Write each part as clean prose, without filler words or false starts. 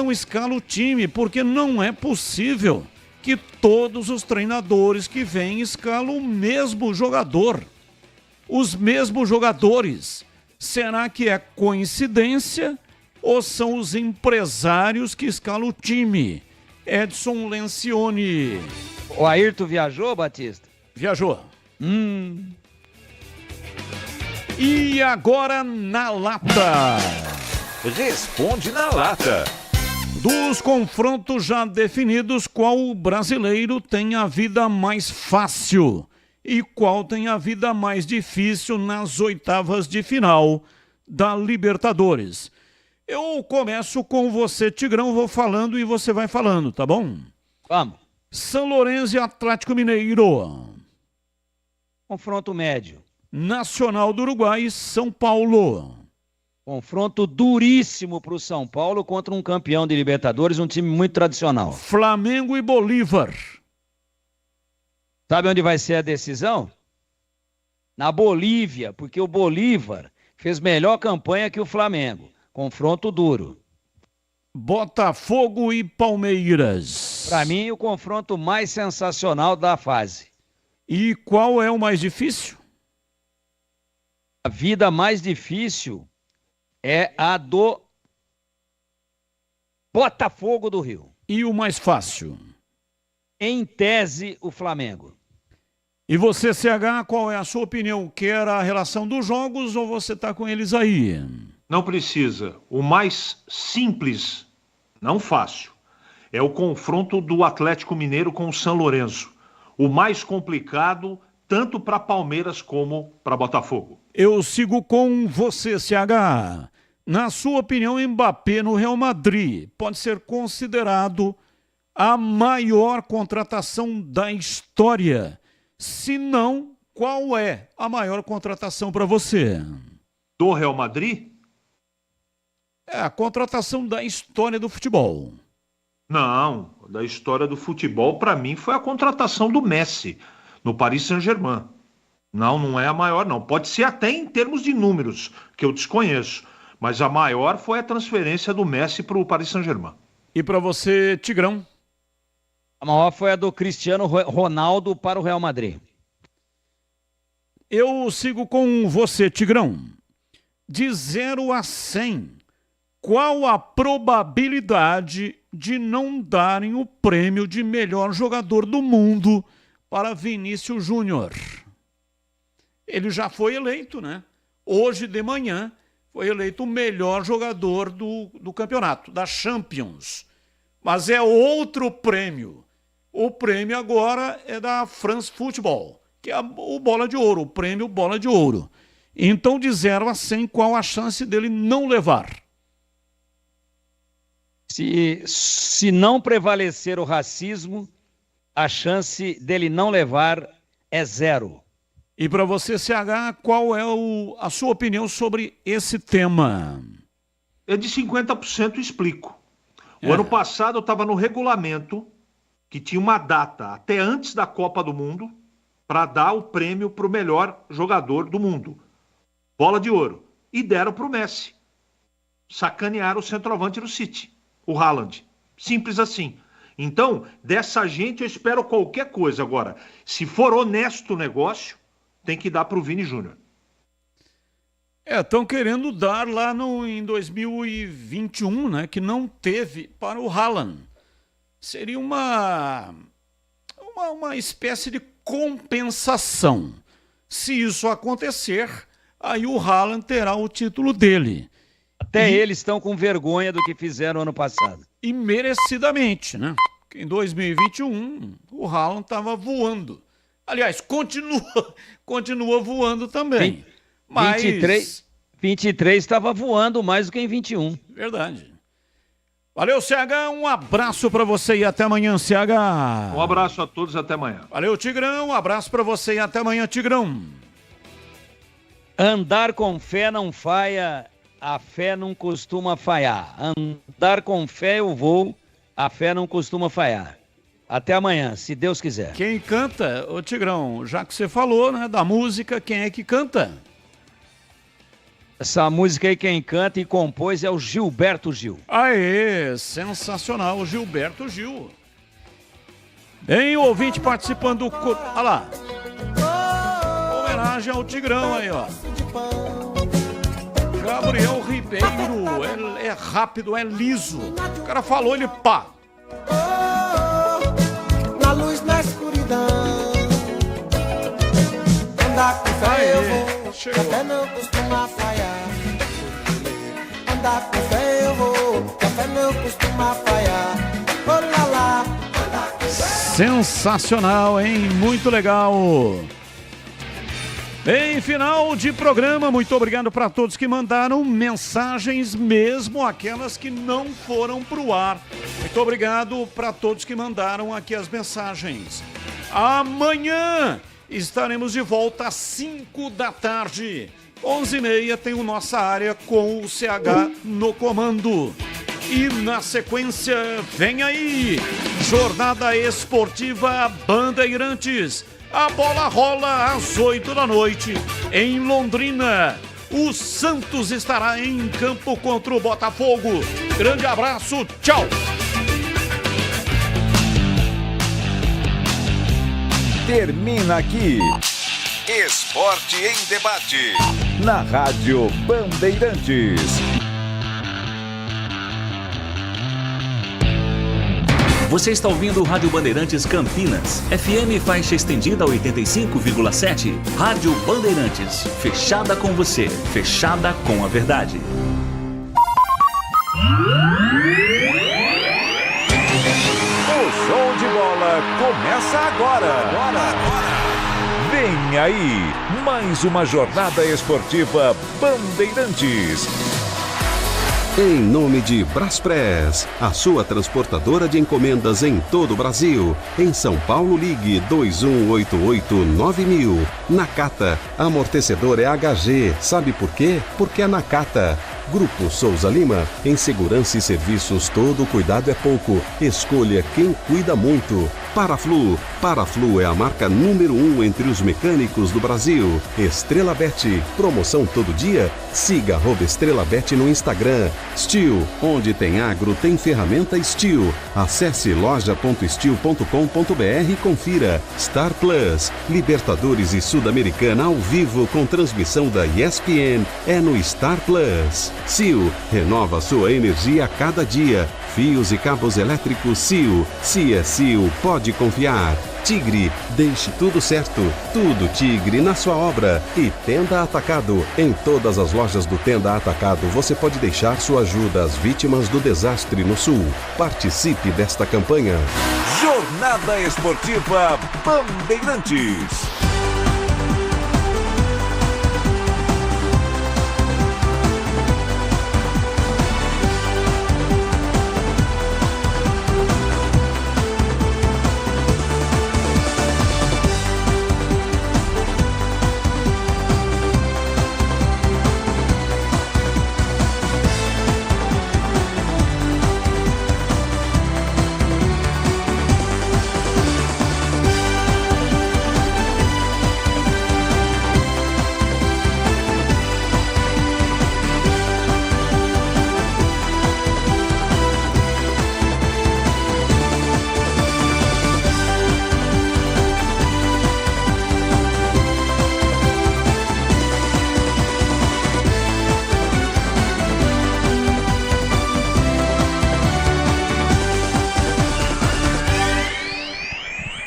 não escala o time, porque não é possível que todos os treinadores que vêm escalam o mesmo jogador. Os mesmos jogadores. Será que é coincidência ou são os empresários que escalam o time? Edson Lencioni. O Ayrton viajou, Batista? Viajou. E agora na lata. Responde na lata. Dos confrontos já definidos, qual brasileiro tem a vida mais fácil e qual tem a vida mais difícil nas oitavas de final da Libertadores? Eu começo com você, Tigrão, vou falando e você vai falando, tá bom? Vamos. São Lourenço e Atlético Mineiro. Confronto médio. Nacional do Uruguai e São Paulo. Confronto duríssimo para o São Paulo contra um campeão de Libertadores, um time muito tradicional. Flamengo e Bolívar. Sabe onde vai ser a decisão? Na Bolívia, porque o Bolívar fez melhor campanha que o Flamengo. Confronto duro. Botafogo e Palmeiras. Para mim, o confronto mais sensacional da fase. E qual é o mais difícil? A vida mais difícil é a do Botafogo do Rio. E o mais fácil? Em tese, o Flamengo. E você, CH, qual é a sua opinião? Quer a relação dos jogos ou você está com eles aí? Não precisa. O mais simples, não fácil, é o confronto do Atlético Mineiro com o São Lourenço. O mais complicado, tanto para Palmeiras como para Botafogo. Eu sigo com você, CH. Na sua opinião, Mbappé no Real Madrid pode ser considerado a maior contratação da história. Se não, qual é a maior contratação para você? Do Real Madrid? É a contratação da história do futebol. Não, da história do futebol, para mim, foi a contratação do Messi no Paris Saint-Germain. Não, não é a maior, não. Pode ser até em termos de números, que eu desconheço. Mas a maior foi a transferência do Messi para o Paris Saint-Germain. E para você, Tigrão? A maior foi a do Cristiano Ronaldo para o Real Madrid. Eu sigo com você, Tigrão. De 0 a 100, qual a probabilidade de não darem o prêmio de melhor jogador do mundo para Vinícius Júnior? Ele já foi eleito, né? Hoje de manhã foi eleito o melhor jogador do campeonato, da Champions. Mas é outro prêmio. O prêmio agora é da France Football, que é o Bola de Ouro, o prêmio Bola de Ouro. Então, de 0 a 100, qual a chance dele não levar? Se não prevalecer o racismo, a chance dele não levar é 0. E para você, CH, qual é a sua opinião sobre esse tema? É de 50%, explico. O ano passado eu estava no regulamento que tinha uma data até antes da Copa do Mundo para dar o prêmio para o melhor jogador do mundo. Bola de Ouro. E deram para o Messi. Sacanearam o centroavante do City, o Haaland. Simples assim. Então, dessa gente eu espero qualquer coisa. Agora, se for honesto o negócio, tem que dar para o Vini Júnior. Estão querendo dar lá em 2021, né, que não teve para o Haaland. Seria uma espécie de compensação. Se isso acontecer, aí o Haaland terá o título dele. Até eles estão com vergonha do que fizeram ano passado. E merecidamente, né? Porque em 2021 o Haaland estava voando. Aliás, continua voando também. Mas 23 estava voando mais do que em 21. Verdade. Valeu, CH, um abraço para você e até amanhã, CH. Um abraço a todos, até amanhã. Valeu, Tigrão, um abraço para você e até amanhã, Tigrão. Andar com fé não falha, a fé não costuma falhar. Andar com fé eu vou, a fé não costuma falhar. Até amanhã, se Deus quiser. Quem canta, ô Tigrão, já que você falou, né, da música, quem é que canta? Essa música aí quem canta e compôs é o Gilberto Gil. Aê, sensacional, Gilberto Gil. Tem ouvinte participando do... Olha lá. Homenagem ao Tigrão aí, ó. Gabriel Ribeiro, é rápido, é liso. O cara falou, ele pá. Na luz, na escuridão. Andar com fé eu vou, café não costuma falhar. Andar com fé eu vou, café não costuma falhar. Olá lá. Sensacional, hein? Muito legal. Em final de programa, muito obrigado para todos que mandaram mensagens, mesmo aquelas que não foram para o ar. Muito obrigado para todos que mandaram aqui as mensagens. Amanhã estaremos de volta às 5 da tarde. 11h30 tem o Nossa Área com o CH no comando. E na sequência, vem aí, Jornada Esportiva Bandeirantes. A bola rola às 8 da noite em Londrina. O Santos estará em campo contra o Botafogo. Grande abraço, tchau! Termina aqui Esporte em Debate na Rádio Bandeirantes. Você está ouvindo Rádio Bandeirantes Campinas, FM faixa estendida 85,7. Rádio Bandeirantes, fechada com você, fechada com a verdade. O show de bola começa agora. Vem aí, mais uma jornada esportiva Bandeirantes. Em nome de Braspress, a sua transportadora de encomendas em todo o Brasil. Em São Paulo, ligue 2188-9000. Nakata, amortecedor é HG. Sabe por quê? Porque é Nakata. Grupo Souza Lima, em segurança e serviços todo cuidado é pouco. Escolha quem cuida muito. Paraflu é a marca número 1 entre os mecânicos do Brasil. Estrela Bet, promoção todo dia? Siga @EstrelaBet no Instagram. Steel, onde tem agro, tem ferramenta Steel. Acesse loja.steel.com.br e confira. Star Plus, Libertadores e Sul-Americana ao vivo com transmissão da ESPN, é no Star Plus. Sil, renova sua energia a cada dia. Fios e cabos elétricos Sil. Se é Sil, pode confiar. Tigre, deixe tudo certo. Tudo Tigre na sua obra. E Tenda Atacado. Em todas as lojas do Tenda Atacado você pode deixar sua ajuda às vítimas do desastre no Sul. Participe desta campanha. Jornada Esportiva Bandeirantes.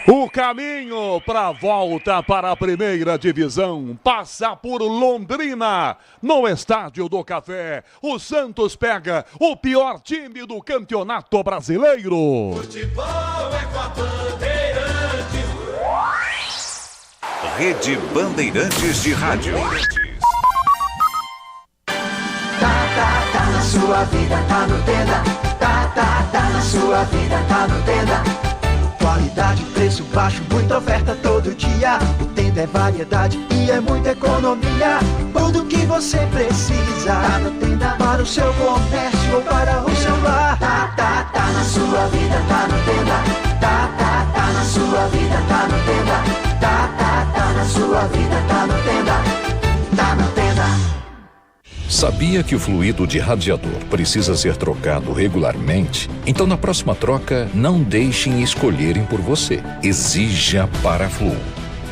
O caminho para a volta para a primeira divisão passa por Londrina. No Estádio do Café, o Santos pega o pior time do Campeonato Brasileiro. Futebol é com a Bandeirantes. Rede Bandeirantes de Rádio. Tá na sua vida, tá no Tenda. Tá na sua vida, tá no Tenda. Qualidade, preço baixo, muita oferta todo dia. O Tenda é variedade e é muita economia. Tudo que você precisa tá no Tenda. Para o seu comércio ou para o seu lar. Tá na sua vida, tá no Tenda. Tá na sua vida, tá no Tenda. Tá na sua vida, tá no Tenda. Tá no Tenda. Sabia que o fluido de radiador precisa ser trocado regularmente? Então, na próxima troca, não deixem escolherem por você. Exija Paraflu,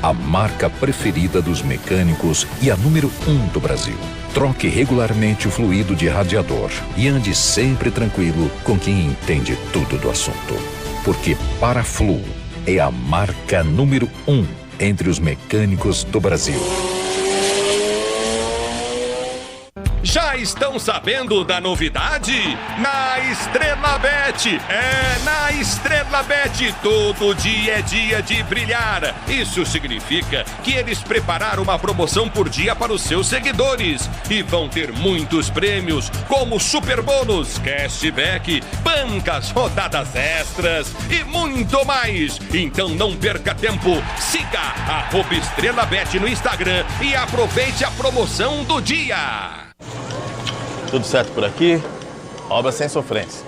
a marca preferida dos mecânicos e a número 1 do Brasil. Troque regularmente o fluido de radiador e ande sempre tranquilo com quem entende tudo do assunto. Porque Paraflu é a marca número 1 entre os mecânicos do Brasil. Já estão sabendo da novidade? Na Estrela Bet! Na Estrela Bet, todo dia é dia de brilhar. Isso significa que eles prepararam uma promoção por dia para os seus seguidores. E vão ter muitos prêmios, como super bônus, cashback, bancas, rodadas extras e muito mais. Então não perca tempo. Siga @Estrela Bet no Instagram e aproveite a promoção do dia. Tudo certo por aqui? Obra sem sofrência.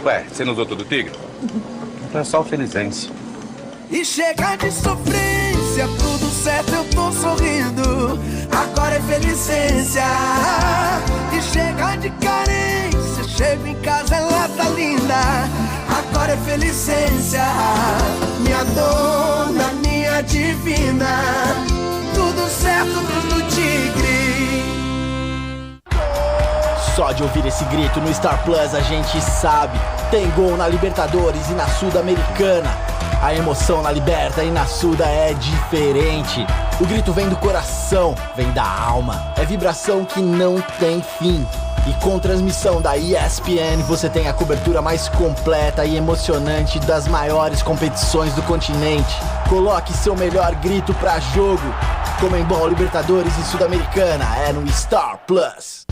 Ué, você não usou todo o Tigre? É só o Felizense. E chega de sofrência, tudo certo, eu tô sorrindo. Agora é Felicência. E chega de carência, chego em casa, ela tá linda. Agora é Felicência. Minha dona, minha divina. Tudo certo, tudo Tigre. Só de ouvir esse grito no Star Plus a gente sabe. Tem gol na Libertadores e na Sul-Americana. A emoção na Liberta e na Suda é diferente. O grito vem do coração, vem da alma. É vibração que não tem fim. E com transmissão da ESPN você tem a cobertura mais completa e emocionante das maiores competições do continente. Coloque seu melhor grito pra jogo. Comembol, Libertadores e Sul-Americana é no Star Plus.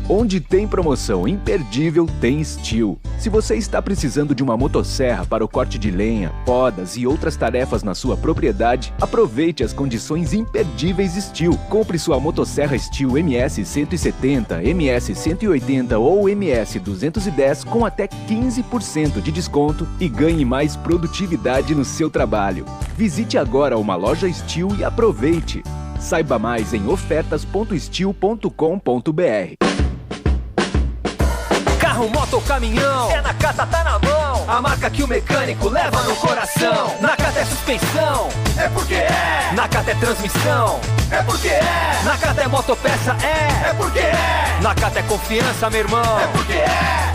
Onde tem promoção imperdível, tem Steel. Se você está precisando de uma motosserra para o corte de lenha, podas e outras tarefas na sua propriedade, aproveite as condições imperdíveis Steel. Compre sua motosserra Steel MS 170, MS 180 ou MS 210 com até 15% de desconto e ganhe mais produtividade no seu trabalho. Visite agora uma loja Steel e aproveite. Saiba mais em ofertas.steel.com.br. Carro, moto ou caminhão, é Nakata, tá na mão. A marca que o mecânico leva no coração. Nakata é suspensão, é porque é. Nakata é transmissão, é porque é. Nakata é motopeça, é porque é. Nakata é confiança, meu irmão, é porque é.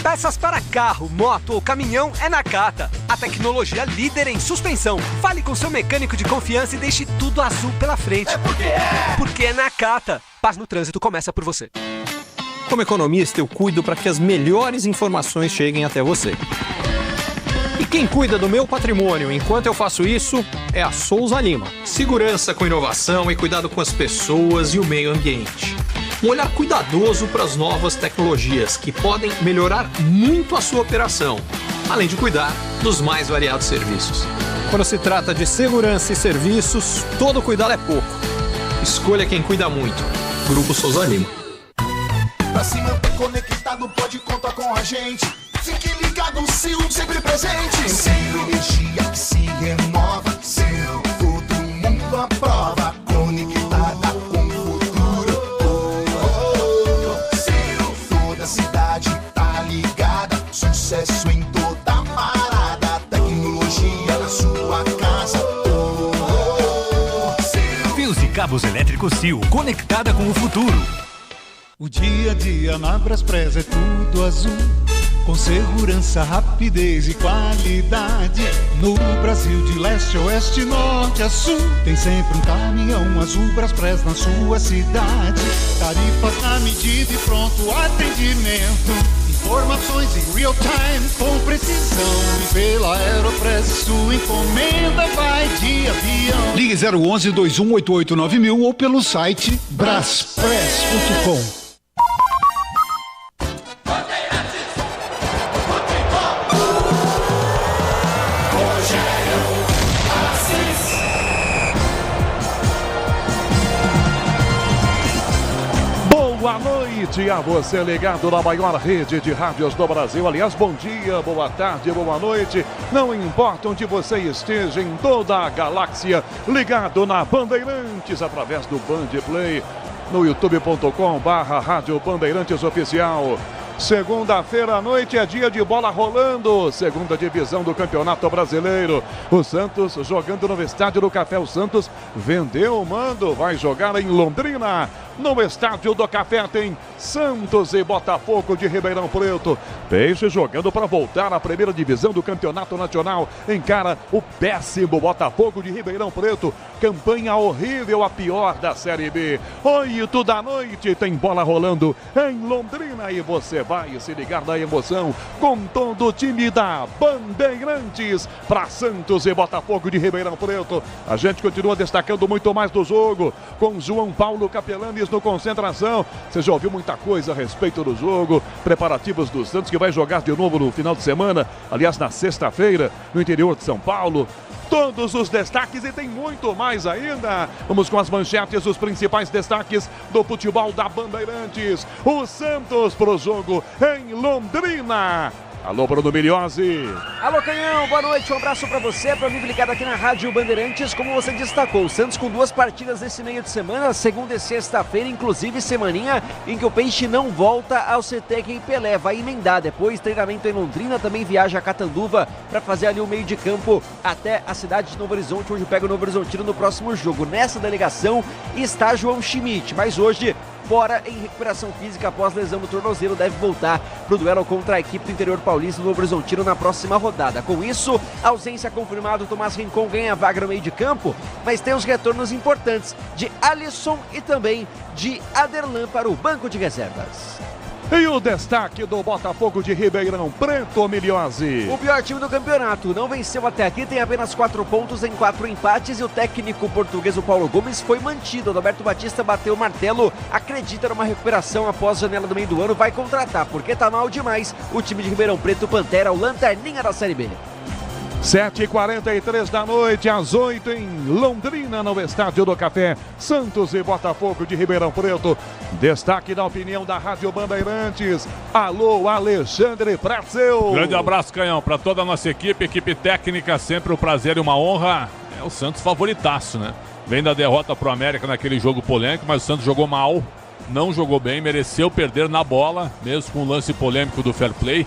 Peças para carro, moto ou caminhão é Nakata. A tecnologia líder em suspensão. Fale com seu mecânico de confiança e deixe tudo azul pela frente. É porque é. Porque é Nakata. Paz no trânsito começa por você. Como economista, eu cuido para que as melhores informações cheguem até você. E quem cuida do meu patrimônio enquanto eu faço isso é a Souza Lima. Segurança com inovação e cuidado com as pessoas e o meio ambiente. Um olhar cuidadoso para as novas tecnologias que podem melhorar muito a sua operação, além de cuidar dos mais variados serviços. Quando se trata de segurança e serviços, todo cuidado é pouco. Escolha quem cuida muito. Grupo Souza Lima. Pra se manter conectado, pode contar com a gente. Fique ligado, Sil, sempre presente. Sil, energia que se renova. Sil, todo mundo aprova. Conectada com o futuro. Sil, toda cidade tá ligada. Sucesso em toda parada. Tecnologia na sua casa. Fios e cabos elétricos Sil, conectada com o futuro. O dia a dia na Braspress é tudo azul, com segurança, rapidez e qualidade. No Brasil de leste a oeste, norte a sul, tem sempre um caminhão azul Braspress na sua cidade. Tarifas na medida e pronto atendimento. Informações em real time com precisão. E pela Aeropress sua encomenda vai de avião. Ligue 011 2188 9000 ou pelo site braspress.com. Boa noite a você ligado na maior rede de rádios do Brasil. Aliás, bom dia, boa tarde, boa noite. Não importa onde você esteja em toda a galáxia, ligado na Bandeirantes através do Band Play. no youtube.com/Rádio Bandeirantes Oficial. Segunda-feira à noite é dia de bola rolando, segunda divisão do Campeonato Brasileiro. O Santos jogando no Estádio do Café. O Santos vendeu o mando, vai jogar em Londrina. No Estádio do Café tem Santos e Botafogo de Ribeirão Preto. Peixe jogando para voltar à primeira divisão do Campeonato Nacional. Encara o péssimo Botafogo de Ribeirão Preto. Campanha horrível, a pior da Série B. 8 da noite tem bola rolando em Londrina e você vai se ligar na emoção com todo o time da Bandeirantes para Santos e Botafogo de Ribeirão Preto. A gente continua destacando muito mais do jogo com João Paulo Capelanes no Concentração. Você já ouviu muita coisa a respeito do jogo, preparativos do Santos, que vai jogar de novo no final de semana, aliás na sexta-feira, no interior de São Paulo. Todos os destaques e tem muito mais ainda. Vamos com as manchetes, os principais destaques do futebol da Bandeirantes. O Santos pro jogo em Londrina. Alô, Bruno Miliozzi. Alô, Canhão, boa noite, um abraço pra você, pra mim ligado aqui na Rádio Bandeirantes. Como você destacou, o Santos com 2 partidas nesse meio de semana, segunda e sexta-feira, inclusive semaninha em que o Peixe não volta ao CT em Pelé, vai emendar depois, treinamento em Londrina, também viaja a Catanduva pra fazer ali o meio de campo até a cidade de Novo Horizonte, onde pega o Novo Horizontino no próximo jogo. Nessa delegação está João Schmidt, mas hoje fora em recuperação física após lesão no tornozelo, deve voltar para o duelo contra a equipe do interior paulista do Novo Horizontino na próxima rodada. Com isso, a ausência confirmada, o Tomás Rincon ganha vaga no meio de campo, mas tem os retornos importantes de Alisson e também de Aderlan para o banco de reservas. E o destaque do Botafogo de Ribeirão Preto, Miliozzi. O pior time do campeonato, não venceu até aqui, tem apenas 4 pontos em 4 empates e o técnico português, o Paulo Gomes, foi mantido. O Roberto Batista bateu o martelo, acredita numa recuperação após a janela do meio do ano, vai contratar, porque tá mal demais o time de Ribeirão Preto, Pantera, o lanterninha da Série B. 7h43 da noite, às 8 em Londrina, no Estádio do Café. Santos e Botafogo de Ribeirão Preto. Destaque da opinião da Rádio Bandeirantes. Alô, Alexandre Pratseu. Grande abraço, Canhão, para toda a nossa equipe técnica, sempre um prazer e uma honra. É o Santos favoritaço, né? Vem da derrota pro América naquele jogo polêmico, mas o Santos jogou mal, não jogou bem, mereceu perder na bola, mesmo com o lance polêmico do fair play.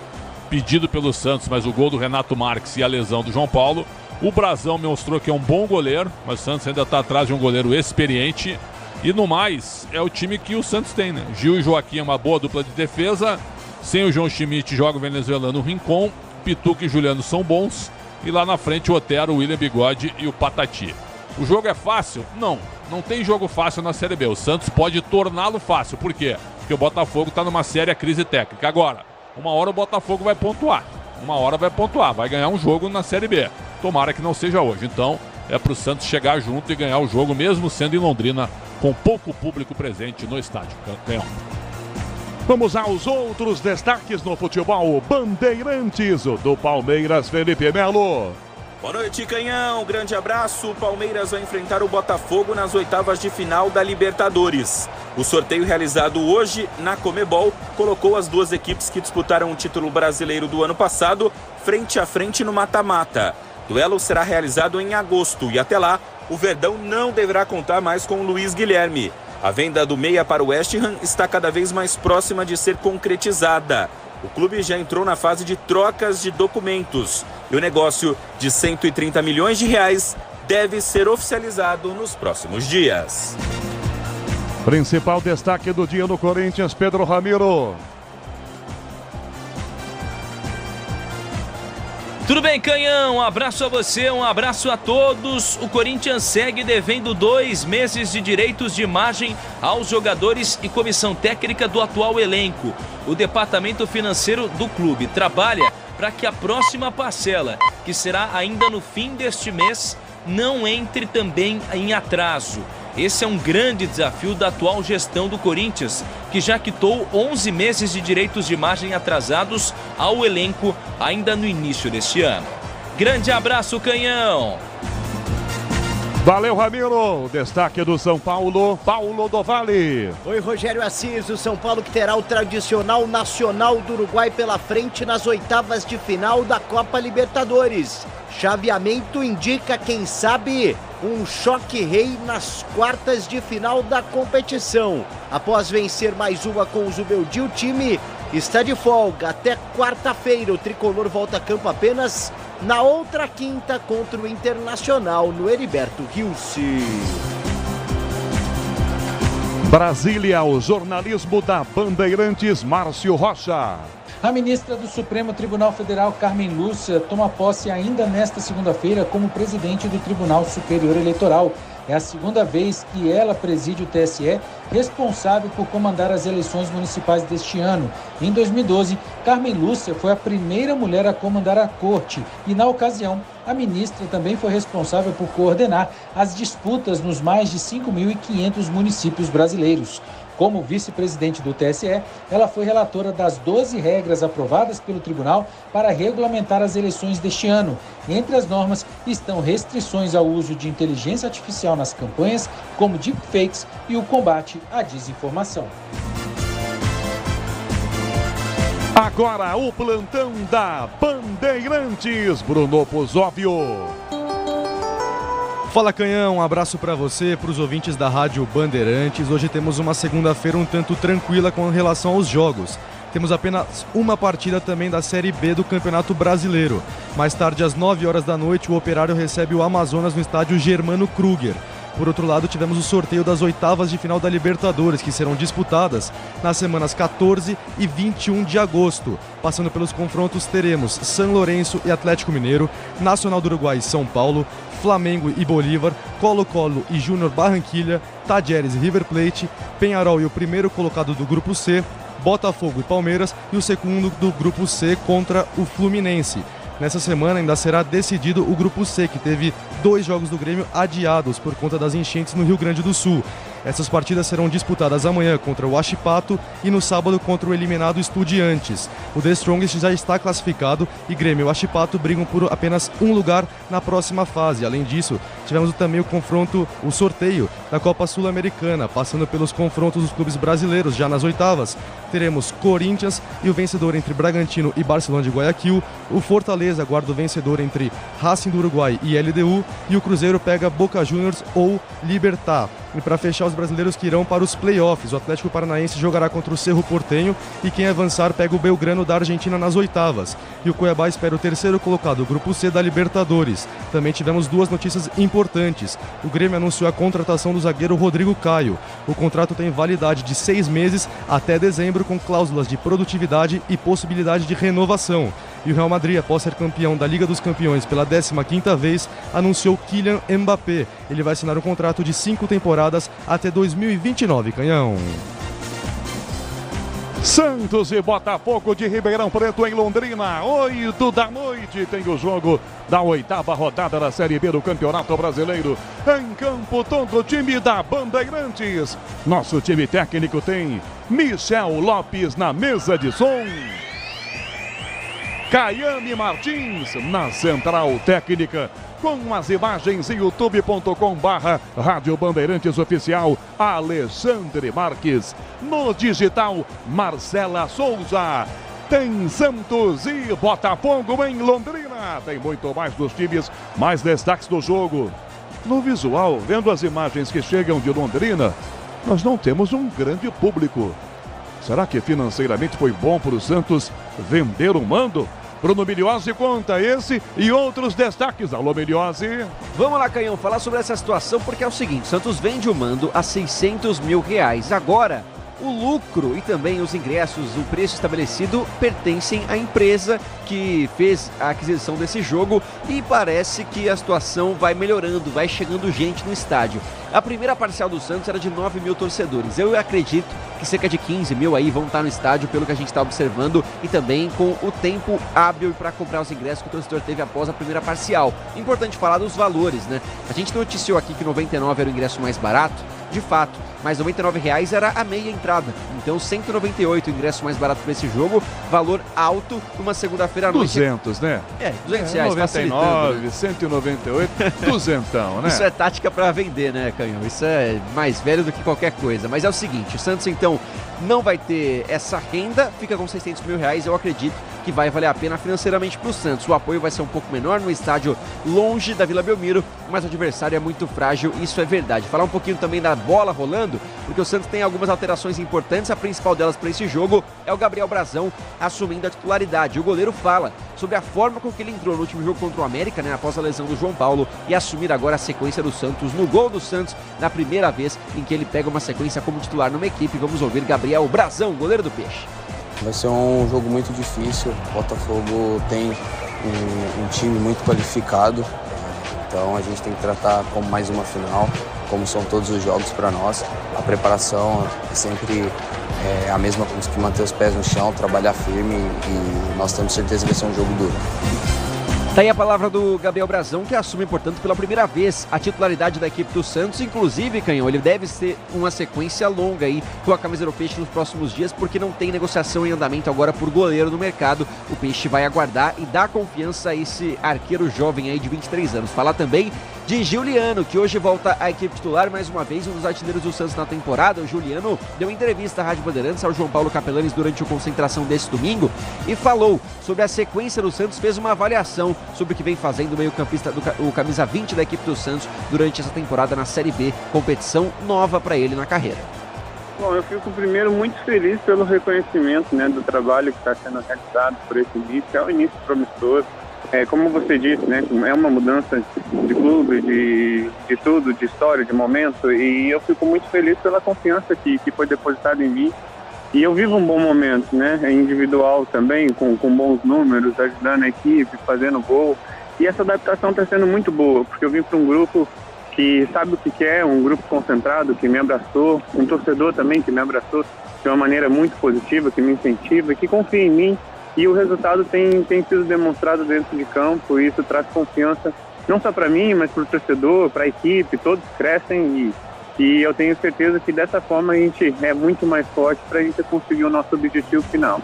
Pedido pelo Santos, mas o gol do Renato Marques e a lesão do João Paulo. O Brazão mostrou que é um bom goleiro, mas o Santos ainda está atrás de um goleiro experiente. E no mais, é o time que o Santos tem, né? Gil e Joaquim é uma boa dupla de defesa. Sem o João Schmidt, joga o venezuelano Rincon. Pituca e Juliano são bons. E lá na frente o Otero, o William Bigode e o Patati. O jogo é fácil? Não, não tem jogo fácil na Série B. O Santos pode torná-lo fácil. Por quê? Porque o Botafogo está numa séria crise técnica. Agora, uma hora o Botafogo vai pontuar. Vai ganhar um jogo na Série B. Tomara que não seja hoje. Então, é para o Santos chegar junto e ganhar o jogo, mesmo sendo em Londrina, com pouco público presente no estádio. Canhão. Vamos aos outros destaques no futebol. Bandeirantes, o do Palmeiras, Felipe Melo. Boa noite, Canhão. Grande abraço. O Palmeiras vai enfrentar o Botafogo nas oitavas de final da Libertadores. O sorteio realizado hoje na Conmebol colocou as duas equipes que disputaram o título brasileiro do ano passado frente a frente no mata-mata. O duelo será realizado em agosto e até lá o Verdão não deverá contar mais com o Luiz Guilherme. A venda do meia para o West Ham está cada vez mais próxima de ser concretizada. O clube já entrou na fase de trocas de documentos e o negócio de 130 milhões de reais deve ser oficializado nos próximos dias. Principal destaque do dia no Corinthians, Pedro Ramiro. Tudo bem, Canhão? Um abraço a você, um abraço a todos. O Corinthians segue devendo 2 meses de direitos de imagem aos jogadores e comissão técnica do atual elenco. O departamento financeiro do clube trabalha para que a próxima parcela, que será ainda no fim deste mês, não entre também em atraso. Esse é um grande desafio da atual gestão do Corinthians, que já quitou 11 meses de direitos de imagem atrasados ao elenco ainda no início deste ano. Grande abraço, Canhão! Valeu, Ramiro. Destaque do São Paulo, Paulo do Vale. Oi, Rogério Assis. O São Paulo que terá o tradicional Nacional do Uruguai pela frente nas oitavas de final da Copa Libertadores. Chaveamento indica, quem sabe, um choque rei nas quartas de final da competição. Após vencer mais uma com o Zubeldia, o time está de folga até quarta-feira. O tricolor volta a campo apenas na outra quinta contra o Internacional no Heriberto Rilse. Brasília, o jornalismo da Bandeirantes, Márcio Rocha. A ministra do Supremo Tribunal Federal, Carmen Lúcia, toma posse ainda nesta segunda-feira como presidente do Tribunal Superior Eleitoral. É a segunda vez que ela preside o TSE, responsável por comandar as eleições municipais deste ano. Em 2012, Carmen Lúcia foi a primeira mulher a comandar a corte e, na ocasião, a ministra também foi responsável por coordenar as disputas nos mais de 5.500 municípios brasileiros. Como vice-presidente do TSE, ela foi relatora das 12 regras aprovadas pelo tribunal para regulamentar as eleições deste ano. Entre as normas estão restrições ao uso de inteligência artificial nas campanhas, como deepfakes e o combate à desinformação. Agora o plantão da Bandeirantes, Bruno Pozóvio. Fala, Canhão, um abraço para você, para os ouvintes da Rádio Bandeirantes. Hoje temos uma segunda-feira um tanto tranquila com relação aos jogos. Temos apenas uma partida também da Série B do Campeonato Brasileiro. Mais tarde, às 9 horas da noite, o Operário recebe o Amazonas no estádio Germano Kruger. Por outro lado, tivemos o sorteio das oitavas de final da Libertadores, que serão disputadas nas semanas 14 e 21 de agosto. Passando pelos confrontos, teremos São Lourenço e Atlético Mineiro, Nacional do Uruguai e São Paulo, Flamengo e Bolívar, Colo-Colo e Júnior Barranquilha, Tajeres e River Plate, Penharol e o primeiro colocado do Grupo C, Botafogo e Palmeiras e o segundo do Grupo C contra o Fluminense. Nessa semana ainda será decidido o Grupo C, que teve 2 jogos do Grêmio adiados por conta das enchentes no Rio Grande do Sul. Essas partidas serão disputadas amanhã contra o Huachipato e no sábado contra o eliminado Estudiantes. O The Strongest já está classificado e Grêmio e o Huachipato brigam por apenas um lugar na próxima fase. Além disso, tivemos também o sorteio da Copa Sul-Americana, passando pelos confrontos dos clubes brasileiros. Já nas oitavas, teremos Corinthians e o vencedor entre Bragantino e Barcelona de Guayaquil. O Fortaleza aguarda o vencedor entre Racing do Uruguai e LDU. E o Cruzeiro pega Boca Juniors ou Libertad. E para fechar, os brasileiros que irão para os playoffs, o Atlético Paranaense jogará contra o Cerro Porteño e quem avançar pega o Belgrano da Argentina nas oitavas. E o Cuiabá espera o terceiro colocado, o Grupo C da Libertadores. Também tivemos 2 notícias importantes. O Grêmio anunciou a contratação do zagueiro Rodrigo Caio. O contrato tem validade de 6 meses até dezembro, com cláusulas de produtividade e possibilidade de renovação. E o Real Madrid, após ser campeão da Liga dos Campeões pela 15ª vez, anunciou Kylian Mbappé. Ele vai assinar um contrato de 5 temporadas até 2029, Canhão. Santos e Botafogo de Ribeirão Preto em Londrina, 8 da noite, tem o jogo da 8ª rodada da Série B do Campeonato Brasileiro. Em campo, todo o time da Bandeirantes. Nosso time técnico tem Michel Lopes na mesa de som. Caiane Martins na central técnica, com as imagens em youtube.com/Rádio Bandeirantes Oficial, Alexandre Marques. No digital, Marcela Souza. Tem Santos e Botafogo em Londrina. Tem muito mais dos times, mais destaques do jogo. No visual, vendo as imagens que chegam de Londrina, nós não temos um grande público. Será que financeiramente foi bom para o Santos vender o mando? Bruno Miliozzi conta esse e outros destaques. Alô, Miliozzi. Vamos lá, Canhão, falar sobre essa situação, porque é o seguinte: o Santos vende o mando a R$600 mil. Agora, o lucro e também os ingressos, o preço estabelecido, pertencem à empresa que fez a aquisição desse jogo e parece que a situação vai melhorando, vai chegando gente no estádio. A primeira parcial do Santos era de 9 mil torcedores. Eu acredito que cerca de 15 mil aí vão estar no estádio, pelo que a gente está observando, e também com o tempo hábil para comprar os ingressos que o torcedor teve após a primeira parcial. Importante falar dos valores, né? A gente noticiou aqui que 99 era o ingresso mais barato, de fato, mas R$99 era a meia entrada. Então 198 o ingresso mais barato para esse jogo, valor alto numa segunda-feira à noite. 200, né? É, R$200, 99, né? 198, 200, né? Isso é tática para vender, né, Canhão? Isso é mais velho do que qualquer coisa. Mas é o seguinte, o Santos então não vai ter essa renda, fica com R$600 mil. Eu acredito que vai valer a pena financeiramente para o Santos. O apoio vai ser um pouco menor no estádio longe da Vila Belmiro, mas o adversário é muito frágil, isso é verdade. Falar um pouquinho também da bola rolando, porque o Santos tem algumas alterações importantes. A principal delas para esse jogo é o Gabriel Brazão assumindo a titularidade. O goleiro fala sobre a forma com que ele entrou no último jogo contra o América, né, após a lesão do João Paulo, e assumir agora a sequência do Santos no gol do Santos, na primeira vez em que ele pega uma sequência como titular numa equipe. Vamos ouvir Gabriel Brazão, goleiro do Peixe. Vai ser um jogo muito difícil. O Botafogo tem um time muito qualificado, então a gente tem que tratar como mais uma final, como são todos os jogos para nós. A preparação é sempre a mesma, temos que manter os pés no chão, trabalhar firme e nós temos certeza que vai ser um jogo duro. Tá aí a palavra do Gabriel Brazão, que assume, portanto, pela primeira vez a titularidade da equipe do Santos. Inclusive, Canhão, ele deve ser uma sequência longa aí com a camisa do Peixe nos próximos dias, porque não tem negociação em andamento agora por goleiro no mercado. O Peixe vai aguardar e dar confiança a esse arqueiro jovem aí de 23 anos. Falar também de Juliano, que hoje volta à equipe titular mais uma vez, um dos artilheiros do Santos na temporada. O Juliano deu entrevista à Rádio Bandeirantes ao João Paulo Capelanes durante a concentração desse domingo e falou sobre a sequência do Santos, fez uma avaliação sobre o que vem fazendo o meio-campista, o camisa 20 da equipe do Santos durante essa temporada na Série B, competição nova para ele na carreira. Bom, eu fico primeiro muito feliz pelo reconhecimento, né, do trabalho que está sendo realizado por esse início. É um início promissor. Como você disse, né, é uma mudança de clube, de tudo, de história, de momento, e eu fico muito feliz pela confiança que foi depositada em mim. E eu vivo um bom momento, né, individual também, com bons números, ajudando a equipe, fazendo gol. E essa adaptação está sendo muito boa, porque eu vim para um grupo que sabe o que quer, um grupo concentrado, que me abraçou, um torcedor também que me abraçou de uma maneira muito positiva, que me incentiva, que confia em mim. E o resultado tem sido demonstrado dentro de campo, e isso traz confiança, não só para mim, mas para o torcedor, para a equipe, todos crescem e eu tenho certeza que dessa forma a gente é muito mais forte para a gente conseguir o nosso objetivo final.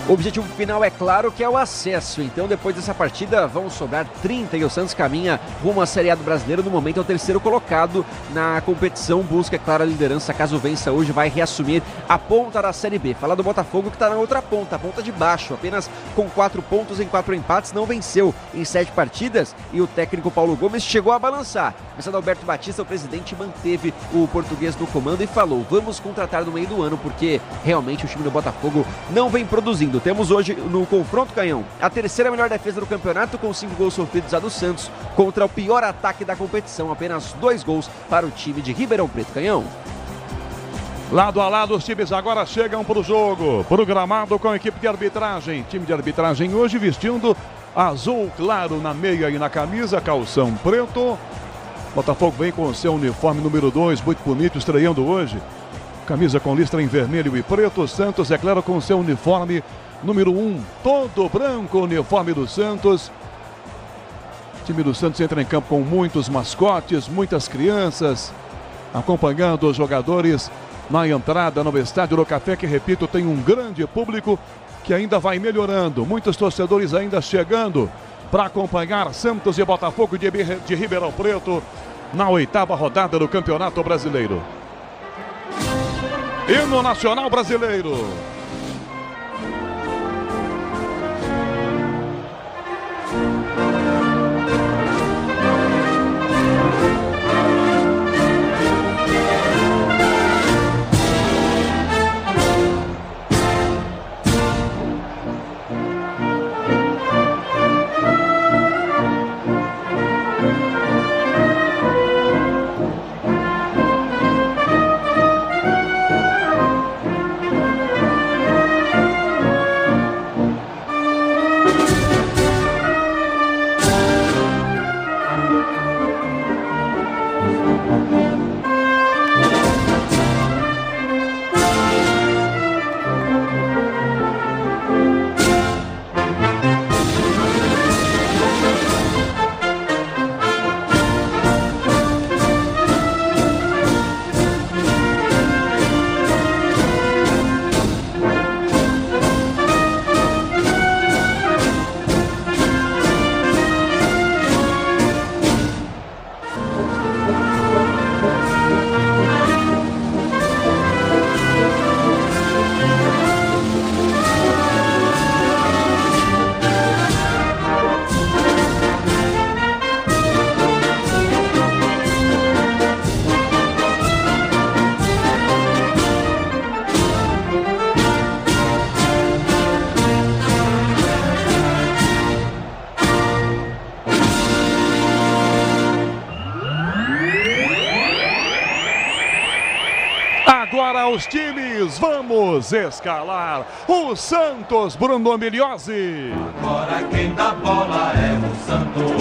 O objetivo final é claro que é o acesso, então depois dessa partida vão sobrar 30 e o Santos caminha rumo à Série A do Brasileiro. No momento é o terceiro colocado na competição, busca, é claro, a liderança. Caso vença hoje, vai reassumir a ponta da Série B. Falar do Botafogo, que está na outra ponta, a ponta de baixo, apenas com 4 pontos em 4 empates, não venceu em 7 partidas e o técnico Paulo Gomes chegou a balançar. Mas Adalberto Batista, o presidente, manteve o português no comando e falou: vamos contratar no meio do ano, porque realmente o time do Botafogo não vem produzindo. Temos hoje no confronto, Canhão, a terceira melhor defesa do campeonato, com 5 gols sofridos a do Santos, contra o pior ataque da competição, apenas 2 gols para o time de Ribeirão Preto. Canhão. Lado a lado, os times agora chegam para o jogo, programado com a equipe de arbitragem. Time de arbitragem hoje vestindo azul claro na meia e na camisa, calção preto. Botafogo vem com o seu uniforme número 2, muito bonito, estreando hoje. Camisa com listra em vermelho e preto. Santos, é claro, com o seu uniforme número 1, todo branco, uniforme do Santos. O time do Santos entra em campo com muitos mascotes, muitas crianças, acompanhando os jogadores na entrada no estádio do Café, que, repito, tem um grande público que ainda vai melhorando. Muitos torcedores ainda chegando para acompanhar Santos e Botafogo de Ribeirão Preto na 8ª rodada do Campeonato Brasileiro. Hino Nacional Brasileiro. Agora os times, vamos escalar. O Santos, Bruno Miliozzi. Agora quem dá bola é o Santos.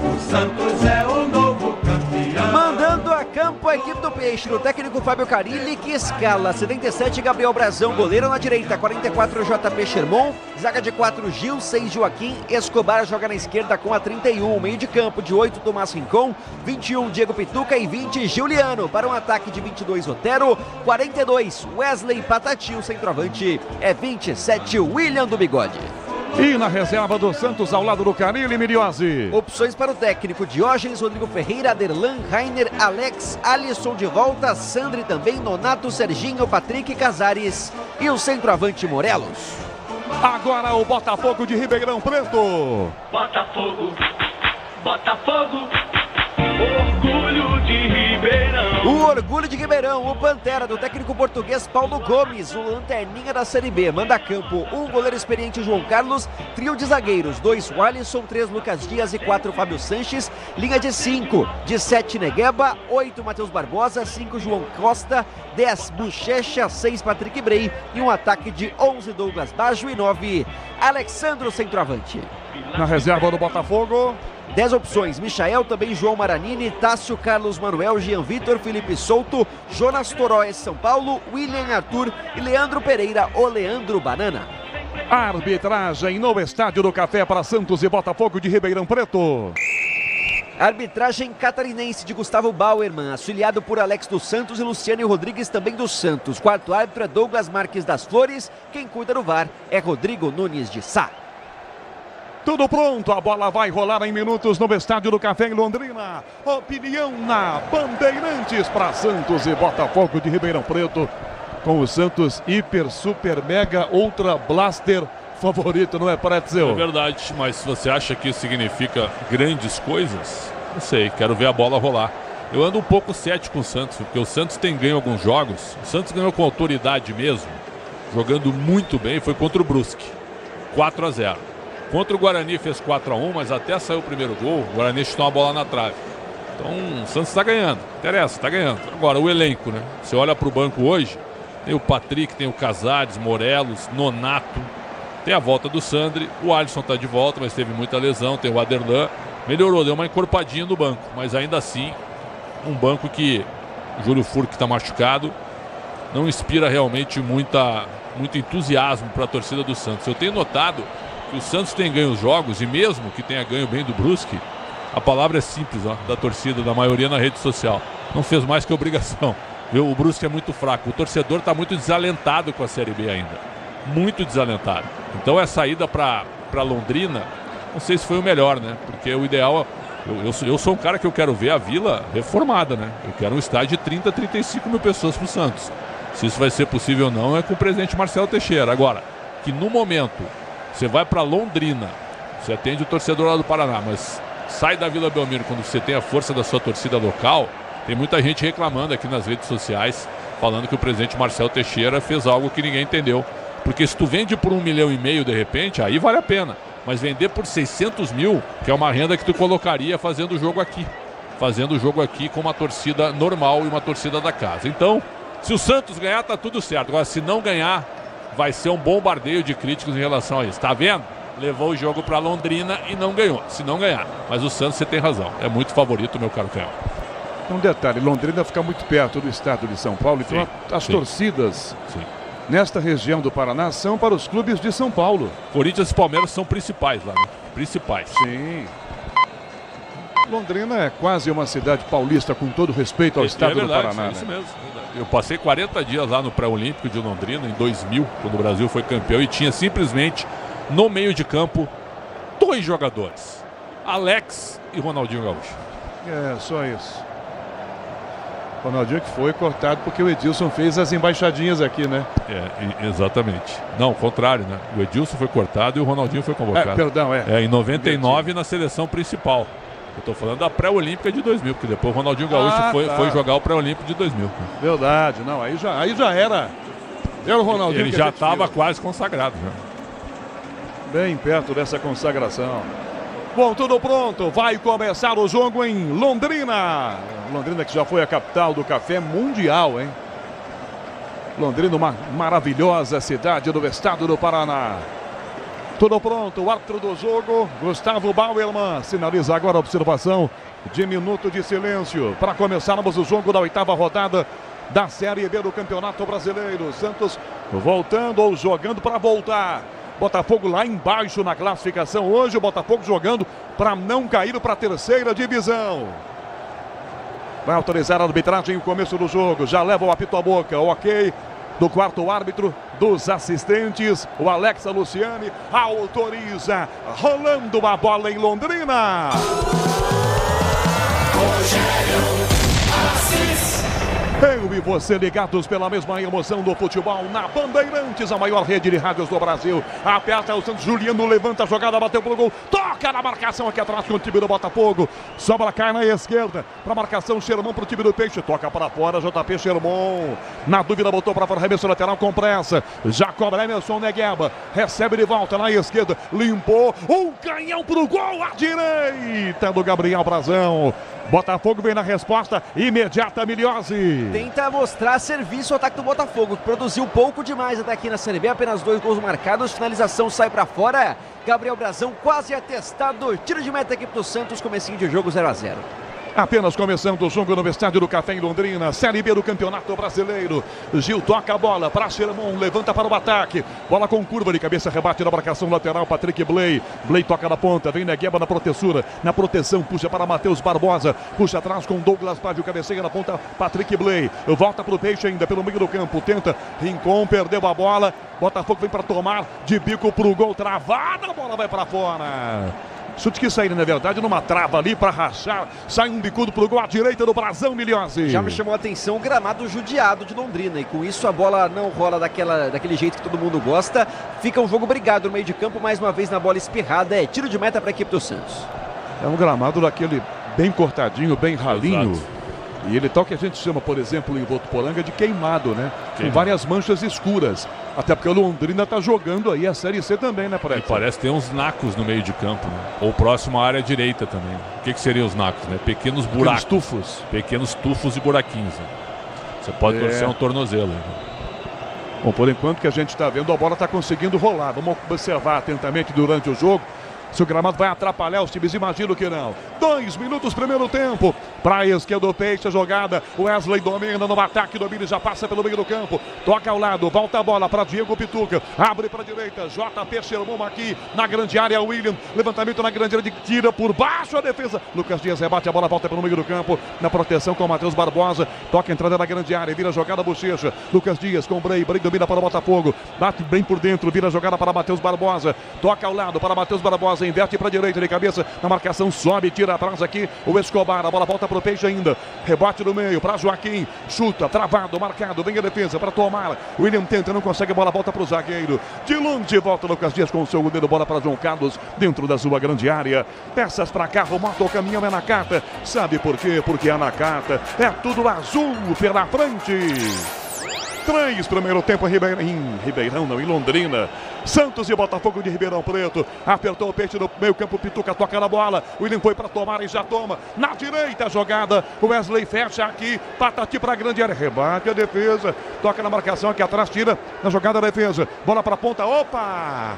O Santos é o novo campeão. Mandando a campo a equipe do Peixe, do técnico Fábio Carilli, que escala 77 Gabriel Brazão, goleiro na direita, 44 JP Sherman, zaga de 4 Gil, 6 Joaquim, Escobar joga na esquerda com a 31, meio de campo de 8 Tomás Rincon, 21 Diego Pituca e 20 Giuliano, para um ataque de 22 Otero, 42 Wesley Patati, o centroavante é 27 William do Bigode. E na reserva do Santos, ao lado do Carilli, Miliozzi. Opções para o técnico: Diógenes, Rodrigo Ferreira, Aderlan, Rainer, Alex, Alisson de volta, Sandri também, Nonato, Serginho, Patrick, Casares e o centroavante Morelos. Agora o Botafogo de Ribeirão Preto. Botafogo, Botafogo, orgulho de Ribeirão. O orgulho de Ribeirão, o Pantera do técnico português Paulo Gomes, o lanterninha da Série B, manda a campo um goleiro experiente João Carlos, trio de zagueiros, 2 Walisson, 3 Lucas Dias e 4 Fábio Sanches, linha de 5, de 7 Negueba, 8 Matheus Barbosa, 5 João Costa, 10 Bochecha, 6 Patrick Brey e um ataque de 11 Douglas Baggio e 9 Alexandro centroavante. Na reserva do Botafogo, 10 opções: Michael, também João Maranini, Tássio, Carlos Manuel, Jean Vitor, Felipe Souto, Jonas Toróes, São Paulo, William Arthur e Leandro Pereira, o Leandro Banana. Arbitragem no Estádio do Café para Santos e Botafogo de Ribeirão Preto. Arbitragem catarinense de Gustavo Bauerman, auxiliado por Alex dos Santos e Luciano Rodrigues, também dos Santos. Quarto árbitro é Douglas Marques das Flores, quem cuida do VAR é Rodrigo Nunes de Sá. Tudo pronto, a bola vai rolar em minutos no Estádio do Café em Londrina. Opinião na Bandeirantes para Santos e Botafogo de Ribeirão Preto. Com o Santos hiper, super, mega, ultra, blaster favorito, não é, Pretzel? É verdade, mas se você acha que isso significa grandes coisas, não sei, quero ver a bola rolar. Eu ando um pouco cético com o Santos, porque o Santos tem ganho alguns jogos. O Santos ganhou com autoridade mesmo, jogando muito bem, foi contra o Brusque, 4-0. Contra o Guarani fez 4-1, mas até saiu o primeiro gol, o Guarani chutou uma bola na trave. Então o Santos está ganhando, interessa, está ganhando. Agora o elenco, né? Você olha para o banco hoje, tem o Patrick, tem o Casares, Morelos, Nonato, tem a volta do Sandri, o Alisson está de volta, mas teve muita lesão, tem o Aderlan, melhorou, deu uma encorpadinha no banco, mas ainda assim, um banco que o Júlio Furque está machucado, não inspira realmente muito entusiasmo para a torcida do Santos. Eu tenho notado que o Santos tem ganho os jogos, e mesmo que tenha ganho bem do Brusque, a palavra é simples, ó, da torcida, da maioria na rede social. Não fez mais que obrigação. O Brusque é muito fraco. O torcedor está muito desalentado com a Série B ainda. Muito desalentado. Então a saída para Londrina, não sei se foi o melhor, né? Porque o ideal... Eu sou um cara que eu quero ver a Vila reformada, né? Eu quero um estádio de 30, 35 mil pessoas para o Santos. Se isso vai ser possível ou não, é com o presidente Marcelo Teixeira. Agora, que no momento... Você vai para Londrina, você atende o torcedor lá do Paraná, mas sai da Vila Belmiro quando você tem a força da sua torcida local. Tem muita gente reclamando aqui nas redes sociais, falando que o presidente Marcelo Teixeira fez algo que ninguém entendeu. Porque se tu vende por 1,5 milhão de repente, aí vale a pena. Mas vender por 600 mil, que é uma renda que tu colocaria fazendo o jogo aqui. Fazendo o jogo aqui com uma torcida normal e uma torcida da casa. Então, se o Santos ganhar, tá tudo certo. Agora, se não ganhar, vai ser um bombardeio de críticos em relação a isso. Tá vendo? Levou o jogo para Londrina e não ganhou. Se não ganhar. Mas o Santos, você tem razão. É muito favorito, meu caro Canhão. Um detalhe, Londrina fica muito perto do estado de São Paulo. Então as torcidas nesta região do Paraná são para os clubes de São Paulo. Corinthians e Palmeiras são principais lá, né? Principais. Sim. Londrina é quase uma cidade paulista, com todo respeito ao estado do Paraná. É isso mesmo. Eu passei 40 dias lá no Pré-Olímpico de Londrina, em 2000, quando o Brasil foi campeão, e tinha simplesmente, no meio de campo, 2 jogadores. Alex e Ronaldinho Gaúcho. É, só isso. Ronaldinho que foi cortado porque o Edilson fez as embaixadinhas aqui, né? Exatamente. Não, o contrário, né? O Edilson foi cortado e o Ronaldinho foi convocado. Em 99 na seleção principal. Eu tô falando da pré-olímpica de 2000, porque depois o Ronaldinho Gaúcho foi jogar o pré-olímpico de 2000. Verdade, não, aí já era. Era o Ronaldinho. Ele já estava quase consagrado, né? Bem perto dessa consagração. Bom, tudo pronto, vai começar o jogo em Londrina. Londrina que já foi a capital do café mundial, hein? Londrina, uma maravilhosa cidade do estado do Paraná. Tudo pronto, o árbitro do jogo, Gustavo Bauerman, sinaliza agora a observação de minuto de silêncio para começarmos o jogo da 8ª rodada da Série B do Campeonato Brasileiro. Santos voltando ou jogando para voltar. Botafogo lá embaixo na classificação hoje, o Botafogo jogando para não cair para a 3ª divisão. Vai autorizar a arbitragem no começo do jogo, já leva o apito à boca, ok do quarto árbitro, dos assistentes, o Alexa Luciani autoriza, rolando a bola em Londrina. Eu e você ligados pela mesma emoção do futebol na Bandeirantes, a maior rede de rádios do Brasil. Aperta o Santos, Juliano levanta a jogada, bateu pro gol, toca na marcação aqui atrás com o time do Botafogo. Sobra, cai na esquerda, pra marcação, Xermão pro time do Peixe, toca para fora, JP Xermão. Na dúvida, botou para fora, arremesso lateral com pressa. Já cobra Emerson Negueba, recebe de volta na esquerda, limpou, um canhão pro gol, à direita do Gabriel Brazão. Botafogo vem na resposta imediata, Miliose. Tenta mostrar serviço ao ataque do Botafogo, que produziu pouco demais até aqui na Série B, apenas 2 gols marcados, finalização sai pra fora. Gabriel Brazão quase atestado, tiro de meta da equipe do Santos, comecinho de jogo 0-0. Apenas começando o jogo no estádio do Café em Londrina, Série B do Campeonato Brasileiro. Gil toca a bola para Xermão, levanta para o ataque. Bola com curva de cabeça, rebate na marcação lateral, Patrick Bley. Bley toca na ponta, vem Negueba na proteção, puxa para Matheus Barbosa. Puxa atrás com Douglas Pávio, cabeceia na ponta, Patrick Bley. Volta para o Peixe ainda, pelo meio do campo, tenta, Rincon, perdeu a bola. Botafogo vem para tomar, de bico para o gol, travada, a bola vai para fora. Chute que saíram, na verdade, numa trava ali para rachar. Sai um bicudo pro gol à direita do Brazão, Miliose. Já me chamou a atenção o gramado judiado de Londrina. E com isso a bola não rola daquele jeito que todo mundo gosta. Fica um jogo brigado no meio de campo. Mais uma vez na bola espirrada. É tiro de meta para a equipe do Santos. É um gramado daquele bem cortadinho, bem ralinho. Exato. E ele tá o que a gente chama, por exemplo, em Votuporanga de queimado, né? Com várias manchas escuras. Até porque o Londrina tá jogando aí a Série C também, né, E parece ter uns nacos no meio de campo, né? Ou próximo à área direita também. O que seriam os nacos, né? Pequenos buracos. Tufos. Pequenos tufos e buraquinhos. Né? Você pode torcer um tornozelo. Né? Bom, por enquanto que a gente tá vendo, a bola tá conseguindo rolar. Vamos observar atentamente durante o jogo. Se o gramado vai atrapalhar os times, imagino que não. 2 minutos, primeiro tempo. Para a esquerda do Peixe, a jogada. Wesley domina no ataque, domina e já passa pelo meio do campo. Toca ao lado, volta a bola para Diego Pituca. Abre para a direita, JP Xermão aqui na grande área. William, levantamento na grande área, tira por baixo a defesa. Lucas Dias rebate a bola, volta pelo meio do campo. Na proteção com o Matheus Barbosa. Toca a entrada na grande área, vira a jogada Bochecha. Lucas Dias com o Brey domina para o Botafogo. Bate bem por dentro, vira a jogada para Matheus Barbosa. Toca ao lado para Matheus Barbosa. Inverte para a direita de cabeça, na marcação sobe, tira atrás aqui o Escobar, a bola volta para o Peixe ainda, rebote no meio para Joaquim, chuta, travado, marcado, vem a defesa para tomar, William tenta, não consegue, a bola volta para o zagueiro, de longe volta Lucas Dias com o seu goleiro, bola para João Carlos, dentro da sua grande área, peças para carro, moto, caminhão, é na Nakata, sabe por quê? Porque é na Nakata, é tudo azul pela frente. 3, primeiro tempo em Londrina. Santos e Botafogo de Ribeirão Preto. Apertou o Peixe no meio campo, Pituca toca na bola. William foi para tomar e já toma. Na direita a jogada. Wesley fecha aqui. Patati para a grande área. Rebate a defesa. Toca na marcação aqui atrás, tira na jogada da defesa. Bola para a ponta. Opa!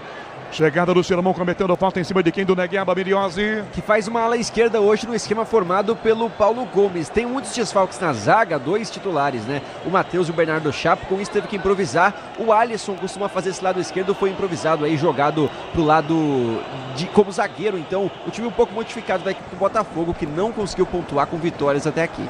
Chegada do Xermão cometendo falta em cima de quem? Do Negueba, Miliose. Que faz uma ala esquerda hoje no esquema formado pelo Paulo Gomes. Tem muitos desfalques na zaga, 2 titulares, né? O Matheus e o Bernardo Chapo, com isso teve que improvisar. O Alisson costuma fazer esse lado esquerdo, foi improvisado aí, jogado pro lado como zagueiro. Então, o time um pouco modificado da equipe do Botafogo, que não conseguiu pontuar com vitórias até aqui.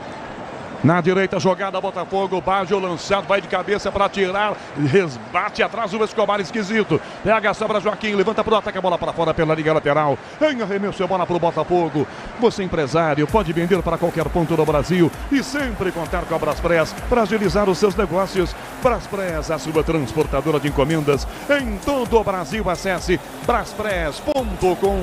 Na direita, jogada Botafogo, Baggio lançado, vai de cabeça para tirar, resbate atrás o Escobar, esquisito, pega a sobra Joaquim, levanta para o ataque, a bola para fora pela linha lateral, em arremesso a bola para o Botafogo. Você empresário, pode vender para qualquer ponto do Brasil e sempre contar com a Braspress para agilizar os seus negócios. Braspress, a sua transportadora de encomendas em todo o Brasil. Acesse braspress.com.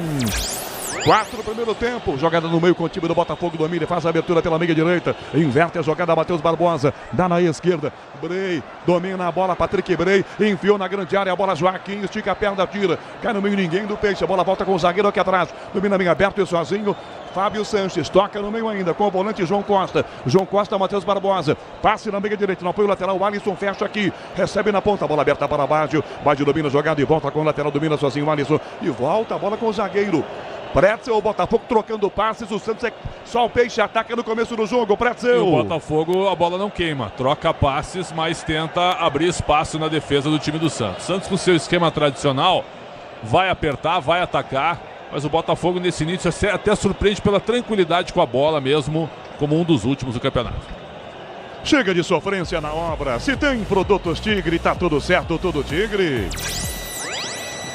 4 no primeiro tempo. Jogada no meio com o time do Botafogo. Domina e faz a abertura pela meia direita. Inverte a jogada. Matheus Barbosa. Dá na esquerda. Brey. Domina a bola. Patrick Brey. Enfiou na grande área. A bola Joaquim. Estica a perna. Tira. Cai no meio ninguém do Peixe. A bola volta com o zagueiro aqui atrás. Domina bem aberto e sozinho. Fábio Sanches. Toca no meio ainda. Com o volante João Costa. João Costa. Matheus Barbosa. Passe na meia direita. No apoio lateral. O Alisson fecha aqui. Recebe na ponta. A bola aberta para baixo. Baggio domina a jogada e volta com o lateral. Domina sozinho o Alisson. E volta a bola com o zagueiro. Pretzel, o Botafogo trocando passes, o Santos só o Peixe ataca no começo do jogo, Pretzel. E o Botafogo, a bola não queima, troca passes, mas tenta abrir espaço na defesa do time do Santos. Santos com seu esquema tradicional, vai apertar, vai atacar, mas o Botafogo nesse início até surpreende pela tranquilidade com a bola mesmo, como um dos últimos do campeonato. Chega de sofrência na obra, se tem produtos Tigre, tá tudo certo, tudo Tigre.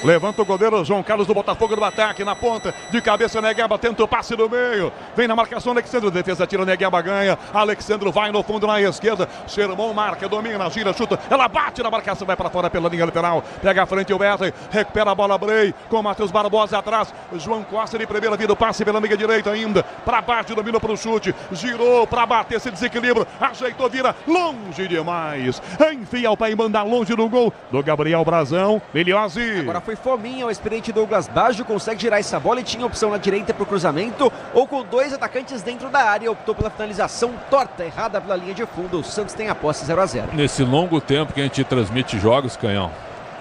Levanta o goleiro João Carlos do Botafogo no ataque, na ponta, de cabeça Negueba, tenta o passe no meio, vem na marcação Alexandre, defesa tira, Negueba ganha, Alexandre vai no fundo na esquerda, Sermão marca, domina, gira, chuta, ela bate na marcação, vai para fora pela linha lateral, pega a frente o Wesley, recupera a bola Brey, com Matheus Barbosa atrás, João Costa de primeira vida, o passe pela meia direita ainda, para baixo, domina para o chute, girou para bater, se desequilibra, ajeitou, vira longe demais, enfia o pé e manda longe no gol do Gabriel Brazão, Miliose. Agora foi fominha, o experiente Douglas Baggio consegue girar essa bola e tinha opção na direita para o cruzamento, ou com dois atacantes dentro da área, optou pela finalização torta, errada pela linha de fundo. O Santos tem a posse 0-0. Nesse longo tempo que a gente transmite jogos, Canhão,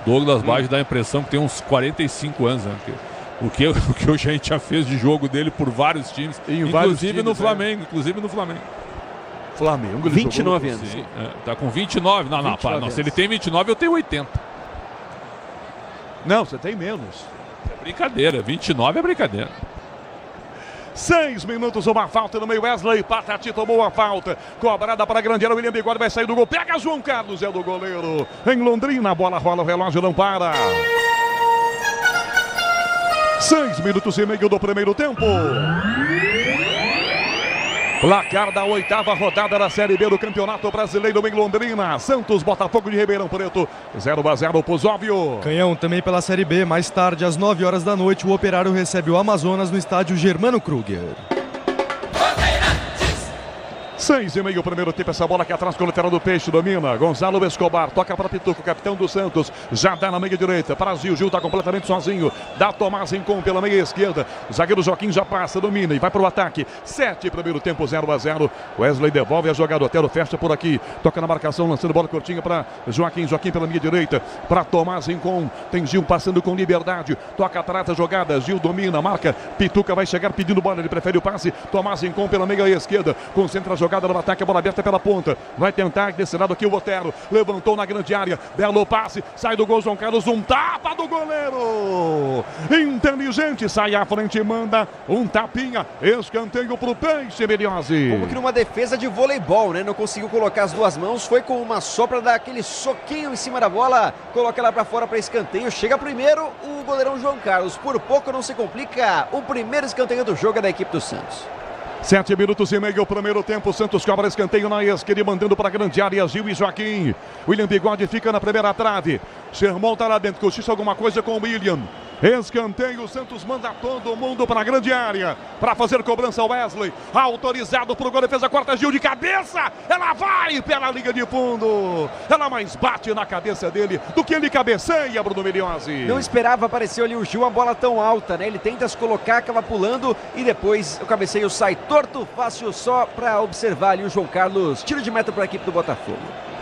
Douglas Baggio dá a impressão que tem uns 45 anos, né? O que hoje a gente já fez de jogo dele por vários times, inclusive no Flamengo, Flamengo, ele 29 anos. Sim, tá com 29. Não, se ele tem 29, eu tenho 80. Não, você tem menos. É brincadeira, 29 é brincadeira. 6 minutos, uma falta no meio. Wesley Patati tomou a falta. Cobrada para a grande área. William Bigode vai sair do gol. Pega João Carlos, é do goleiro. Em Londrina, a bola rola, o relógio não para. 6 minutos e meio do primeiro tempo. Placar da 8ª rodada da Série B do Campeonato Brasileiro em Londrina. Santos, Botafogo de Ribeirão Preto, 0-0 pro Zóvio. Canhão também pela Série B. Mais tarde, às 9 horas da noite, o Operário recebe o Amazonas no estádio Germano Kruger. 6,5 o primeiro tempo, essa bola aqui atrás com o lateral do Peixe, domina, Gonzalo Escobar, toca para Pituco, capitão do Santos, já dá na meia direita, para Gil está completamente sozinho, dá Tomás Rincon pela meia esquerda, zagueiro Joaquim já passa, domina e vai para o ataque, 7 primeiro tempo, 0-0, Wesley devolve a jogada, Otero fecha por aqui, toca na marcação, lançando bola curtinha para Joaquim pela meia direita, para Tomás Rincon, tem Gil passando com liberdade, toca atrás a jogada, Gil domina, marca, Pituca vai chegar pedindo bola, ele prefere o passe, Tomás Rincon pela meia esquerda, concentra a jogada no ataque, a bola aberta pela ponta, vai tentar desse lado aqui o Otero, levantou na grande área, belo passe, sai do gol João Carlos, um tapa do goleiro, inteligente, sai à frente e manda um tapinha, escanteio pro Peixe, Miliose. Como que numa defesa de voleibol, né? Não conseguiu colocar as duas mãos, foi com uma só pra dar aquele soquinho em cima da bola, coloca ela pra fora para escanteio, chega primeiro o goleirão João Carlos, por pouco não se complica, o primeiro escanteio do jogo é da equipe do Santos. 7 minutos e meio, o primeiro tempo, Santos cobra escanteio na esquerda, mandando para a grande área, Gil e Joaquim. William Bigode fica na primeira trave. Sermão tá lá dentro, cochicha alguma coisa com o William. Escanteio, o Santos manda todo mundo para a grande área. Para fazer cobrança, Wesley. Autorizado para o gol, defesa corta, Gil de cabeça. Ela vai pela linha de fundo. Ela mais bate na cabeça dele do que ele cabeceia, Bruno Miliose. Não esperava, apareceu ali o Gil, uma bola tão alta, né? Ele tenta se colocar, acaba pulando e depois o cabeceio sai torto, fácil só para observar ali o João Carlos. Tiro de meta para a equipe do Botafogo.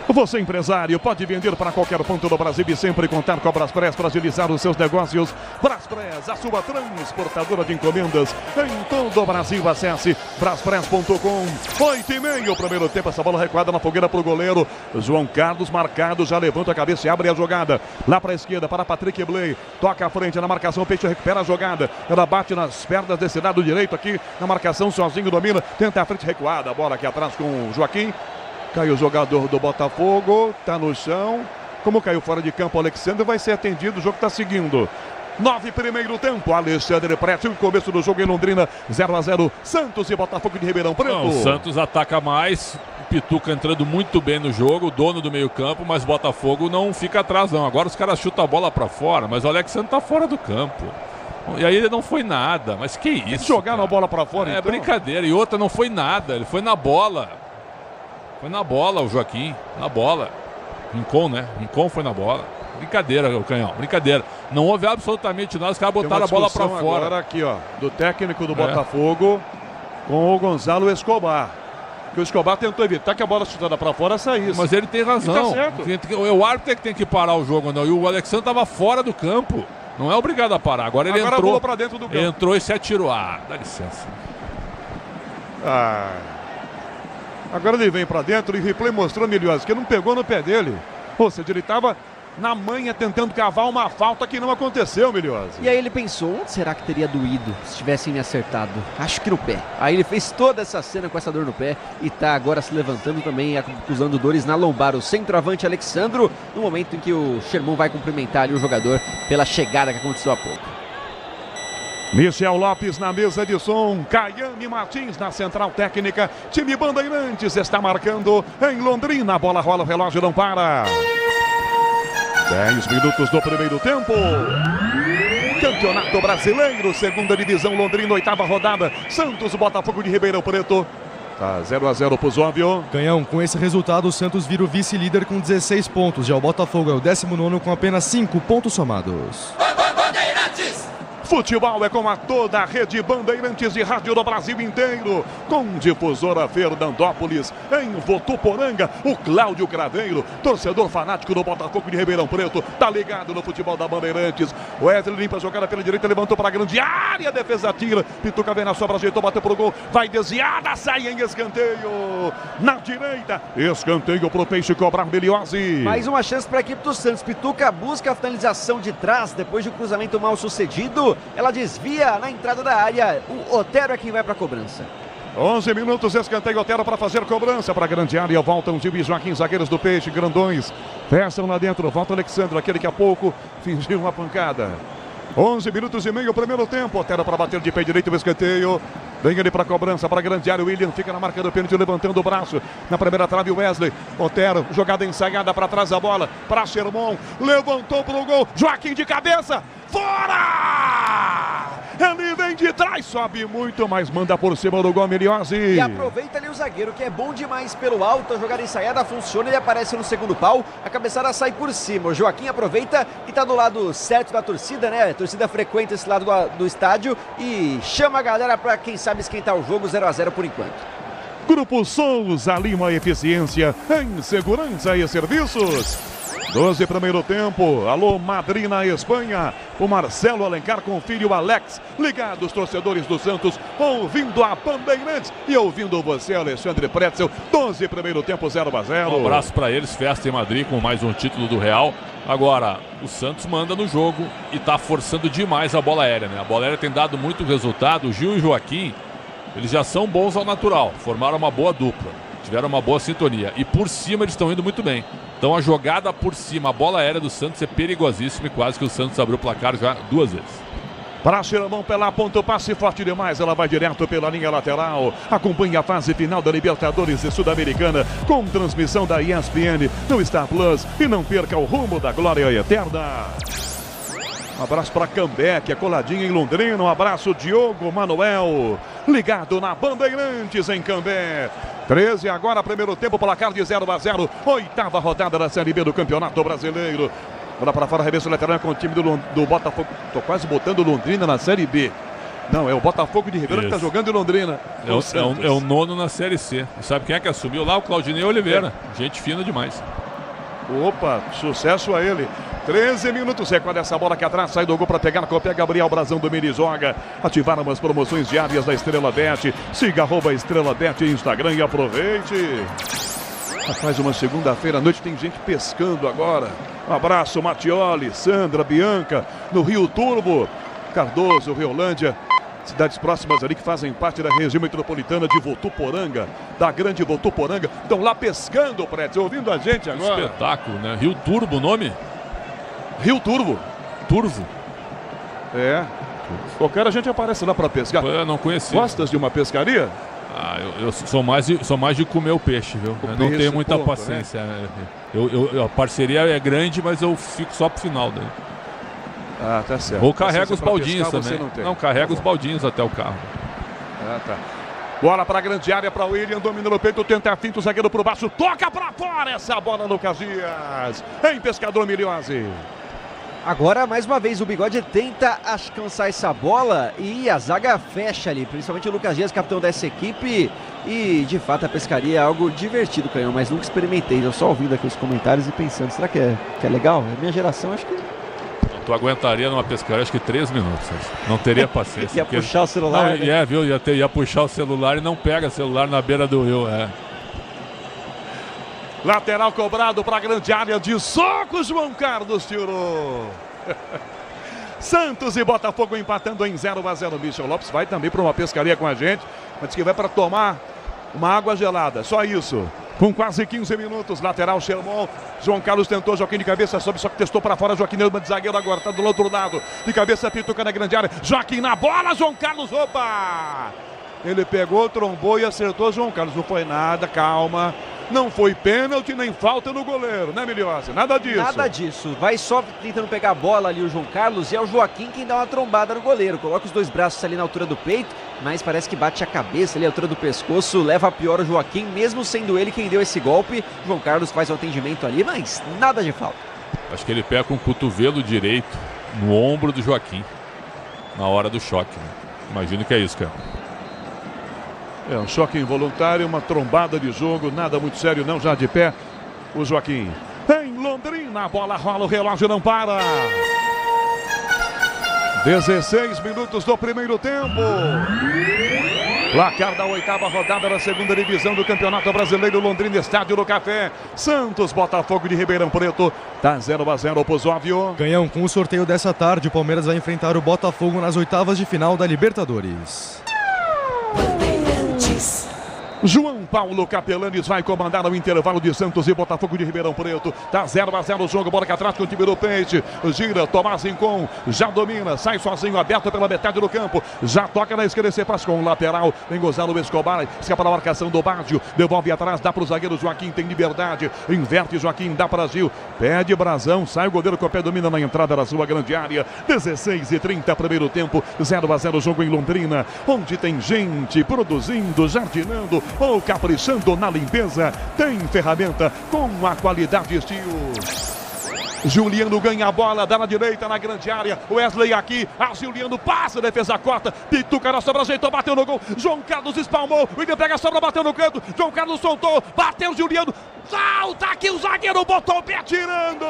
Você, empresário, pode vender para qualquer ponto do Brasil e sempre contar com a Braspress para agilizar os seus negócios. Braspress, a sua transportadora de encomendas em todo o Brasil. Acesse braspress.com. 8,5 o primeiro tempo, essa bola recuada na fogueira para o goleiro João Carlos, marcado, já levanta a cabeça e abre a jogada. Lá para a esquerda, para Patrick Bley, toca à frente na marcação, o Peixe recupera a jogada. Ela bate nas pernas desse lado direito aqui, na marcação, sozinho domina, tenta a frente recuada, a bola aqui atrás com o Joaquim. Caiu o jogador do Botafogo, tá no chão. Como caiu fora de campo, Alexandre vai ser atendido, o jogo tá seguindo. 9 primeiro tempo, Alexandre Pretzel, começo do jogo em Londrina, 0-0, Santos e Botafogo de Ribeirão Preto. Não, o Santos ataca mais, Pituca entrando muito bem no jogo, dono do meio campo, mas Botafogo não fica atrás não. Agora os caras chutam a bola para fora, mas o Alexandre tá fora do campo. E aí não foi nada, mas que isso? Jogar a bola pra fora, É então. brincadeira. E outra, não foi nada, ele foi na bola. Foi na bola o Joaquim, na bola. Rincon, né? Rincon foi na bola. Brincadeira, o Canhão, brincadeira. Não houve absolutamente nada, os caras botaram a bola pra fora. Agora aqui, ó, do técnico do Botafogo com o Gonzalo Escobar. Que o Escobar tentou evitar que a bola chutada pra fora saísse. Mas ele tem razão. Tá certo. O árbitro é que tem que parar o jogo, não. E o Alexandre tava fora do campo. Não é obrigado a parar. Agora ele entrou. Pulou pra dentro do campo. Entrou e se atirou. Ah, dá licença. Agora ele vem pra dentro e replay mostrou Miliosi que não pegou no pé dele. Ou seja, ele tava na manha tentando cavar uma falta que não aconteceu, Miliosi. E aí ele pensou, onde será que teria doído se tivessem me acertado? Acho que no pé. Aí ele fez toda essa cena com essa dor no pé e tá agora se levantando também, acusando dores na lombar. O centroavante Alexandro, no momento em que o Sherman vai cumprimentar ali o jogador pela chegada que aconteceu há pouco. Michel Lopes na mesa de som, Caiane Martins na central técnica, time Bandeirantes está marcando em Londrina, a bola rola, o relógio não para. 10 minutos do primeiro tempo. Campeonato Brasileiro, segunda divisão Londrina, oitava rodada, Santos, Botafogo de Ribeirão Preto. Tá 0-0 pro Zóbio. Canhão, com esse resultado o Santos vira o vice-líder com 16 pontos, já o Botafogo é o 19º com apenas 5 pontos somados. Futebol é com a toda a rede Bandeirantes de rádio do Brasil inteiro. Com difusora Fernandópolis, em Votuporanga, o Cláudio Craveiro, torcedor fanático do Botafogo de Ribeirão Preto, tá ligado no futebol da Bandeirantes. Wesley limpa a jogada pela direita, levantou para a grande área, defesa tira, Pituca vem na sobra, ajeitou, bateu pro gol, vai desviada, sai em escanteio. Na direita, escanteio pro Peixe cobrar Miliosi. Mais uma chance para a equipe do Santos. Pituca busca a finalização de trás, depois de um cruzamento mal sucedido. Ela desvia na entrada da área. O Otero é quem vai para a cobrança. 11 minutos, escanteio Otero para fazer cobrança para a grande área. Voltam Gil e Joaquim, zagueiros do Peixe, grandões. Fecham lá dentro, volta o Alexandre, aquele que há pouco fingiu uma pancada. 11 minutos e meio, primeiro tempo. Otero para bater de pé direito o escanteio. Vem ele para a cobrança, para a grande área. William fica na marca do pênalti, levantando o braço. Na primeira trave, Wesley. Otero, jogada ensaiada para trás da bola. Para Sherman, levantou para o gol. Joaquim de cabeça. Fora! Ele vem de trás, sobe muito, mas manda por cima do gol Miliosi. E aproveita ali o zagueiro, que é bom demais pelo alto. A jogada ensaiada funciona, ele aparece no segundo pau. A cabeçada sai por cima. O Joaquim aproveita e tá do lado certo da torcida, né? A torcida frequenta esse lado do estádio e chama a galera para, quem sabe, esquentar o jogo. 0-0 por enquanto. Grupo Souza Lima, eficiência em segurança e serviços. 12 primeiro tempo, alô Madrid na Espanha, o Marcelo Alencar com o filho Alex, ligados torcedores do Santos, ouvindo a Bandeirantes e ouvindo você, Alexandre Pretzel. 12 primeiro tempo, 0-0. Um abraço para eles, festa em Madrid com mais um título do Real. Agora, o Santos manda no jogo e tá forçando demais a bola aérea, né? A bola aérea tem dado muito resultado. O Gil e o Joaquim, eles já são bons ao natural, formaram uma boa dupla, tiveram uma boa sintonia e por cima eles estão indo muito bem. Então a jogada por cima, a bola aérea do Santos é perigosíssima e quase que o Santos abriu o placar já 2 vezes. Para Sherman pela ponta, o passe forte demais, ela vai direto pela linha lateral. Acompanhe a fase final da Libertadores e Sul-Americana com transmissão da ESPN no Star Plus e não perca o rumo da glória eterna. Um abraço para Cambé, que é coladinho em Londrina. Um abraço Diogo Manuel, ligado na Bandeirantes em Cambé. 13 agora, primeiro tempo, placar de 0-0. Oitava rodada da Série B do Campeonato Brasileiro. Bola para fora, arremesso lateral com o time do Botafogo. Tô quase botando Londrina na Série B. Não, é o Botafogo de Ribeirão que tá jogando em Londrina. É o nono na Série C. E sabe quem é que assumiu lá? O Claudinei Oliveira. Gente fina demais. Opa, sucesso a ele. 13 minutos, é quando essa bola que atrás sai do gol para pegar com o pé. Gabriel Brazão do Mini joga. Ativaram as promoções diárias da Estrela Bet. Siga @Estrela Bet no Instagram e aproveite. Faz uma segunda-feira à noite, tem gente pescando agora. Um abraço, Matioli, Sandra, Bianca, no Rio Turbo, Cardoso, Riolândia. Cidades próximas ali que fazem parte da região metropolitana de Votuporanga, da grande Votuporanga. Estão lá pescando, Prédio, ouvindo a gente agora. Espetáculo, né? Rio Turbo, o nome? Rio Turbo. Turvo. É. Qualquer hora a gente aparece lá para pescar. Eu não conheci. Gostas de uma pescaria? Ah, eu sou mais de comer o peixe, viu? Eu não tenho muita paciência. Né? A parceria é grande, mas eu fico só pro final daí. Ah, tá certo. Ou carrega os baldinhos também. Não, carrega os baldinhos até o carro. Ah, tá. Bola para a grande área para o William, domina no peito, tenta a finta, o zagueiro por baixo, toca para fora essa bola, Lucas Dias. Em Pescador Miliose. Agora, mais uma vez, o Bigode tenta alcançar essa bola e a zaga fecha ali, principalmente o Lucas Dias, capitão dessa equipe. E, de fato, a pescaria é algo divertido, Canhão, mas nunca experimentei. Eu só ouvindo aqui os comentários e pensando, será que é legal? É minha geração, acho que... Tu aguentaria numa pescaria, acho que 3 minutos. Não teria paciência. Ia puxar o celular. Não, viu? Ia puxar o celular e não pega celular na beira do rio, Lateral cobrado para a grande área de soco, João Carlos tirou. Santos e Botafogo empatando em 0-0. Michel Lopes vai também para uma pescaria com a gente, mas que vai para tomar uma água gelada, só isso. Com quase 15 minutos, lateral Sherman. João Carlos tentou, Joaquim de cabeça, sobe, só que testou para fora. Joaquim Neumann de zagueiro agora, tá do outro lado. De cabeça, Pituca na grande área. Joaquim na bola, João Carlos, opa! Ele pegou, trombou e acertou João Carlos. Não foi nada, calma. Não foi pênalti nem falta no goleiro, né, Miliose? Nada disso. Nada disso. Vai só tentando pegar a bola ali o João Carlos e é o Joaquim quem dá uma trombada no goleiro. Coloca os dois braços ali na altura do peito, mas parece que bate a cabeça ali à altura do pescoço. Leva a pior o Joaquim, mesmo sendo ele quem deu esse golpe. João Carlos faz o atendimento ali, mas nada de falta. Acho que ele pega com o cotovelo direito no ombro do Joaquim na hora do choque. Né? Imagino que é isso, cara. É um choque involuntário, uma trombada de jogo, nada muito sério não, já de pé o Joaquim. Em Londrina, a bola rola, o relógio não para. 16 minutos do primeiro tempo. Placar da 8ª rodada da 2ª divisão do Campeonato Brasileiro, Londrina, Estádio do Café. Santos, Botafogo de Ribeirão Preto, tá 0-0 pro Zóvio. Canhão, com o sorteio dessa tarde, o Palmeiras vai enfrentar o Botafogo nas 8ª de final da Libertadores. João Paulo Capelanes vai comandar o intervalo de Santos e Botafogo de Ribeirão Preto. Tá 0-0 o jogo, bola que atrás com o time do Peixe. Gira, Tomás Rincon, já domina, sai sozinho, aberto pela metade do campo. Já toca na esquerda, faz com o lateral. Vem Gonzalo Escobar, escapa na marcação do Bádio. Devolve atrás, dá pro zagueiro Joaquim, tem liberdade. Inverte Joaquim, dá para Gil. Pede Brazão, sai o goleiro com o pé, domina na entrada da sua grande área. 16:30, primeiro tempo, 0-0 o jogo em Londrina, onde tem gente produzindo, jardinando ou caprichando na limpeza. Tem ferramenta com a qualidade Steel. Juliano ganha a bola, dá na direita, na grande área. Wesley aqui, Juliano passa, defesa corta. Pituca na sobra, ajeitou, bateu no gol. João Carlos espalmou, o William pega a sobra, bateu no canto. João Carlos soltou, bateu Juliano. Salta aqui, o zagueiro botou o pé, tirando.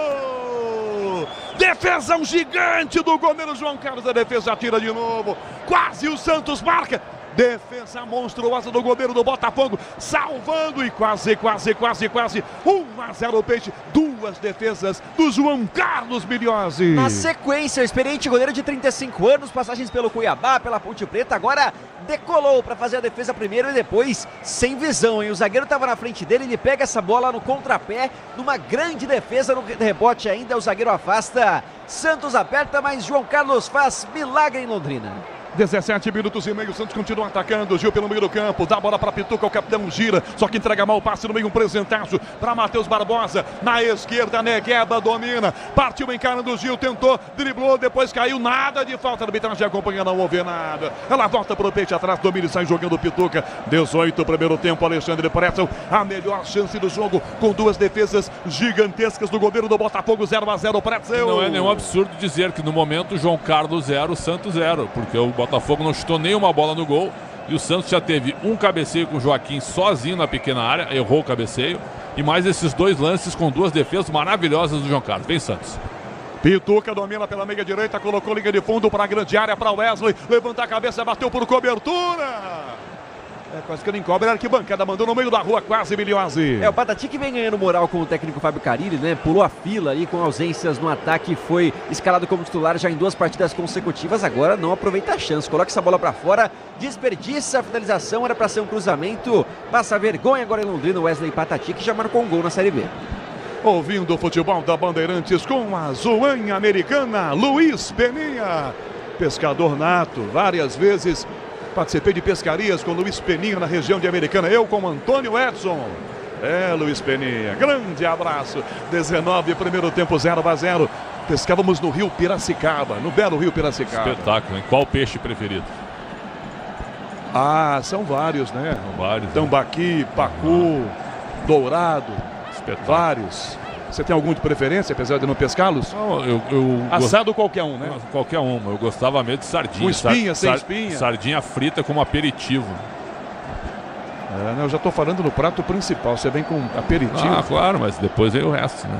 Defesão gigante do goleiro João Carlos. A defesa tira de novo. Quase o Santos marca. Defesa monstruosa do goleiro do Botafogo, salvando e quase 1-0 o Peixe. Duas defesas do João Carlos Miliose. Na sequência, o experiente goleiro de 35 anos, passagens pelo Cuiabá, pela Ponte Preta, agora decolou para fazer a defesa primeiro e depois sem visão, hein? O zagueiro estava na frente dele, ele pega essa bola no contrapé, numa grande defesa, no rebote ainda, o zagueiro afasta. Santos aperta, mas João Carlos faz milagre em Londrina. 17 minutos e meio, o Santos continua atacando. Gil pelo meio do campo, dá a bola para Pituca, o capitão gira, só que entrega mal o passe no meio, um presentaço para Matheus Barbosa, na esquerda, Negueba domina, partiu encarando o Gil, tentou, driblou, depois caiu, nada de falta, a arbitragem acompanha, não houve nada. Ela volta pro Peixe atrás, domina e sai jogando Pituca. 18 primeiro tempo, Alexandre Pretzel, a melhor chance do jogo, com duas defesas gigantescas do goleiro do Botafogo, 0-0 Pretzel. Não é nenhum absurdo dizer que no momento o João Carlos 0, o Santos 0, porque o Botafogo não chutou nenhuma bola no gol e o Santos já teve um cabeceio com o Joaquim sozinho na pequena área, errou o cabeceio, e mais esses dois lances com duas defesas maravilhosas do João Carlos. Vem Santos. Pituca domina pela meia direita, colocou linha de fundo para a grande área, para Wesley, levanta a cabeça, bateu por cobertura. Quase que não encobre, a arquibancada mandou no meio da rua, quase Miliose. O Patati que vem ganhando moral com o técnico Fábio Carilli, né? Pulou a fila ali com ausências no ataque, foi escalado como titular já em 2 partidas consecutivas, agora não aproveita a chance, coloca essa bola pra fora, desperdiça a finalização, era pra ser um cruzamento, passa vergonha agora em Londrina, Wesley Patati que já marcou um gol na Série B. Ouvindo o futebol da Bandeirantes com a Zoanha Americana, Luiz Peninha, pescador nato, várias vezes participei de pescarias com Luiz Peninha na região de Americana, eu com Antônio Edson. Luiz Peninha, grande abraço. 19, primeiro tempo, 0-0. Pescávamos no rio Piracicaba, no belo rio Piracicaba. Espetáculo, hein? Qual o peixe preferido? Ah, são vários, né? São vários. Tambaqui, pacu, dourado, vários. Você tem algum de preferência, apesar de não pescá-los? Não, assado qualquer um, né? Qualquer um. Eu gostava mesmo de sardinha. Com espinha, sem espinha? Sardinha frita como aperitivo. Eu já estou falando no prato principal. Você vem com aperitivo. Ah, claro, mas depois vem o resto, né?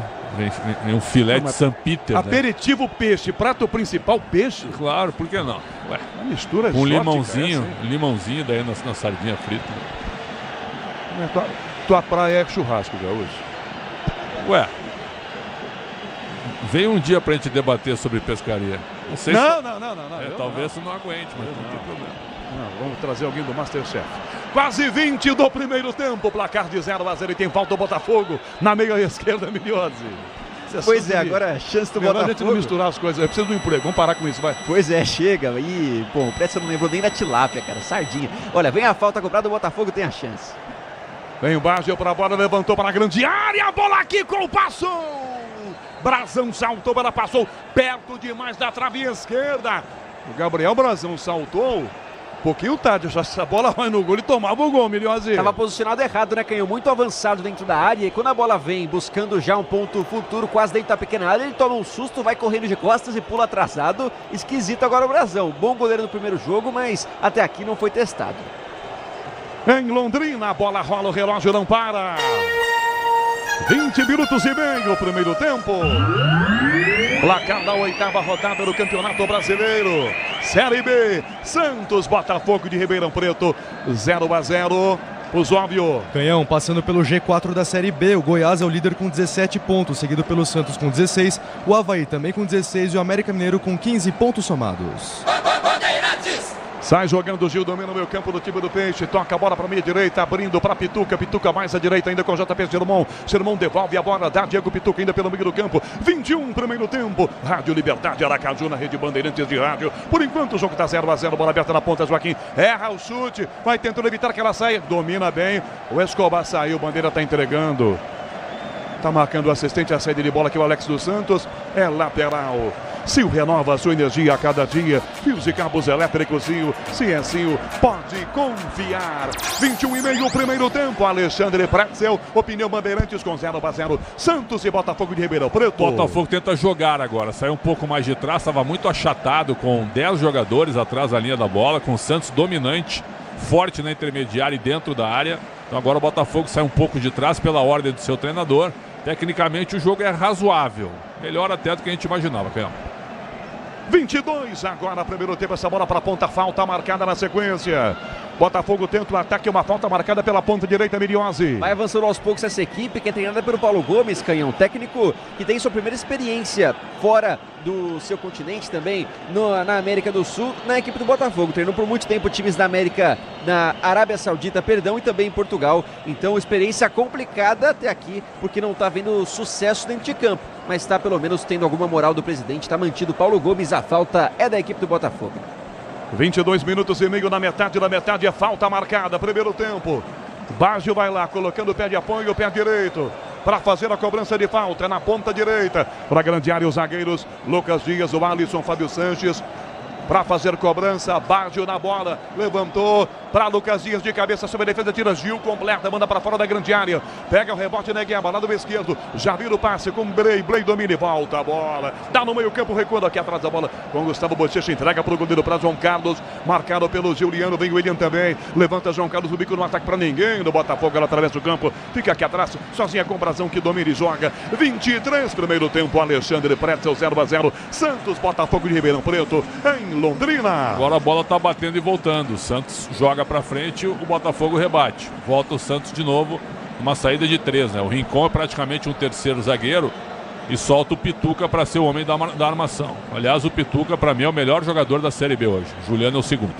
Vem um filé de São Peter. Aperitivo, né? Peixe. Prato principal, peixe? Claro, por que não? Ué, uma mistura com limãozinho. Limãozinho daí na sardinha frita. Tua praia é churrasco, Gaúcho. Ué. Vem um dia pra gente debater sobre pescaria. Não sei não. Talvez você não aguente, mas não tem problema. Vamos trazer alguém do Masterchef. Quase 20 do primeiro tempo. Placar de 0-0 e tem falta o Botafogo na meia esquerda, Miliose. Pois é, agora a chance do Botafogo. A gente não misturar as coisas, eu preciso do emprego, vamos parar com isso, vai. Pois é, chega. E, bom, o Pretzel não lembrou nem da tilápia, cara, sardinha. Olha, vem a falta cobrada, o Botafogo tem a chance. Vem o Bagio para a bola, levantou para a grande área, a bola aqui com o passo. Brazão saltou, ela passou perto demais da trave esquerda. O Gabriel Brazão saltou. Um pouquinho tarde, já essa bola vai no gol e tomava o gol, Miliose. Estava posicionado errado, né, Canhão? Muito avançado dentro da área. E quando a bola vem buscando já um ponto futuro, quase dentro da pequena área, ele toma um susto, vai correndo de costas e pula atrasado. Esquisito agora o Brazão. Bom goleiro no primeiro jogo, mas até aqui não foi testado. Em Londrina, a bola rola, o relógio não para. 20 minutos e meio o primeiro tempo. Placar da 8ª rodada do Campeonato Brasileiro. Série B, Santos, Botafogo de Ribeirão Preto, 0-0. Osóvio. Canhão, passando pelo G4 da Série B, o Goiás é o líder com 17 pontos, seguido pelo Santos com 16, o Avaí também com 16 e o América Mineiro com 15 pontos somados. Sai jogando o Gil, domina o meio campo do time do Peixe, toca a bola para a meia direita, abrindo para Pituca, Pituca mais à direita ainda com o JP Sermão, Sermão devolve a bola, dá Diego Pituca ainda pelo meio do campo, 21 primeiro tempo, Rádio Liberdade Aracaju na rede Bandeirantes de rádio, por enquanto o jogo está 0-0, bola aberta na ponta, Joaquim erra o chute, vai tentando evitar que ela saia, domina bem, o Escobar saiu, Bandeira está entregando, está marcando o assistente, a saída de bola aqui o Alex dos Santos, é lateral. Sil renova a sua energia a cada dia. Fios e cabos elétricos Sil. Se é Sil, pode confiar. 21,5 primeiro tempo. Alexandre Pretzel. Opinião Bandeirantes com 0-0. Santos e Botafogo de Ribeirão Preto. Botafogo tenta jogar agora. Saiu um pouco mais de trás. Estava muito achatado com 10 jogadores atrás da linha da bola. Com o Santos dominante. Forte na intermediária e dentro da área. Então agora o Botafogo sai um pouco de trás pela ordem do seu treinador. Tecnicamente o jogo é razoável. Melhor até do que a gente imaginava, Canhão. 22 agora, primeiro tempo, essa bola para a ponta, falta marcada na sequência. Botafogo tenta o ataque, uma falta marcada pela ponta direita, Miliose. Vai avançando aos poucos essa equipe, que é treinada pelo Paulo Gomes, Canhão, técnico que tem sua primeira experiência fora do seu continente também, na América do Sul, na equipe do Botafogo. Treinou por muito tempo times da América, na Arábia Saudita, e também em Portugal. Então, experiência complicada até aqui, porque não está vendo sucesso dentro de campo. Mas está pelo menos tendo alguma moral do presidente, está mantido Paulo Gomes, a falta é da equipe do Botafogo. 22 minutos e meio na metade da metade, é falta marcada, primeiro tempo. Baggio vai lá, colocando o pé de apoio, o pé direito, para fazer a cobrança de falta, na ponta direita, para a grande área os zagueiros, Lucas Dias, o Alisson, Fábio Sanches, para fazer cobrança, Baggio na bola, levantou para Lucas Dias de cabeça sobre a defesa, tira Gil, completa, manda para fora da grande área, pega o rebote, Negueba, lado esquerdo, já vira o passe com Blay domina e volta a bola, dá no meio campo, recuando aqui atrás da bola, com Gustavo Bochecha, entrega para o goleiro, para João Carlos, marcado pelo Juliano, vem o William também, levanta João Carlos, o bico no ataque para ninguém, do Botafogo, ela atravessa o campo, fica aqui atrás, sozinha com o Brazão que domina e joga, 23 primeiro tempo, Alexandre Pretzel, 0-0, Santos, Botafogo de Ribeirão Preto, em Londrina. Agora a bola tá batendo e voltando. O Santos joga pra frente, o Botafogo rebate. Volta o Santos de novo, uma saída de 3, né? O Rincon é praticamente um terceiro zagueiro e solta o Pituca para ser o homem da armação. Aliás, o Pituca para mim é o melhor jogador da Série B hoje. Juliano é o segundo.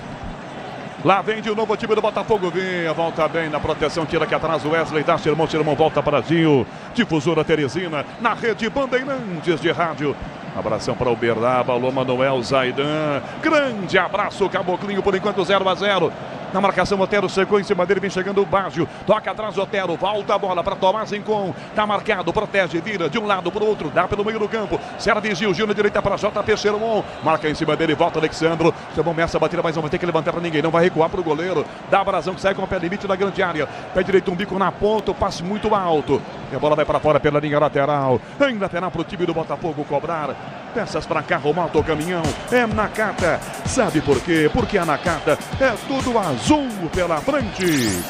Lá vem de novo o time do Botafogo, vinha, volta bem na proteção, tira aqui atrás o Wesley, dá Sermão volta para Zinho, Difusora Teresina, na rede Bandeirantes de rádio. Abração para o Beraba, alô Manuel Zaidan, grande abraço, Caboclinho, por enquanto 0-0. Na marcação, Otero secou em cima dele, vem chegando o Baggio. Toca atrás, Otero, volta a bola para Tomás Rincon. Tá marcado, protege, vira de um lado para o outro, dá pelo meio do campo. Serve Gil na direita para JP Sermon. Marca em cima dele, volta Alexandro. Sermon começa a batida, mas não vai ter que levantar para ninguém, não vai recuar para o goleiro. Dá a Brazão que sai com o pé limite da grande área. Pé direito, um bico na ponta, o passe muito alto. E a bola vai para fora pela linha lateral. Em lateral para o time do Botafogo cobrar. Peças para carro, moto, caminhão. É Nakata. Sabe por quê? Porque a Nakata é tudo azul pela frente.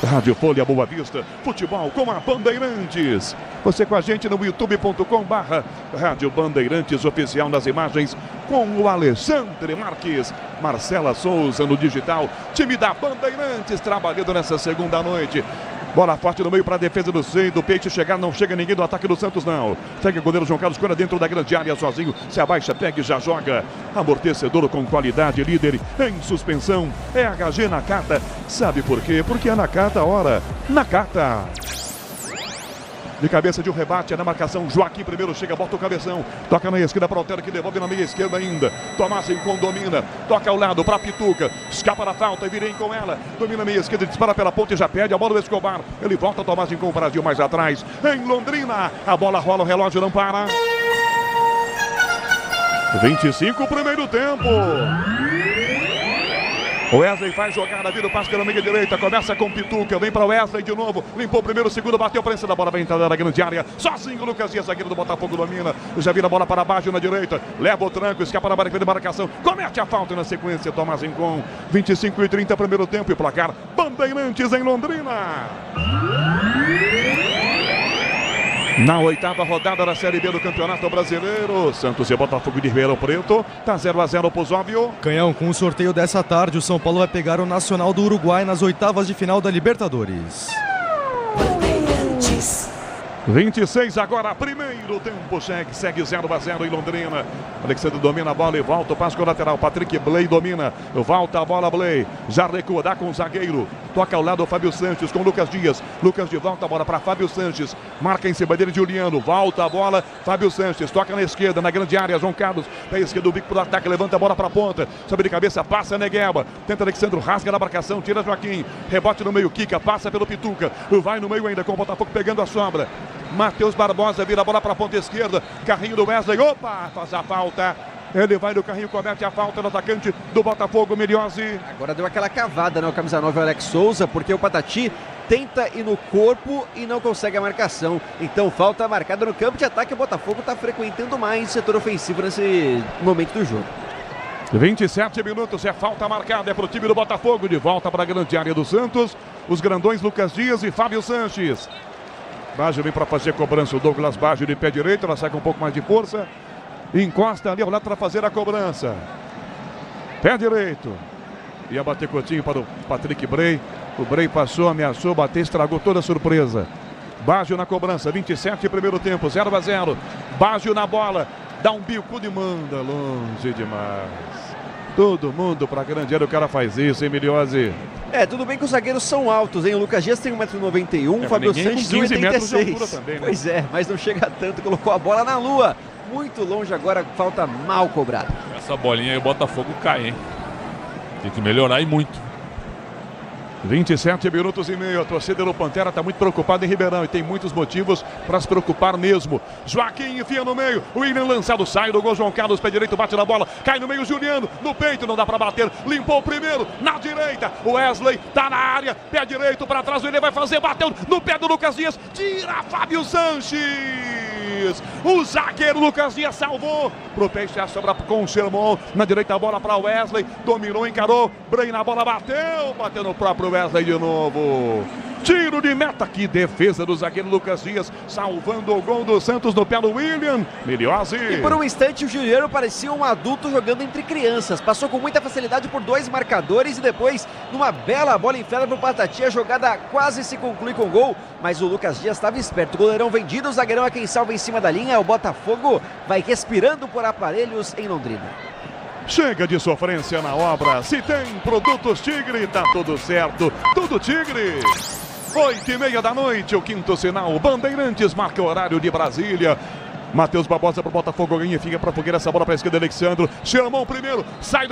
Rádio Folha Boa Vista, futebol com a Bandeirantes. Você com a gente no youtube.com/Rádio Bandeirantes oficial nas imagens com o Alexandre Marques, Marcela Souza no digital. Time da Bandeirantes trabalhando nessa segunda noite. Bola forte no meio para a defesa do Sei, do Peixe chegar, não chega ninguém do ataque do Santos não. Segue o goleiro João Carlos Cunha dentro da grande área sozinho, se abaixa, pega e já joga. Amortecedor com qualidade, líder em suspensão, é HG Nakata. Sabe por quê? Porque é Nakata, ora, Nakata. De cabeça de um rebate, é na marcação, Joaquim primeiro chega, bota o cabeção, toca na esquerda para o Otero que devolve na meia esquerda ainda. Tomás Rincon domina, toca ao lado para Pituca, escapa da falta e virem com ela, domina a meia esquerda, dispara pela ponta e já perde a bola do Escobar. Ele volta, Tomás Rincon, Brasil mais atrás, em Londrina, a bola rola, o relógio não para. 25 primeiro tempo. O Wesley faz jogada, vira o passe pela meia direita, começa com Pituca, vem para o Wesley de novo, limpou o primeiro, segundo, bateu para da bola, vai entrar na grande área, sozinho o Lucas Dias, zagueiro do Botafogo domina, já vira a bola para baixo na direita, leva o tranco, escapa na barra de marcação, comete a falta na sequência, Tomás Rincon, 25 e 30 primeiro tempo e placar, Bandeirantes em Londrina. Na oitava rodada da Série B do Campeonato Brasileiro, Santos e Botafogo de Ribeirão Preto, tá 0-0 pro Zóvio. Canhão, com o sorteio dessa tarde, o São Paulo vai pegar o Nacional do Uruguai nas oitavas de final da Libertadores. 26 agora, primeiro tempo, segue 0-0 em Londrina. Alexandre domina a bola e volta o passe com o lateral. Patrick Bley domina, volta a bola, Bley. Já recua, dá com o zagueiro. Toca ao lado o Fábio Sanches com o Lucas Dias. Lucas de volta a bola para Fábio Sanches. Marca em cima dele Juliano. Volta a bola, Fábio Sanches. Toca na esquerda, na grande área. João Carlos, pé esquerdo, o bico pro ataque, levanta a bola para a ponta. Sobe de cabeça, passa Negueba. Tenta Alexandre, rasga na marcação, tira Joaquim. Rebote no meio, quica, passa pelo Pituca. Vai no meio ainda com o Botafogo pegando a sobra. Matheus Barbosa vira a bola para a ponta esquerda. Carrinho do Wesley. Opa! Faz a falta. Ele vai no carrinho, comete a falta no atacante do Botafogo, Miliose. Agora deu aquela cavada, né? O camisa 9, Alex Souza, porque o Patati tenta ir no corpo e não consegue a marcação. Então, falta marcada no campo de ataque. O Botafogo está frequentando mais o setor ofensivo nesse momento do jogo. 27 minutos, é falta marcada, é para o time do Botafogo. De volta para a grande área do Santos. Os grandões Lucas Dias e Fábio Sanches. Baggio vem para fazer a cobrança, o Douglas Baggio de pé direito, ela sai com um pouco mais de força. Encosta ali ao lado para fazer a cobrança. Pé direito. Ia bater Coutinho para o Patrick Bley. O Bley passou, ameaçou, bateu, estragou toda a surpresa. Baggio na cobrança, 27 primeiro tempo, 0-0. Baggio na bola, dá um bico e manda longe demais. Todo mundo para a grande área, o cara faz isso, hein, Miliose? Tudo bem que os zagueiros são altos, hein? O Lucas Dias tem 1,91 m, Fábio Sanches 1,86 m. Né? Pois é, mas não chega tanto, colocou a bola na lua. Muito longe agora, falta mal cobrada. Essa bolinha aí o Botafogo cai, hein? Tem que melhorar e muito. 27 minutos e meio, a torcida do Pantera está muito preocupada em Ribeirão e tem muitos motivos para se preocupar mesmo. Joaquim enfia no meio, o William lançado, sai do gol, João Carlos, pé direito, bate na bola, cai no meio, Juliano, no peito, não dá para bater, limpou o primeiro, na direita, o Wesley tá na área, pé direito para trás, ele vai fazer, bateu no pé do Lucas Dias, tira Fábio Sanches, o zagueiro Lucas Dias salvou, pro Peixe a sobra com o Sermon, na direita a bola para Wesley, dominou, encarou, Brei na bola, bateu no próprio Wesley de novo. Tiro de meta, que defesa do zagueiro Lucas Dias, salvando o gol do Santos no pé do William. Miliose. E por um instante o Juliano parecia um adulto jogando entre crianças. Passou com muita facilidade por dois marcadores e depois, numa bela bola enfiada pro Patati, a jogada quase se conclui com gol. Mas o Lucas Dias estava esperto. O goleirão vendido, o zagueirão é quem salva em cima da linha. O Botafogo vai respirando por aparelhos em Londrina. Chega de sofrência na obra. Se tem produtos Tigre, tá tudo certo. Tudo Tigre. 8h30 da noite, o quinto sinal. Bandeirantes marca o horário de Brasília. Matheus Barbosa pro Botafogo, ganha, fica pra fogueira, essa bola pra esquerda, Alexandro. Xeramão primeiro, sai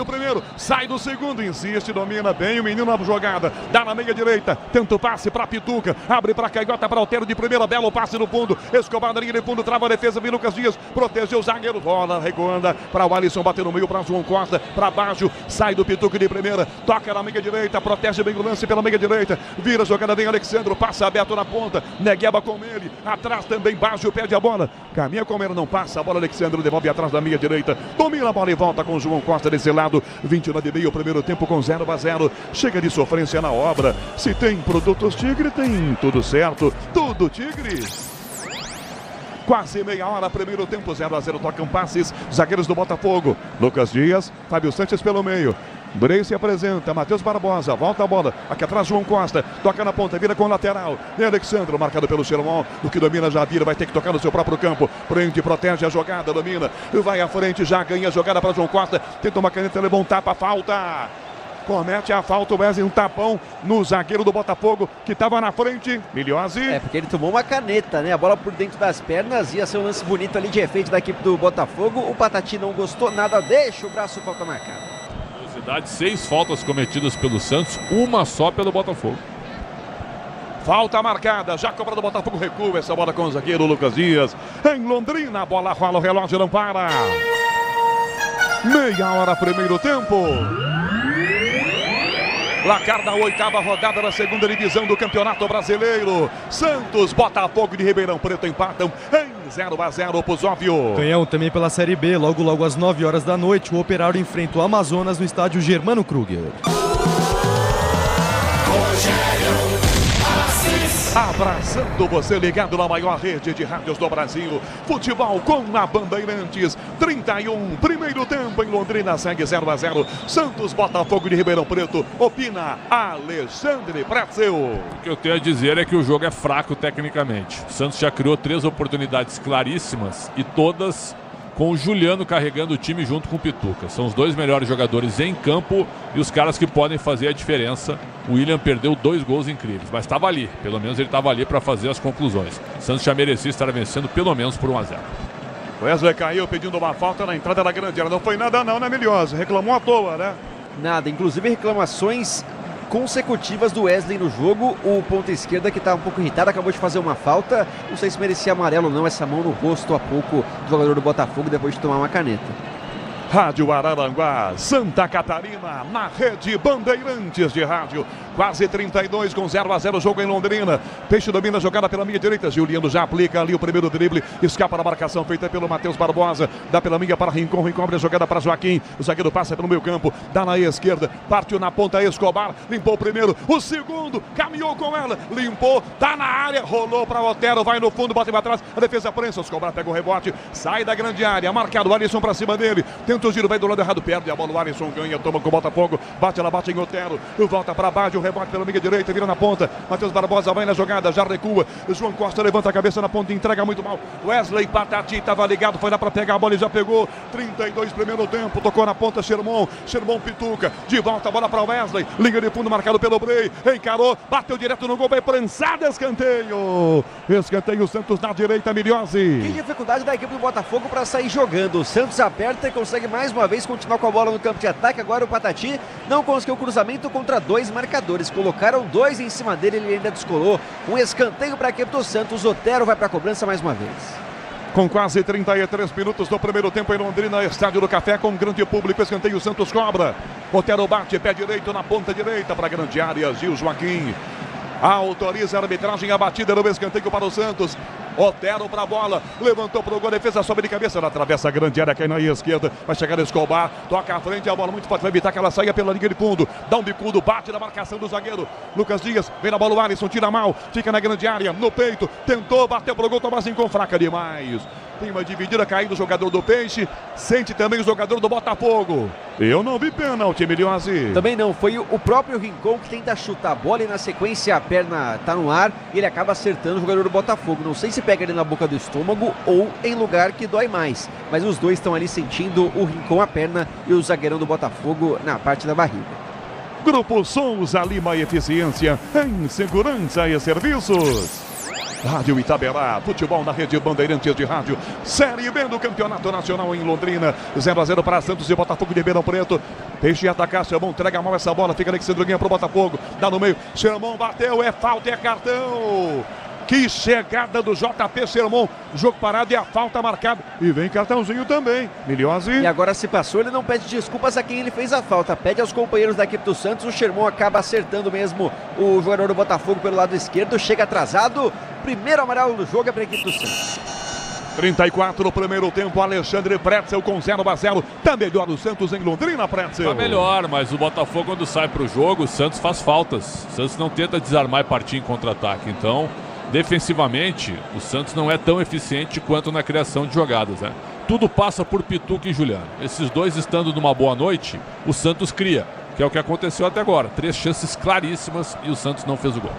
do segundo, insiste, domina bem o menino na jogada, dá na meia direita, tenta o passe pra Pituca, abre pra Caigota, pra Altero de primeira, belo passe no fundo, Escobar na linha de fundo, trava a defesa, vem Lucas Dias, protegeu o zagueiro, bola recuando para o Alisson, bater no meio pra João Costa, pra baixo, sai do Pituca de primeira, toca na meia direita, protege bem o lance pela meia direita, vira a jogada, vem Alexandro, passa aberto na ponta, Negueba com ele, atrás também, baixo, perde a bola, caminha com ele, não passa, a bola Alexandro devolve atrás da meia direita, domina a bola e volta com o João Costa desse lado, 29,5 o primeiro tempo com 0-0, chega de sofrência na obra, se tem produtos Tigre, tem tudo certo, tudo Tigre. Quase meia hora, primeiro tempo, 0-0, tocam passes, zagueiros do Botafogo, Lucas Dias, Fábio Sanches pelo meio, Brei se apresenta, Matheus Barbosa, volta a bola, aqui atrás João Costa, toca na ponta, vira com o lateral, e Alexandro, marcado pelo Xeramão, o que domina já vira, vai ter que tocar no seu próprio campo, prende, protege a jogada, domina, vai à frente, já ganha a jogada para João Costa, tenta uma caneta, levou um tapa, falta. Comete a falta o Wesley, um tapão no zagueiro do Botafogo que estava na frente, Miliose. É, porque ele tomou uma caneta, né? A bola por dentro das pernas, ia ser um lance bonito ali de efeito da equipe do Botafogo. O Patati não gostou nada, deixa o braço, falta marcada. Velocidade, 6 faltas cometidas pelo Santos, uma só pelo Botafogo. Falta marcada, já cobrado do Botafogo, recua essa bola com o zagueiro Lucas Dias. Em Londrina, a bola rola, o relógio não para. Meia hora, primeiro tempo. Placar da 8ª rodada da segunda divisão do Campeonato Brasileiro. Santos, Botafogo de Ribeirão Preto empatam em 0-0 pro Zóvio. Canhão também pela Série B, logo às 9 horas da noite, o Operário enfrenta o Amazonas no estádio Germano Kruger. Abraçando você ligado na maior rede de rádios do Brasil. Futebol com a Bandeirantes. 31, primeiro tempo em Londrina, segue 0-0. Santos, Botafogo de Ribeirão Preto. Opina Alexandre Pretzel. O que eu tenho a dizer é que o jogo é fraco tecnicamente. O Santos já criou 3 oportunidades claríssimas e todas com o Juliano carregando o time junto com o Pituca. São os 2 melhores jogadores em campo e os caras que podem fazer a diferença. O William perdeu 2 gols incríveis, mas estava ali. Pelo menos ele estava ali para fazer as conclusões. O Santos já merecia estar vencendo pelo menos por 1-0. Wesley caiu pedindo uma falta na entrada da grande área. Não foi nada não, né, Miliosa? Reclamou à toa, né? Nada, inclusive reclamações consecutivas do Wesley no jogo. O ponta esquerda que está um pouco irritado, acabou de fazer uma falta. Não sei se merecia amarelo ou não, essa mão no rosto há pouco do jogador do Botafogo depois de tomar uma caneta. Rádio Araranguá, Santa Catarina, na rede Bandeirantes de rádio. Quase 32 com 0-0 jogo em Londrina. Peixe domina a jogada pela minha direita. Juliano já aplica ali o primeiro drible. Escapa da marcação feita pelo Matheus Barbosa. Dá pela minha para Rincon. Rincon abre a jogada para Joaquim. O zagueiro passa pelo meio campo. Dá na esquerda. Partiu na ponta Escobar. Limpou o primeiro. O segundo. Caminhou com ela. Limpou. Tá na área. Rolou para Otero. Vai no fundo. Bate para trás. A defesa prensa. Escobar pega o rebote. Sai da grande área. Marcado. O Alisson para cima dele. Tenta o giro. Vai do lado errado. Perde a bola. O Alisson ganha. Toma com o Botafogo. Bate. Ela bate em Otero. Volta para baixo. O rebote pela minha direita, vira na ponta. Matheus Barbosa vai na jogada, já recua. João Costa levanta a cabeça na ponta, entrega muito mal. Wesley Patati estava ligado, foi lá para pegar a bola e já pegou. 32 primeiro tempo, tocou na ponta Xermão Pituca, de volta a bola para Wesley. Linha de fundo marcado pelo Brei, encarou, bateu direto no gol, vai prensada, escanteio. Escanteio, Santos na direita, Miliose. Que dificuldade da equipe do Botafogo para sair jogando. O Santos aperta e consegue mais uma vez continuar com a bola no campo de ataque. Agora o Patati não conseguiu o cruzamento contra 2 marcadores. Colocaram 2 em cima dele, ele ainda descolou. Um escanteio para a equipe do Santos. Otero vai para a cobrança mais uma vez. Com quase 33 minutos do primeiro tempo em Londrina, Estádio do Café com grande público, escanteio, Santos cobra. Otero bate, pé direito na ponta direita para a grande área, Gil Joaquim. Autoriza a arbitragem, a batida no escanteio para o Santos. Otero para a bola, levantou para o gol, defesa sobe de cabeça, ela atravessa a grande área, cai na esquerda, vai chegar Escobar, toca à frente, a bola muito forte, vai evitar que ela saia pela linha de fundo, dá um bicudo, bate na marcação do zagueiro, Lucas Dias, vem na bola o Alisson, tira mal, fica na grande área, no peito, tentou, bateu para o gol, Tomazinho com fraca demais. Tem uma dividida, caindo o jogador do Peixe, sente também o jogador do Botafogo. Eu não vi pênalti, Miliose. Também não, foi o próprio Rincon que tenta chutar a bola e na sequência a perna tá no ar e ele acaba acertando o jogador do Botafogo. Não sei se pega ele na boca do estômago ou em lugar que dói mais, mas os dois estão ali sentindo o Rincon a perna e o zagueirão do Botafogo na parte da barriga. Grupo Souza Lima Eficiência em Segurança e Serviços. Rádio Itaberá, futebol na rede Bandeirantes de Rádio, Série B do Campeonato Nacional em Londrina, 0-0 para Santos e Botafogo de Ribeirão Preto. Peixe ia atacar, Sermão entrega mal essa bola, fica Alexandre ganha pro Botafogo, dá no meio, Sermão bateu, é falta, é cartão. Que chegada do JP Sermão, jogo parado e a falta marcada. E vem cartãozinho também, Miliose. E agora se passou, ele não pede desculpas a quem ele fez a falta, pede aos companheiros da equipe do Santos. O Sermão acaba acertando mesmo o jogador do Botafogo pelo lado esquerdo, chega atrasado. Primeiro amarelo do jogo é para a equipe do Santos. 34 no primeiro tempo, Alexandre Pretzel com 0-0. Tá melhor o Santos em Londrina, Pretzel? Tá melhor, mas o Botafogo quando sai pro jogo, o Santos faz faltas. O Santos não tenta desarmar e partir em contra-ataque, então... Defensivamente, o Santos não é tão eficiente quanto na criação de jogadas, né? Tudo passa por Pituca e Juliano. Esses dois estando numa boa noite, o Santos cria, que é o que aconteceu até agora. 3 chances claríssimas e o Santos não fez o gol.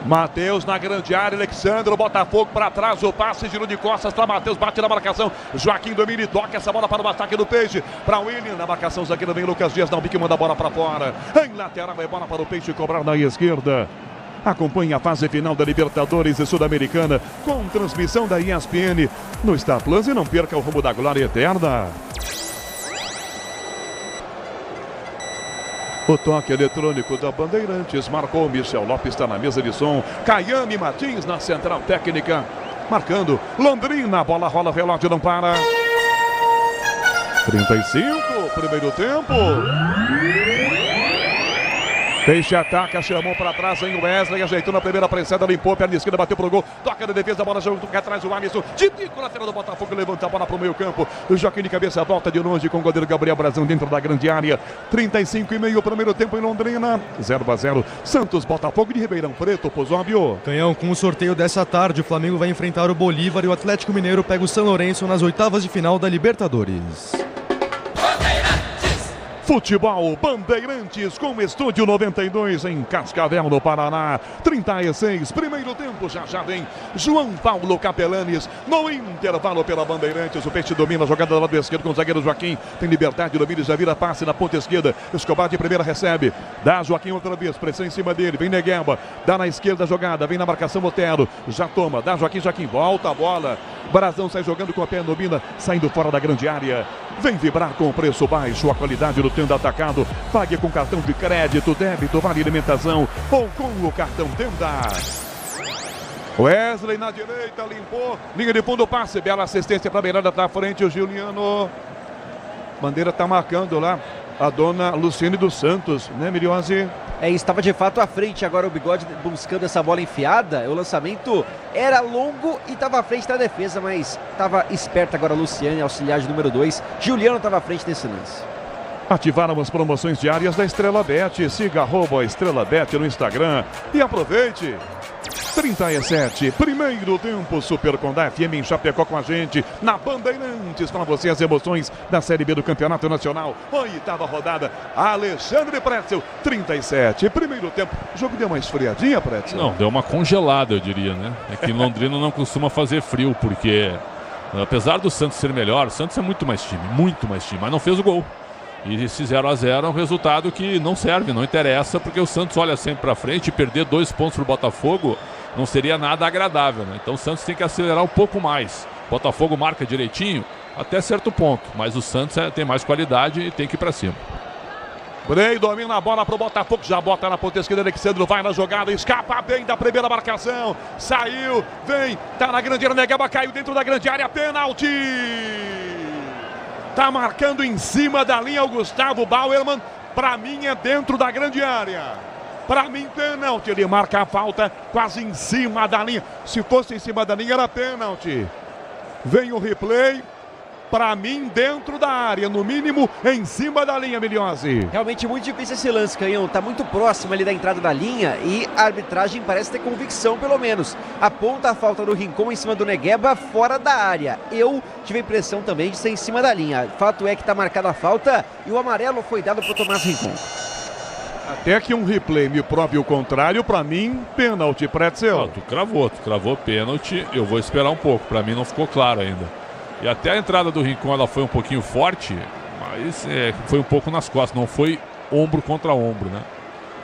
Matheus na grande área, Alexandre, o Botafogo para trás, o passe, giro de costas para Matheus, bate na marcação, Joaquim domina e toca essa bola para o ataque do Peixe, para William, na marcação zagueiro vem Lucas Dias, dá um bico e manda a bola para fora, em lateral é bola para o Peixe cobrar na esquerda. Acompanhe a fase final da Libertadores e Sul-Americana com transmissão da ESPN no Star Plus e não perca o rumo da glória eterna. O toque eletrônico da Bandeirantes marcou. Michel Lopes está na mesa de som. Caiane Martins na central técnica. Marcando. Londrina. A bola rola, relógio não para. 35, primeiro tempo. Peixe ataca, chamou para trás, vem o Wesley, ajeitou na primeira pressada, limpou, perna esquerda, bateu pro gol, toca na defesa, a bola junto cá atrás, o Alisson, de bico, lateral do Botafogo, levanta a bola pro meio campo, o Joaquim de cabeça, volta de longe com o goleiro Gabriel Brazão dentro da grande área, 35,5, primeiro tempo em Londrina, 0-0, Santos, Botafogo de Ribeirão Preto, Pozóbio. Canhão, com o sorteio dessa tarde, o Flamengo vai enfrentar o Bolívar e o Atlético Mineiro pega o São Lourenço nas oitavas de final da Libertadores. Futebol Bandeirantes com Estúdio 92 em Cascavel, no Paraná. 36, primeiro tempo, já vem João Paulo Capelanes no intervalo pela Bandeirantes. O Peixe domina a jogada do lado esquerdo com o zagueiro Joaquim. Tem liberdade, domina e já vira passe na ponta esquerda. Escobar de primeira recebe. Dá Joaquim outra vez, pressão em cima dele. Vem Negueba, dá na esquerda a jogada. Vem na marcação Otero. Já toma, dá Joaquim, volta a bola. Brazão sai jogando com a perna, domina, saindo fora da grande área. Vem vibrar com o preço baixo, a qualidade do Tenda Atacado. Pague com cartão de crédito, débito, vale alimentação ou com o cartão Tenda. Wesley na direita, limpou, linha de fundo, passe, bela assistência para a beirada, tá à frente o Juliano. Bandeira tá marcando lá a dona Luciene dos Santos, né, Miliose? Estava de fato à frente agora o Bigode buscando essa bola enfiada. O lançamento era longo e estava à frente da defesa, mas estava esperta agora a Luciane, auxiliar de número 2. Juliano estava à frente desse lance. Ativaram as promoções diárias da Estrela Bet. Siga @Estrela Bet no Instagram e aproveite. 37, primeiro tempo, Super Condá FM em Chapecó com a gente, na Bandeirantes, para você as emoções da Série B do Campeonato Nacional, oitava rodada, Alexandre Pretzel, 37, primeiro tempo, o jogo deu uma esfriadinha, Pretzel? Não, deu uma congelada, eu diria, né? É que em Londrina não costuma fazer frio, porque apesar do Santos ser melhor, o Santos é muito mais time, mas não fez o gol. E esse 0-0 é um resultado que não serve, não interessa, porque o Santos olha sempre para frente e perder 2 pontos para o Botafogo não seria nada agradável, né? Então o Santos tem que acelerar um pouco mais. O Botafogo marca direitinho até certo ponto, mas o Santos tem mais qualidade e tem que ir para cima. Brei domina a bola pro Botafogo, já bota na ponta esquerda, Alexandre vai na jogada, escapa bem da primeira marcação, saiu, vem, tá na grande área, Negueba caiu dentro da grande área, pênalti! Tá marcando em cima da linha o Gustavo Bauerman, pra mim é dentro da grande área. Para mim, pênalti. Ele marca a falta quase em cima da linha. Se fosse em cima da linha, era pênalti. Vem o replay. Para mim, dentro da área. No mínimo, em cima da linha, Miliose. Realmente muito difícil esse lance, Canhão. Tá muito próximo ali da entrada da linha. E a arbitragem parece ter convicção, pelo menos. Aponta a falta do Rincon em cima do Negueba, fora da área. Eu tive a impressão também de ser em cima da linha. Fato é que tá marcada a falta. E o amarelo foi dado para o Tomás Rincon. Até que um replay me prove o contrário, para mim, pênalti, Pretzel. Tu cravou pênalti, eu vou esperar um pouco, para mim não ficou claro ainda. E até a entrada do Rincon, ela foi um pouquinho forte, mas foi um pouco nas costas, não foi ombro contra ombro, né?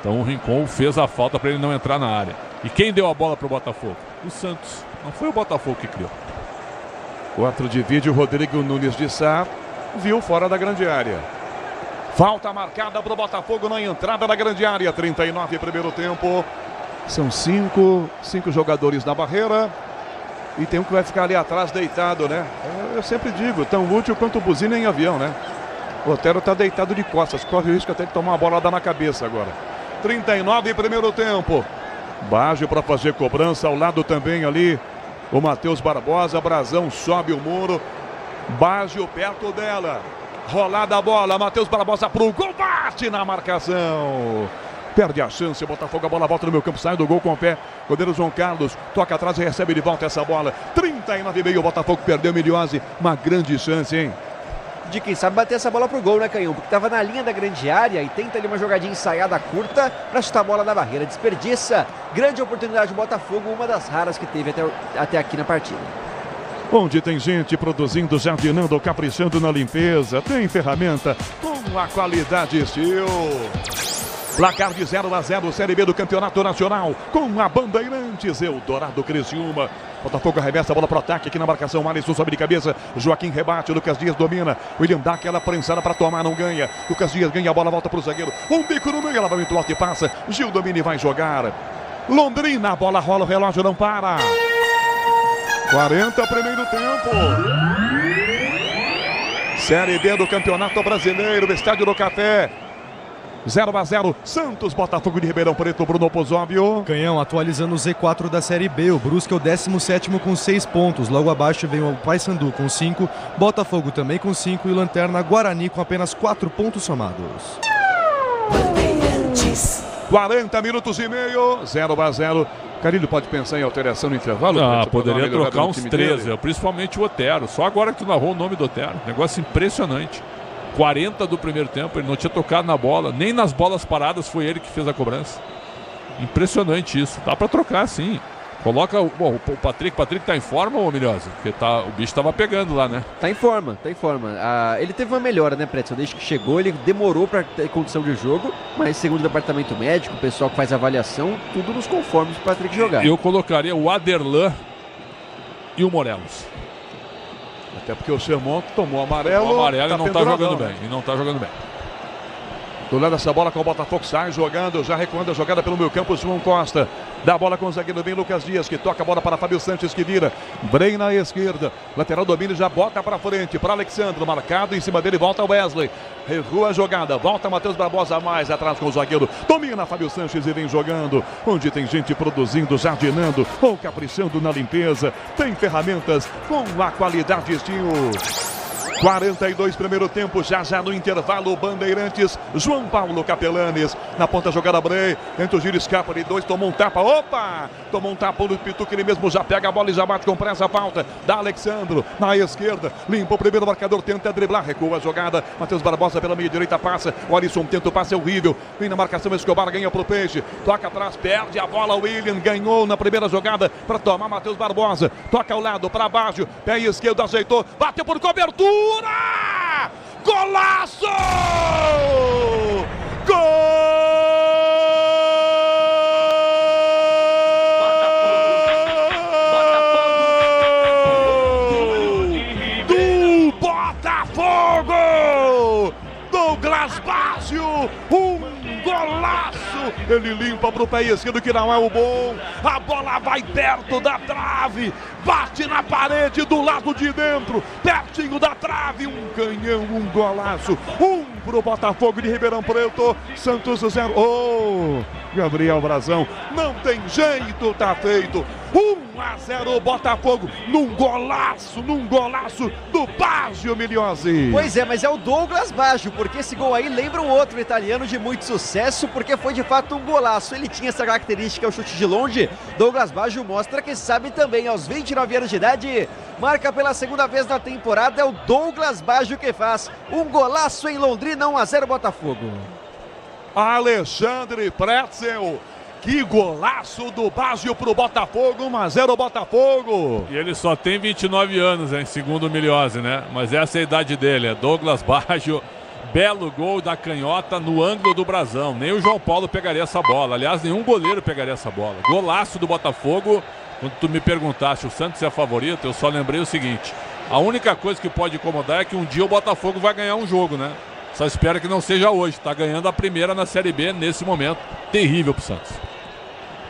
Então o Rincon fez a falta para ele não entrar na área. E quem deu a bola pro Botafogo? O Santos. Não foi o Botafogo que criou. O outro de vídeo, Rodrigo Nunes de Sá, viu fora da grande área. Falta marcada para o Botafogo na entrada da grande área. 39 primeiro tempo. São cinco jogadores na barreira. E tem um que vai ficar ali atrás deitado, né? Eu sempre digo, tão útil quanto buzina em avião, né? O Otero tá deitado de costas. Corre o risco até de tomar uma bolada na cabeça agora. 39 primeiro tempo. Baggio para fazer cobrança. Ao lado também ali o Matheus Barbosa. Brazão sobe o muro. Baggio perto dela. Rolada a bola. Matheus Barbosa pro gol. Bate na marcação. Perde a chance. Botafogo, a bola volta no meio campo. Sai do gol com o pé. Goleiro João Carlos. Toca atrás e recebe de volta essa bola. 39,5. O Botafogo perdeu Miliose. Uma grande chance, hein? De quem sabe bater essa bola pro gol, né, Canhão? Porque tava na linha da grande área e tenta ali uma jogadinha ensaiada curta pra chutar a bola na barreira. Desperdiça. Grande oportunidade do Botafogo, uma das raras que teve até aqui na partida. Onde tem gente produzindo, jardinando, caprichando na limpeza. Tem ferramenta com a qualidade Steel. Placar de 0-0, Série B do Campeonato Nacional, com a Bandeirantes, Eldorado Criciúma. Botafogo arremessa a bola para o ataque aqui na marcação. Alisson sobe de cabeça. Joaquim rebate. Lucas Dias domina. William dá aquela prensada para tomar, não ganha. Lucas Dias ganha a bola, volta para o zagueiro. Um bico no meio, ela vai muito alto e passa. Gil domina e vai jogar. Londrina, a bola rola, o relógio não para. 40 primeiro tempo. Série B do Campeonato Brasileiro, Estádio do Café. 0-0, Santos, Botafogo de Ribeirão Preto, Bruno Pozóbio. Canhão, atualizando o Z4 da Série B, o Brusque é o 17º com 6 pontos, logo abaixo vem o Paysandu com 5, Botafogo também com 5 e Lanterna Guarani com apenas 4 pontos somados. 40 minutos e meio, 0-0. Carilho pode pensar em alteração no intervalo? Poderia trocar uns 13, principalmente o Otero. Só agora que tu narrou o nome do Otero, negócio impressionante. 40 do primeiro tempo, ele não tinha tocado na bola, nem nas bolas paradas foi ele que fez a cobrança. Impressionante isso, dá pra trocar sim. Coloca o Patrick tá em forma, ô Milhose? Porque o bicho tava pegando lá, né? Tá em forma. Ele teve uma melhora, né, Pretzel? Desde que chegou, ele demorou pra ter condição de jogo, mas segundo o departamento médico, o pessoal que faz a avaliação, tudo nos conformes pro Patrick jogar. Eu colocaria o Aderlan e o Morelos. Até porque o Sermon tomou amarelo. E não tá jogando bem. E não tá jogando bem. Do lado dessa bola com o Botafogo, sai jogando, já recuando a jogada pelo meio campo, João Costa. Dá a bola com o zagueiro, vem Lucas Dias, que toca a bola para Fábio Santos, que vira. Brei na esquerda. Lateral domínio, já bota para frente, para Alexandre. Marcado em cima dele, volta Wesley. Errou a jogada, volta Matheus Barbosa, mais atrás com o zagueiro. Domina Fábio Santos e vem jogando. Onde tem gente produzindo, jardinando ou caprichando na limpeza. Tem ferramentas com a qualidade Steel. 42 primeiro tempo, já no intervalo, Bandeirantes, João Paulo Capelanes, na ponta jogada Brei, tenta o giro, escapa de 2, tomou um tapa, tomou um tapa no Pituca, ele mesmo já pega a bola e já bate com pressa a falta, da Alexandro, na esquerda, limpa o primeiro marcador, tenta driblar, recua a jogada, Matheus Barbosa pela meia direita passa, o Alisson tenta o passe, é horrível, vem na marcação, Escobar ganha pro Peixe, toca atrás, perde a bola, William ganhou na primeira jogada, para tomar Matheus Barbosa, toca ao lado, para baixo, pé esquerdo, ajeitou, bateu por cobertura! Golaço! Gol! Do Botafogo! Douglas Baggio! Golaço! Ele limpa para o pé esquerdo, que não é o bom. A bola vai perto da trave. Bate na parede do lado de dentro. Pertinho da trave. Um canhão, um golaço. Pro Botafogo de Ribeirão Preto. Santos 0. Gabriel Brazão. Não tem jeito, tá feito. 1-0 Botafogo. Num golaço do Baggio, Miliose. Pois é, mas é o Douglas Baggio, porque esse gol aí lembra um outro italiano de muito sucesso, porque foi de fato um golaço. Ele tinha essa característica, o chute de longe. Douglas Baggio mostra que sabe também, aos 29 anos de idade, marca pela segunda vez na temporada, é o Douglas Baggio que faz um golaço em Londrina, 1-0 Botafogo. Alexandre Pretzel. Que golaço do Baggio pro Botafogo, 1-0 Botafogo. E ele só tem 29 anos, hein, segundo o Miliose, né? Mas essa é a idade dele, é Douglas Baggio, Belo gol da canhota no ângulo do brasão. Nem o João Paulo pegaria essa bola. Aliás, nenhum goleiro pegaria essa bola. Golaço do Botafogo. Quando tu me perguntaste, o Santos é favorito, eu só lembrei o seguinte. A única coisa que pode incomodar é que um dia o Botafogo vai ganhar um jogo, né? Só espero que não seja hoje. Está ganhando a primeira na Série B nesse momento. Terrível pro Santos.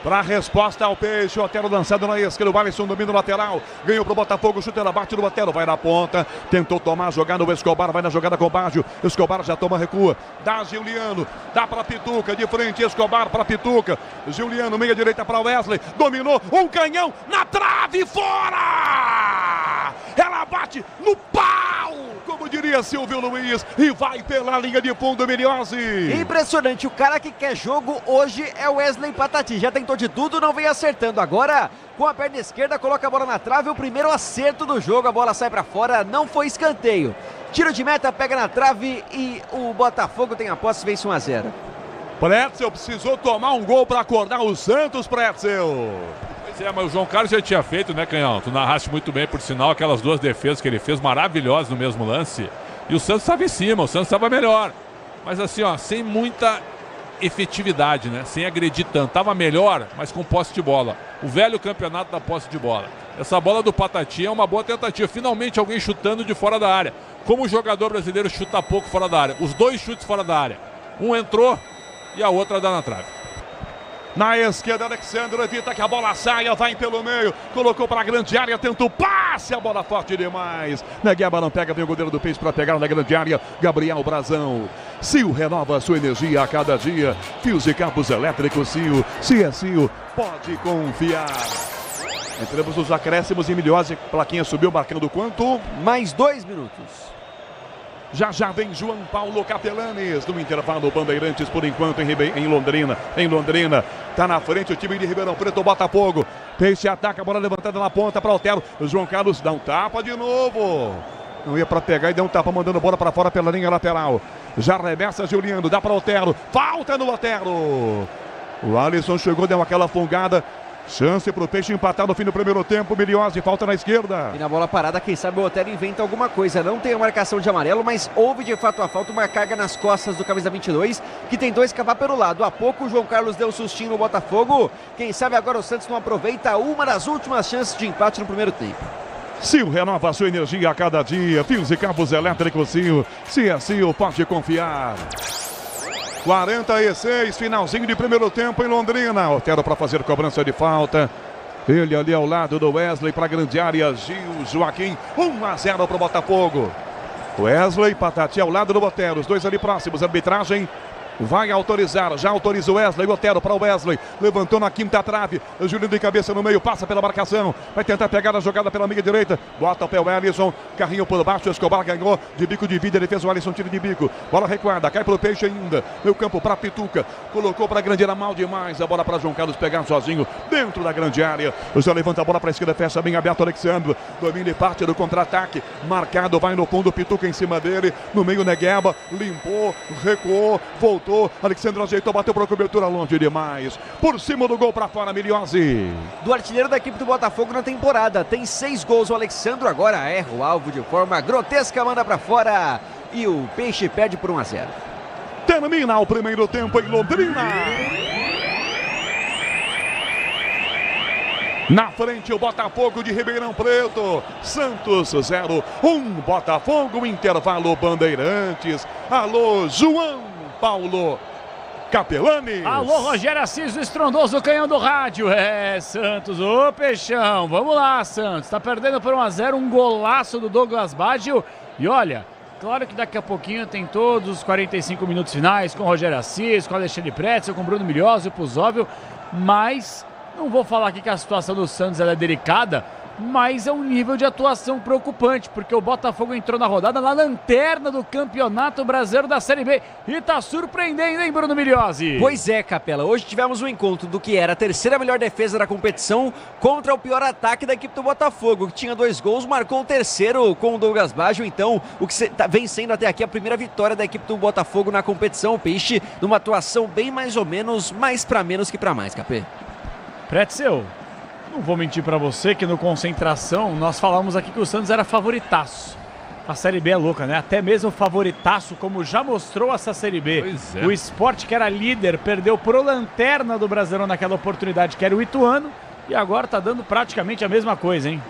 Para a resposta ao Peixe, o Otero lançado na esquerda, o Alisson domina o lateral, ganhou pro Botafogo, chuteira, bate no Otero, vai na ponta, tentou tomar a jogada, o Escobar vai na jogada com o Baggio, Escobar já toma, recua, dá Giuliano, dá para Pituca, de frente, Escobar para Pituca, Giuliano, meia direita para Wesley, dominou, um canhão, na trave, fora! Ela bate no pau, como diria Silvio Luiz, e vai pela linha de fundo, Miliose. Impressionante, o cara que quer jogo hoje é o Wesley Patati, já tentou de tudo, não vem acertando. Agora, com a perna esquerda, coloca a bola na trave, o primeiro acerto do jogo, a bola sai pra fora, não foi escanteio. Tiro de meta, pega na trave e o Botafogo tem a posse, vence 1-0. Pretzel precisou tomar um gol para acordar o Santos, Pretzel. Pois é, mas o João Carlos já tinha feito, né, Canhão? Tu narraste muito bem, por sinal, aquelas duas defesas que ele fez, maravilhosas no mesmo lance. E o Santos estava em cima, o Santos estava melhor. Mas assim, ó, sem muita efetividade, né? Sem agredir tanto. Tava melhor, mas com posse de bola. O velho campeonato da posse de bola. Essa bola do Patati é uma boa tentativa. Finalmente alguém chutando de fora da área. Como o jogador brasileiro chuta pouco fora da área. Os dois chutes fora da área. Um entrou e a outra dá na trave. Na esquerda, Alexandre evita que a bola saia, vai pelo meio, colocou para a grande área, tenta o passe, a bola forte demais. Negueba não pega, vem o goleiro do Peixe para pegar na grande área, Gabriel Brazão. Sil renova a sua energia a cada dia. Fios e cabos elétricos Sil. Se é Sil, pode confiar. Entramos nos acréscimos e Miliose, plaquinha subiu, marcando quanto? Mais 2 minutos. Já vem João Paulo Capelanes no intervalo, Bandeirantes por enquanto em Londrina. Em Londrina, tá na frente o time de Ribeirão Preto, Botafogo. Peixe ataca, a bola levantada na ponta para Otero. O João Carlos dá um tapa de novo. Não ia para pegar e deu um tapa, mandando bola para fora pela linha lateral. Já arremessa Giuliano, dá para Otero. Falta no Otero. O Alisson chegou, deu aquela fungada. Chance para o Peixe empatar no fim do primeiro tempo. Miliose, falta na esquerda. E na bola parada, quem sabe o Otero inventa alguma coisa. Não tem a marcação de amarelo, mas houve de fato a falta, uma carga nas costas do camisa 22, que tentou escapar pelo lado. Há pouco o João Carlos deu um sustinho no Botafogo. Quem sabe agora o Santos não aproveita uma das últimas chances de empate no primeiro tempo. Sil renova a sua energia a cada dia. Fios e cabos elétricos Sil. Se é Sil, pode confiar. 46, finalzinho de primeiro tempo em Londrina. Otero para fazer cobrança de falta. Ele ali ao lado do Wesley para a grande área. Gil, Joaquim, 1-0 para o Botafogo. Wesley, Patati ao lado do Otero. Os dois ali próximos. Arbitragem vai autorizar. Já autoriza o Wesley. Otero para o Wesley. Levantou na quinta trave. O Julinho de cabeça no meio. Passa pela marcação. Vai tentar pegar a jogada pela meia direita. Bota o pé o Alisson. Carrinho por baixo. Escobar ganhou de bico de vida. Ele fez o Alisson, tiro de bico. Bola recuada. Cai pelo Peixe ainda. Meio campo para Pituca. Colocou para a grande área. Mal demais. A bola para João Carlos pegar sozinho. Dentro da grande área. O Zé levanta a bola para a esquerda. Fecha bem aberto. Alexandre. Domina e parte do contra-ataque. Marcado. Vai no fundo. Pituca em cima dele. No meio Negueba. Limpou. Recuou. Voltou. Alexandre ajeitou. Bateu para a cobertura. Longe demais. Por cima do gol para fora. Miliose. Do artilheiro da equipe do Botafogo na temporada. Tem 6 gols. O Alexandre agora erra o alvo de forma grotesca. Manda para fora. E o Peixe perde por 1-0. Termina o primeiro tempo em Londrina. Na frente o Botafogo de Ribeirão Preto. Santos 0-1. Botafogo, intervalo Bandeirantes. Alô, João Paulo Capelanes. Alô, Rogério Assis, o estrondoso canhão do rádio. É, Santos, ô Peixão, vamos lá, Santos. Tá perdendo por 1-0, um golaço do Douglas Baggio. E olha, claro que daqui a pouquinho tem todos os 45 minutos finais com o Rogério Assis, com o Alexandre Pretzel, com o Bruno Miliose, o Puzóvio, mas não vou falar aqui que a situação do Santos ela é delicada, mas é um nível de atuação preocupante, porque o Botafogo entrou na rodada na lanterna do Campeonato Brasileiro da Série B e tá surpreendendo, hein, Bruno Miliose? Pois é, Capela, hoje tivemos um encontro do que era a terceira melhor defesa da competição contra o pior ataque da equipe do Botafogo, que tinha 2 gols, marcou o terceiro com o Douglas Baggio, então o que vem sendo até aqui a primeira vitória da equipe do Botafogo na competição. O Peixe numa atuação bem mais ou menos, mais pra menos que pra mais, Capê. Pretzel, não vou mentir pra você que no Concentração nós falamos aqui que o Santos era favoritaço. A Série B é louca, né? Até mesmo o favoritaço, como já mostrou essa Série B. Pois é. O Sport, que era líder, perdeu pro lanterna do Brasileirão naquela oportunidade, que era o Ituano, e agora tá dando praticamente a mesma coisa, hein?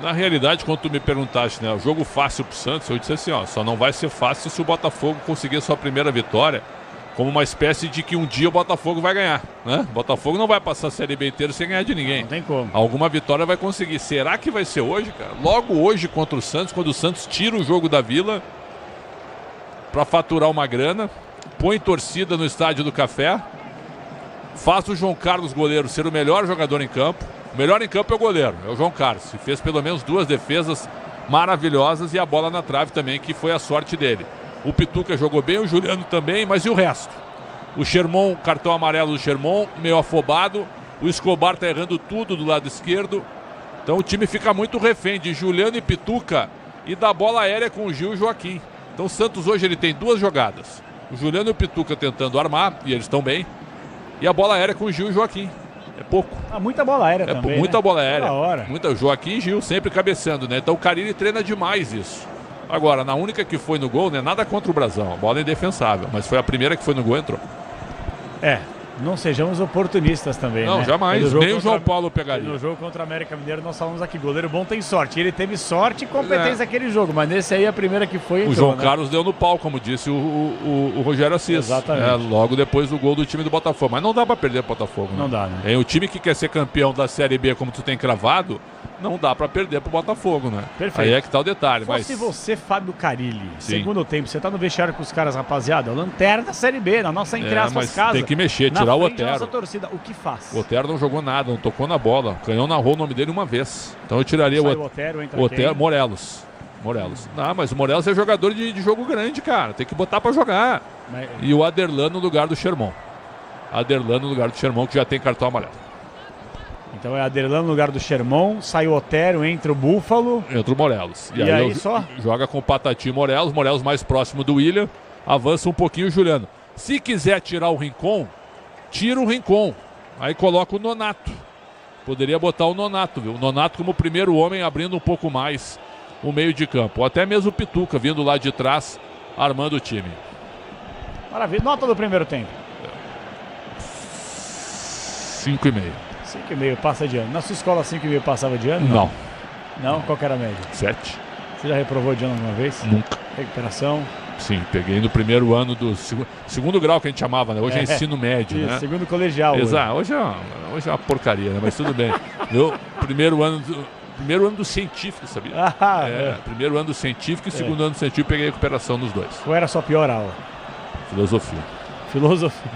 Na realidade, quando tu me perguntaste, né, o jogo fácil pro Santos, eu disse assim, ó, só não vai ser fácil se o Botafogo conseguir a sua primeira vitória, como uma espécie de que um dia o Botafogo vai ganhar, né? O Botafogo não vai passar a Série B inteira sem ganhar de ninguém. Não tem como. Alguma vitória vai conseguir. Será que vai ser hoje, cara? Logo hoje contra o Santos, quando o Santos tira o jogo da Vila para faturar uma grana, põe torcida no Estádio do Café, faz o João Carlos goleiro ser o melhor jogador em campo. O melhor em campo é o goleiro, é o João Carlos, que fez pelo menos 2 defesas maravilhosas e a bola na trave também, que foi a sorte dele. O Pituca jogou bem, o Juliano também, mas e o resto? O Sherman, cartão amarelo do Sherman, meio afobado. O Escobar tá errando tudo do lado esquerdo. Então o time fica muito refém de Juliano e Pituca e da bola aérea com o Gil e o Joaquim. Então o Santos hoje ele tem 2 jogadas. O Juliano e o Pituca tentando armar, e eles estão bem. E a bola aérea com o Gil e o Joaquim. É pouco. Muita bola aérea também, muita, né? Bola aérea. Toda hora. Muita, Joaquim e Gil sempre cabeceando, né? Então o Carille treina demais isso. Agora, na única que foi no gol, né? Nada contra o Brasão. A bola é indefensável. Mas foi a primeira que foi no gol e entrou. Não sejamos oportunistas também, não, né? jamais. Nem o João Paulo pegaria. No jogo contra o América Mineiro, nós falamos aqui, goleiro bom tem sorte. Ele teve sorte e competência naquele jogo, mas nesse aí a primeira que foi entrou, o João Carlos deu no pau, como disse o Rogério Assis. Exatamente. Logo depois do gol do time do Botafogo. Mas não dá pra perder pro Botafogo, né? Não dá, né? O time que quer ser campeão da Série B, como tu tem cravado, não dá pra perder pro Botafogo, né? Perfeito. Aí é que tá o detalhe. Se você, Fábio Carille, Sim. segundo tempo, você tá no vestiário com os caras, rapaziada, lanterna da Série B, na nossa entre aspas mas casa. tem que mexer, tirar o Otero. Nossa torcida, o que faz? O Otero não jogou nada, não tocou na bola. O Canhão narrou o nome dele uma vez. Então eu tiraria o Otero, entra Otero, Morelos. Não, mas o Morelos é jogador de jogo grande, cara. Tem que botar pra jogar. E o Aderlan no lugar do Sherman. Aderlan no lugar do Sherman, que já tem cartão amarelo. Então é Aderlan no lugar do Sherman, sai o Otero, entra o Búfalo. Entra o Morelos. E aí só? Joga com o Patati e Morelos. Morelos mais próximo do William. Avança um pouquinho o Juliano. Se quiser tirar o Rincon, tira o Rincon. Aí coloca o Nonato. Poderia botar o Nonato, viu? O Nonato como primeiro homem, abrindo um pouco mais o meio de campo. Ou até mesmo o Pituca, vindo lá de trás, armando o time. Maravilha. Nota do primeiro tempo. 5,5. 5,5 passa de ano. Na sua escola 5,5 passava de ano? Não. Não? Qual que era a média? 7. Você já reprovou de ano alguma vez? Nunca. Recuperação? Sim, peguei no primeiro ano do segundo grau que a gente chamava, né? Hoje é ensino médio, isso, né? Segundo colegial. Exato. Hoje é uma porcaria, né? Mas tudo bem. Meu primeiro ano do científico, sabia? Primeiro ano do científico e segundo ano do científico, peguei recuperação nos 2. Qual era a sua pior aula? Filosofia.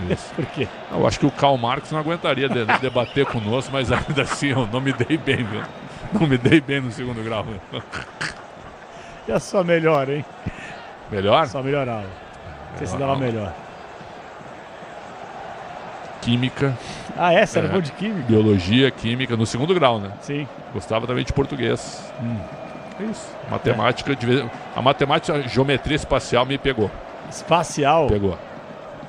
Isso. Por quê? Eu acho que o Karl Marx não aguentaria debater conosco, mas ainda assim eu não me dei bem, viu? Não me dei bem no segundo grau. Viu? E a sua melhor, hein? Melhor? Sua melhor aula. Você se dava melhor. Química. Essa era bom de química? Biologia, química, no segundo grau, né? Sim. Gostava também de português. É isso. Matemática, a matemática, geometria espacial me pegou. Espacial? Pegou.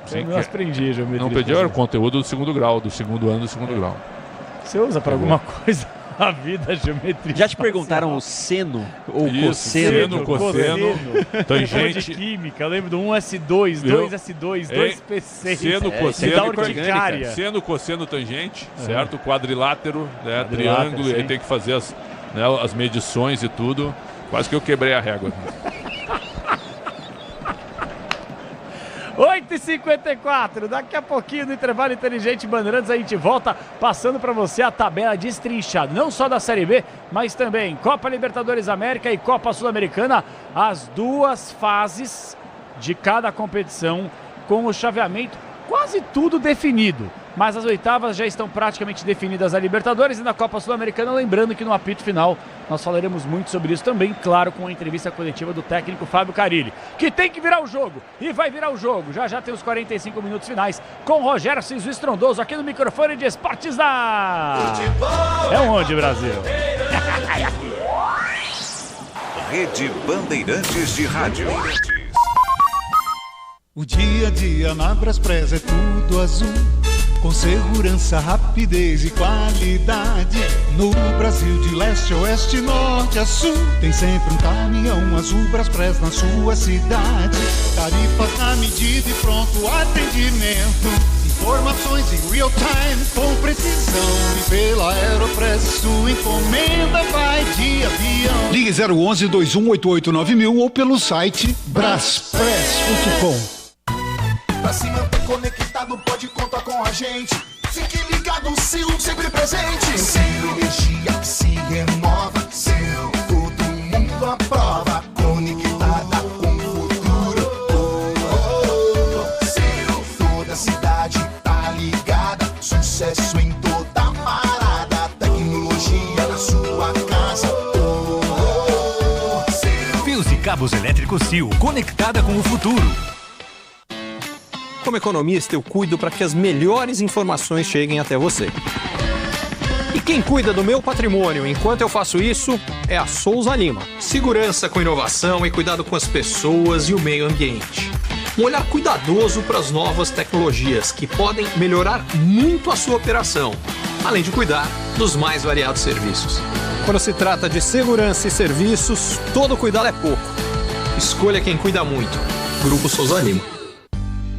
Eu não aprendi geometria. Não perdi, era o conteúdo do segundo grau, do segundo ano do segundo grau. Você usa para alguma coisa na vida, geometria? Já te perguntaram o seno ou isso, cosseno? Cosseno, tangente. De química, eu lembro do 1S2, 2S2, 2P6. Seno, cosseno, seno, cosseno, tangente, certo? Quadrilátero, né? Triângulo, aí tem que fazer as medições e tudo. Quase que eu quebrei a régua. 8h54, daqui a pouquinho no intervalo inteligente Bandeirantes a gente volta passando para você a tabela destrinchada, não só da Série B, mas também Copa Libertadores América e Copa Sul-Americana, as 2 fases de cada competição com o chaveamento quase tudo definido. Mas as oitavas já estão praticamente definidas a Libertadores e na Copa Sul-Americana, lembrando que no apito final nós falaremos muito sobre isso também, claro, com a entrevista coletiva do técnico Fábio Carille, que tem que virar o jogo, e vai virar o jogo, já tem os 45 minutos finais, com Rogério Ciso Estrondoso aqui no microfone de Esportes da... É onde, Brasil? Rede Bandeirantes de Rádio. O dia a dia na Braspress é tudo azul. com segurança, rapidez e qualidade. No Brasil de leste a oeste, norte a sul, tem sempre um caminhão azul Braspress na sua cidade. Tarifas na medida e pronto atendimento. Informações em real time com precisão. E pela Aeropress sua encomenda vai de avião. Ligue 011-2188-9000 ou pelo site braspress.com. Pra se manter conectado, pode contar com a gente. Fique ligado, Sil, sempre presente. Sil, energia que se renova. Sil, todo mundo aprova. Conectada com o futuro. Sil, toda cidade tá ligada. Sucesso em toda parada. Tecnologia na sua casa. Fios e cabos elétricos Sil, conectada com o futuro. Como economista, eu cuido para que as melhores informações cheguem até você. E quem cuida do meu patrimônio enquanto eu faço isso é a Souza Lima. Segurança com inovação e cuidado com as pessoas e o meio ambiente. Um olhar cuidadoso para as novas tecnologias que podem melhorar muito a sua operação, além de cuidar dos mais variados serviços. Quando se trata de segurança e serviços, todo cuidado é pouco. Escolha quem cuida muito. Grupo Souza Lima.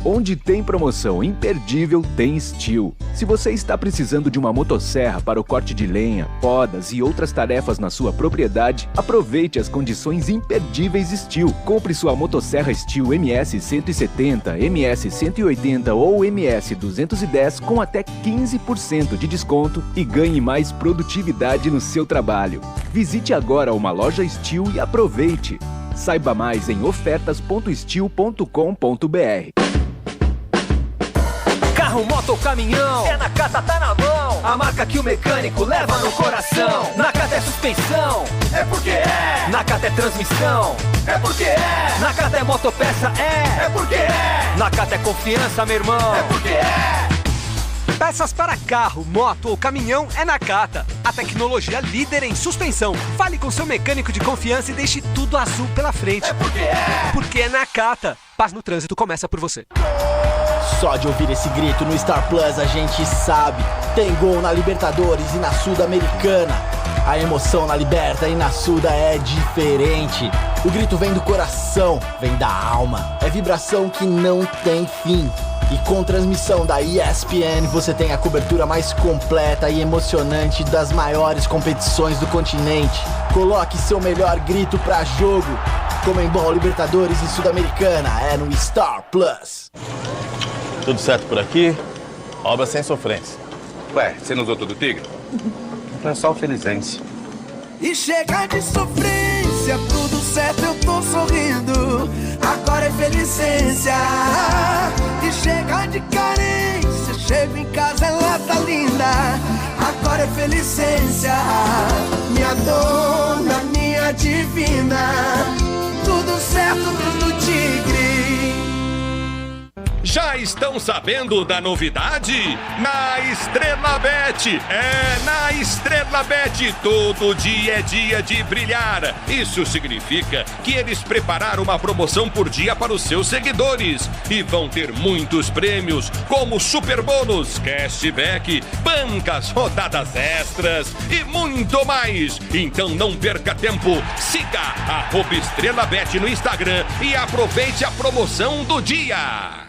Onde tem promoção imperdível, tem Steel. Se você está precisando de uma motosserra para o corte de lenha, podas e outras tarefas na sua propriedade, aproveite as condições imperdíveis Steel. Compre sua motosserra Steel MS 170, MS 180 ou MS 210 com até 15% de desconto e ganhe mais produtividade no seu trabalho. Visite agora uma loja Steel e aproveite. Saiba mais em ofertas.steel.com.br. Carro, moto ou caminhão, é na Cata, tá na mão. A marca que o mecânico leva no coração. Na Cata é suspensão, é porque é. Na Cata é transmissão, é porque é. Na Cata é motopeça, é porque é. Na Cata é confiança, meu irmão, é porque é. Peças para carro, moto ou caminhão é na Cata. A tecnologia líder em suspensão. Fale com seu mecânico de confiança e deixe tudo azul pela frente. É porque é. Porque é na Cata. Paz no trânsito começa por você. Só de ouvir esse grito no Star Plus a gente sabe. Tem gol na Libertadores e na Sul-Americana. A emoção na Liberta e na Suda é diferente. O grito vem do coração, vem da alma. É vibração que não tem fim. E com transmissão da ESPN você tem a cobertura mais completa e emocionante das maiores competições do continente. Coloque seu melhor grito pra jogo. Comembol, Libertadores e Sul-Americana é no Star Plus. Tudo certo por aqui? Obra sem sofrência. Ué, você não usou todo o Tigre? Então é só o Felizense. E chega de sofrência, tudo certo, eu tô sorrindo. Agora é Felicência. E chega de carência, chego em casa, ela tá linda. Agora é Felicência. Minha dona, minha divina. Tudo certo, tudo Tigre. Já estão sabendo da novidade? Na Estrela Bet! É, na Estrela Bet todo dia é dia de brilhar. Isso significa que eles prepararam uma promoção por dia para os seus seguidores. E vão ter muitos prêmios, como super bônus, cashback, bancas, rodadas extras e muito mais. Então não perca tempo. Siga @EstrelaBet no Instagram e aproveite a promoção do dia.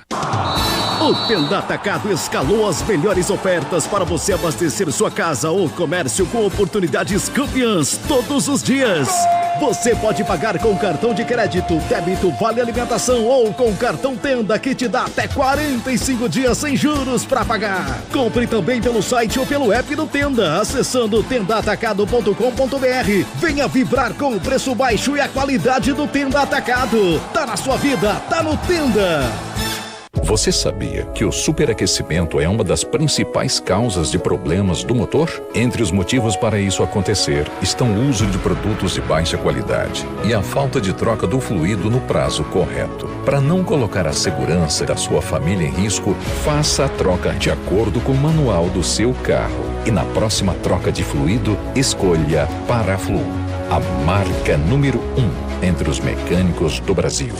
O Tenda Atacado escalou as melhores ofertas para você abastecer sua casa ou comércio com oportunidades campeãs todos os dias. Você pode pagar com cartão de crédito, débito, vale alimentação ou com cartão Tenda que te dá até 45 dias sem juros para pagar. Compre também pelo site ou pelo app do Tenda, acessando tendaatacado.com.br. Venha vibrar com o preço baixo e a qualidade do Tenda Atacado. Tá na sua vida, tá no Tenda. Você sabia que o superaquecimento é uma das principais causas de problemas do motor? Entre os motivos para isso acontecer estão o uso de produtos de baixa qualidade e a falta de troca do fluido no prazo correto. Para não colocar a segurança da sua família em risco, faça a troca de acordo com o manual do seu carro. E na próxima troca de fluido, escolha Paraflu, a marca número 1 entre os mecânicos do Brasil.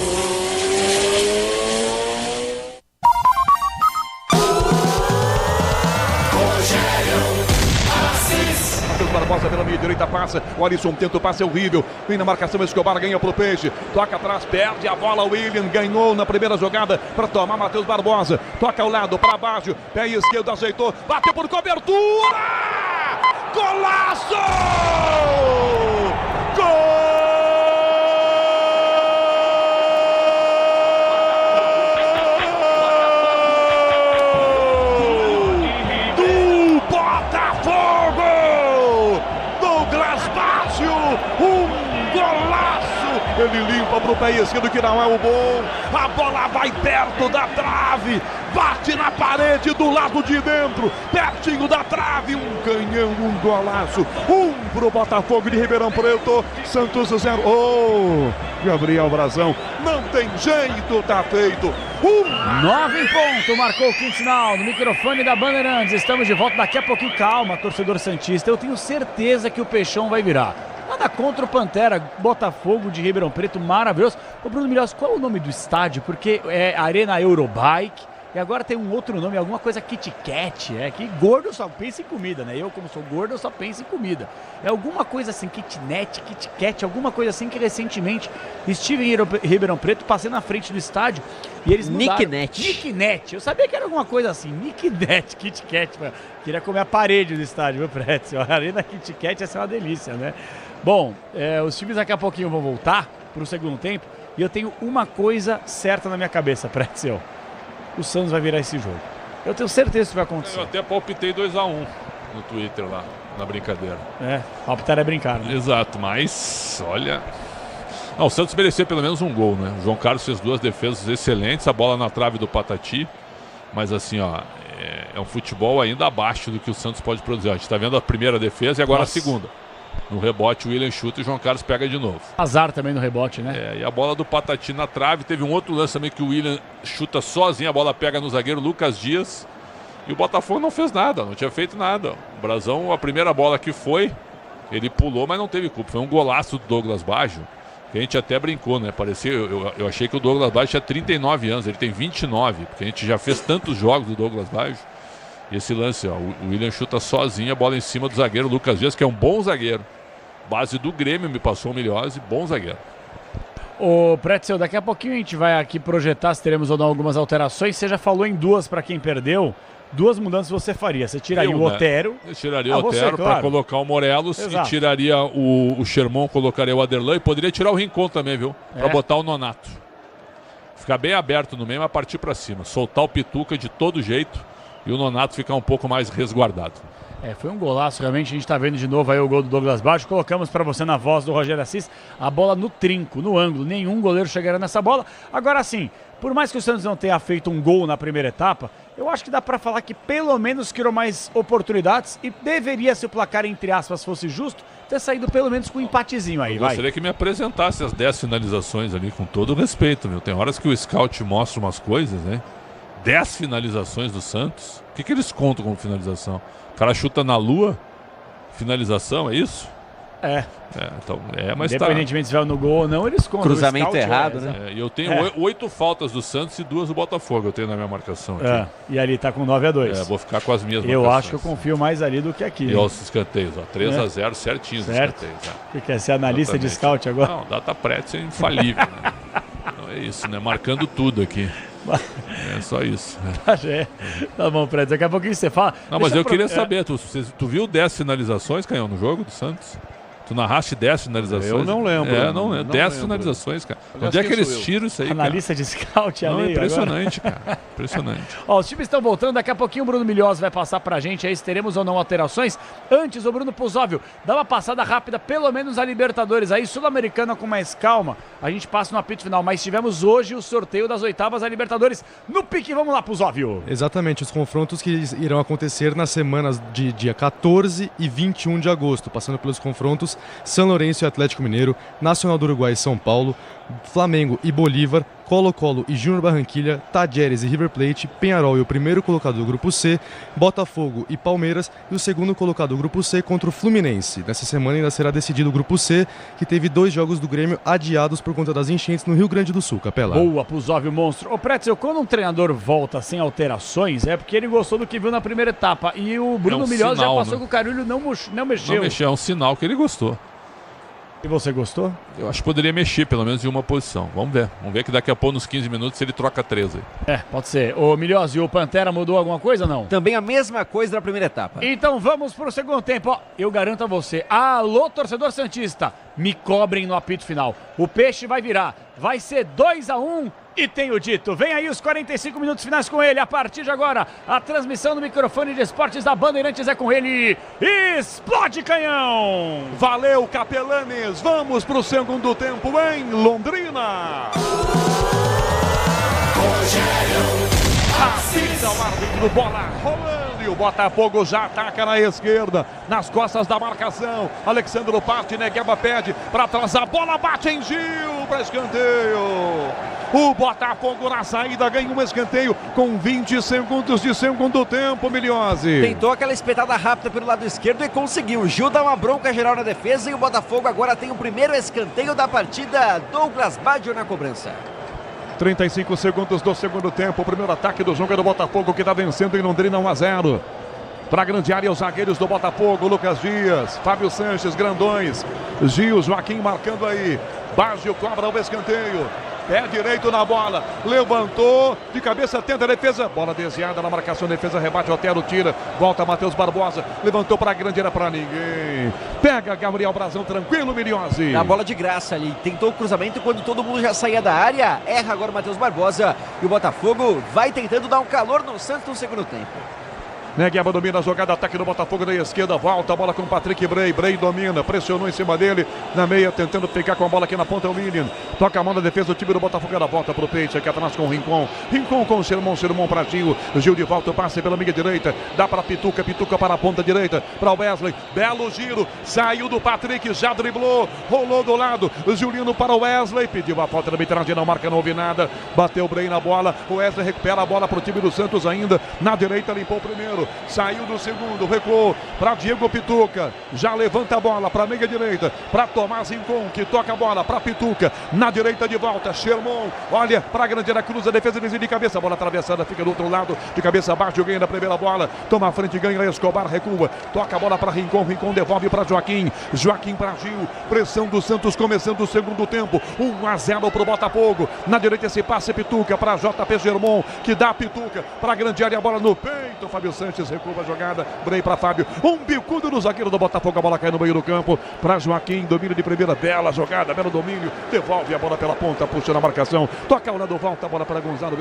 Matheus Barbosa pela meia direita passa. O Alisson tenta o passe horrível. Vem na marcação, Escobar ganha pro Peixe. Toca atrás, perde a bola. O William ganhou na primeira jogada para tomar Matheus Barbosa. Toca ao lado, para baixo. Pé esquerdo, ajeitou. Bateu por cobertura! Golaço! Gol! Ele limpa pro pé esquerdo, que não é o bom. A bola vai perto da trave. Bate na parede do lado de dentro. Pertinho da trave. Um canhão, um golaço. Pro Botafogo de Ribeirão Preto. Santos 0. Gabriel Brazão. Não tem jeito, tá feito. 9 em ponto. Marcou o quinto sinal no microfone da Bandeirantes. Estamos de volta daqui a pouquinho. Calma, torcedor santista. Eu tenho certeza que o Peixão vai virar. Nada contra o Pantera, Botafogo de Ribeirão Preto, maravilhoso. Ô Bruno Milhões, qual é o nome do estádio? Porque é Arena Eurobike e agora tem um outro nome, alguma coisa Kit Kat, que gordo só pensa em comida, né? Eu, como sou gordo, eu só penso em comida. É alguma coisa assim, Kitnet, Kit Kat, alguma coisa assim que recentemente estive em Ribeirão Preto, passei na frente do estádio e eles mudaram. Nicknet. Eu sabia que era alguma coisa assim, Nicknet, Kit Kat. Queria comer a parede do estádio, viu, Pretzel? A Arena Kit Kat ia ser uma delícia, né? Bom, os times daqui a pouquinho vão voltar para o segundo tempo e eu tenho uma coisa certa na minha cabeça, Pretzel. O Santos vai virar esse jogo. Eu tenho certeza que isso vai acontecer. Eu até palpitei 2-1 no Twitter lá, na brincadeira. Palpitar é brincar, né? Exato, mas olha... Não, o Santos merecia pelo menos um gol, né? O João Carlos fez 2 defesas excelentes, a bola na trave do Patati. Mas assim, ó, é um futebol ainda abaixo do que o Santos pode produzir. A gente tá vendo a primeira defesa e agora a segunda. No rebote, o William chuta e o João Carlos pega de novo. Azar também no rebote, né? E a bola do Patati na trave. Teve um outro lance também que o William chuta sozinho. A bola pega no zagueiro Lucas Dias. E o Botafogo não fez nada, não tinha feito nada. O Brazão, a primeira bola que foi, ele pulou, mas não teve culpa. Foi um golaço do Douglas Baggio, que a gente até brincou, né? Parecia, eu achei que o Douglas Baggio tinha 39 anos, ele tem 29, porque a gente já fez tantos jogos do Douglas Baggio. E esse lance, ó, o William chuta sozinho, a bola em cima do zagueiro Lucas Dias, que é um bom zagueiro. Base do Grêmio, me passou o Milhose, bom zagueiro. Ô Pretzel, daqui a pouquinho a gente vai aqui projetar se teremos ou não algumas alterações. Você já falou em 2 para quem perdeu. 2 mudanças você faria. Você tiraria o Otero. Eu tiraria o Otero para colocar o Morelos. Exato. E tiraria o Sherman, colocaria o Aderlan. E poderia tirar o Rincon também, viu? Para botar o Nonato. Ficar bem aberto no meio, mas partir para cima. Soltar o Pituca de todo jeito. E o Nonato ficar um pouco mais resguardado. Foi um golaço, realmente. A gente está vendo de novo aí o gol do Douglas Baggio. Colocamos para você na voz do Rogério Assis a bola no trinco, no ângulo. Nenhum goleiro chegaria nessa bola. Agora sim, por mais que o Santos não tenha feito um gol na primeira etapa, eu acho que dá para falar que pelo menos criou mais oportunidades e deveria, se o placar, entre aspas, fosse justo, ter saído pelo menos com um empatezinho aí. Eu gostaria que me apresentasse as 10 finalizações ali, com todo o respeito, meu. Tem horas que o scout mostra umas coisas, né? 10 finalizações do Santos. O que eles contam como finalização? O cara chuta na lua, finalização, é isso? Então, mas independentemente se vai no gol ou não, eles contam. Cruzamento errado, né? E eu tenho 8 faltas do Santos e 2 do Botafogo, eu tenho na minha marcação aqui. E ali tá com 9-2. Vou ficar com as minhas marcações. Eu acho que eu confio mais ali do que aqui. E os escanteios, 3-0, certinho os escanteios. Você quer ser analista de scout agora? Não, data prédio é infalível, né? Então é isso, né? Marcando tudo aqui. É só isso. Tá bom, Fred. Daqui a pouquinho você fala. Não, mas eu queria saber, tu viu 10 finalizações, Canhão, no jogo do Santos? Tu narraste 10 finalizações? Eu não lembro. Não lembro. 10 finalizações, cara. Onde é que eles tiram isso aí, Analista de scout ali. Não, impressionante, cara. Impressionante. Os times estão voltando. Daqui a pouquinho o Bruno Milhose vai passar pra gente aí se teremos ou não alterações. Antes, o Bruno Pusóvio, dá uma passada rápida, pelo menos a Libertadores aí, Sul-Americana com mais calma. A gente passa no apito final, mas tivemos hoje o sorteio das oitavas da Libertadores no pique. Vamos lá, Pusóvio. Exatamente, os confrontos que irão acontecer nas semanas de dia 14 e 21 de agosto, passando pelos confrontos São Lourenço e Atlético Mineiro, Nacional do Uruguai e São Paulo, Flamengo e Bolívar, Colo-Colo e Júnior Barranquilla, Tajeres e River Plate, Peñarol e o primeiro colocado do Grupo C, Botafogo e Palmeiras e o segundo colocado do Grupo C contra o Fluminense. Nessa semana ainda será decidido o Grupo C, que teve 2 jogos do Grêmio adiados por conta das enchentes no Rio Grande do Sul, Capela. Boa pro Zóvio Monstro. Ô Pretzel, quando um treinador volta sem alterações, é porque ele gostou do que viu na primeira etapa. E o Bruno Milhosa já passou que o Carulho não mexeu. Não mexeu, é um sinal que ele gostou. E você gostou? Eu acho que poderia mexer, pelo menos em uma posição. Vamos ver. Vamos ver que daqui a pouco, nos 15 minutos, ele troca 13. Pode ser. Ô Milhosa, o Pantera mudou alguma coisa ou não? Também a mesma coisa da primeira etapa. Então vamos pro segundo tempo. Ó, eu garanto a você. Alô, torcedor santista, me cobrem no apito final. O peixe vai virar. Vai ser 2-1 e tenho dito. Vem aí os 45 minutos finais com ele. A partir de agora, a transmissão do microfone de esportes da Bandeirantes é com ele. Explode Canhão! Valeu, Capelanes. Vamos pro segundo tempo em Londrina. Apita o árbitro, bola rolando e o Botafogo já ataca na esquerda, nas costas da marcação. Alexandro parte, Negueba pede para trás, a bola bate em Gil para escanteio. O Botafogo na saída ganha um escanteio com 20 segundos de segundo tempo, Milhose. Tentou aquela espetada rápida pelo lado esquerdo e conseguiu. Gil dá uma bronca geral na defesa e o Botafogo agora tem o primeiro escanteio da partida. Douglas Baggio na cobrança. 35 segundos do segundo tempo. O primeiro ataque do jogo é do Botafogo, que está vencendo em Londrina 1-0. Para a grande área, os zagueiros do Botafogo, Lucas Dias, Fábio Sanches, grandões. Gil, Joaquim marcando aí. Baggio cobra o escanteio. Pé direito na bola, levantou, de cabeça tenta a defesa, bola desviada na marcação, defesa rebate, Otero tira, volta Matheus Barbosa, levantou para a grande área para ninguém. Pega Gabriel Brazão, tranquilo, Milhose. A bola de graça ali, tentou o cruzamento quando todo mundo já saía da área, erra agora o Matheus Barbosa e o Botafogo vai tentando dar um calor no Santos no segundo tempo. Negueba domina a jogada, ataque do Botafogo da esquerda, volta a bola com o Patrick Bray, Bray domina, pressionou em cima dele, na meia, tentando ficar com a bola aqui na ponta, o William, toca a mão da defesa do time do Botafogo, ela volta pro peito, aqui atrás com o Rincon com o Sermão para Gil de volta, passe pela meia direita, dá para Pituca para a ponta direita, para o Wesley, belo giro, saiu do Patrick, já driblou, rolou do lado, Juliano para o Wesley, pediu a falta da arbitragem, não marca, não houve nada, bateu o Bray na bola, o Wesley recupera a bola pro time do Santos ainda, na direita limpou o primeiro, saiu do segundo, recuou para Diego Pituca, já levanta a bola para a meia direita, para Tomás Rincon, que toca a bola para Pituca, na direita de volta, Sherman, olha para a grande área, cruza a defesa, desvia de cabeça, a bola atravessada, fica do outro lado, de cabeça abaixo, ganha na primeira bola, toma a frente, ganha, Escobar, recua, toca a bola para Rincon, Rincon devolve para Joaquim para Gil, pressão do Santos começando o segundo tempo, 1-0 para o Botafogo, na direita esse passe Pituca para JP Germon, que dá a Pituca para a grande área, a bola no peito, Fábio Sanches recua a jogada, Bray para Fábio, um bicudo no zagueiro do Botafogo, a bola cai no meio do campo, para Joaquim, domínio de primeira, bela jogada, belo domínio, devolve a bola pela ponta, puxa na marcação, toca ao lado, volta a bola para Gonzalo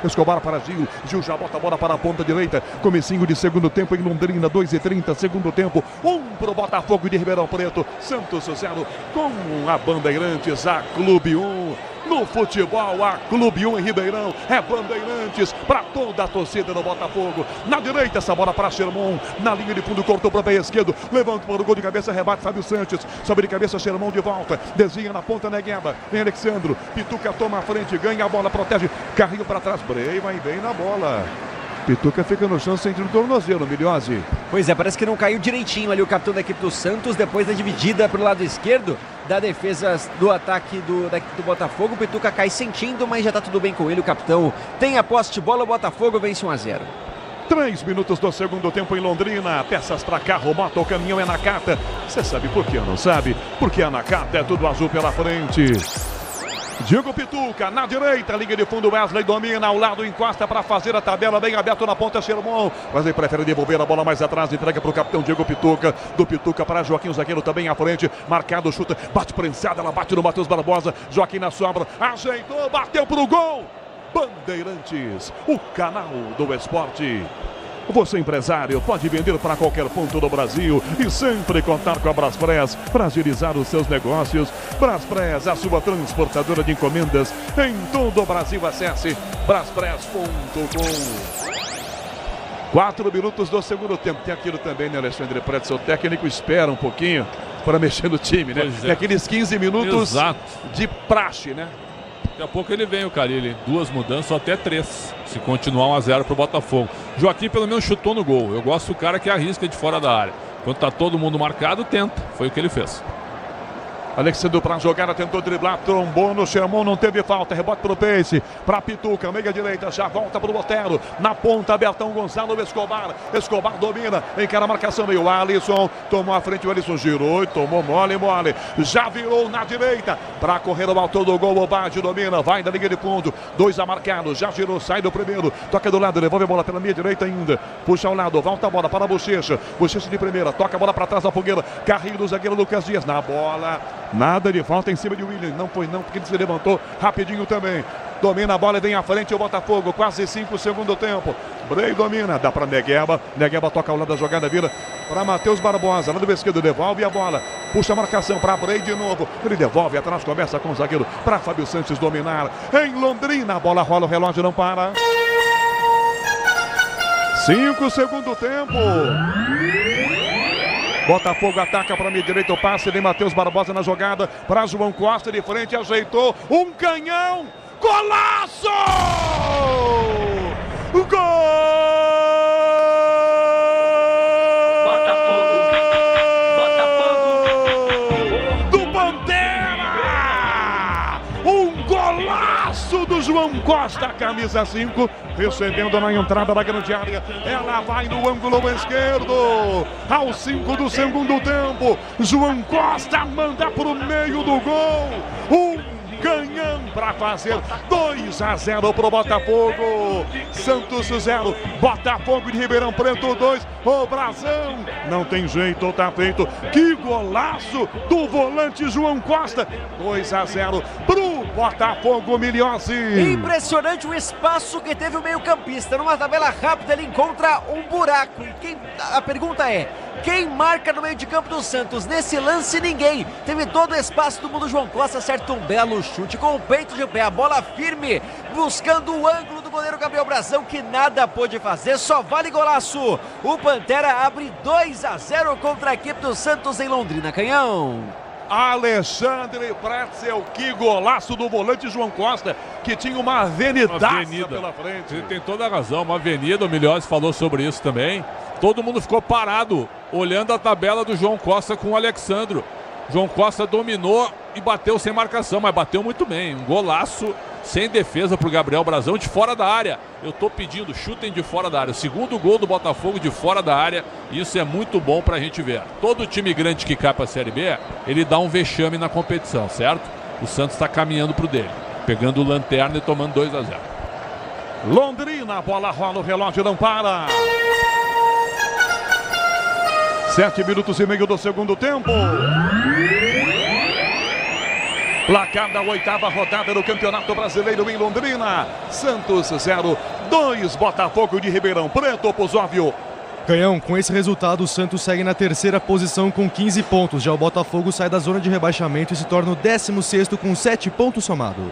Escobar para Gil já bota a bola para a ponta direita, comecinho de segundo tempo em Londrina, 2:30, segundo tempo, 1 para o Botafogo de Ribeirão Preto, Santos 0 com a Bandeirantes, a Clube 1. No futebol, a Clube 1 em Ribeirão, é Bandeirantes para toda a torcida do Botafogo. Na direita, essa bola para Sherman, na linha de fundo, cortou para o pé esquerdo, levanta para o gol de cabeça, rebate Fábio Sanches, sobe de cabeça, Sherman de volta, desvia na ponta, Negueba, vem Alexandro, Pituca toma a frente, ganha a bola, protege, carrinho para trás, Bray vai bem na bola. Pituca fica no chão sem o tornozelo, Milhose. Pois é, parece que não caiu direitinho ali o capitão da equipe do Santos, depois da dividida para o lado esquerdo da defesa do ataque da equipe do Botafogo. O Pituca cai sentindo, mas já está tudo bem com ele, o capitão tem a posse de bola, o Botafogo vence 1-0. 3 minutos do segundo tempo em Londrina, peças para carro, moto, o caminhão é Nakata. Você sabe por que não sabe? Porque a Nakata é tudo azul pela frente. Diego Pituca, na direita, linha de fundo, Wesley domina, ao lado, encosta para fazer a tabela, bem aberto na ponta, Sherman. Wesley prefere devolver a bola mais atrás, entrega para o capitão Diego Pituca, do Pituca para Joaquim, o zagueiro também à frente, marcado, chuta, bate prensada, ela bate no Matheus Barbosa, Joaquim na sombra, ajeitou, bateu para o gol. Bandeirantes, o canal do esporte. Você, empresário, pode vender para qualquer ponto do Brasil e sempre contar com a Braspress para agilizar os seus negócios. Braspress, a sua transportadora de encomendas em todo o Brasil. Acesse braspress.com. 4 minutos do segundo tempo. Tem aquilo também, né, Alexandre Pretzel? O técnico espera um pouquinho para mexer no time, né? Pois é. E aqueles 15 minutos Exato. de praxe, né? Daqui a pouco ele vem, o Carille. 2 mudanças ou até 3. Se continuar 1-0 pro Botafogo. Joaquim pelo menos chutou no gol. Eu gosto do cara que arrisca de fora da área. Quando tá todo mundo marcado, tenta. Foi o que ele fez. Alexandre pra jogada, tentou driblar, trombou no Chamon, não teve falta, rebote pro Pace, pra Pituca, meia direita, já volta pro Otero, na ponta, Bertão Gonçalo, Escobar domina, encara a marcação, e o Alisson tomou a frente, o Alisson girou e tomou mole, já virou na direita, pra correr o alto do gol, o Bade domina, vai da linha de fundo, 2 a marcado, já girou, sai do primeiro, toca do lado, devolve a bola pela meia direita ainda, puxa ao lado, volta a bola para a Bochecha de primeira, toca a bola pra trás da fogueira, carrinho do zagueiro Lucas Dias, na bola, nada de falta em cima de William. Não foi não, porque ele se levantou rapidinho também. Domina a bola e vem à frente o Botafogo. Quase 5 segundo tempo. Brei domina, dá para Negueba. Negueba toca ao lado da jogada, vira para Matheus Barbosa. Lado esquerdo, devolve a bola. Puxa a marcação para Brei de novo. Ele devolve atrás, começa com o zagueiro para Fábio Santos dominar. Em Londrina, a bola rola, o relógio não para. 5 segundo tempo. Botafogo ataca para a meia direita, o passe, vem Matheus Barbosa na jogada, para João Costa de frente, ajeitou, um canhão, golaço! Gol! Do Pantera! Um golaço do João Costa, camisa 5, recebendo na entrada da grande área, ela vai no ângulo esquerdo, aos 5 do segundo tempo, João Costa manda pro meio do gol, canhão para fazer 2-0 pro Botafogo. Santos 0, Botafogo de Ribeirão Preto 2, o Brasão não tem jeito, tá feito. Que golaço do volante João Costa, 2-0 pro Botafogo, Miliossi. Impressionante o espaço que teve o meio-campista. Numa tabela rápida ele encontra um buraco. E a pergunta é: quem marca no meio de campo do Santos? Nesse lance, ninguém. Teve todo o espaço do mundo. João Costa acerta um belo chute com o peito de pé. A bola firme, buscando o ângulo do goleiro Gabriel Brazão, que nada pôde fazer. Só vale golaço. O Pantera abre 2-0 contra a equipe do Santos em Londrina. Canhão. Alexandre Pretzel, que golaço do volante João Costa, que tinha uma avenida pela frente. Ele tem toda a razão, uma avenida, o Milhões falou sobre isso também. Todo mundo ficou parado, olhando a tabela do João Costa com o Alexandro. João Costa dominou e bateu sem marcação, mas bateu muito bem. Um golaço sem defesa para o Gabriel Brazão de fora da área. Eu estou pedindo, chutem de fora da área. O segundo gol do Botafogo de fora da área. Isso é muito bom para a gente ver. Todo time grande que cai para a Série B, ele dá um vexame na competição, certo? O Santos está caminhando para o dele, pegando o lanterna e tomando 2-0. Londrina, a bola rola, o relógio não para. 7 minutos e meio do segundo tempo. Placar da 8ª rodada do Campeonato Brasileiro em Londrina. Santos 0, 2 Botafogo de Ribeirão Preto, Pozóvio. Canhão, com esse resultado, o Santos segue na 3ª posição com 15 pontos. Já o Botafogo sai da zona de rebaixamento e se torna o 16º com 7 pontos somados.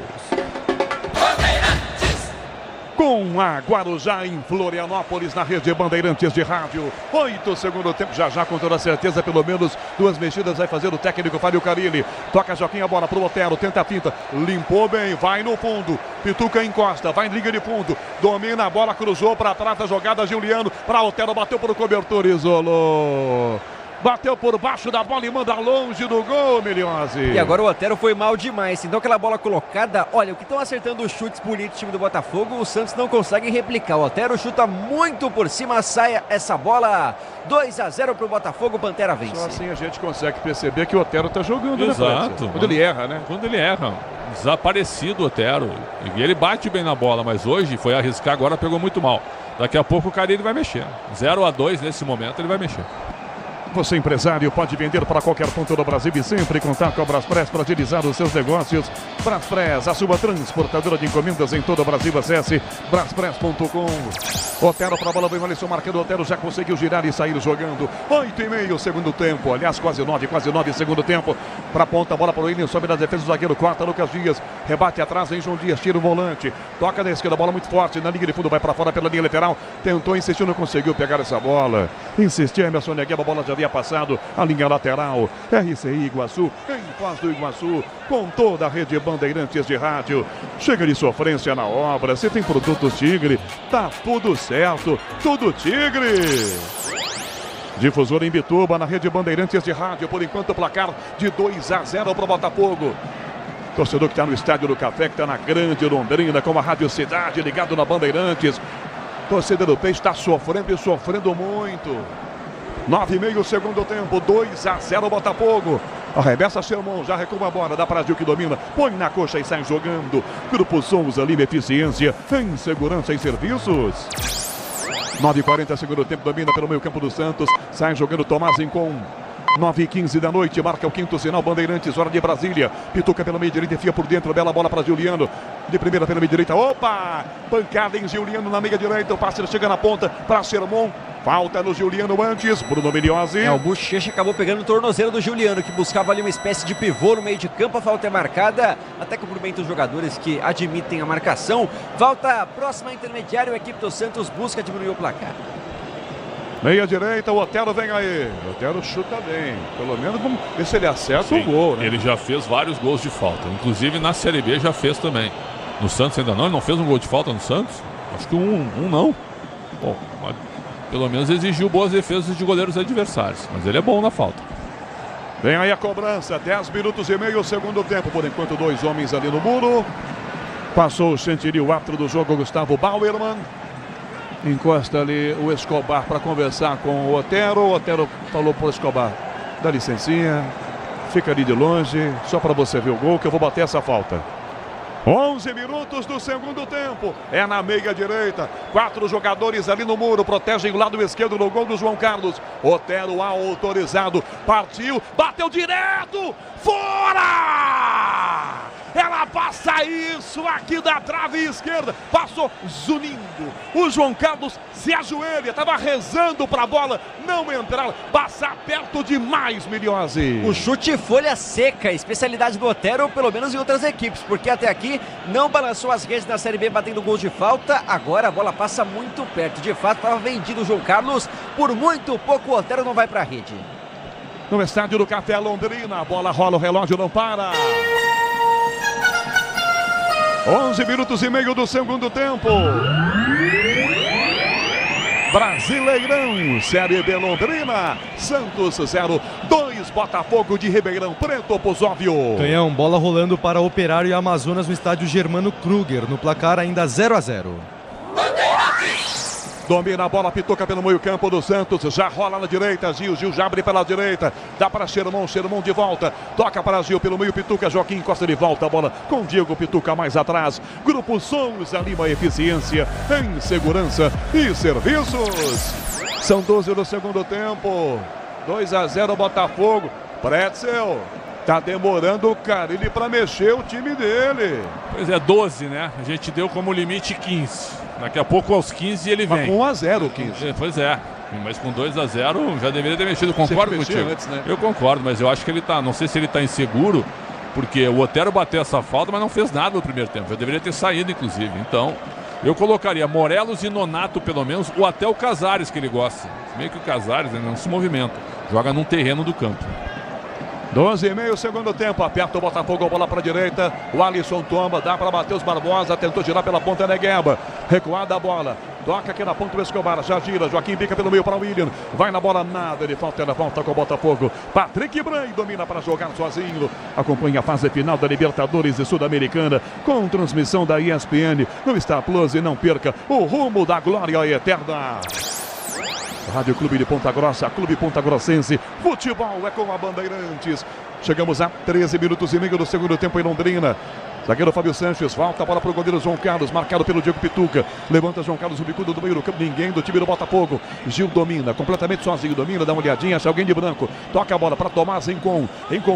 Com a Guarujá em Florianópolis, na rede Bandeirantes de rádio. 8 segundo tempo, já com toda certeza, pelo menos 2 mexidas vai fazer o técnico Fábio Carille. Toca Joaquim a bola pro Otero, tenta a finta, limpou bem, vai no fundo. Pituca encosta, vai em liga de fundo, domina a bola, cruzou para trás da jogada, Juliano, para Otero, bateu por cobertor, isolou. Bateu por baixo da bola e manda longe do gol, Miliose. E agora o Otero foi mal demais. Então aquela bola colocada, olha, o que estão acertando os chutes bonitos do time do Botafogo, o Santos não consegue replicar. O Otero chuta muito por cima, sai essa bola. 2-0 pro Botafogo, o Pantera vence. Só assim a gente consegue perceber que o Otero tá jogando, exato, né? Quando ele erra, né? Quando ele erra. Desaparecido o Otero. E ele bate bem na bola, mas hoje foi arriscar, agora pegou muito mal. Daqui a pouco o Carille vai mexer. 0-2 nesse momento, ele vai mexer. Você, empresário, pode vender para qualquer ponto do Brasil e sempre contar com a Braspress para agilizar os seus negócios. Braspress, a sua transportadora de encomendas em todo o Brasil. Acesse braspress.com. Otero para a bola, vem o Alisson marcando. Otero já conseguiu girar e sair jogando. 8,5 segundo tempo. Aliás, quase 9 segundo tempo. Para a ponta, bola para o William, sobe na defesa do zagueiro. Corta Lucas Dias. Rebate atrás em João Dias, tira o volante. Toca na esquerda, bola muito forte. Na linha de fundo, vai para fora pela linha lateral. Tentou insistir, não conseguiu pegar essa bola. Insistia Emerson Negueba, a bola já havia passado a linha lateral. RCI Iguaçu, em Foz do Iguaçu, com toda a rede Bandeirantes de rádio. Chega de sofrência na obra, se tem produtos Tigre, tá tudo certo, tudo Tigre. Difusor em Bituba, na rede Bandeirantes de rádio, por enquanto o placar de 2-0 para o Botafogo. Torcedor que está no Estádio do Café, que está na Grande Londrina, com a Rádio Cidade ligado na Bandeirantes. Torcedor do Peixe está sofrendo e sofrendo muito. 9,5 segundo tempo, 2-0 Botafogo. Arremessa Sermon, já recua a bola, dá para Gil que domina, põe na coxa e sai jogando. Grupo Souza, Lima Eficiência, em segurança e serviços. 9,40 segundo tempo, domina pelo meio campo do Santos, sai jogando Tomás Incon. 9h15 da noite, marca o quinto sinal, Bandeirantes, hora de Brasília. Pituca pela meia direita, enfia por dentro, bela bola para Juliano. De primeira pela meia direita, opa! Pancada em Juliano na meia direita, o passe chega na ponta para Sermon. Falta no Juliano antes, Bruno Miliozzi. O Bochecha acabou pegando o tornozelo do Juliano, que buscava ali uma espécie de pivô no meio de campo. A falta é marcada, até cumprimenta os jogadores que admitem a marcação. Falta próxima intermediária, a equipe do Santos busca diminuir o placar. Meia direita, o Otero vem aí. O Otero chuta bem. Pelo menos vamos ver se ele acerta o gol, né? Ele já fez vários gols de falta. Inclusive na Série B já fez também. No Santos ainda não? Ele não fez um gol de falta no Santos? Acho que um não. Bom, mas pelo menos exigiu boas defesas de goleiros adversários. Mas ele é bom na falta. Vem aí a cobrança. 10 minutos e meio, segundo tempo. Por enquanto, 2 homens ali no muro. Passou o Chantilly, o árbitro do jogo, Gustavo Bauerman. Encosta ali o Escobar para conversar com o Otero. O Otero falou para o Escobar: dá licencinha, fica ali de longe, só para você ver o gol que eu vou bater essa falta. 11 minutos do segundo tempo. É na meia direita. 4 jogadores ali no muro. Protegem o lado esquerdo no gol do João Carlos. Otero autorizado. Partiu. Bateu direto. Fora! Ela passa isso aqui da trave esquerda. Passou zunindo. O João Carlos se ajoelha. Estava rezando para a bola não entrar. Passar perto demais, Miliozzi. O chute folha seca. Especialidade do Otero, pelo menos em outras equipes. Porque até aqui não balançou as redes na Série B batendo gol de falta. Agora a bola passa muito perto. De fato, estava vendido o João Carlos. Por muito pouco o Otero não vai para a rede. No Estádio do Café Londrina. A bola rola, o relógio não para. 11 minutos e meio do segundo tempo. Brasileirão, Série B Londrina. Santos 0, 2 Botafogo de Ribeirão Preto, Pozóvio. Canhão, bola rolando para Operário e Amazonas no estádio Germano Kruger. No placar ainda 0-0. Domina a bola, Pituca pelo meio campo do Santos, já rola na direita, Gil já abre pela direita, dá para Sermon de volta, toca para Gil pelo meio, Pituca, Joaquim encosta de volta a bola com Diego Pituca mais atrás. Grupo Souza, Lima Eficiência, em segurança e serviços. São 12 do segundo tempo, 2-0 Botafogo. Pretzel, tá demorando o Carille para mexer o time dele. Pois é, 12, né? A gente deu como limite 15. Daqui a pouco aos 15 ele vem. Com 1-0 o 15. Pois é, mas com 2-0 já deveria ter mexido. Concordo contigo. Antes, né? Eu concordo, mas eu acho que ele tá, não sei se ele tá inseguro, porque o Otero bateu essa falta, mas não fez nada no primeiro tempo. Já deveria ter saído, inclusive. Então, eu colocaria Morelos e Nonato, pelo menos, ou até o Casares, que ele gosta. Meio que o Casares, né, não se movimenta. Joga num terreno do campo. 12,5 segundo tempo, aperta o Botafogo, a bola para a direita, o Alisson toma, dá para Matheus Barbosa, tentou girar pela ponta, Negueba, recuada a bola, toca aqui na ponta o Escobar, já gira, Joaquim bica pelo meio para o William, vai na bola, nada, ele volta com o Botafogo, Patrick Bray domina para jogar sozinho, acompanha a fase final da Libertadores e Sul-Americana, com transmissão da ESPN, no Star Plus, e não perca o rumo da glória eterna. Rádio Clube de Ponta Grossa, Clube Ponta Grossense, futebol é com a Bandeirantes. Chegamos a 13 minutos e meio do segundo tempo em Londrina. Zagueiro Fábio Sanches, volta a bola para o goleiro João Carlos, marcado pelo Diego Pituca. Levanta João Carlos, o bicudo do meio do campo, ninguém do time do Botafogo. Gil domina, completamente sozinho, domina, dá uma olhadinha, acha alguém de branco. Toca a bola para Tomás Incon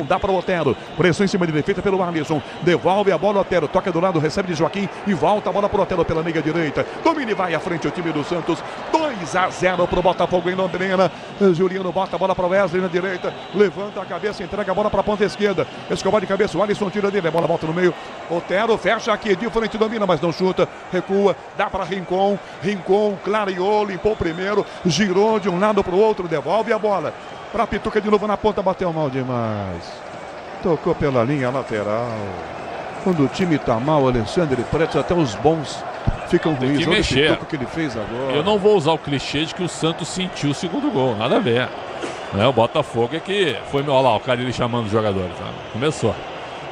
dá para o Otero. Pressão em cima dele, feita pelo Alisson. Devolve a bola, Otero, toca do lado, recebe de Joaquim e volta a bola para o Otero pela meia direita. Domina e vai à frente o time do Santos. 2 2-0 pro Botafogo em Londrina. Juliano bota a bola para o Wesley na direita, levanta a cabeça, entrega a bola para a ponta esquerda. Escobar de cabeça, o Alisson tira dele, a bola volta no meio. Otero fecha aqui, de frente, domina, mas não chuta, recua, dá para Rincon. Rincon clareou, limpou o primeiro, girou de um lado para o outro, devolve a bola para Pituca de novo na ponta, bateu mal demais. Tocou pela linha lateral. Quando o time tá mal, Alexandre Pretes, até os bons ficam ruins. Tem que mexer. O que ele fez agora. Eu não vou usar o clichê de que o Santos sentiu o segundo gol, nada a ver. O Botafogo é que foi, olha lá, o cara ele chamando os jogadores. Começou.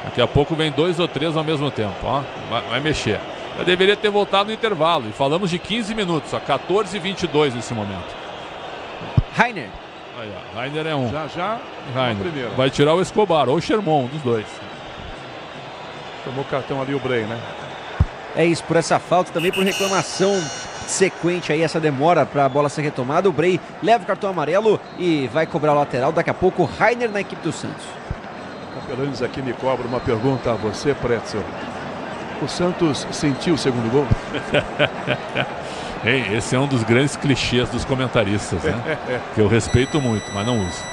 Daqui a pouco vem 2 ou 3 ao mesmo tempo. Ó, vai mexer. Eu deveria ter voltado no intervalo. E falamos de 15 minutos, a 14h22 nesse momento. Rainer. Aí, ó, Rainer é um. Já. Rainer. Vai tirar o Escobar ou o Sherman, um dos dois. Tomou cartão ali o Bray, né? É isso, por essa falta, também por reclamação sequente aí, essa demora para a bola ser retomada. O Bray leva o cartão amarelo e vai cobrar o lateral. Daqui a pouco, Rainer na equipe do Santos. Capelanes aqui me cobra uma pergunta a você, Pretzel. O Santos sentiu o segundo gol? Esse é um dos grandes clichês dos comentaristas, né? Que eu respeito muito, mas não uso.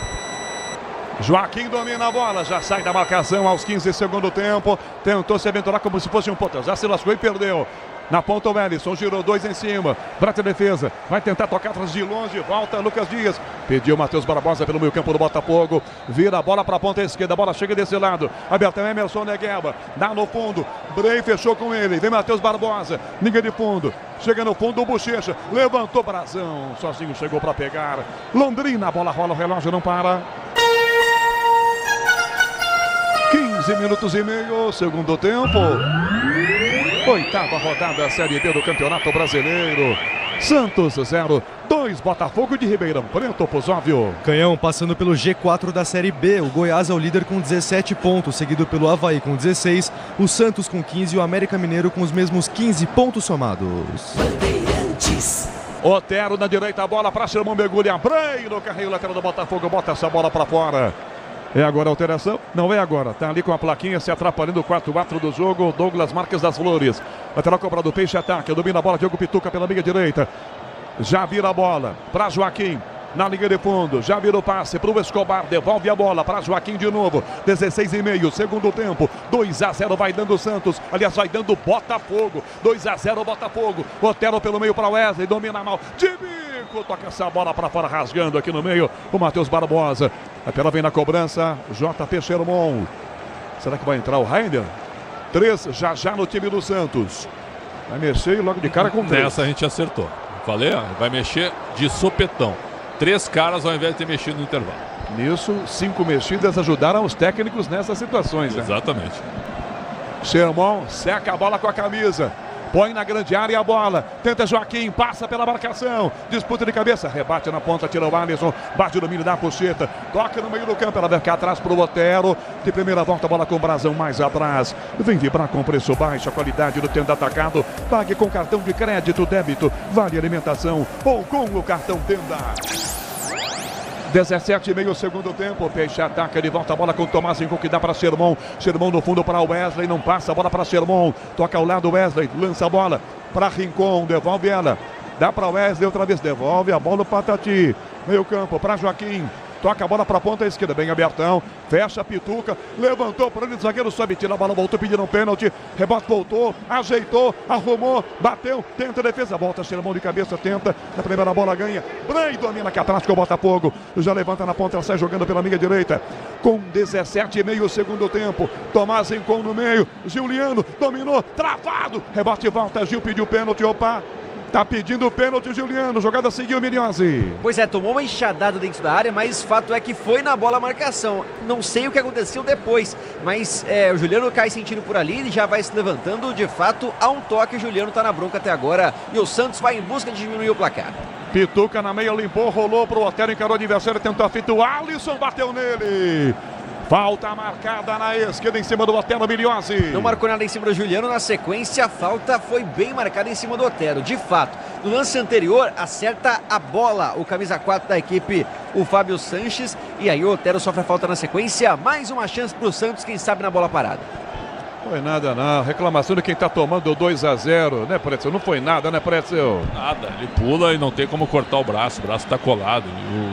Joaquim domina a bola, já sai da marcação aos 15 segundo tempo. Tentou se aventurar como se fosse um ponta, já se lascou e perdeu. Na ponta o Ellison, girou 2 em cima. Brata defesa, vai tentar tocar atrás de longe. Volta Lucas Dias, pediu Matheus Barbosa pelo meio campo do Botafogo. Vira a bola para a ponta esquerda, a bola chega desse lado. Abertão Emerson Negueba, dá no fundo. Bray fechou com ele, vem Matheus Barbosa. Ninguém de fundo, chega no fundo o Bochecha. Levantou Brazão, sozinho chegou para pegar. Londrina, a bola rola, o relógio não para. 15 minutos e meio, segundo tempo. 8ª rodada Série B do Campeonato Brasileiro. Santos 0, 2 Botafogo de Ribeirão Preto, Pozóvio. Canhão passando pelo G4 da Série B. O Goiás é o líder com 17 pontos, seguido pelo Avaí com 16, o Santos com 15 e o América Mineiro com os mesmos 15 pontos somados. Otero na direita, a bola para Sherman, mergulha. Bray no carrinho lateral do Botafogo, bota essa bola para fora. É agora a alteração? Não é agora. Tá ali com a plaquinha se atrapalhando o quarto árbitro do jogo. Douglas Marques das Flores. Lateral cobrado, Peixe ataque. Domina a bola, Diogo Pituca pela meia direita. Já vira a bola para Joaquim. Na linha de fundo, já vira o passe para o Escobar, devolve a bola para Joaquim de novo, 16,5, segundo tempo, 2-0 vai dando Santos, aliás vai dando Botafogo, 2-0 Botafogo, Otero pelo meio para Wesley, domina mal, de bico, toca essa bola para fora, rasgando aqui no meio, o Matheus Barbosa, a tela vem na cobrança, JP Sherman, será que vai entrar o Rainer? 3 já no time do Santos, vai mexer logo de cara com 3. Nessa a gente acertou, falei, ó, vai mexer de sopetão. 3 caras ao invés de ter mexido no intervalo. Nisso, 5 mexidas ajudaram os técnicos nessas situações. Exatamente. Né? Sherman seca a bola com a camisa. Põe na grande área a bola. Tenta Joaquim, passa pela marcação. Disputa de cabeça, rebate na ponta, tira o Alisson. Bate o domínio da Pocheta. Toca no meio do campo, ela vai ficar atrás para o Otero. De primeira volta, a bola com o Brazão mais atrás. Vem vibrar com preço baixo, a qualidade do Tenda Atacado. Pague com cartão de crédito, débito, vale alimentação ou com o cartão Tenda. 17,5 segundo tempo, Peixe ataca, de volta a bola com o Tomazinho que dá para Sherman. Sherman no fundo para Wesley, não passa a bola para Sherman. Toca ao lado Wesley, lança a bola para Rincon, devolve ela. Dá para Wesley outra vez, devolve a bola para Patati. Meio campo para Joaquim. Toca a bola para a ponta esquerda, bem abertão. Fecha a Pituca, levantou para ele, o zagueiro sobe, tira a bola, voltou pedindo um pênalti. Rebote, voltou, ajeitou, arrumou, bateu, tenta a defesa, volta, Sherman de cabeça, tenta. Na primeira bola ganha. Bray domina aqui atrás com o Botafogo. Já levanta na ponta, ela sai jogando pela meia direita. Com 17,5 segundo tempo. Tomás Rincon no meio. Juliano dominou, travado. Rebote, volta, Gil pediu pênalti, opa. Tá pedindo o pênalti, Juliano. Jogada seguiu, Miriose. Pois é, tomou uma enxadada dentro da área, mas fato é que foi na bola a marcação. Não sei o que aconteceu depois, mas o Juliano cai sentindo por ali, ele já vai se levantando. De fato, há um toque, o Juliano tá na bronca até agora. E o Santos vai em busca de diminuir o placar. Pituca na meia, limpou, rolou pro Otero, encarou o adversário, tentou a fita. O Alisson bateu nele. Falta marcada na esquerda em cima do Otero, Miliose. Não marcou nada em cima do Juliano. Na sequência, a falta foi bem marcada em cima do Otero. De fato, no lance anterior, acerta a bola o camisa 4 da equipe, o Fábio Sanches. E aí o Otero sofre a falta na sequência. Mais uma chance para o Santos, quem sabe na bola parada. Foi nada não, reclamação de quem tá tomando 2-0, né, Pretzel? Não foi nada, né, Pretzel? Nada, ele pula e não tem como cortar o braço tá colado.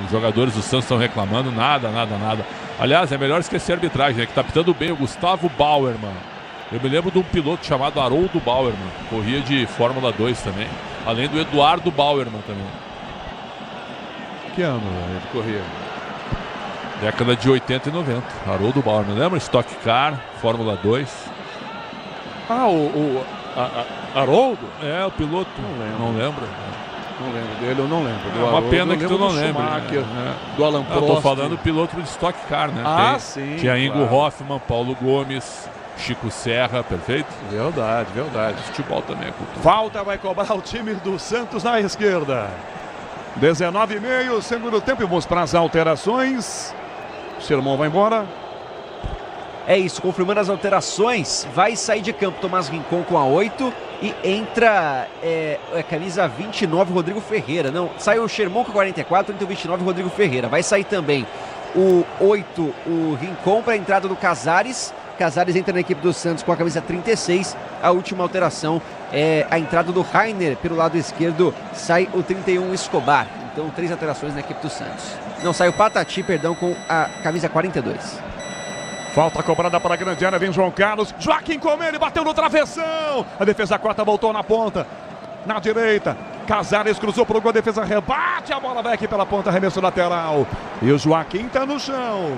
Os jogadores do Santos estão reclamando, nada. Aliás, é melhor esquecer a arbitragem, né, que tá pitando bem o Gustavo Bauerman. Eu me lembro de um piloto chamado Haroldo Bauerman, corria de Fórmula 2 também, além do Eduardo Bauerman também. Que ano ele corria? Década de 80 e 90, Haroldo Bauerman, lembra? Stock Car, Fórmula 2. Ah, Haroldo? É, o piloto. Não lembra? Não lembro dele, eu não lembro. É uma pena que tu não lembra. Do Alan Prost. Eu tô falando piloto de Stock Car, né? Sim. Tinha Ingo Hoffmann, Paulo Gomes, Chico Serra, perfeito? Verdade. Futebol também é cultura. Falta vai cobrar o time do Santos na esquerda. 19,5, segundo tempo, e vamos para as alterações. O Sermão vai embora. É isso, confirmando as alterações, vai sair de campo Tomás Rincon com a 8 e entra camisa 29, Rodrigo Ferreira. Não, sai o Sherman com a 44, entra o 29, Rodrigo Ferreira. Vai sair também o 8, o Rincon, para a entrada do Casares. Casares entra na equipe do Santos com a camisa 36. A última alteração é a entrada do Rainer pelo lado esquerdo, sai o 31, Escobar. Então 3 alterações na equipe do Santos. Não, sai o Patati, perdão, com a camisa 42. Falta cobrada para a grande área, vem João Carlos. Joaquim Comene bateu no travessão. A defesa corta, voltou na ponta. Na direita, Casares cruzou para o gol, a defesa rebate. A bola vai aqui pela ponta, arremesso lateral. E o Joaquim está no chão.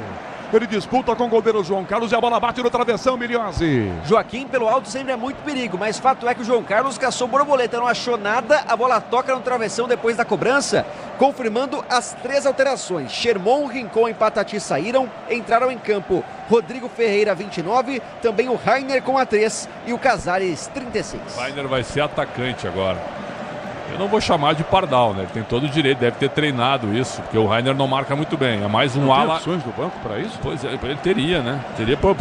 Ele disputa com o goleiro João Carlos e a bola bate no travessão, Miliozzi. Joaquim pelo alto sempre é muito perigo, mas fato é que o João Carlos caçou borboleta, não achou nada, a bola toca no travessão depois da cobrança, confirmando as 3 alterações. Sherman, Rincon e Patati saíram, entraram em campo Rodrigo Ferreira, 29, também o Rainer com a 3 e o Casares, 36. Rainer vai ser atacante agora. Eu não vou chamar de pardal, né? Ele tem todo o direito, deve ter treinado isso, porque o Rainer não marca muito bem. É mais um ala. Tem opções do banco para isso? Pois é, ele teria, né?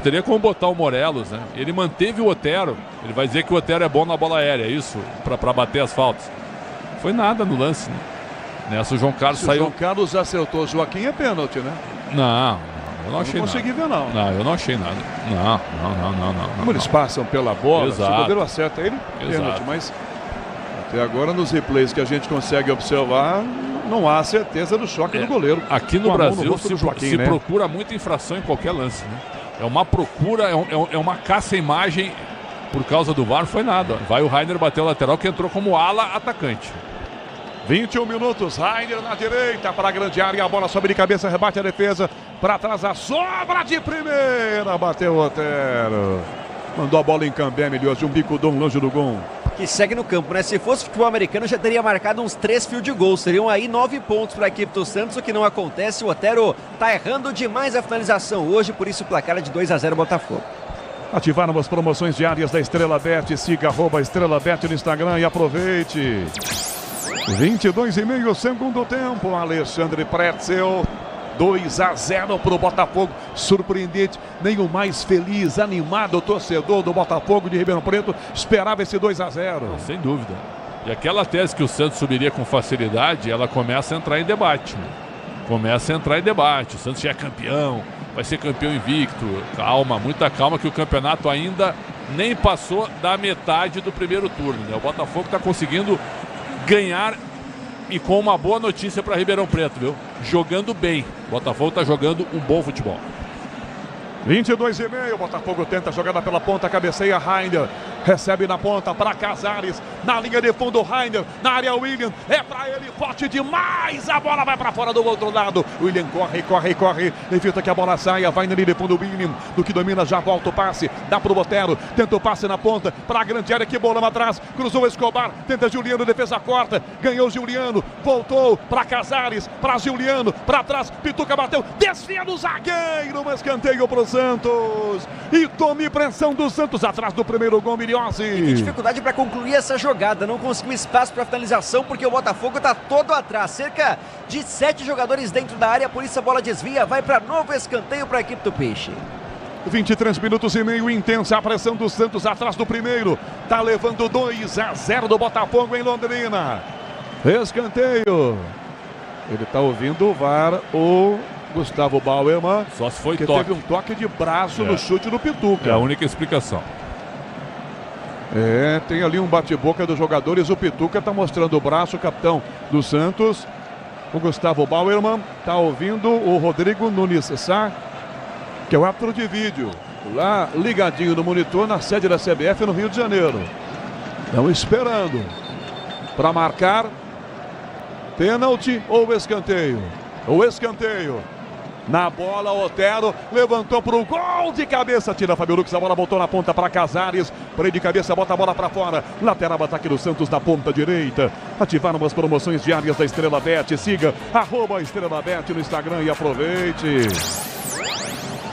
Teria como botar o Morelos, né? Ele manteve o Otero. Ele vai dizer que o Otero é bom na bola aérea, isso, para bater as faltas. Foi nada no lance, né? Nessa o João Carlos Se saiu. O João Carlos acertou o Joaquim, é pênalti, né? Não, eu não achei nada. Não consegui ver, não. Não, eu não achei nada. Não. Como eles passam pela bola, Exato. se o goleiro acerta ele, pênalti, mas até agora nos replays que a gente consegue observar, não há certeza do choque do goleiro. Aqui no Brasil se Joaquim, né? procura muita infração em qualquer lance, né? É uma procura, é uma caça-imagem por causa do VAR, foi nada. Vai o Rainer bater o lateral que entrou como ala atacante. 21 minutos, Rainer na direita para a grande área, a bola sobe de cabeça, rebate a defesa, para trás a sobra de primeira, bateu o Otero. Mandou a bola em Cambé, Miliozzi, um bicudão longe do gol. Que segue no campo, né? Se fosse futebol americano, já teria marcado uns 3 field goals. Seriam aí 9 pontos para a equipe do Santos, o que não acontece. O Otero tá errando demais a finalização hoje, por isso o placar é de 2-0 Botafogo. Ativaram as promoções diárias da Estrela Bet. Siga @Estrela Bet no Instagram e aproveite. 22,5 segundo tempo. Alexandre Pretzel. 2-0 para o Botafogo, surpreendente, nem o mais feliz, animado torcedor do Botafogo de Ribeirão Preto esperava esse 2-0. Sem dúvida. E aquela tese que o Santos subiria com facilidade, ela começa a entrar em debate, né? O Santos já é campeão, vai ser campeão invicto. Calma, muita calma, que o campeonato ainda nem passou da metade do primeiro turno, né? O Botafogo está conseguindo ganhar. E com uma boa notícia para Ribeirão Preto, viu? Jogando bem. O Botafogo está jogando um bom futebol. 22,5. Botafogo tenta a jogada pela ponta, cabeceia Rainer. Recebe na ponta para Casares. Na linha de fundo, Rainer. Na área, William. É para ele, forte demais. A bola vai para fora do outro lado. William corre. Evita que a bola saia. Vai na linha de fundo, William. Do que domina, já volta o passe. Dá para o Otero. Tenta o passe na ponta para a grande área. Que bola atrás. Cruzou Escobar. Tenta Juliano. Defesa corta. Ganhou Juliano. Voltou para Casares. Para Juliano. Para trás. Pituca bateu. Desvia do zagueiro. Mas escanteio para o Santos. E tome pressão do Santos atrás do primeiro gol, Miliozzi. E que dificuldade para concluir essa jogada. Não conseguiu espaço para finalização porque o Botafogo está todo atrás. Cerca de 7 jogadores dentro da área. Por isso a bola desvia. Vai para novo escanteio para a equipe do Peixe. 23 minutos e meio, intensa a pressão do Santos atrás do primeiro. Tá levando 2-0 do Botafogo em Londrina. Escanteio. Ele tá ouvindo o VAR, o Gustavo Bauerman. Só se foi que toque. Teve um toque de braço no chute do Pituca. É a única explicação. Tem ali um bate-boca dos jogadores. O Pituca está mostrando o braço, o capitão do Santos. O Gustavo Bauerman está ouvindo o Rodrigo Nunes Sá, que é o árbitro de vídeo, lá ligadinho no monitor na sede da CBF no Rio de Janeiro. Estão esperando para marcar pênalti ou escanteio. O escanteio. Na bola, Otero levantou para o gol de cabeça. Tira Fábio Lux, a bola voltou na ponta para Casares. Freio de cabeça, bota a bola para fora. Lateral, ataque do Santos na ponta direita. Ativaram as promoções diárias da Estrela Bet. Siga @EstrelaBet no Instagram e aproveite.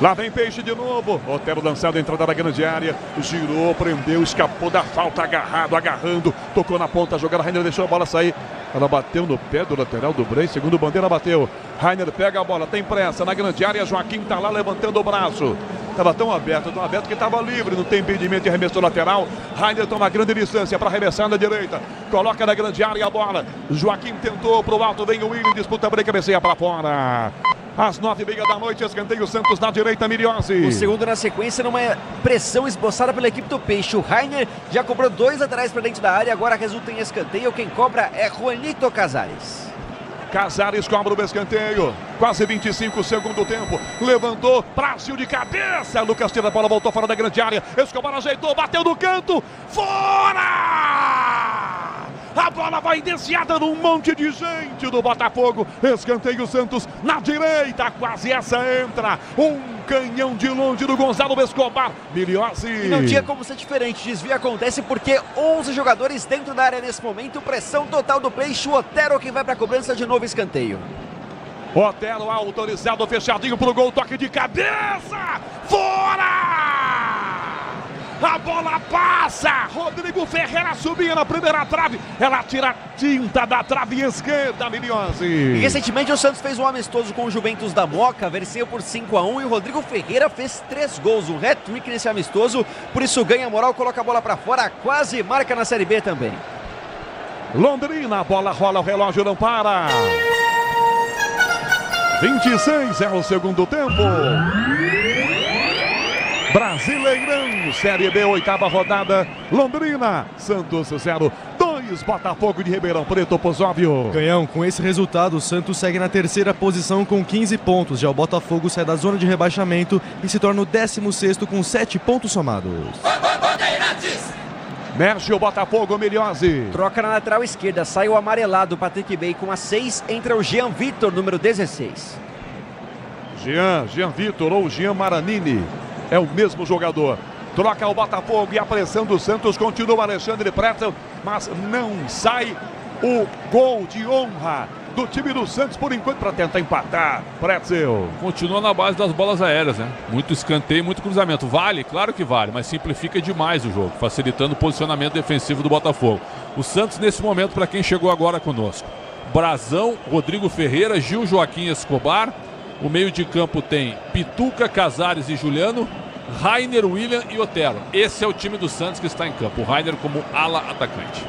Lá vem Peixe de novo. Otero lançado, entrada da grande área. Girou, prendeu, escapou da falta, agarrando. Tocou na ponta, jogada. Rainer deixou a bola sair. Ela bateu no pé do lateral do Brey. Segundo bandeira, bateu. Rainer pega a bola, tem pressa na grande área. Joaquim tá lá levantando o braço. Estava tão aberto que estava livre. Não tem impedimento de arremesso lateral. Rainer toma grande distância para arremessar na direita. Coloca na grande área a bola. Joaquim tentou pro alto. Vem o Willian, disputa, Brey, cabeceia para fora. Às 9h30 da noite, escanteio Santos na direita, Miriossi. O segundo na sequência, numa pressão esboçada pela equipe do Peixe. O Rainer já cobrou 2 laterais para dentro da área, agora resulta em escanteio. Quem cobra é Juanito Casares. Casares cobra o escanteio. Quase 25 segundo tempo. Levantou, Brasil de cabeça. Lucas tira a bola, voltou fora da grande área. Escobar ajeitou, bateu no canto. Fora! A bola vai desviada num monte de gente do Botafogo. Escanteio Santos na direita. Quase essa entra. Um canhão de longe do Gonzalo Escobar. Miliossi. E não tinha como ser diferente. Desvio acontece porque 11 jogadores dentro da área nesse momento. Pressão total do Peixe. O Otero que vai para a cobrança de novo escanteio. Otero autorizado, fechadinho pro gol. Toque de cabeça. Fora! A bola passa, Rodrigo Ferreira subia na primeira trave, ela tira a tinta da trave esquerda, Miriossi. E recentemente o Santos fez um amistoso com o Juventus da Moca, venceu por 5-1 e o Rodrigo Ferreira fez 3 gols, um hat-trick nesse amistoso, por isso ganha moral, coloca a bola pra fora, quase marca na Série B também. Londrina, a bola rola, o relógio não para. 26 é o segundo tempo. Brasileirão, Série B, 8ª rodada. Londrina, Santos 0, 2, Botafogo de Ribeirão Preto, Pozóvio. Canhão, com esse resultado, o Santos segue na 3ª posição com 15 pontos. Já o Botafogo sai da zona de rebaixamento e se torna o 16º com 7 pontos somados. Mexe o Botafogo, Miriossi. Troca na lateral esquerda, sai o amarelado, Patrick Bacon, a 6, entra o Jean Vitor, número 16. Jean Vitor ou Jean Maranini. É o mesmo jogador. Troca o Botafogo e a pressão do Santos continua. Alexandre Pretzel, mas não sai o gol de honra do time do Santos por enquanto para tentar empatar. Pretzel. Continua na base das bolas aéreas, né? Muito escanteio, muito cruzamento. Vale? Claro que vale, mas simplifica demais o jogo, facilitando o posicionamento defensivo do Botafogo. O Santos nesse momento, para quem chegou agora conosco: Brazão, Rodrigo Ferreira, Gil, Joaquim, Escobar. O meio de campo tem Pituca, Casares e Juliano, Rainer, Willian e Otero. Esse é o time do Santos que está em campo. O Rainer como ala atacante.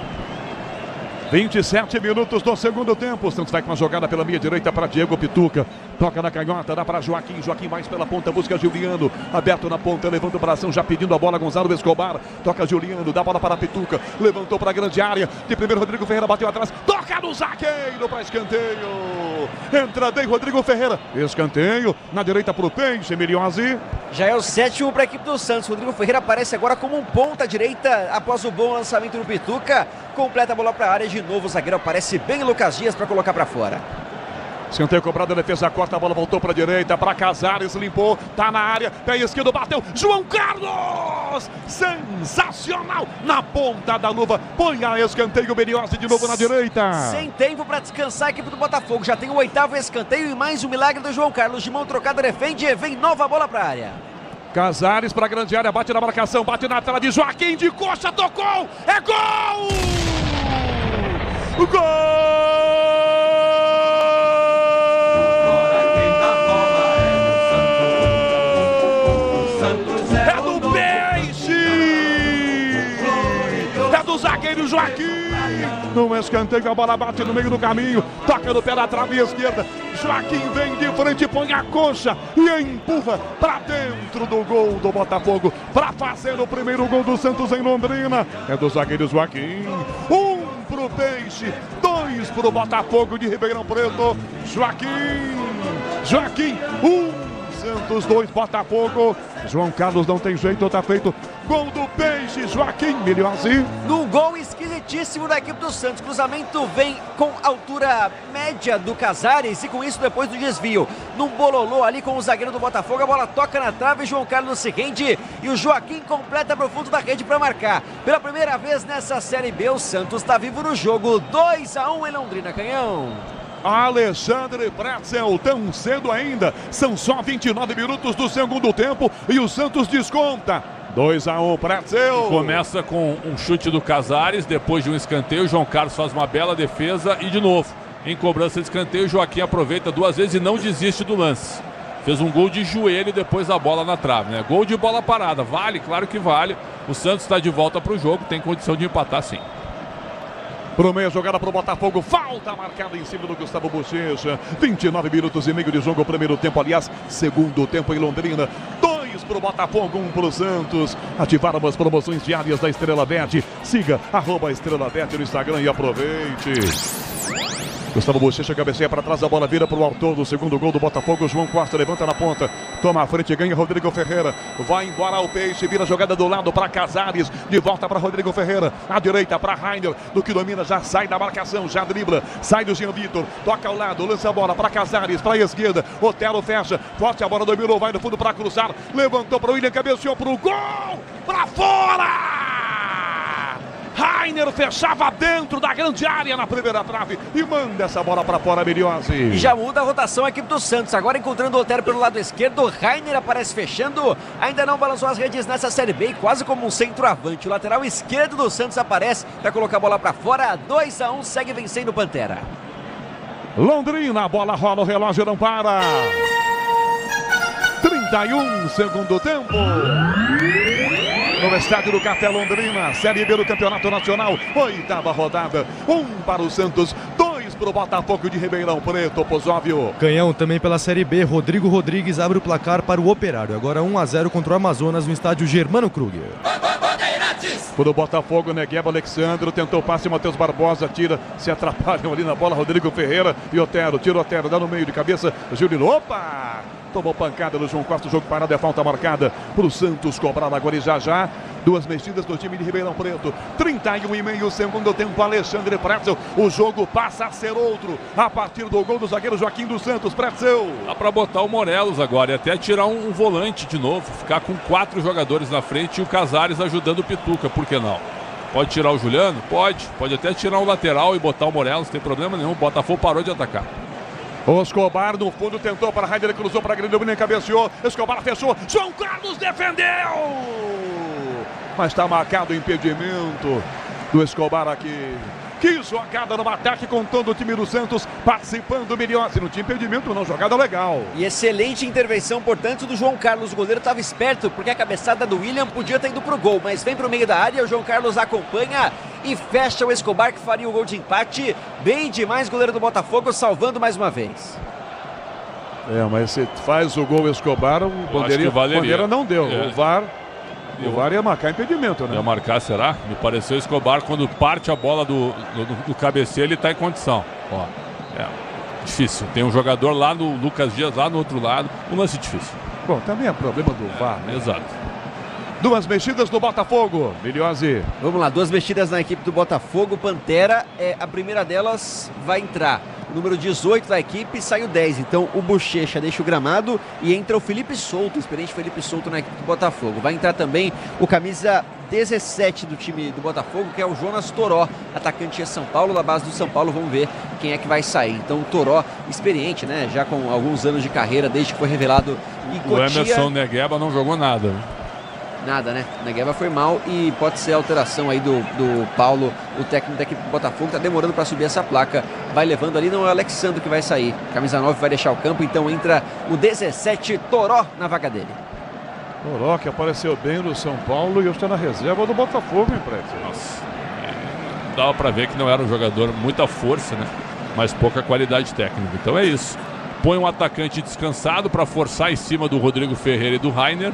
27 minutos do segundo tempo. O Santos vai com uma jogada pela meia direita para Diego Pituca. Toca na canhota, dá para Joaquim. Joaquim mais pela ponta, busca Juliano. Aberto na ponta, levanta o bração, já pedindo a bola. Gonzalo Escobar. Toca Juliano, dá a bola para Pituca. Levantou para a grande área. De primeiro, Rodrigo Ferreira bateu atrás. Toca no zagueiro para escanteio. Entra bem Rodrigo Ferreira. Escanteio na direita para o Peixe, Miriossi. Já é o 7º para a equipe do Santos. Rodrigo Ferreira aparece agora como um ponta direita após o bom lançamento do Pituca. Completa a bola para a área. De novo o zagueiro aparece bem, Lucas Dias, para colocar para fora. Escanteio cobrado, a defesa corta, a bola voltou para a direita, para Casares, limpou, tá na área, pé esquerdo, bateu, João Carlos! Sensacional! Na ponta da luva, põe a escanteio, Miriossi de novo na direita. Sem tempo para descansar a equipe do Botafogo, já tem o 8º escanteio e mais um milagre do João Carlos, de mão trocada, defende, vem nova bola para a área. Casares para a grande área, bate na marcação, bate na tela de Joaquim, de coxa, tocou, é gol! Gol! É do Peixe! É do zagueiro Joaquim! no escanteio, a bola bate no meio do caminho, toca no pé da trave esquerda. Joaquim vem de frente, põe a coxa e empurra para dentro do gol do Botafogo para fazer o primeiro gol do Santos em Londrina. É do zagueiro Joaquim. 1 pro Peixe, 2 pro Botafogo de Ribeirão Preto. Joaquim, 1. Santos 2, Botafogo. João Carlos não tem jeito, tá feito. Gol do Peixe, Joaquim Milhozzi. No gol esquisitíssimo da equipe do Santos. Cruzamento vem com altura média do Casares e com isso depois do desvio. Num bololô ali com o zagueiro do Botafogo, a bola toca na trave, João Carlos se rende e o Joaquim completa pro fundo da rede para marcar. Pela primeira vez nessa Série B, o Santos tá vivo no jogo. 2-1 em Londrina, Canhão. Alexandre Pretzel, tão cedo ainda, são só 29 minutos do segundo tempo e o Santos desconta. 2-1 Pretzel. Começa com um chute do Casares, depois de um escanteio, João Carlos faz uma bela defesa e de novo, em cobrança de escanteio, Joaquim aproveita 2 vezes e não desiste do lance. Fez um gol de joelho depois da bola na trave, né? Gol de bola parada, vale, claro que vale. O Santos está de volta para o jogo, tem condição de empatar sim. Pro meio, jogada pro Botafogo, falta marcada em cima do Gustavo Bochecha. 29 minutos e meio de jogo, primeiro tempo, aliás, segundo tempo em Londrina. 2 pro Botafogo, 1 pro Santos. Ativaram as promoções diárias da Estrela Bet. Siga @Estrela Bet no Instagram e aproveite. Gustavo Bochecha cabeceia para trás, a bola vira para o autor do segundo gol do Botafogo. João Costa levanta na ponta, toma a frente, ganha Rodrigo Ferreira. Vai embora o Peixe, vira a jogada do lado para Casares, de volta para Rodrigo Ferreira. À direita para Rainer, do que domina, já sai da marcação, já dribla. Sai do Jean Vitor, toca ao lado, lança a bola para Casares, para a esquerda. Otero fecha, forte a bola, dominou, vai no fundo para cruzar. Levantou para o William, cabeceou para o gol, para fora! Rainer fechava dentro da grande área na primeira trave e manda essa bola para fora, Milhozzi. E já muda a rotação a equipe do Santos. Agora encontrando o Otero pelo lado esquerdo. Rainer aparece fechando. Ainda não balançou as redes nessa Série B, quase como um centroavante. O lateral esquerdo do Santos aparece para colocar a bola para fora. 2-1, segue vencendo o Pantera. Londrina, a bola rola, o relógio não para. 31, segundo tempo. No estádio do Café Londrina, Série B do Campeonato Nacional, 8ª rodada. 1 para o Santos, 2 para o Botafogo de Ribeirão Preto, Pozóvio. Canhão também pela Série B, Rodrigo Rodrigues abre o placar para o Operário. Agora 1-0 contra o Amazonas no estádio Germano Kruger. Por o Botafogo, Negueba Alexandro, tentou passe, Matheus Barbosa tira, se atrapalham ali na bola, Rodrigo Ferreira e Otero, tira o Otero, dá no meio de cabeça, Júlio, opa! Tomou pancada do João Costa, o jogo parado, é falta marcada para o Santos cobrar agora e já. 2 mexidas do time de Ribeirão Preto. 31,5 segundo tempo, Alexandre Pretzel. O jogo passa a ser outro a partir do gol do zagueiro Joaquim dos Santos. Pretzel. Dá para botar o Morelos agora e até tirar um volante de novo. Ficar com 4 jogadores na frente e o Casares ajudando o Pituca, por que não? Pode tirar o Juliano? Pode até tirar o lateral e botar o Morelos, não tem problema nenhum. O Botafogo parou de atacar. O Escobar no fundo tentou para Rainer, cruzou para a grande domínio, cabeceou. Escobar fechou. João Carlos defendeu. Mas está marcado o impedimento do Escobar aqui. Que jogada no ataque com todo o time do Santos participando, Milhozzi. Não tinha impedimento não, jogada legal. E excelente intervenção, portanto, do João Carlos. O goleiro estava esperto, porque a cabeçada do William podia ter ido para o gol, mas vem para o meio da área, o João Carlos acompanha e fecha o Escobar, que faria o gol de empate. Bem demais, goleiro do Botafogo, salvando mais uma vez. Mas se faz o gol Escobar, o bandeira não deu. O VAR ia marcar impedimento, né? Ia marcar, será? Me pareceu Escobar, quando parte a bola do cabeceio, ele está em condição. Ó, difícil. Tem um jogador lá no Lucas Dias, lá no outro lado. Um lance difícil. Bom, também é problema do VAR, né? Exato. 2 mexidas do Botafogo, Milhozzi. Vamos lá, 2 mexidas na equipe do Botafogo. Pantera, a primeira delas vai entrar. O número 18 da equipe, sai o 10. Então o Bochecha deixa o gramado e entra o Felipe Souto, o experiente Felipe Souto na equipe do Botafogo. Vai entrar também o camisa 17 do time do Botafogo, que é o Jonas Toró, atacante de São Paulo, da base do São Paulo. Vamos ver quem é que vai sair. Então o Toró, experiente, né? Já com alguns anos de carreira, desde que foi revelado em Cotia. O Emerson Negueba não jogou nada. Nada, né? Negueba foi mal e pode ser a alteração aí do Paulo, o técnico da equipe do Botafogo. Tá demorando para subir essa placa. Vai levando ali, não é o Alexandre que vai sair. Camisa 9 vai deixar o campo, então entra o 17, Toró, na vaga dele. Toró, que apareceu bem no São Paulo e hoje está na reserva do Botafogo, hein, Pretzel? Nossa. dava para ver que não era um jogador muita força, né? Mas pouca qualidade técnica. Então é isso. Põe um atacante descansado para forçar em cima do Rodrigo Ferreira e do Rainer.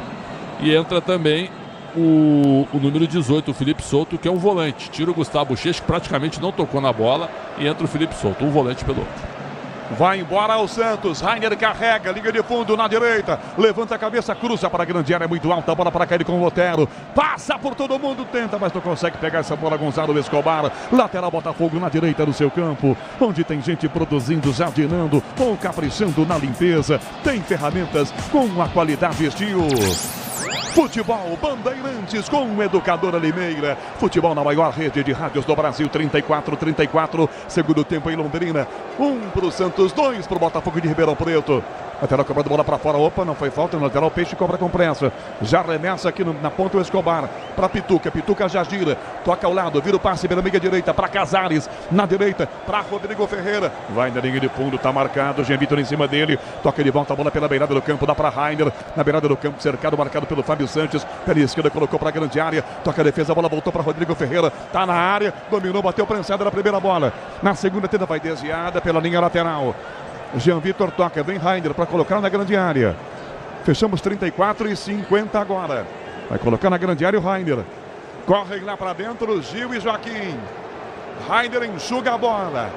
E entra também o número 18, o Felipe Souto, que é um volante. Tira o Gustavo Bochecha, que praticamente não tocou na bola, e entra o Felipe Souto, um volante pelo outro. Vai embora o Santos, Rainer carrega, liga de fundo na direita, levanta a cabeça, cruza para a grande área, muito alta, a bola para cair com o Otero, passa por todo mundo, tenta, mas não consegue pegar essa bola. Gonzalo Escobar, lateral Botafogo na direita do seu campo, onde tem gente produzindo, jardinando ou caprichando na limpeza, tem ferramentas com a qualidade e estilo. Futebol Bandeirantes com Educadora Limeira. Futebol na maior rede de rádios do Brasil. 34. Segundo tempo em Londrina. 1 para o Santos, 2 para o Botafogo de Ribeirão Preto. Lateral cobrando bola para fora. Opa, não foi falta. No lateral, Peixe cobra com pressa. Já remessa aqui na ponta o Escobar. Para Pituca. Pituca já gira. Toca ao lado. Vira o passe pela meia direita. Para Casares. Na direita. Para Rodrigo Ferreira. Vai na linha de fundo. Tá marcado. Jean Vitor em cima dele. Toca de volta a bola pela beirada do campo. Dá para Rainer. Na beirada do campo. Cercado. Marcado pelo Fábio Santos. Pela esquerda. Colocou para a grande área. Toca a defesa. A bola voltou para Rodrigo Ferreira. Tá na área. Dominou. Bateu prensada na primeira bola. Na segunda tenda vai desviada pela linha lateral. Jean Vitor toca, vem Rainer para colocar na grande área. Fechamos 34 e 50 agora. Vai colocar na grande área o Rainer. Correm lá para dentro Gil e Joaquim. Rainer enxuga a bola.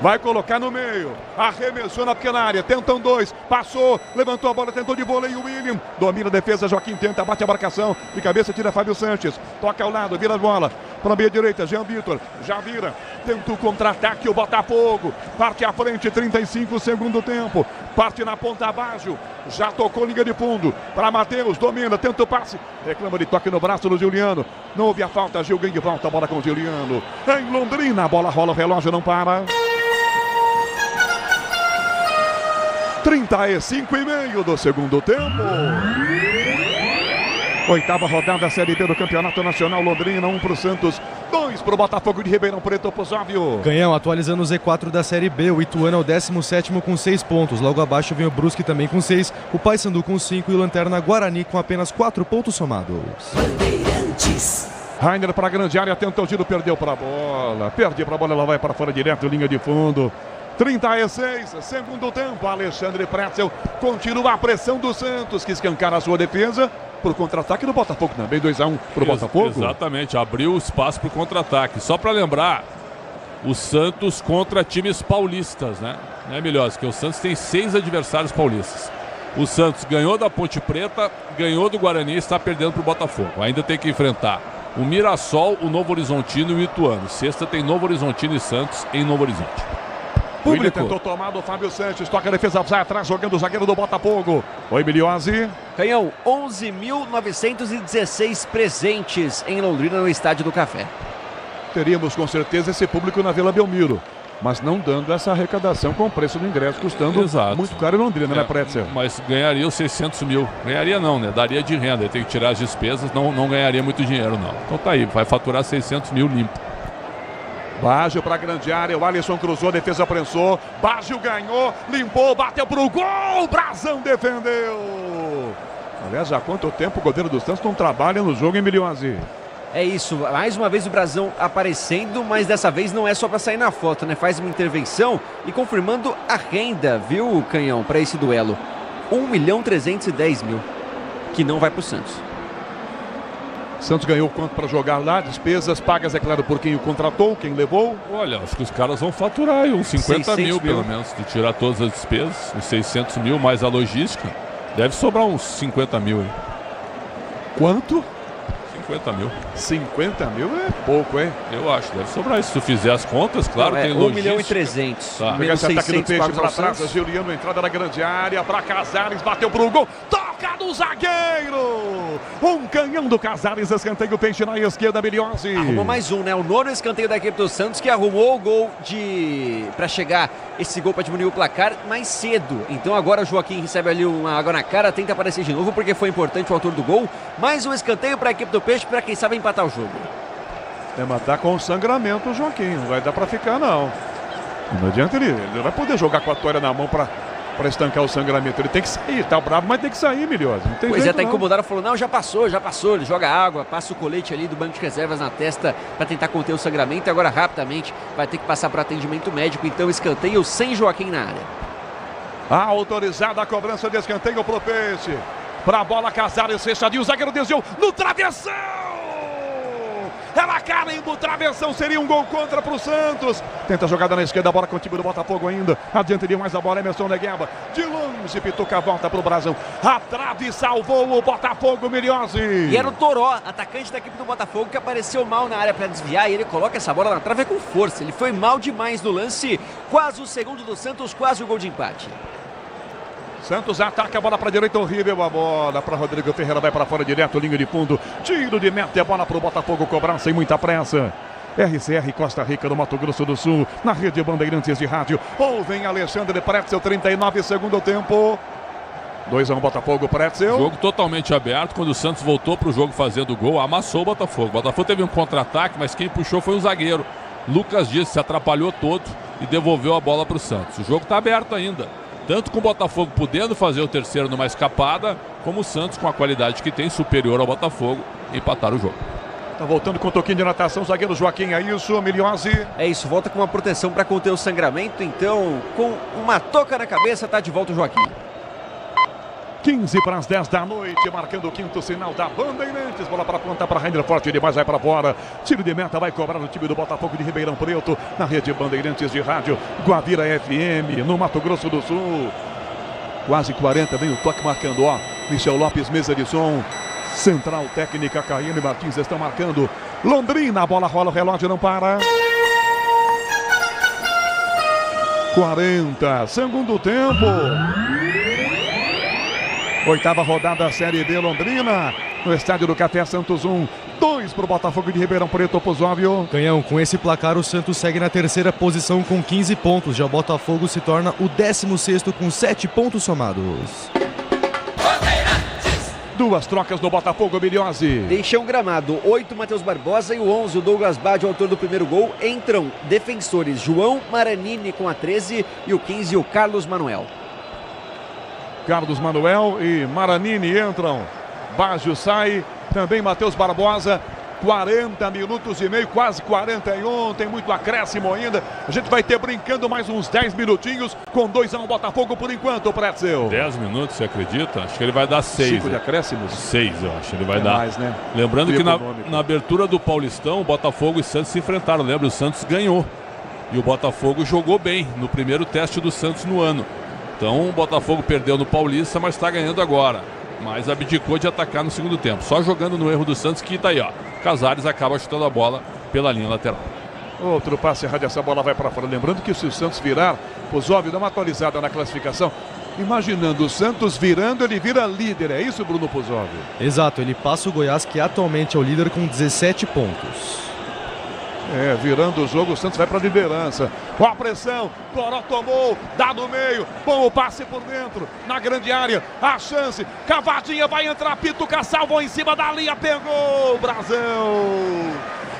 Vai colocar no meio. Arremessou na pequena área. Tentam 2. Passou. Levantou a bola. Tentou de voleio. William. Domina a defesa. Joaquim tenta. Bate a marcação. De cabeça tira Fábio Sanches. Toca ao lado. Vira a bola. Para a meia direita. Jean Vitor. Já vira. Tenta o contra-ataque. O Botafogo. Parte à frente. 35 segundo tempo. Parte na ponta abaixo. Já tocou linha de fundo. Para Matheus. Domina. Tenta o passe. Reclama de toque no braço do Juliano. Não houve a falta. Gil ganha de volta. A bola com o Juliano. Em Londrina. A bola rola. O relógio não para. 35,5 do segundo tempo. Oitava rodada da Série B do Campeonato Nacional. Londrina, 1 para o Santos, 2 para o Botafogo de Ribeirão Preto. Pozóvio. Canhão, atualizando o Z4 da Série B. O Ituano é o 17º com 6 pontos. Logo abaixo vem o Brusque também com 6. O Paysandu com 5 e o Lanterna Guarani com apenas 4 pontos somados. Bandeirantes. Rainer para a grande área, tenta o giro, perdeu para a bola. Perde para a bola, ela vai para fora direto, linha de fundo. 36, segundo tempo. Alexandre Pretzel continua a pressão do Santos, que escancara a sua defesa por contra-ataque do Botafogo também. 2-1 para o Botafogo. Exatamente, abriu espaço para o contra-ataque. Só para lembrar, o Santos contra times paulistas, né? Não é melhor, porque o Santos tem 6 adversários paulistas. O Santos ganhou da Ponte Preta, ganhou do Guarani e está perdendo para o Botafogo. Ainda tem que enfrentar o Mirassol, o Novo Horizontino e o Ituano. Sexta tem Novo Horizontino e Santos em Novo Horizonte. William tentou tomar do Fábio Santos, toca a defesa, sai atrás, jogando o zagueiro do Botafogo. Oi, Miliose. Canhão, 11.916 presentes em Londrina no Estádio do Café. Teríamos com certeza esse público na Vila Belmiro, mas não dando essa arrecadação com o preço do ingresso custando muito caro em Londrina, né, Pretzel? Mas ganharia os 600 mil. Ganharia não, né? Daria de renda, tem que tirar as despesas, não ganharia muito dinheiro, não. Então tá aí, vai faturar 600 mil limpo. Baggio para a grande área, o Alisson cruzou, a defesa prensou, Baggio ganhou, limpou, bateu para o gol, Brazão defendeu. Aliás, há quanto tempo o goleiro do Santos não trabalha no jogo, hein, Miliose? É isso, mais uma vez o Brazão aparecendo, mas dessa vez não é só para sair na foto, né? Faz uma intervenção e confirmando a renda, viu, Canhão, para esse duelo. 1.310.000, que não vai para o Santos. Santos ganhou quanto para jogar lá? Despesas pagas, é claro, por quem o contratou, quem levou? Olha, acho que os caras vão faturar aí uns 50 mil, pelo menos, de tirar todas as despesas, uns 600 mil mais a logística. Deve sobrar uns 50 mil aí. Quanto? 50 mil. 50 mil é pouco, hein? Eu acho, deve sobrar isso. Se tu fizer as contas, claro, tem logística. 1.300.000. Tá. Pegar esse ataque do Peixe para trás, Juliano, entrada na grande área, para Casares, bateu pro gol, toca do zagueiro! Um canhão do Casares, escanteio, Peixe na esquerda, Miliose. Arrumou mais um, né? O nono escanteio da equipe do Santos, que arrumou o gol para chegar esse gol para diminuir o placar mais cedo. Então agora o Joaquim recebe ali uma água na cara, tenta aparecer de novo, porque foi importante o autor do gol. Mais um escanteio para a equipe do Peixe, para quem sabe empatar o jogo. É matar com sangramento o Joaquim, não vai dar para ficar não. Não adianta ele vai poder jogar com a toalha na mão para para estancar o sangramento. Ele tem que sair, tá bravo, mas tem que sair, Milhose. Não tem Pois jeito, tá não. incomodado, falou, não, já passou. Ele joga água, passa o colete ali do banco de reservas na testa para tentar conter o sangramento e agora rapidamente vai ter que passar para atendimento médico. Então escanteio sem Joaquim na área. Autorizada a cobrança de escanteio pro Peixe. Pra bola, Casares, fechadinho, o zagueiro desviou no travessão! Ela carimba o travessão, seria um gol contra pro Santos. Tenta a jogada na esquerda, a bola com o time do Botafogo ainda. Adianta ele mais a bola, Emerson Negueba. De longe, Pituca volta pro Brasão. A trave salvou o Botafogo, Milhose. E era o Toró, atacante da equipe do Botafogo, que apareceu mal na área para desviar. E ele coloca essa bola na trave com força. Ele foi mal demais no lance. Quase o segundo do Santos, quase o gol de empate. Santos ataca a bola para a direita, horrível a bola para Rodrigo Ferreira, vai para fora direto, linha de fundo, tiro de meta, a bola para o Botafogo cobrar sem muita pressa. RCR Costa Rica do Mato Grosso do Sul, na rede Bandeirantes de rádio. Ouvem Alexandre Pretzel, 39 segundo tempo. 2-1 Botafogo, Pretzel. Jogo totalmente aberto, quando o Santos voltou para o jogo fazendo gol, amassou o Botafogo. O Botafogo teve um contra-ataque, mas quem puxou foi o zagueiro. Lucas Dias se atrapalhou todo e devolveu a bola para o Santos. O jogo está aberto ainda. Tanto com o Botafogo podendo fazer o terceiro numa escapada, como o Santos com a qualidade que tem, superior ao Botafogo, empatar o jogo. Tá voltando com um toquinho de natação, zagueiro Joaquim, é isso, Milhose? É isso, volta com uma proteção para conter o sangramento, então com uma toca na cabeça, tá de volta o Joaquim. 15 para as 10 da noite, marcando o quinto sinal da Bandeirantes. Bola para a ponta para Rainer, forte demais, vai para fora. Tiro de meta, vai cobrar o time do Botafogo de Ribeirão Preto, na rede Bandeirantes de rádio, Guavira FM, no Mato Grosso do Sul. Quase 40, vem o toque marcando, ó. Michel Lopes, mesa de som. Central técnica, Caíne Martins estão marcando. Londrina, a bola rola, o relógio não para. 40, segundo tempo. Oitava rodada da Série B, Londrina, no estádio do Café, Santos 1, 2 para o Botafogo de Ribeirão Preto, Pozóvio. Canhão, com esse placar o Santos segue na terceira posição com 15 pontos, já o Botafogo se torna o 16º com 7 pontos somados. Duas trocas do Botafogo, Milhose. Deixa um gramado, 8 Matheus Barbosa e o 11 o Douglas Bade, o autor do primeiro gol. Entram defensores João Maranini com a 13 e o 15 o Carlos Manuel. Carlos Manuel e Maranini entram. Baggio sai, também Matheus Barbosa. 40 minutos e meio, quase 41, tem muito acréscimo ainda. A gente vai ter brincando mais uns 10 minutinhos com 2-1 Botafogo por enquanto, Pretzel. 10 minutos, você acredita? Acho que ele vai dar 6. 5 de acréscimos? 6, eu acho, ele vai dar. Mais, né? Lembrando que na abertura do Paulistão, o Botafogo e Santos se enfrentaram, lembra? O Santos ganhou. E o Botafogo jogou bem no primeiro teste do Santos no ano. Então o Botafogo perdeu no Paulista, mas está ganhando agora. Mas abdicou de atacar no segundo tempo. Só jogando no erro do Santos, que tá aí, ó. Casares acaba chutando a bola pela linha lateral. Outro passe errado, essa bola vai para fora. Lembrando que se o Santos virar, Pozóvio dá uma atualizada na classificação. Imaginando o Santos virando, ele vira líder. É isso, Bruno Pozóvio? Exato, ele passa o Goiás, que atualmente é o líder com 17 pontos. É, virando o jogo, o Santos vai para a liderança. Com a pressão, Toró tomou, dá no meio, bom o passe por dentro, na grande área, a chance, cavadinha, vai entrar, Pituca salvou em cima da linha, pegou, Brasil,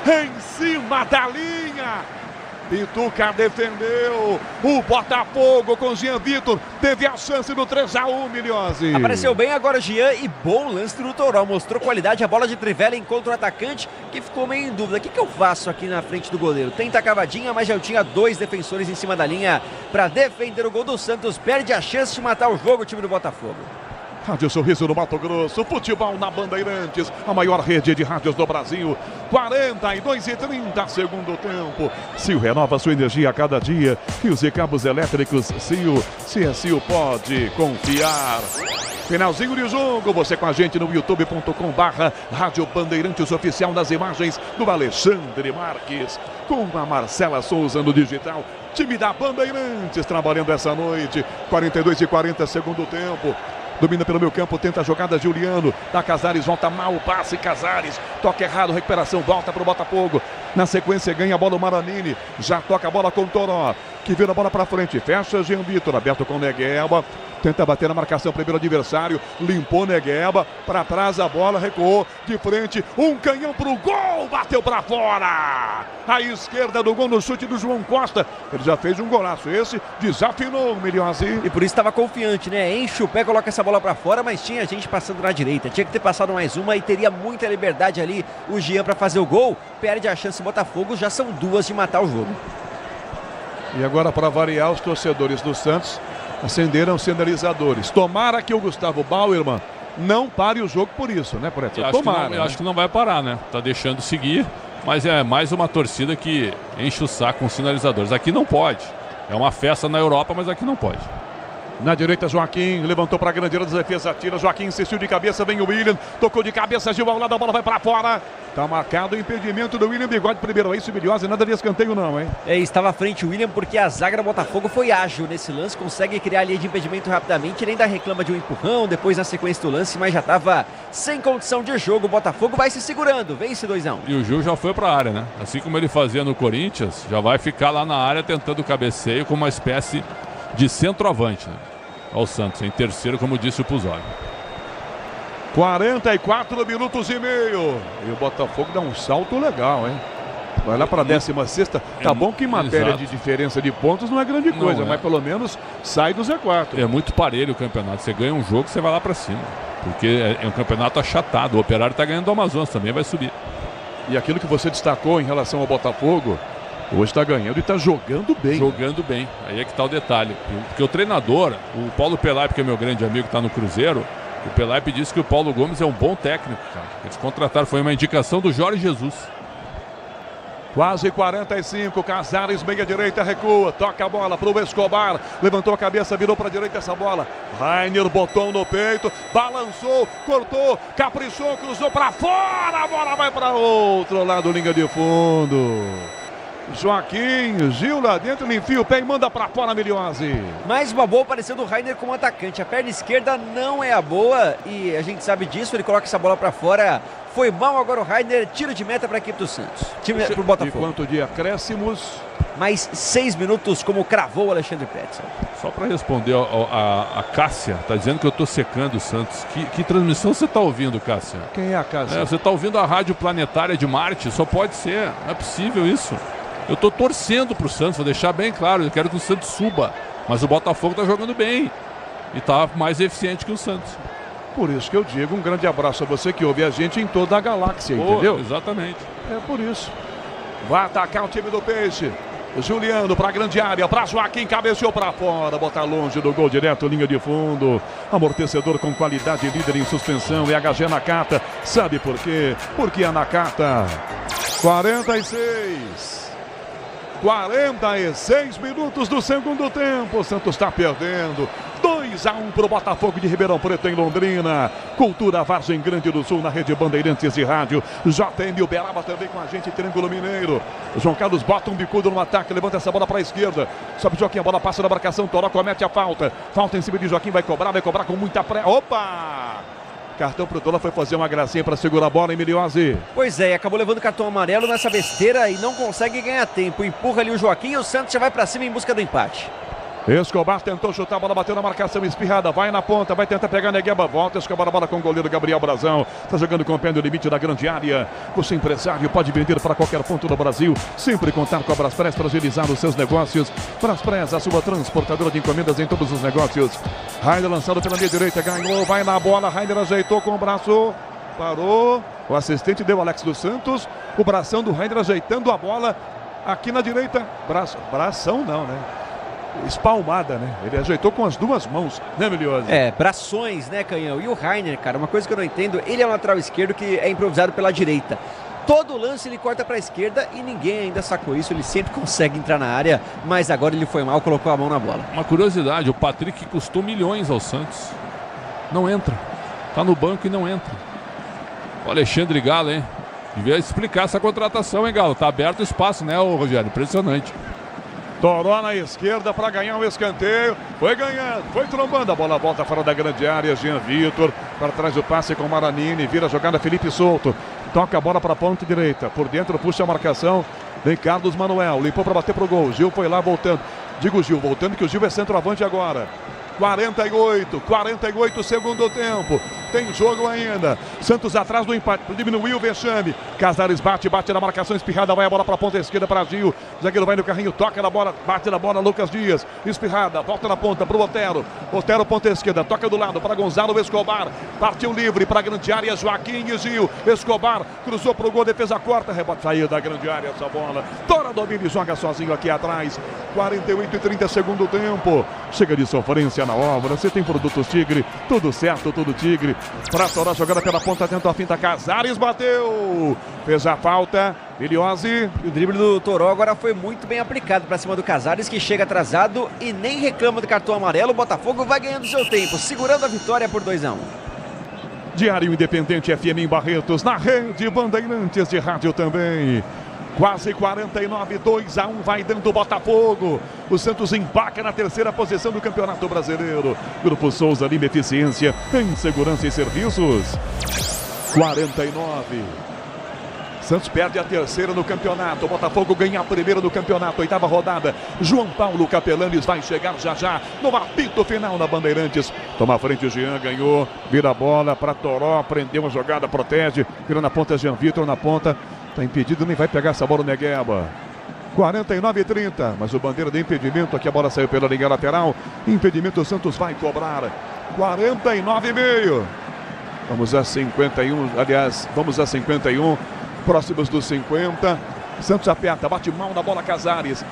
em cima da linha. Pituca defendeu, o Botafogo com Jean Vitor teve a chance no 3-1, Milhose. Apareceu bem agora Jean e bom lance do Toró, mostrou qualidade, a bola de trivela encontra o atacante que ficou meio em dúvida, o que eu faço aqui na frente do goleiro? Tenta a cavadinha, mas já tinha 2 defensores em cima da linha para defender o gol do Santos, perde a chance de matar o jogo o time do Botafogo. Rádio Sorriso do Mato Grosso, futebol na Bandeirantes, a maior rede de rádios do Brasil. 42:30, segundo tempo. Cio renova sua energia a cada dia. Fios e cabos elétricos Cio. Se é Cio, pode confiar. Finalzinho de jogo, você com a gente no youtube.com/Rádio Bandeirantes Oficial, nas imagens do Alexandre Marques, com a Marcela Souza no digital. Time da Bandeirantes trabalhando essa noite. 42:40, segundo tempo. Domina pelo meio campo, tenta a jogada Juliano. Da Casares, volta mal o passe, Casares. Toca errado, recuperação, volta para o Botafogo. Na sequência ganha a bola o Maranini. Já toca a bola com o Toró, que vira a bola para frente. Fecha Jean Vitor, aberto com o Negueba. Tenta bater na marcação, primeiro adversário, limpou Negueba, para trás a bola, recuou, de frente, um canhão pro gol, bateu para fora! À esquerda do gol no chute do João Costa, ele já fez um golaço, esse desafinou o Milhozzi. E por isso estava confiante, né? Enche o pé, coloca essa bola para fora, mas tinha gente passando na direita, tinha que ter passado mais uma e teria muita liberdade ali o Jean para fazer o gol, perde a chance o Botafogo, já são 2 de matar o jogo. E agora, para variar, os torcedores do Santos acenderam sinalizadores. Tomara que o Gustavo Bauerman não pare o jogo por isso, né, Preto? Tomara. Eu acho que não vai parar, né? Tá deixando seguir, mas é mais uma torcida que enche o saco com sinalizadores. Aqui não pode. É uma festa na Europa, mas aqui não pode. Na direita, Joaquim levantou para a grande área da defesa, tira. Joaquim insistiu de cabeça, vem o William, tocou de cabeça, Gil ao lado, a bola vai para fora. Tá marcado o impedimento do William Bigode primeiro. É isso, Milhozzi, nada de escanteio não, hein? Estava à frente o William porque a zaga do Botafogo foi ágil nesse lance, consegue criar a linha de impedimento rapidamente, ele ainda reclama de um empurrão, depois na sequência do lance, mas já estava sem condição de jogo. O Botafogo vai se segurando, vence 2-1. E o Gil já foi para a área, né? Assim como ele fazia no Corinthians, já vai ficar lá na área tentando o cabeceio com uma espécie de centroavante, né? Ao Santos, em terceiro, como disse o Puzoli. 44 minutos e meio. E o Botafogo dá um salto legal, hein? Vai lá para a 16ª. Tá bom que em matéria de diferença de pontos não é grande coisa, mas pelo menos sai do Z4. É muito parelho o campeonato. Você ganha um jogo, você vai lá para cima. Porque é um campeonato achatado. O Operário tá ganhando do Amazonas, também vai subir. E aquilo que você destacou em relação ao Botafogo, hoje está ganhando e está jogando bem. Jogando bem. Aí é que está o detalhe. Porque o treinador, o Paulo Pelaipe, que é meu grande amigo, está no Cruzeiro. O Pelaipe disse que o Paulo Gomes é um bom técnico, cara. Eles contrataram, foi uma indicação do Jorge Jesus. Quase 45, Casares, meia direita, recua, toca a bola para o Escobar, levantou a cabeça, virou para a direita essa bola. Rainer botou no peito, balançou, cortou, caprichou, cruzou para fora, a bola vai para outro lado, linha de fundo. Joaquim, Gil lá dentro, ele enfia o pé e manda para fora, Milhozzi. Mais uma boa apareceu do Rainer como atacante. A perna esquerda não é a boa e a gente sabe disso, ele coloca essa bola para fora. Foi mal agora o Rainer, tiro de meta para a equipe do Santos. Time pro Botafogo. E quanto de acréscimos? Mais 6 minutos, como cravou o Alexandre Petson. Só para responder a Cássia, tá dizendo que eu tô secando o Santos. Que transmissão você tá ouvindo, Cássia? Quem é a Cássia? Você tá ouvindo a Rádio Planetária de Marte? Só pode ser, não é possível isso. Eu tô torcendo pro Santos, vou deixar bem claro, eu quero que o Santos suba. Mas o Botafogo tá jogando bem e tá mais eficiente que o Santos. Por isso que eu digo, um grande abraço a você que ouve a gente em toda a galáxia, entendeu? Exatamente. É por isso. Vai atacar o time do Peixe. Juliano para a grande área, para Joaquim, cabeceou para fora, botar longe do gol direto, linha de fundo. Amortecedor com qualidade, líder em suspensão, é HG Nakata. Sabe por quê? Porque a Nakata, 46 minutos do segundo tempo. O Santos está perdendo. 2-1 para o Botafogo de Ribeirão Preto em Londrina. Cultura Vargem Grande do Sul na rede Bandeirantes de Rádio. JM Uberaba também com a gente, Triângulo Mineiro. O João Carlos bota um bicudo no ataque, levanta essa bola para a esquerda. Sobe Joaquim, a bola passa na marcação. Toró comete a falta. Falta em cima de Joaquim, vai cobrar com muita pressa. Opa! Cartão pro Tola, foi fazer uma gracinha para segurar a bola em Milhozzi. Pois é, acabou levando cartão amarelo nessa besteira e não consegue ganhar tempo. Empurra ali o Joaquim e o Santos já vai para cima em busca do empate. Escobar tentou chutar, a bola bateu na marcação, espirrada, vai na ponta, vai tentar pegar Negueba, volta, Escobar a bola com o goleiro Gabriel Brazão, tá jogando com o pé no limite da grande área. Você empresário pode vender para qualquer ponto do Brasil, sempre contar com a Braspress para agilizar os seus negócios. Braspress, a sua transportadora de encomendas em todos os negócios. Rainer lançado pela meia direita, ganhou, vai na bola, Rainer ajeitou com o braço, parou, o assistente deu Alex dos Santos, o bração do Rainer ajeitando a bola aqui na direita, bração não, né? Espalmada, né? Ele ajeitou com as duas mãos, né, Milhozzi? Brações, né, Canhão? E o Rainer, cara, uma coisa que eu não entendo, ele é um lateral esquerdo que é improvisado pela direita. Todo lance ele corta para a esquerda e ninguém ainda sacou isso, ele sempre consegue entrar na área, mas agora ele foi mal, colocou a mão na bola. Uma curiosidade, o Patrick custou milhões ao Santos. Não entra. Tá no banco e não entra. O Alexandre Galo, hein? Devia explicar essa contratação, hein, Galo? Tá aberto o espaço, né, ô Rogério? Impressionante. Toró na esquerda para ganhar um escanteio. Foi ganhando, foi trombando. A bola volta fora da grande área. Jean Vitor para trás do passe com Maranini. Vira a jogada Felipe Souto. Toca a bola para a ponta direita. Por dentro puxa a marcação. Vem Carlos Manuel. Limpou para bater pro gol. Gil foi lá voltando. Digo Gil voltando que o Gil é centroavante agora. 48 segundo tempo. Tem jogo ainda. Santos atrás do empate. Diminuiu o vexame. Casares bate na marcação. Espirrada, vai a bola para a ponta esquerda para Gil. Zagueiro vai no carrinho, toca na bola, bate na bola. Lucas Dias. Espirrada, volta na ponta para o Otero. Otero, ponta esquerda, toca do lado para Gonzalo Escobar. Partiu livre para a grande área. Joaquim e Gil. Escobar cruzou para o gol. Defesa corta. Rebote saiu da grande área essa bola. Tora domina e joga sozinho aqui atrás. 48 e 30 segundo tempo. Chega de sofrência na obra. Você tem produtos Tigre. Tudo certo, tudo Tigre. Para Toró, jogada pela ponta, tentou a finta, Casares bateu, fez a falta, Miliose. O drible do Toró agora foi muito bem aplicado para cima do Casares, que chega atrasado e nem reclama do cartão amarelo. O Botafogo vai ganhando seu tempo, segurando a vitória por 2-1. Diário Independente FM em Barretos, na rede Bandeirantes de rádio também. Quase 49, 2-1, vai dando o Botafogo. O Santos empaca na terceira posição do Campeonato Brasileiro. Grupo Souza Lima, eficiência em segurança e serviços. 49. Santos perde a terceira no campeonato. O Botafogo ganha a primeira no campeonato. Oitava rodada. João Paulo Capelanes vai chegar já no apito final na Bandeirantes. Toma a frente, Jean ganhou. Vira a bola para Toró. Prendeu a jogada, protege. Vira na ponta, Jean Vitor na ponta. Está impedido, nem vai pegar essa bola o Negueba. 49 e 30, mas o bandeira de impedimento, aqui a bola saiu pela linha lateral. Impedimento, o Santos vai cobrar. 49,5. Vamos a 51, aliás, vamos a 51. Próximos dos 50. Santos aperta, bate mal na bola, Casares.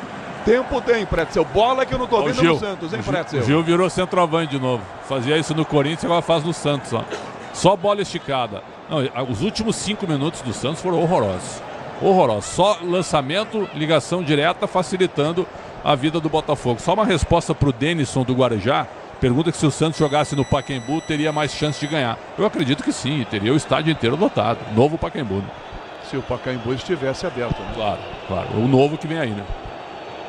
Tempo tem, Pretzel. Bola que eu não tô vendo no Santos, hein, Pretzel? O Gil virou centroavante de novo. Fazia isso no Corinthians, agora faz no Santos, ó. Só bola esticada. Não, os últimos 5 minutos do Santos foram horrorosos. Horrorosos. Só lançamento, ligação direta, facilitando a vida do Botafogo. Só uma resposta pro Denison do Guarujá. Pergunta que se o Santos jogasse no Pacaembu, teria mais chance de ganhar. Eu acredito que sim, teria o estádio inteiro lotado. Novo Pacaembu, né? Se o Pacaembu estivesse aberto, né? Claro. O novo que vem aí, né?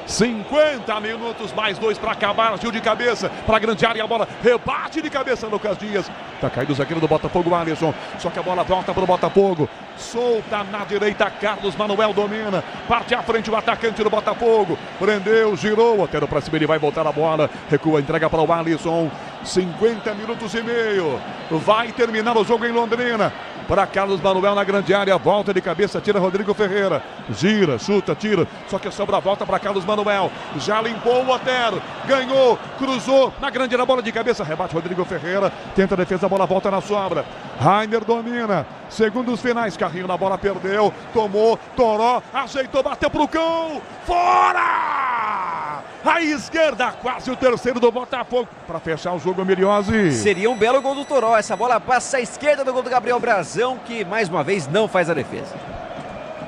50 minutos, mais 2 para acabar. Gil de cabeça para a grande área, a bola rebate de cabeça, Lucas Dias. Tá caído o zagueiro do Botafogo, Alisson. Só que a bola volta para o Botafogo. Solta na direita, Carlos Manuel domina. Parte à frente o atacante do Botafogo. Prendeu, girou. Otero para cima, ele vai voltar a bola. Recua, entrega para o Alisson. 50 minutos e meio. Vai terminar o jogo em Londrina. Para Carlos Manuel na grande área, volta de cabeça, tira Rodrigo Ferreira, gira, chuta, tira, só que sobra a volta para Carlos Manuel, já limpou o Otero, ganhou, cruzou, na grande área, bola de cabeça, rebate Rodrigo Ferreira, tenta a defesa, a bola volta na sobra, Rainer domina, segundos finais, carrinho na bola, perdeu, tomou, Toró, ajeitou, bateu pro cão, fora! À esquerda, quase o terceiro do Botafogo, para fechar o jogo, Miliose. Seria um belo gol do Toró, essa bola passa à esquerda do gol do Gabriel Brazão, que mais uma vez não faz a defesa.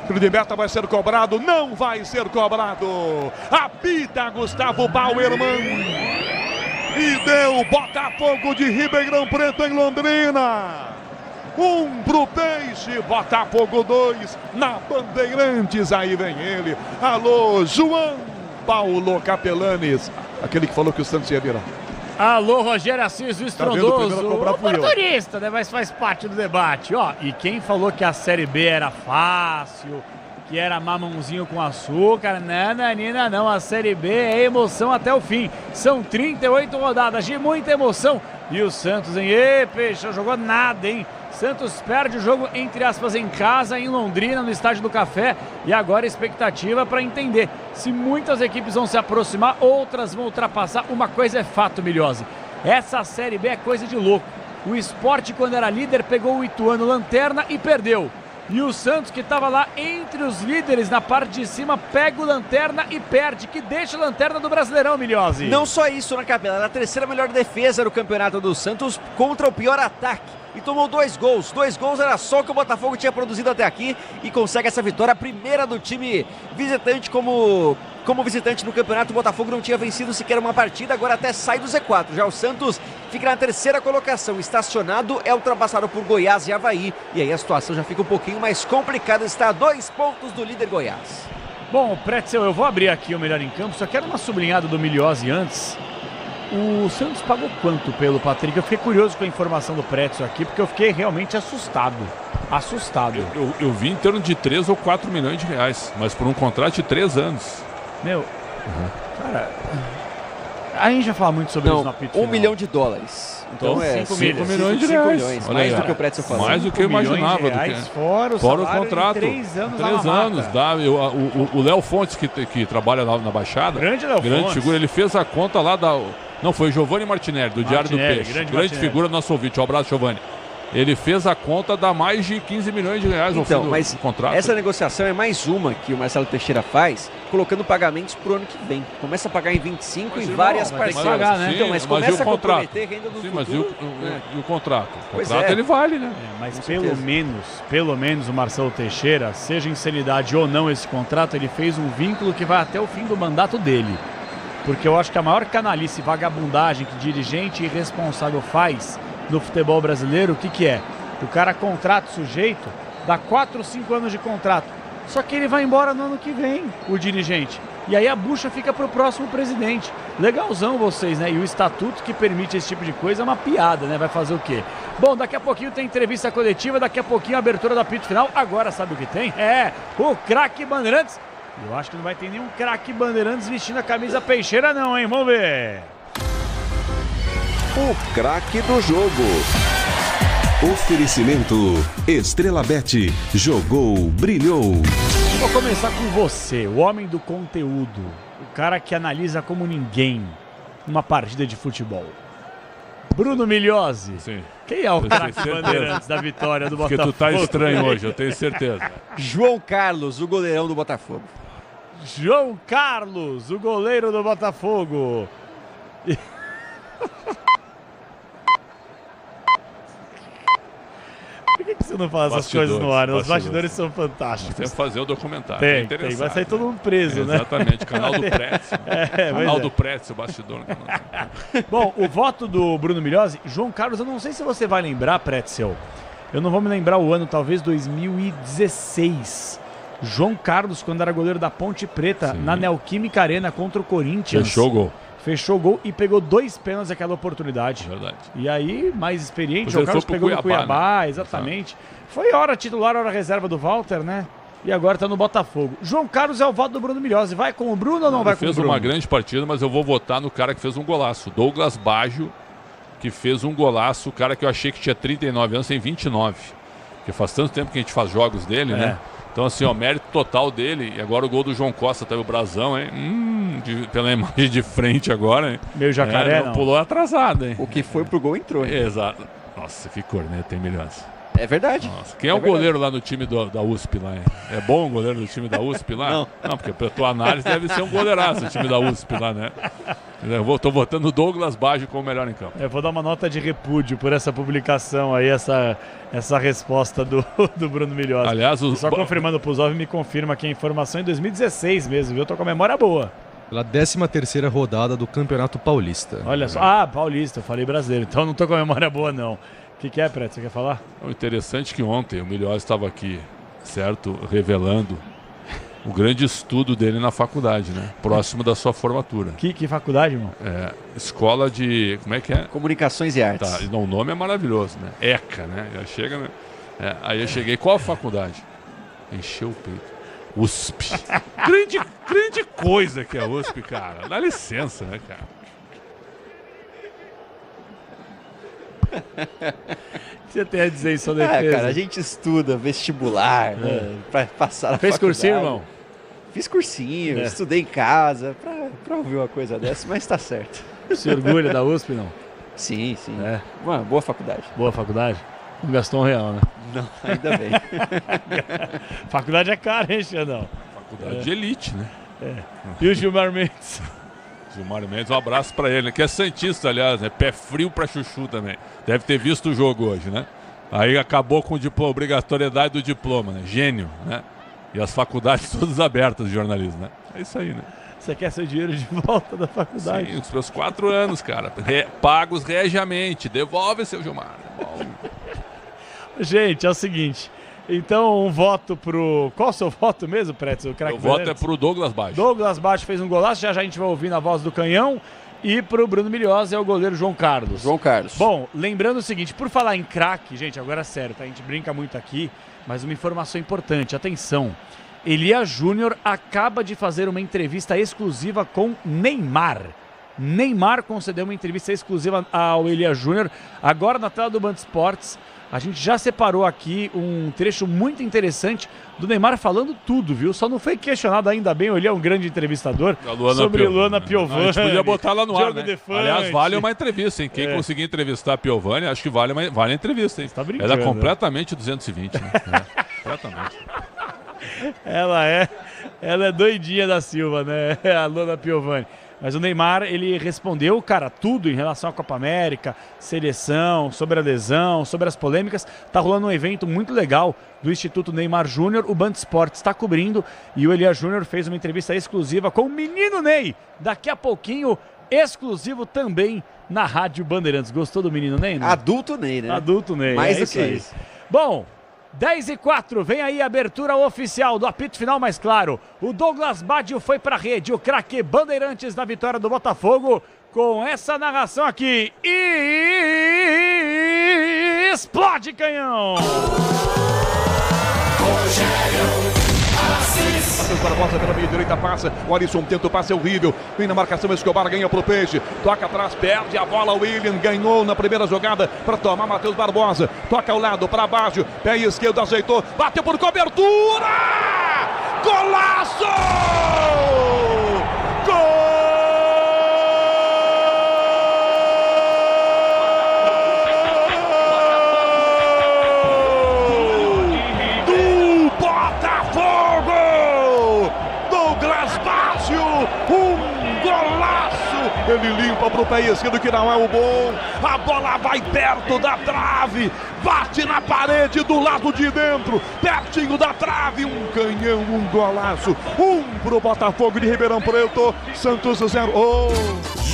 Tiro de meta vai ser cobrado, não vai ser cobrado. Apita Gustavo Bauerman. E deu Botafogo de Ribeirão Preto em Londrina. 1 pro Peixe, Botafogo 2 na Bandeirantes. Aí vem ele. Alô, João Paulo Capelanes. Aquele que falou que o Santos ia virar. Alô, Rogério Assis, o estrondoso, oportunista, né? Mas faz parte do debate. Ó, e quem falou que a Série B era fácil, que era mamãozinho com açúcar, nananina, não. A Série B é emoção até o fim. São 38 rodadas de muita emoção. E o Santos, hein? Peixe, não jogou nada, hein? Santos perde o jogo, entre aspas, em casa, em Londrina, no Estádio do Café. E agora a expectativa para entender se muitas equipes vão se aproximar, outras vão ultrapassar. Uma coisa é fato, Miliose. Essa Série B é coisa de louco. O Sport, quando era líder, pegou o Ituano lanterna e perdeu. E o Santos, que estava lá entre os líderes na parte de cima, pega o lanterna e perde, que deixa a lanterna do Brasileirão, Miliose. Não só isso, né, Capela? Era a terceira melhor defesa do campeonato do Santos contra o pior ataque. E tomou 2 gols. 2 gols era só o que o Botafogo tinha produzido até aqui. E consegue essa vitória, a primeira do time visitante como visitante no campeonato. O Botafogo não tinha vencido sequer uma partida, agora até sai do Z4. Já o Santos fica na terceira colocação, estacionado, é ultrapassado por Goiás e Avaí. E aí a situação já fica um pouquinho mais complicada, está a 2 pontos do líder Goiás. Bom, Pretzel, eu vou abrir aqui o Melhor em Campo, só quero uma sublinhada do Miliose antes. O Santos pagou quanto pelo Patrick? Eu fiquei curioso com a informação do Pretzel aqui, porque eu fiquei realmente assustado. Eu vi em torno de 3 ou 4 milhões de reais, mas por um contrato de 3 anos. Meu, cara, A gente vai falar muito sobre isso no Não, apito $1 final. milhão. Então é 5 milhões de reais. Mais do que o Pretzel falou. Mais do que eu imaginava. Fora o contrato. 3 anos 3 anos. Tá? O Léo Fontes, que trabalha lá na Baixada. Grande Léo Fontes. Figura. Ele fez a conta lá da... Não, foi o Giovanni Martinelli, do Diário do Peixe. Grande figura do nosso ouvinte. Um abraço, Giovanni. Ele fez a conta da mais de 15 milhões de reais no fim do contrato. Essa negociação é mais uma que o Marcelo Teixeira faz, colocando pagamentos pro ano que vem. Começa a pagar em 25 em várias parcelas. Pagar, né? Então, mas começa a comprometer renda do mas futuro. e o contrato? O Pois contrato é. ele vale, né? Mas pelo menos o Marcelo Teixeira, seja insanidade ou não esse contrato, ele fez um vínculo que vai até o fim do mandato dele. Porque eu acho que a maior canalice e vagabundagem que dirigente irresponsável faz no futebol brasileiro, o que é? O cara contrata o sujeito, dá 4 ou 5 anos de contrato, só que ele vai embora no ano que vem, o dirigente. E aí a bucha fica pro próximo presidente. Legalzão vocês, né? E o estatuto que permite esse tipo de coisa é uma piada, né? Vai fazer o quê? Bom, daqui a pouquinho tem entrevista coletiva, daqui a pouquinho a abertura do apito final. Agora sabe o que tem? É o craque Bandeirantes. Eu acho que não vai ter nenhum craque Bandeirantes vestindo a camisa peixeira não, hein? Vamos ver. O craque do jogo. Oferecimento Estrela Bet. Jogou, brilhou. Vou começar com você, o homem do conteúdo. O cara que analisa como ninguém uma partida de futebol. Bruno Migliozzi. Sim. Quem é o craque Bandeirantes da vitória do Botafogo? Porque tu tá estranho hoje, eu tenho certeza. João Carlos, o goleirão do Botafogo. João Carlos, o goleiro do Botafogo. Por que você não faz essas coisas no ar? Os bastidores são fantásticos. Tem que fazer o documentário. Tem. Vai sair todo mundo preso, né? Exatamente, canal do Pretzel. Canal do Pretzel, bastidor. Bom, o voto do Bruno Migliozzi, João Carlos, eu não sei se você vai lembrar, Pretzel. Eu não vou me lembrar o ano, talvez 2016. João Carlos, quando era goleiro da Ponte Preta, na Neoquímica Arena contra o Corinthians. Fechou o gol e pegou 2 pênaltis naquela oportunidade. Verdade. E aí, mais experiente, Pois João ele Carlos foi pro pegou no Cuiabá, né? exatamente. Foi hora titular, hora reserva do Walter, né? E agora tá no Botafogo. João Carlos é o voto do Bruno Migliozzi. Vai com o Bruno ou não vai com o Bruno? Fez uma grande partida, mas eu vou votar no cara que fez um golaço. Douglas Baggio, que fez um golaço. O cara que eu achei que tinha 39 anos, tem 29. Porque faz tanto tempo que a gente faz jogos dele, né? Então, assim, ó, mérito total dele. E agora o gol do João Costa, teve o brasão, hein? Pela imagem de frente agora, hein? Meio jacaré, não. Pulou atrasado, hein? O que foi pro gol entrou, hein? Exato. Nossa, que corneta, tem milhões. É verdade. Nossa, quem é o goleiro lá no time da USP lá, hein? É bom o goleiro do time da USP lá? Não, porque pela tua análise deve ser um goleiraço o time da USP lá, né? Tô votando o Douglas Baggio como melhor em campo. Eu vou dar uma nota de repúdio por essa publicação aí, essa resposta do Bruno Migliozzi. Aliás, só confirmando pro Zov, me confirma que a informação é em 2016 mesmo, viu? Eu tô com a memória boa. Pela 13ª rodada do Campeonato Paulista. Olha só. Ah, Paulista, eu falei brasileiro, então não tô com a memória boa não. O que é, Preto? Você quer falar? O interessante é que ontem o Migliozzi estava aqui, certo? Revelando o grande estudo dele na faculdade, né? Próximo da sua formatura. Que faculdade, irmão? Escola de... Como é que é? Comunicações e Artes. Tá, não, o nome é maravilhoso, né? ECA, né? Já chega, né? Aí eu cheguei, qual a faculdade? Encheu o peito. USP. grande coisa que é a USP, cara. Dá licença, né, cara? Você tem a dizer isso, defesa? Cara, a gente estuda vestibular, né, pra passar na Fez faculdade. cursinho, irmão? Fiz cursinho, estudei em casa pra ouvir uma coisa dessa, mas tá certo. Se orgulha da USP, não? Sim. Uma boa faculdade. Boa faculdade? Não gastou um real, né? Não, ainda bem. Faculdade é cara, hein, Xandão? Faculdade de elite, né? E o Gilmar Mendes? Gilmar Mendes, um abraço pra ele, né? Que é santista, aliás, né? Pé frio pra chuchu também. Deve ter visto o jogo hoje, né? Aí acabou com o diploma, obrigatoriedade do diploma, né? Gênio, né? E as faculdades todas abertas de jornalismo, né? É isso aí, né? Você quer seu dinheiro de volta da faculdade? Sim, os meus 4 anos, cara. Pagos regiamente. Devolve, seu Gilmar. Devolve. Gente, é o seguinte. Então, um voto pro... Qual o seu voto mesmo, Pretzel? O voto é pro Douglas Baggio. Douglas Baggio fez um golaço. Já a gente vai ouvir na voz do Canhão. E pro Bruno Migliozzi é o goleiro João Carlos. João Carlos. Bom, lembrando o seguinte, por falar em craque, gente, agora é sério, tá? A gente brinca muito aqui, mas uma informação importante, atenção. Elias Júnior acaba de fazer uma entrevista exclusiva com Neymar. Neymar concedeu uma entrevista exclusiva ao Elia Júnior. Agora na tela do Band Esportes, a gente já separou aqui um trecho muito interessante do Neymar falando tudo, viu? Só não foi questionado ainda bem, ele é um grande entrevistador, sobre Luana Piovani. A gente podia botar lá no ar, né? Defante. Aliás, vale uma entrevista, hein? Quem conseguir entrevistar a Piovani, acho que vale a entrevista, hein? Você tá brincando. Ela é completamente 220, né? Completamente. Ela é doidinha da Silva, né? A Luana Piovani. Mas o Neymar, ele respondeu, cara, tudo em relação à Copa América, seleção, sobre a lesão, sobre as polêmicas. Tá rolando um evento muito legal do Instituto Neymar Júnior. O Band Esportes está cobrindo e o Elia Júnior fez uma entrevista exclusiva com o menino Ney. Daqui a pouquinho, exclusivo também na Rádio Bandeirantes. Gostou do menino Ney, né? Adulto Ney, né? Adulto Ney. Mais do que isso. Bom, 10h04, vem aí a abertura oficial do apito final, mais claro. O Douglas Baggio foi pra rede, o craque Bandeirantes da vitória do Botafogo. Com essa narração aqui. E explode canhão! Matheus Barbosa pela meia direita passa. O Alisson tenta o passe, é horrível. Vem na marcação, Escobar ganha pro Peixe. Toca atrás, perde a bola. O William ganhou na primeira jogada para tomar Matheus Barbosa. Toca ao lado, para baixo. Pé esquerdo, ajeitou. Bateu por cobertura! Golaço! Gol! Ele limpa pro pé esquerdo, que não é o bom. A bola vai perto da trave. Bate na parede do lado de dentro. Pertinho da trave. Um canhão, um golaço. Pro Botafogo de Ribeirão Preto. Santos 0.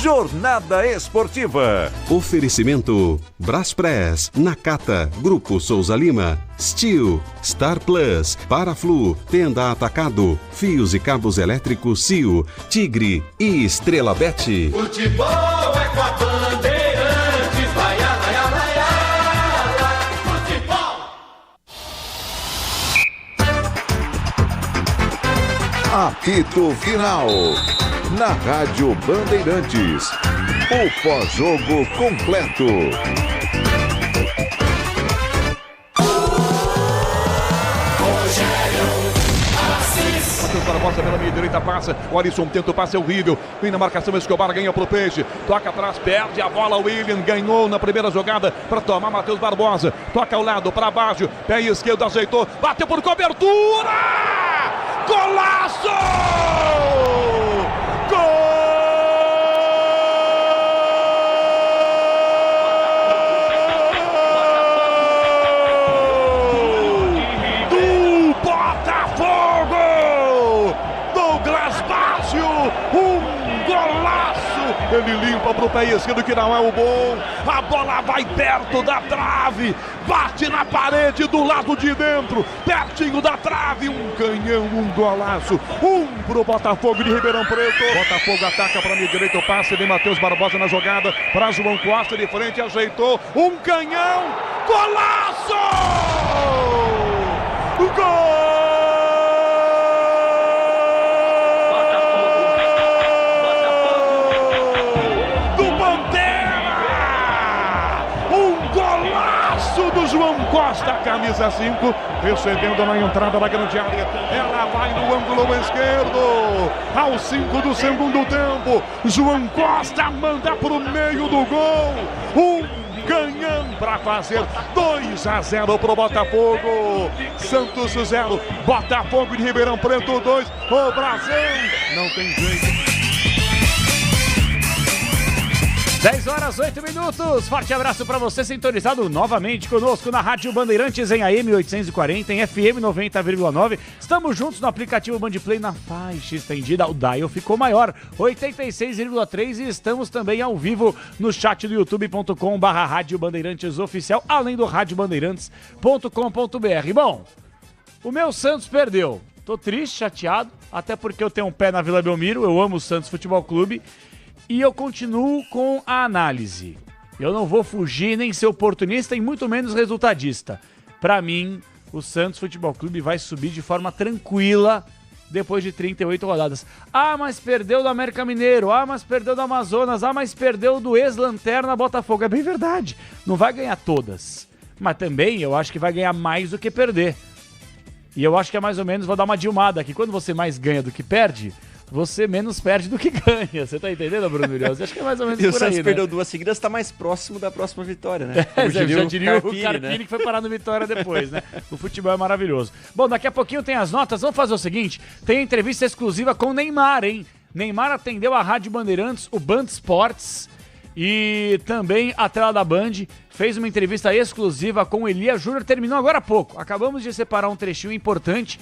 Jornada Esportiva. Oferecimento Braspress, Nakata, Grupo Souza Lima, Steel, Star Plus, Paraflu, Tenda Atacado, Fios e Cabos Elétricos Cio, Tigre e Estrela Bet. Futebol é com a Bandeirantes, vai, futebol. Apito Final. Na Rádio Bandeirantes. O pós-jogo completo. Matheus Barbosa pela meia direita passa. O Alisson tenta o passe, é horrível. Vem na marcação, Escobar ganha pro Peixe. Toca atrás, perde a bola. O William ganhou na primeira jogada para tomar Matheus Barbosa. Toca ao lado, para baixo. Pé esquerdo, ajeitou. Bateu por cobertura! Golaço! Gol! Do Botafogo! Douglas Baggio! Golaço! Ele limpa pro pé esquerdo, que não é o bom. A bola vai perto da trave. Bate na parede do lado de dentro. Pertinho da trave. Um canhão, um golaço. Pro Botafogo de Ribeirão Preto. Botafogo ataca para a direita o passe. Vem Matheus Barbosa na jogada. Para João Costa de frente. Ajeitou. Um canhão. Golaço! Gol! Do João Costa, camisa 5, recebendo na entrada da grande área. Ela vai no ângulo esquerdo. Aos 5 do segundo tempo, João Costa manda pro meio do gol. Canhão para fazer 2-0 pro Botafogo. Santos 0, Botafogo de Ribeirão Preto 2. O Brasil não tem jeito. 10h08. Forte abraço para você sintonizado novamente conosco na Rádio Bandeirantes em AM 840, em FM 90,9. Estamos juntos no aplicativo Bandplay na faixa estendida. O dial ficou maior, 86,3, e estamos também ao vivo no chat do youtube.com/Rádio Bandeirantes Oficial, além do radiobandeirantes.com.br. Bom, o meu Santos perdeu. Tô triste, chateado, até porque eu tenho um pé na Vila Belmiro, eu amo o Santos Futebol Clube. E eu continuo com a análise. Eu não vou fugir nem ser oportunista e muito menos resultadista. Para mim, o Santos Futebol Clube vai subir de forma tranquila depois de 38 rodadas. Ah, mas perdeu do América Mineiro, ah, mas perdeu do Amazonas, ah, mas perdeu do ex-lanterna Botafogo. É bem verdade, não vai ganhar todas, mas também eu acho que vai ganhar mais do que perder. E eu acho que é mais ou menos, vou dar uma dilmada aqui, quando você mais ganha do que perde, você menos perde do que ganha. Você tá entendendo, Bruno Milhões? Acho que é mais ou menos por aí, E o Santos né? perdeu 2 seguidas, tá mais próximo da próxima vitória, né? Já diria o Carpini, né? Que foi parar no Vitória depois, né? O futebol é maravilhoso. Bom, daqui a pouquinho tem as notas. Vamos fazer o seguinte, tem entrevista exclusiva com o Neymar, hein? Neymar atendeu a Rádio Bandeirantes, o Band Sports e também a tela da Band. Fez uma entrevista exclusiva com o Elias Júnior, terminou agora há pouco. Acabamos de separar um trechinho importante.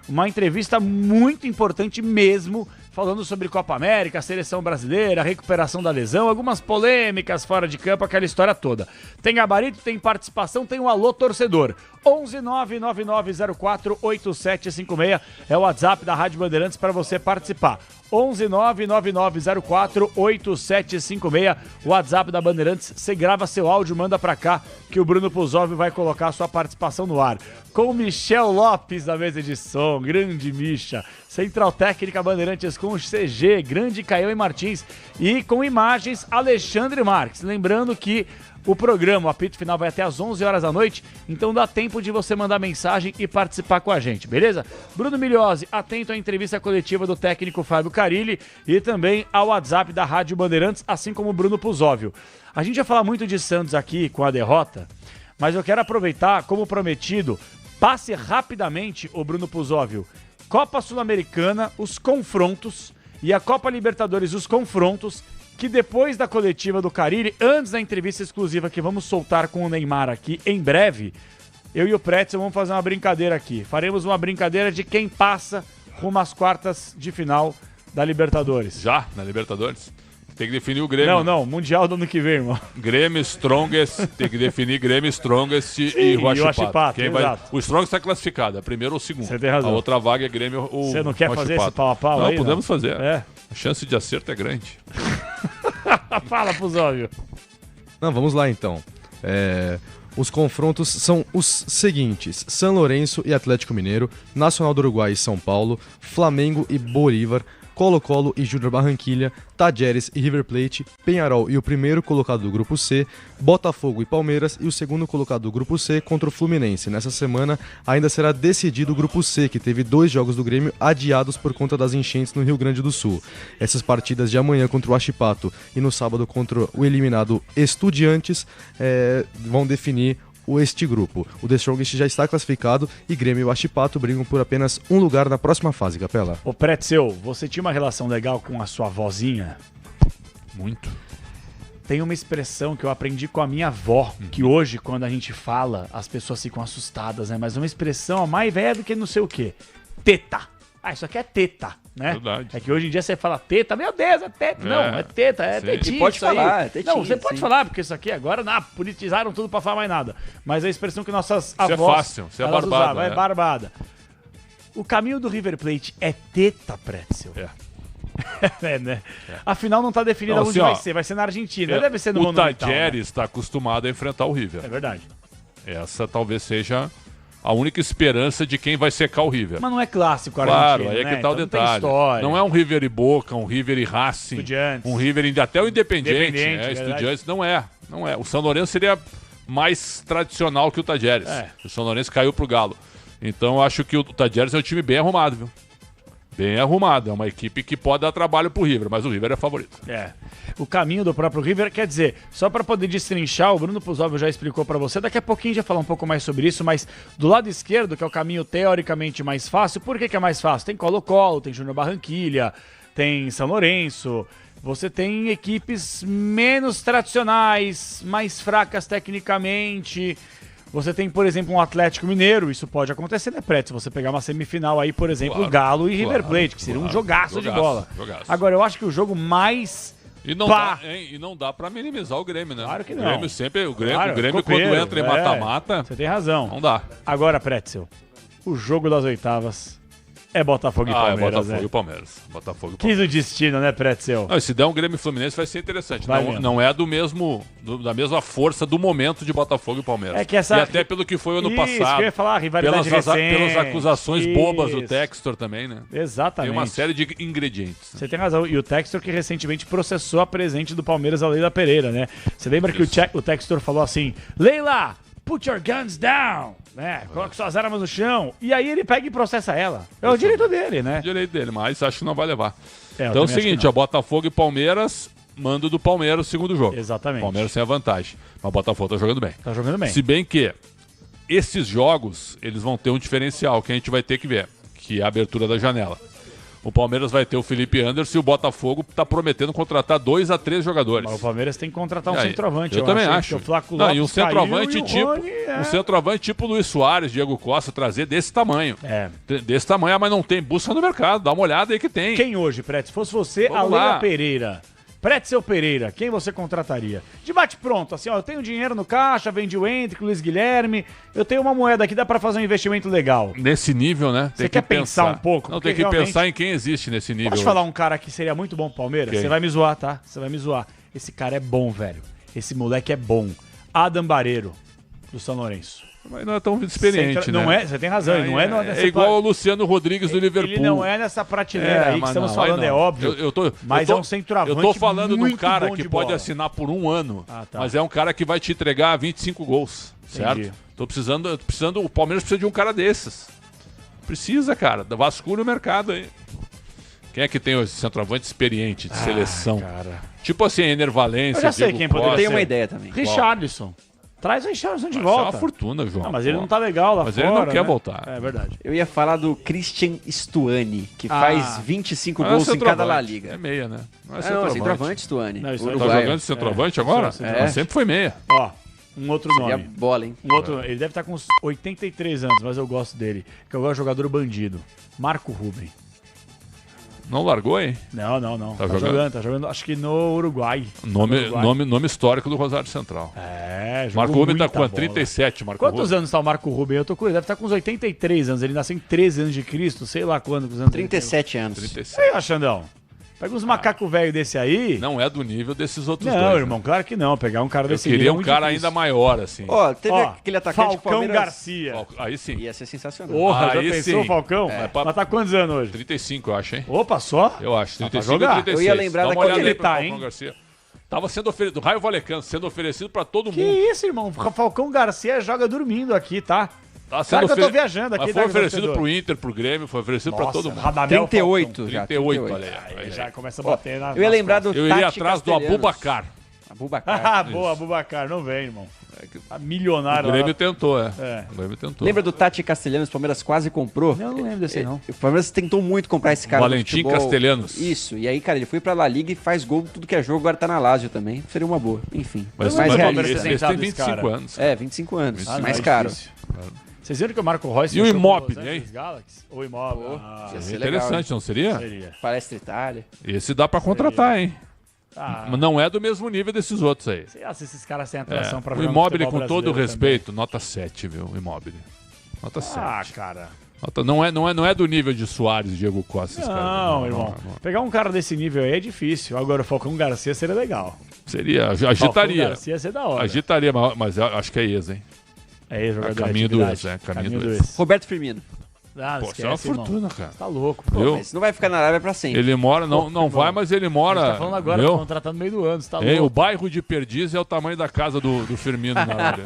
Uma entrevista muito importante mesmo, falando sobre Copa América, seleção brasileira, recuperação da lesão, algumas polêmicas fora de campo, aquela história toda. Tem gabarito, tem participação, tem o Alô Torcedor. 11999048756 é o WhatsApp da Rádio Bandeirantes para você participar. 11999048756, WhatsApp da Bandeirantes. Você grava seu áudio, manda pra cá que o Bruno Puzov vai colocar a sua participação no ar. Com o Michel Lopes da mesa de som, grande Misha. Central Técnica Bandeirantes com o CG, grande Caio e Martins. E com imagens, Alexandre Marques. Lembrando que o programa, o apito final, vai até às 11 horas da noite, então dá tempo de você mandar mensagem e participar com a gente, beleza? Bruno Migliozzi, atento à entrevista coletiva do técnico Fábio Carilli e também ao WhatsApp da Rádio Bandeirantes, assim como o Bruno Puzóvio. A gente vai falar muito de Santos aqui com a derrota, mas eu quero aproveitar, como prometido, passe rapidamente o Bruno Puzóvio. Copa Sul-Americana, os confrontos, e a Copa Libertadores, os confrontos, que depois da coletiva do Carilli, antes da entrevista exclusiva que vamos soltar com o Neymar aqui em breve, eu e o Pretzel vamos fazer uma brincadeira aqui. Faremos uma brincadeira de quem passa rumo às quartas de final da Libertadores. Já? Na Libertadores? Tem que definir o Grêmio. Não, Mundial do ano que vem, irmão. Grêmio, Strongest, tem que definir Grêmio, Strongest e Huachipato. O Strongest está classificado, é primeiro ou segundo. Você tem razão. A outra vaga é Grêmio ou Você não quer fazer esse pau a pau não, aí? Podemos fazer. É. A chance de acerto é grande. Fala, Puzóvio. Não, vamos lá então. Os confrontos são os seguintes: São Lourenço e Atlético Mineiro, Nacional do Uruguai e São Paulo, Flamengo e Bolívar, Colo-Colo e Júnior Barranquilla, Tajeres e River Plate, Peñarol e o primeiro colocado do Grupo C, Botafogo e Palmeiras e o segundo colocado do Grupo C contra o Fluminense. Nessa semana ainda será decidido o Grupo C, que teve 2 jogos do Grêmio adiados por conta das enchentes no Rio Grande do Sul. Essas partidas de amanhã contra o Huachipato e no sábado contra o eliminado Estudiantes vão definir este grupo. O The Strongest já está classificado e Grêmio e Huachipato brigam por apenas um lugar na próxima fase, Capela. Ô Pretzel, você tinha uma relação legal com a sua vozinha? Muito. Tem uma expressão que eu aprendi com a minha avó, que hoje, quando a gente fala, as pessoas ficam assustadas, né? Mas uma expressão mais velha do que não sei o quê. Teta. Ah, isso aqui é teta, né? Verdade. É que hoje em dia você fala teta, meu Deus, é teta. Não, é teta, é sim. tetinha. E pode isso aí. falar, é tetinha, não, você pode sim. falar, porque isso aqui agora, politizaram tudo pra falar mais nada. Mas a expressão que nossas avós... Isso é fácil, isso é elas barbada. usavam, é barbada. O caminho do River Plate é teta, Pretzel. É, né? Afinal, não tá definido onde vai ser na Argentina. Deve ser no Monumental. O Tajeres está acostumado a enfrentar o River. É verdade. Essa talvez seja a única esperança de quem vai secar o River. Mas não é clássico argentino, claro, aí é que né? tá o Então detalhe. Não é um River e Boca, um River e Racing, Estudiantes. um River até o Independiente, Independente, Estudiantes, não é. O São Lourenço seria mais tradicional que o Tajeres. O São Lourenço caiu pro Galo. Então eu acho que o Tajeres é um time bem arrumado, viu? Bem arrumado, é uma equipe que pode dar trabalho pro River, mas o River é favorito. O caminho do próprio River, quer dizer, só para poder destrinchar, o Bruno Puzóvio já explicou para você, daqui a pouquinho a gente vai falar um pouco mais sobre isso, mas do lado esquerdo, que é o caminho teoricamente mais fácil, por que é mais fácil? Tem Colo-Colo, tem Júnior Barranquilla, tem São Lourenço, você tem equipes menos tradicionais, mais fracas tecnicamente. Você tem, por exemplo, um Atlético Mineiro, isso pode acontecer, né, Preto? Se você pegar uma semifinal aí, por exemplo, Galo e River Plate, que seria um jogaço de bola. Agora, eu acho que o jogo mais... E não dá pra minimizar o Grêmio, né? Claro que não. O Grêmio sempre, o Grêmio quando entra em mata-mata... Você tem razão. Não dá. Agora, Pretzel, o jogo das oitavas É Botafogo e Palmeiras. É Botafogo e Palmeiras. Botafogo e Palmeiras. Quis o destino, né, Pretzel? Não, se der um Grêmio e Fluminense vai ser interessante. Vai Não é da mesma força do momento de Botafogo e Palmeiras. É que essa... E até pelo que foi o ano Isso, passado. que eu ia falar, rivalidade recente. Pelas acusações bobas do Textor também, né? Exatamente. Tem uma série de ingredientes. Você tem razão. E o Textor que recentemente processou a presente do Palmeiras, a Leila Pereira, né? Você lembra que o Textor falou assim, Leila, put your guns down, né? Coloque suas armas no chão. E aí ele pega e processa ela. É o direito dele, né? Direito dele, mas acho que não vai levar. Então é o seguinte, Botafogo e Palmeiras, mando do Palmeiras, segundo jogo. Exatamente. Palmeiras sem a vantagem. Mas o Botafogo tá jogando bem. Tá jogando bem. Se bem que esses jogos, eles vão ter um diferencial que a gente vai ter que ver, que é a abertura da janela. O Palmeiras vai ter o Felipe Anderson e o Botafogo está prometendo contratar 2 a 3 jogadores. Mas o Palmeiras tem que contratar um centroavante. Eu também acho. O Flaco Lopes e um centroavante um centroavante tipo Luiz Soares, Diego Costa, trazer desse tamanho. Desse tamanho, mas não tem, busca no mercado, dá uma olhada aí que tem. Quem hoje, Pretz? Se fosse você, Vamos a Leila lá. Pereira. Pretzel Pereira, quem você contrataria? De bate pronto, assim, ó, eu tenho dinheiro no caixa, vendi o Hendrick, Luiz Guilherme, eu tenho uma moeda aqui, dá pra fazer um investimento legal. Nesse nível, né? Você quer pensar um pouco? Não, tem que pensar em quem existe nesse nível. Posso falar um cara que seria muito bom pro Palmeiras? Quem? Você vai me zoar, tá? Você vai me zoar. Esse cara é bom, velho. Esse moleque é bom. Adam Bareiro, do São Lourenço. Mas não é tão experiente, Não né? é, você tem razão, ele não é nessa igual o Luciano Rodrigues do Liverpool. Ele não é nessa prateleira aí que estamos falando, é óbvio. Mas é um centroavante. Eu tô falando de um muito cara bom que de pode bola. assinar por 1 ano, tá. mas é um cara que vai te entregar 25 gols, certo? Entendi. Tô precisando, o Palmeiras precisa de um cara desses. Precisa, cara. Vasculha o mercado aí. Quem é que tem esse centroavante experiente de seleção? Cara. Tipo assim, Ener Valencia, Eu já sei Diego quem poderia Costa. ser. Eu tenho uma ideia também. Richarlison. Traz o Richarlison de Vai volta. ser uma fortuna, João. Não, mas ele não tá legal lá mas fora. ele não quer né? voltar. É verdade. Eu ia falar do Christian Stuani, que faz 25 Não é gols em cada centroavante, La Liga. É meia, né? Não é centroavante, Stuani. Tá jogando de centroavante agora? É. Sempre foi meia. Ó, um outro Seria nome. bola, hein? Um outro, ele deve estar com uns 83 anos, mas eu gosto dele. Que eu gosto de jogador bandido. Marco Ruben. Não largou, hein? Não. Tá jogando? Tá jogando, acho que no Uruguai. Nome histórico do Rosário Central. Jogou Marco Ruben tá muita com bola. 37, Marco Quantos Ruben. anos tá o Marco Ruben? Eu tô curioso. Deve estar com uns 83 anos. Ele nasceu em 13 anos de Cristo, sei lá quando. 37 anos. 37. Aí, Xandão. Pega uns macacos velho desse aí. Não é do nível desses outros Não, dois. irmão, claro que não. Pegar um cara Eu desse queria nível um é cara muito difícil. ainda maior, assim. Ó, teve aquele atacante Falcão que o Palmeiras... Garcia. Aí sim. Ia ser sensacional. Porra, já Aí pensou, sim. Falcão? Mas tá quantos anos hoje? 35, eu acho, hein? Opa, só? Eu acho. Dá 35 pra ou jogar. 36. Eu ia lembrar Dá uma daquele- olhada Ele aí pro tá, Falcão hein? Garcia. Tava sendo oferecido, do Raio Valecano, sendo oferecido pra todo Que mundo. isso, irmão? Falcão Garcia joga dormindo aqui, tá? Tá Claro que eu tô viajando aqui, Mas foi tá, oferecido torcedor? pro Inter, pro Grêmio, foi oferecido pra Nossa, todo mundo. Radamel 38 Falcão. já. 38, olha aí. Aí já começa a bater na. Eu ia lembrar do Eu iria Tati atrás do Castellanos. Abubacar. Abubacar. Ah, boa, Abubacar, não vem, irmão. Tá milionário O Grêmio lá. tentou, É. O Grêmio tentou. Lembra do Tati Castellanos? O Palmeiras quase comprou? Não lembro desse aí, não. O Palmeiras tentou muito comprar esse cara. Valentim no futebol. Castellanos. Isso. E aí, cara, ele foi pra La Liga e faz gol tudo que é jogo. Agora tá na Lazio também. Seria uma boa. Enfim. Mas mais o realista. Palmeiras tem sentado 25 esse cara. anos. É, 25 anos. Ah, não, mais é caro. difícil. Vocês viram que o Marco Reus E o fechou com Immobile, Los hein? Angeles Galaxy? O Immobile. Ia ser Interessante, legal, não seria? Seria. Palestra Itália. Esse dá pra contratar, hein? Ah, Mas não é do mesmo nível desses outros aí. sei lá se esses caras têm atração pra O jogar no Immobile, futebol com todo o brasileiro respeito, nota 7, viu? O Immobile. Nota 7. também. Ah, cara. Não é do nível de Soares e Diego Costa. esses caras. Não, irmão. Pegar um cara desse nível aí é difícil. Agora o Falcão Garcia seria legal. Seria, Falcão agitaria. Garcia ia ser da hora. Agitaria, mas eu acho que é ex, hein? É jogador caminho de do atividade. ex, caminho do ex. Roberto Firmino. Ah, Pô, isso é uma esquece, irmão. fortuna, cara. Tá louco, pô. Viu? Mas não vai ficar na Arábia pra sempre. Ele mora, não irmão. vai, mas ele mora. A gente tá falando agora, viu? tá contratando no meio do ano, você tá Ei, o louco. bairro de Perdiz é o tamanho da casa do Firmino na área.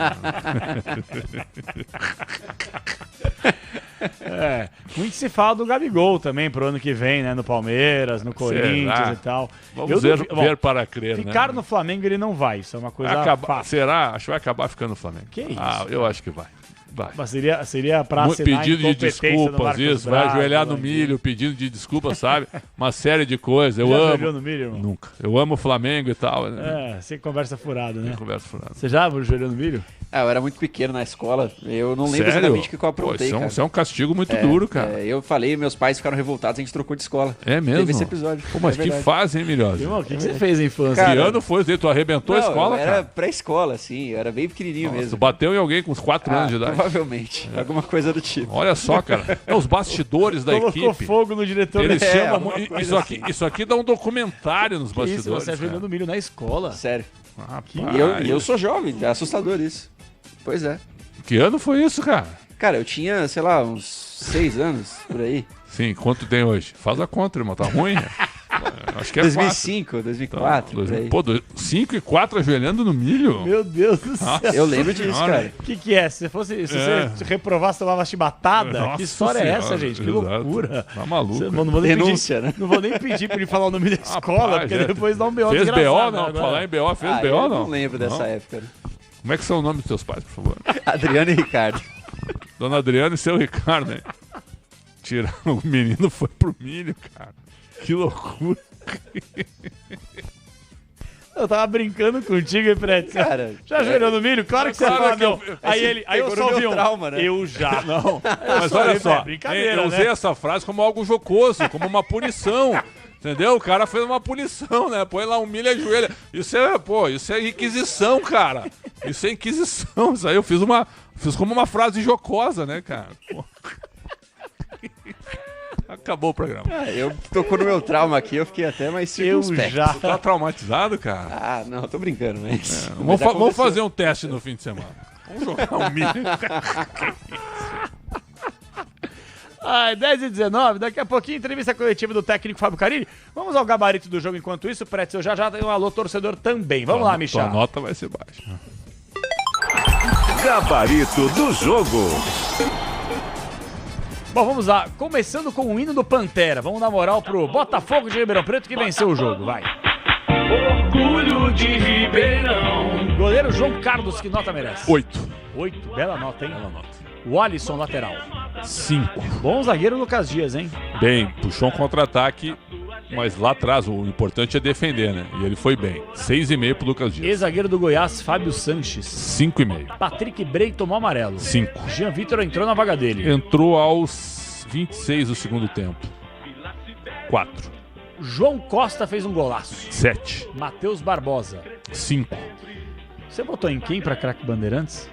É, muito se fala do Gabigol também pro ano que vem, né? No Palmeiras, no Corinthians Será? e tal. Vamos Eu ver, duvido- ver para crer, Ficar né? no Flamengo ele não vai, isso é uma coisa Vai acabar, fácil. será? Acho que vai acabar ficando no Flamengo. Que isso, Ah, eu acho que vai. Vai. Mas seria pra Muito assinar a pedido de incompetência do desculpas, Marcos isso, vai Braz, ajoelhar do no Landim. milho, pedindo de desculpas, sabe? Uma série de coisas. Eu Já amo. ajoelhou no milho, irmão? Nunca. Eu amo o Flamengo e tal. Né? É, sem conversa furada, né? Conversa furada. Você já ajoelhou no milho? Eu era muito pequeno na escola. Eu não lembro Sério? exatamente o que eu aprontei, cara. Isso é um castigo muito duro, cara. Eu falei, meus pais ficaram revoltados, a gente trocou de escola. É mesmo? Teve esse episódio. Pô, mas que fase, hein, Milhosa? Irmão, o que você fez na infância? Que ano foi? Tu arrebentou a escola, eu cara? era pré-escola, assim. Eu era bem pequenininho mesmo. Tu bateu em alguém com uns 4 anos de idade. Provavelmente. Alguma coisa do tipo. Olha só, cara. Os bastidores da equipe. Colocou fogo no diretor. Eles chamam... Isso aqui dá um documentário nos bastidores. Isso, você jogando milho na escola. Sério. Rapaz. Eu sou jovem, é assustador isso. Pois é. Que ano foi isso, cara? Cara, eu tinha, sei lá, uns 6 anos, por aí. Sim, quanto tem hoje? Faz a conta, irmão, tá ruim? Acho que é 2005, 2004. Então, pô, 5 e 4 ajoelhando no milho? Meu Deus do céu. Nossa eu lembro disso, senhora. cara. O que é? Se você reprovasse, tomava chibatada? Nossa que história senhora, é essa, gente? Que exato. loucura. Tá maluco. Não vou nem Denúncia, pedir, né? Não vou nem pedir pra ele falar o nome da escola, porque depois dá um BO Fez desgraçado. BO, não? Agora. Falar em BO, fez BO, eu não? não lembro dessa época. Como é que são os nomes dos seus pais, por favor? Adriano e Ricardo. Dona Adriana e seu Ricardo, hein? Tiraram o menino, foi pro milho, cara. Que loucura. Eu tava brincando contigo, hein, Pretz? Cara, já ajoelhou no milho? Claro que você fala, não. Aí eu só vi trauma, né? Eu já. Não, mas olha só, brincadeira, eu usei né? essa frase como algo jocoso, como uma punição. Entendeu? O cara fez uma punição, né? Põe lá um milho e ajoelha. Isso é inquisição, cara. Isso é inquisição. Isso aí eu fiz como uma frase jocosa, né, cara? Pô. Acabou o programa. Eu tocou no meu trauma aqui, eu fiquei até mais circunspecto. já. Você tá traumatizado, cara? Ah, não, tô brincando, mas... Vamos fazer um teste no fim de semana. Vamos jogar um milho. Ai, 10h19, daqui a pouquinho, entrevista coletiva do técnico Fábio Carilli. Vamos ao gabarito do jogo enquanto isso, Pretz, eu já tenho um alô torcedor também. Vamos lá, Michel. A nota vai ser baixa. Gabarito do jogo. Bom, vamos lá. Começando com o hino do Pantera. Vamos dar moral pro Botafogo de Ribeirão Preto que venceu o jogo. Vai. Orgulho de Ribeirão. Goleiro João Carlos, que nota merece? 8. 8, bela nota, hein? Bela nota. O Alisson, lateral. 5. Bom zagueiro Lucas Dias, hein? Bem, puxou um contra-ataque, mas lá atrás o importante é defender, né? E ele foi bem. 6,5 pro Lucas Dias. Ex-zagueiro do Goiás, Fábio Sanches. 5,5. Patrick Bray tomou amarelo. 5. Jean Vitor entrou na vaga dele. Entrou aos 26 do segundo tempo. 4. João Costa fez um golaço. 7. Matheus Barbosa. 5. Você botou em quem pra craque Bandeirantes?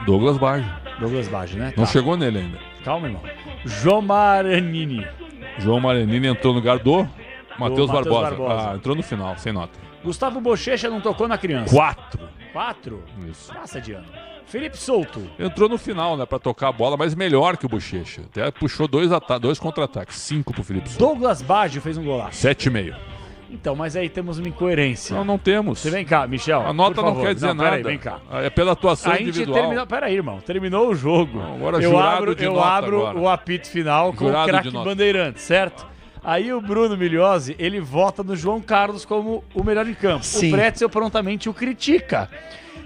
Douglas Baggio. Douglas Baggio, né? Não Tá. chegou nele ainda. Calma, irmão. João Maranini. João Maranini entrou no lugar do Matheus Barbosa. Barbosa. Entrou no final, sem nota. Gustavo Bochecha não tocou na criança. 4. 4? Isso. Passa de ano. Felipe Souto. Entrou no final, né, pra tocar a bola, mas melhor que o Bochecha. Até puxou 2 contra-ataques. 5 pro Felipe Souto. Douglas Baggio fez um golaço. 7,5. Então, mas aí temos uma incoerência. Não temos. Você vem cá, Michel. A nota por não favor. quer dizer peraí, nada. vem cá. É pela atuação A gente individual. terminou. Peraí, irmão. Terminou o jogo. Não, agora eu jurado abro, de eu nota abro agora. o apito final com Jurado o de craque nota. Bandeirantes, certo? Aí o Bruno Migliozzi, ele vota no João Carlos como o melhor em campo. Sim. O Pretzel prontamente o critica.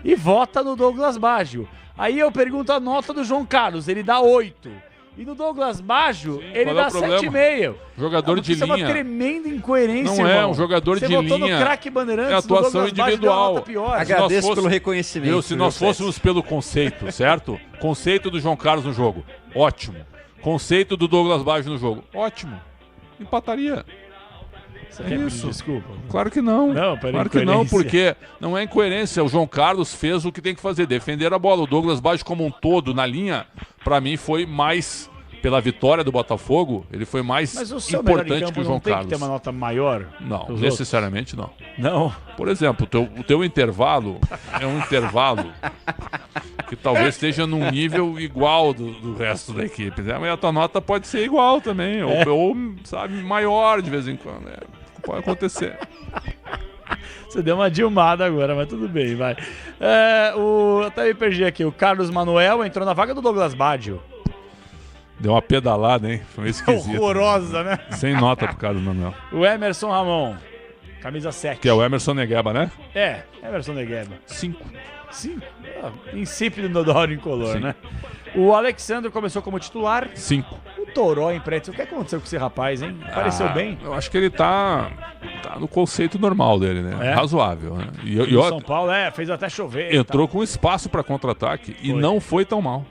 E vota no Douglas Baggio. Aí eu pergunto a nota do João Carlos, ele dá 8. E no Douglas Baggio, ele qual é dá o problema? 7,5. Jogador de Isso é uma linha. tremenda incoerência, Não é, irmão. um jogador Você de votou linha. no craque Bandeirantes, É atuação no Douglas Baggio, deu uma individual. nota pior. Agradeço pelo reconhecimento. Se nós fôssemos pelo conceito, certo? Conceito do João Carlos no jogo, ótimo. Conceito do Douglas Baggio no jogo, ótimo. Empataria. Você É quer pedir isso. desculpa? Claro que não. Não, pera, claro que não, incoerência. porque não é incoerência. O João Carlos fez o que tem que fazer, defender a bola. O Douglas Baggio como um todo na linha, pra mim foi mais, pela vitória do Botafogo, ele foi mais Mas o seu melhor em importante campo que o não João tem Carlos. que ter uma nota maior? Não, que os necessariamente não. Não? Por exemplo, o teu intervalo é um intervalo que talvez esteja num nível igual do resto da equipe, né? Mas a tua nota pode ser igual também, ou sabe, maior de vez em quando. Pode acontecer. Você deu uma dilmada agora, mas tudo bem, vai. Eu até me perdi aqui. O Carlos Manuel entrou na vaga do Douglas Baggio. Deu uma pedalada, hein? Foi esquisito. Horrorosa, né? Sem nota pro Carlos Manuel. O Emerson Ramon, camisa 7. Que é o Emerson Negueba, né? É, Emerson Negueba. 5. 5? Insípido no Dório Incolor, Sim. né? O Alexandre começou como titular. 5. O Toró em Pretzel. O que aconteceu com esse rapaz, hein? Apareceu bem? Eu acho que ele tá Tá no conceito normal dele, né? Razoável, né? E o São Paulo, fez até chover. Entrou com espaço para contra-ataque e não foi tão mal.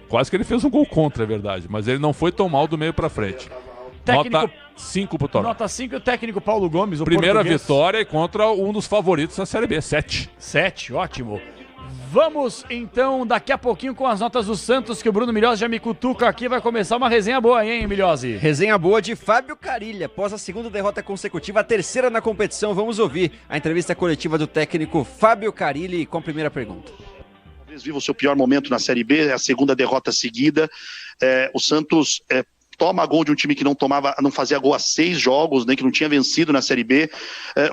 Quase que ele fez um gol contra, é verdade. Mas ele não foi tão mal do meio para frente. Nota 5 pro Toró. Nota 5 e o técnico Paulo Gomes, o primeira português. Vitória contra um dos favoritos da Série B, 7. 7, ótimo. Vamos, então, daqui a pouquinho com as notas do Santos, que o Bruno Milhose já me cutuca aqui. Vai começar uma resenha boa, hein, Milhose? Resenha boa de Fábio Carilli. Após a segunda derrota consecutiva, a terceira na competição, vamos ouvir a entrevista coletiva do técnico Fábio Carilli com a primeira pergunta. Talvez viva o seu pior momento na Série B, a segunda derrota seguida. O Santos toma gol de um time que não fazia gol há 6 jogos, né, que não tinha vencido na Série B.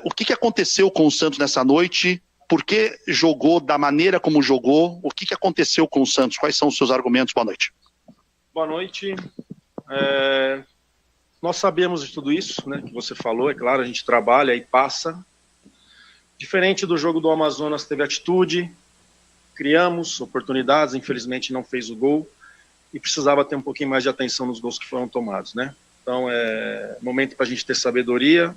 O que aconteceu com o Santos nessa noite? Por que jogou da maneira como jogou? O que aconteceu com o Santos? Quais são os seus argumentos? Boa noite. Boa noite. Nós sabemos de tudo isso, né, que você falou, é claro, a gente trabalha e passa. Diferente do jogo do Amazonas, teve atitude, criamos oportunidades, infelizmente não fez o gol e precisava ter um pouquinho mais de atenção nos gols que foram tomados, né? Então é momento para a gente ter sabedoria,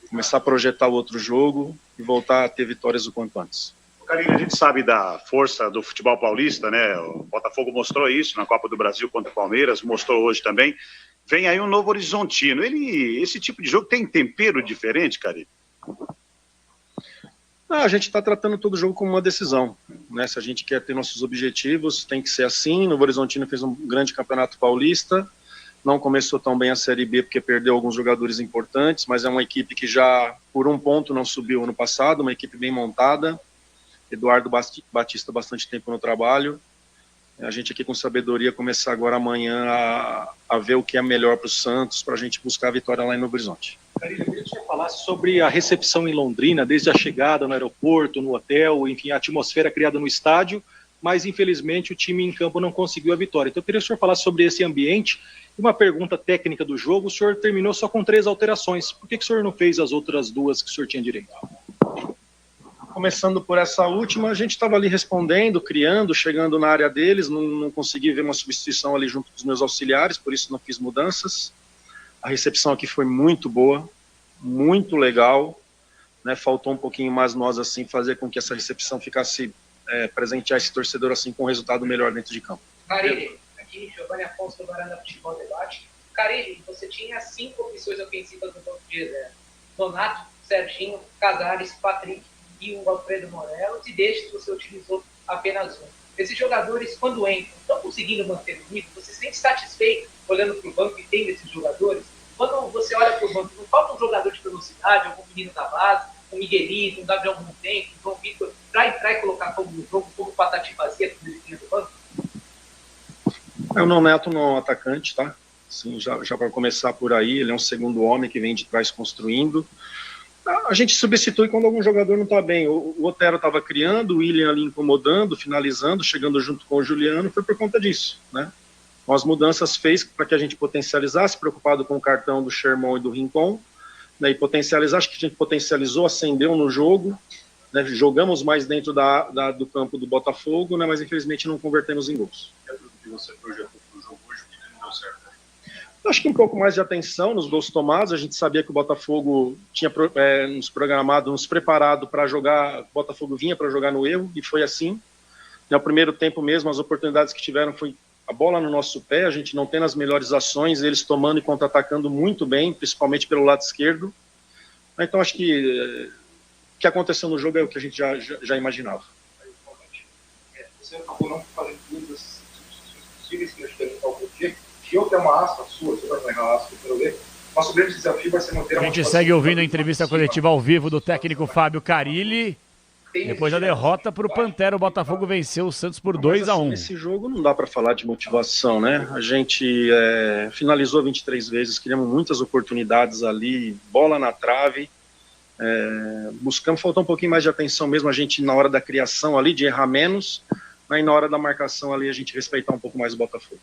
começar a projetar o outro jogo e voltar a ter vitórias o quanto antes. Carilli, a gente sabe da força do futebol paulista, né? O Botafogo mostrou isso na Copa do Brasil contra o Palmeiras, mostrou hoje também. Vem aí um Novo Horizontino. Esse tipo de jogo tem tempero diferente, Carilli? A gente está tratando todo jogo como uma decisão, né? Se a gente quer ter nossos objetivos, tem que ser assim. Novo Horizontino fez um grande campeonato paulista, não começou tão bem a Série B porque perdeu alguns jogadores importantes, mas é uma equipe que já, por um ponto, não subiu ano passado, uma equipe bem montada. Eduardo Batista bastante tempo no trabalho. A gente aqui com sabedoria começar agora amanhã a ver o que é melhor para o Santos, para a gente buscar a vitória lá em Novo Horizonte. Carilli, eu queria que o senhor falasse sobre a recepção em Londrina, desde a chegada no aeroporto, no hotel, enfim, a atmosfera criada no estádio, mas infelizmente o time em campo não conseguiu a vitória. Então eu queria que o senhor falasse sobre esse ambiente. E uma pergunta técnica do jogo, o senhor terminou só com 3 alterações. Por que o senhor não fez as outras 2 que o senhor tinha direito? Começando por essa última, a gente estava ali respondendo, criando, chegando na área deles, não consegui ver uma substituição ali junto dos meus auxiliares, por isso não fiz mudanças. A recepção aqui foi muito boa, muito legal, né? Faltou um pouquinho mais nós assim fazer com que essa recepção ficasse presentear esse torcedor assim com um resultado melhor dentro de campo. Carilli, aqui Giovanni Afonso do Varanda Futebol Debate. Carilli, você tinha 5 opções ofensivas no banco de reserva: Donato, Serginho, Casares, Patrick e o Alfredo Morelos, e desde você utilizou apenas um. Esses jogadores, quando entram, estão conseguindo manter o nível? Você se sente satisfeito olhando para o banco e tendo esses jogadores? Quando você olha para o banco, não falta um jogador de velocidade, algum menino da base, um Miguelito, um Gabriel Montempo, um João Vitor, para entrar e colocar fogo no jogo, como o Patati fazia com ele do banco? Eu não neto no atacante, tá? Assim, já para começar por aí, ele é um segundo homem que vem de trás construindo. A gente substitui quando algum jogador não está bem. O Otero estava criando, o William ali incomodando, finalizando, chegando junto com o Juliano, foi por conta disso, né? Com as mudanças fez para que a gente potencializasse, preocupado com o cartão do Sherman e do Rincon, né, e potencializar, acho que a gente potencializou, acendeu no jogo, né, jogamos mais dentro do campo do Botafogo, né, mas infelizmente não convertemos em gols. O que você projetou para o jogo hoje, que não deu certo? Acho que um pouco mais de atenção nos gols tomados. A gente sabia que o Botafogo tinha nos programado, nos preparado para jogar, o Botafogo vinha para jogar no erro, e foi assim. No primeiro tempo mesmo, as oportunidades que tiveram foi a bola no nosso pé, a gente não tendo as melhores ações, eles tomando e contra-atacando muito bem, principalmente pelo lado esquerdo. Então acho que o que aconteceu no jogo é o que a gente já imaginava. Você acabou não fazendo todas as substituições possíveis que nós temos ao dia. E outra é uma aspa sua, você vai pegar a aspa para eu ler. Nosso grande desafio vai ser manter a... A gente segue ouvindo a entrevista coletiva ao vivo do técnico Fábio Carilli. Depois da derrota para o Pantera, o Botafogo venceu o Santos por 2-1. Esse jogo não dá para falar de motivação, né? A gente finalizou 23 vezes, criamos muitas oportunidades ali, bola na trave. Buscamos, faltou um pouquinho mais de atenção mesmo, a gente na hora da criação ali, de errar menos, né, e na hora da marcação ali, a gente respeitar um pouco mais o Botafogo.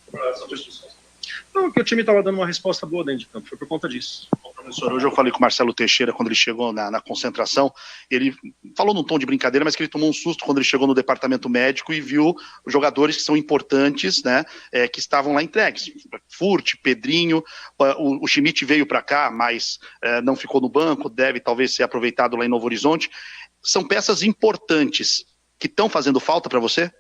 Não, que o time estava dando uma resposta boa dentro de campo, foi por conta disso. Contra o Professor, hoje eu falei com o Marcelo Teixeira quando ele chegou na concentração. Ele falou num tom de brincadeira, mas que ele tomou um susto quando ele chegou no departamento médico e viu jogadores que são importantes, né, que estavam lá entregues. Furt, Pedrinho, o Schmidt veio para cá, mas não ficou no banco, deve talvez ser aproveitado lá em Novo Horizonte. São peças importantes que estão fazendo falta para você?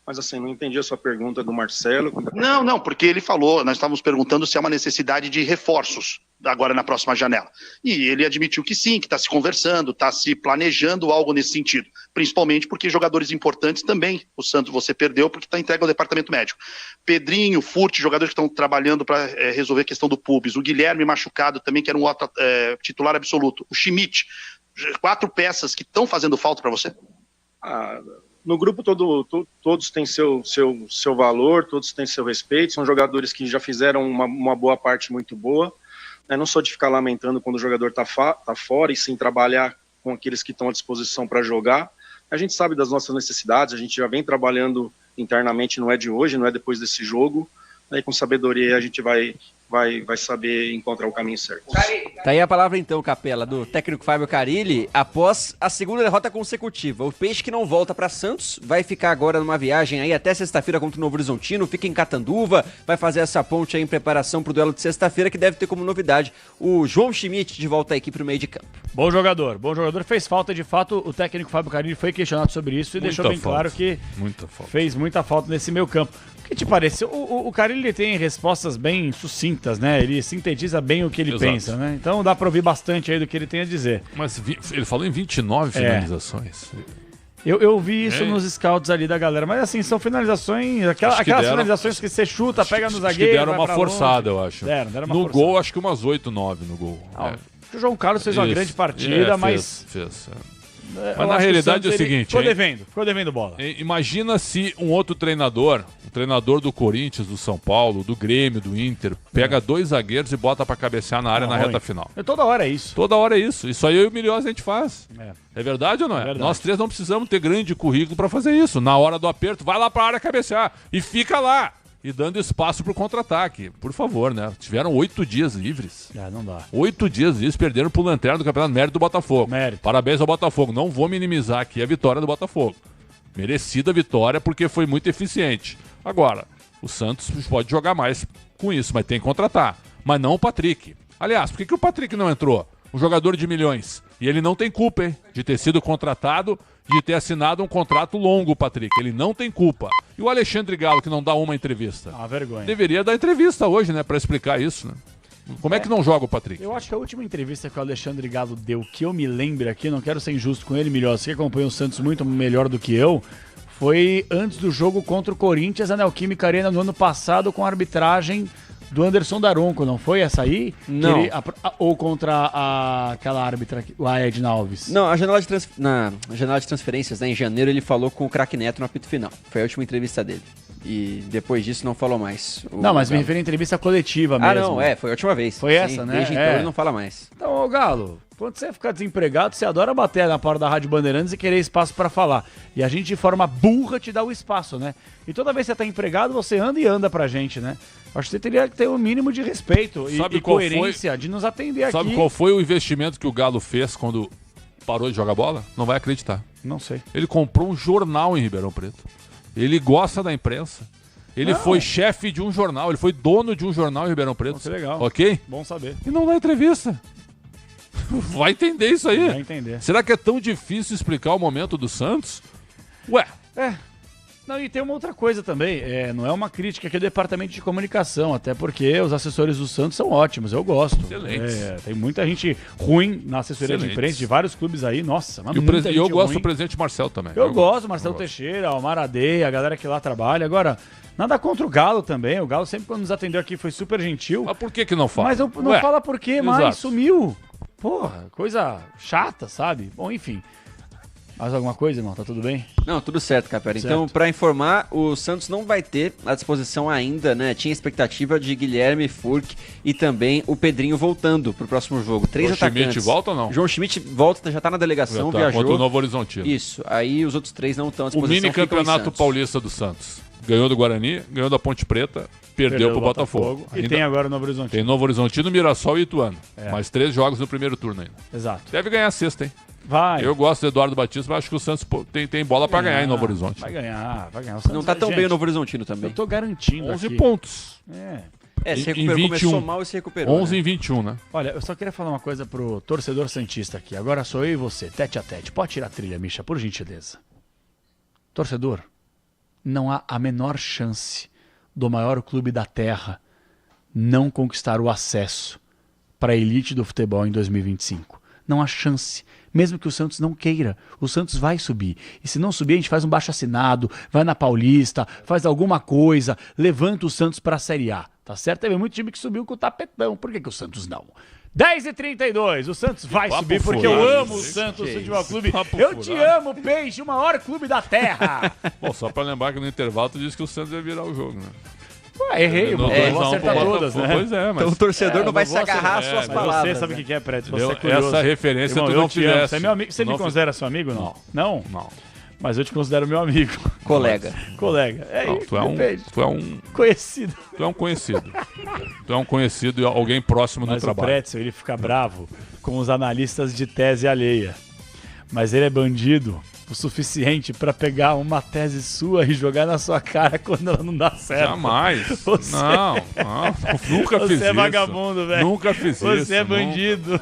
Mas assim, não entendi a sua pergunta do Marcelo. Não, porque ele falou, nós estávamos perguntando se há uma necessidade de reforços agora na próxima janela. E ele admitiu que sim, que está se conversando, está se planejando algo nesse sentido. Principalmente porque jogadores importantes também, o Santos você perdeu porque está entregue ao departamento médico. Pedrinho, Furt, jogadores que estão trabalhando para resolver a questão do pubis. O Guilherme machucado também, que era um titular absoluto. O Schmidt, 4 peças que estão fazendo falta para você? No grupo todos têm seu valor, todos têm seu respeito, são jogadores que já fizeram uma boa parte muito boa. Não sou de ficar lamentando quando o jogador tá fora, e sim trabalhar com aqueles que estão à disposição para jogar. A gente sabe das nossas necessidades, a gente já vem trabalhando internamente, não é de hoje, não é depois desse jogo. Aí com sabedoria a gente vai saber encontrar o caminho certo. Tá aí a palavra então, Capela, do técnico Fábio Carille, após a segunda derrota consecutiva. O Peixe que não volta para Santos, vai ficar agora numa viagem aí até sexta-feira contra o Novo Horizontino, fica em Catanduva, vai fazer essa ponte aí em preparação pro duelo de sexta-feira, que deve ter como novidade o João Schmidt de volta aí aqui pro meio de campo. Bom jogador, fez falta de fato, o técnico Fábio Carille foi questionado sobre isso e deixou bem claro que fez muita falta nesse meio campo. O que te parece? O Carille tem respostas bem sucintas, né? Ele sintetiza bem o que ele pensa, né? Então dá pra ouvir bastante aí do que ele tem a dizer. Mas ele falou em 29 finalizações. Eu vi isso nos scouts ali da galera, mas assim, são finalizações, aquelas finalizações que você chuta, pega no zagueiro. Que deram uma forçada, eu acho. Deram uma no forçada. Gol, acho que umas 8, 9 no gol. O João Carlos fez uma grande partida, mas... Fez. Mas na realidade é o seguinte... Ficou devendo bola. Imagina se um outro treinador, o treinador do Corinthians, do São Paulo, do Grêmio, do Inter, pega 2 zagueiros e bota pra cabecear na área na reta final. Toda hora é isso. Toda hora é isso. Isso aí eu e o Milhosa a gente faz. É verdade ou não é? Verdade. Nós 3 não precisamos ter grande currículo pra fazer isso. Na hora do aperto, vai lá pra área cabecear e fica lá. E dando espaço pro contra-ataque. Por favor, né? Tiveram 8 dias livres. Não dá. 8 dias livres, perderam pro Lanterna do Campeonato. Mérito do Botafogo. Parabéns ao Botafogo. Não vou minimizar aqui a vitória do Botafogo. Merecida vitória porque foi muito eficiente. Agora, o Santos pode jogar mais com isso, mas tem que contratar. Mas não o Patrick. Aliás, por que o Patrick não entrou? Um jogador de milhões. E ele não tem culpa, hein? De ter sido contratado, de ter assinado um contrato longo, Patrick. Ele não tem culpa. E o Alexandre Galo, que não dá uma entrevista? Vergonha. Deveria dar entrevista hoje, né? Pra explicar isso, né? Como é que não joga o Patrick? Eu acho que a última entrevista que o Alexandre Galo deu, que eu me lembre aqui, não quero ser injusto com ele, Milhosa, você que acompanha o Santos muito melhor do que eu, foi antes do jogo contra o Corinthians, a Neoquímica Arena, no ano passado, com a arbitragem do Anderson Daronco, não foi essa aí? Não. Ou contra aquela árbitra, a Edna Alves? Não, na janela de transferências, né, em janeiro, ele falou com o craque Neto no apito final. Foi a última entrevista dele. E depois disso não falou mais. Não, mas me referi à entrevista coletiva mesmo. Não, foi a última vez. Foi essa, né? Desde então ele não fala mais. Então, ô Galo, quando você fica desempregado, você adora bater na porta da Rádio Bandeirantes e querer espaço pra falar. E a gente, de forma burra, te dá o espaço, né? E toda vez que você tá empregado, você anda pra gente, né? Acho que você teria que ter um mínimo de respeito e coerência de nos atender aqui. Sabe qual foi o investimento que o Galo fez quando parou de jogar bola? Não vai acreditar. Não sei. Ele comprou um jornal em Ribeirão Preto. Ele gosta da imprensa. Ele foi chefe de um jornal, ele foi dono de um jornal em Ribeirão Preto. Nossa, legal. Ok? Bom saber. E não dá entrevista. Vai entender isso aí. Vai entender. Será que é tão difícil explicar o momento do Santos? Ué. Não, e tem uma outra coisa também, não é uma crítica aqui ao departamento de comunicação, até porque os assessores do Santos são ótimos, eu gosto. Excelentes. Tem muita gente ruim na assessoria de imprensa de vários clubes aí, nossa, mas muita gente eu gosto ruim. do presidente Marcel também. Eu gosto, Marcelo Teixeira, o Maradei, a galera que lá trabalha. Agora, nada contra o Galo também, o Galo sempre quando nos atendeu aqui foi super gentil. Mas por que não fala? Mas não fala por quê, mas sumiu. Porra, coisa chata, sabe? Bom, enfim. Mais alguma coisa, irmão? Tá tudo bem? Não, tudo certo, Capera. Então, pra informar, o Santos não vai ter à disposição ainda, né? Tinha expectativa de Guilherme, Furk e também o Pedrinho voltando pro próximo jogo. 3 atacantes. João Schmidt volta ou não? João Schmidt volta, já tá na delegação, viajou. Contra o Novo Horizontino. Isso, aí os outros 3 não estão à disposição. O mini campeonato paulista do Santos. Ganhou do Guarani, ganhou da Ponte Preta, perdeu pro Botafogo. E tem agora o Novo Horizontino. Tem Novo Horizontino, Mirassol e Ituano. Mais 3 jogos no primeiro turno ainda. Exato. Deve ganhar a sexta, hein? Vai. Eu gosto do Eduardo Batista, mas acho que o Santos tem bola pra ganhar em Novo Horizonte. Vai ganhar. O Não Santos tá tão gente, bem o Novo Horizontino também. Eu tô garantindo 11 aqui. pontos. Se recuperou, começou mal e se recuperou. 11 em 21, né? Olha, eu só queria falar uma coisa pro torcedor santista aqui. Agora sou eu e você, tete a tete. Pode tirar a trilha, Misha, por gentileza. Torcedor, não há a menor chance do maior clube da terra não conquistar o acesso para a elite do futebol em 2025. Não há chance. Mesmo que o Santos não queira, o Santos vai subir. E se não subir, a gente faz um baixo-assinado, vai na Paulista, faz alguma coisa, levanta o Santos para a Série A. Tá certo? Teve muito time que subiu com o tapetão. Por que o Santos não? 10h32, o Santos vai subir porque eu amo o Santos Futebol Clube. Eu te amo, Peixe, o maior clube da terra. Bom, só pra lembrar que no intervalo tu disse que o Santos ia virar o jogo, né? Ué, errei, eu vou acertar todas, né? Pois é, mas... Então o torcedor não vai se agarrar às suas palavras. Você sabe o que é, Prédio? Você é curioso. Essa referência tu não tivesse. Você é meu amigo. Você me considera seu amigo, não? Não? Não. Mas eu te considero meu amigo. Colega. Colega. Não, tu é um conhecido. Tu é um conhecido. Tu é um conhecido e alguém próximo no trabalho. Mas o Pretzel, ele fica bravo com os analistas de tese alheia. Mas ele é bandido o suficiente pra pegar uma tese sua e jogar na sua cara quando ela não dá certo. Jamais. Não, nunca fiz isso. Você é vagabundo, velho. Nunca fiz isso. Você é bandido.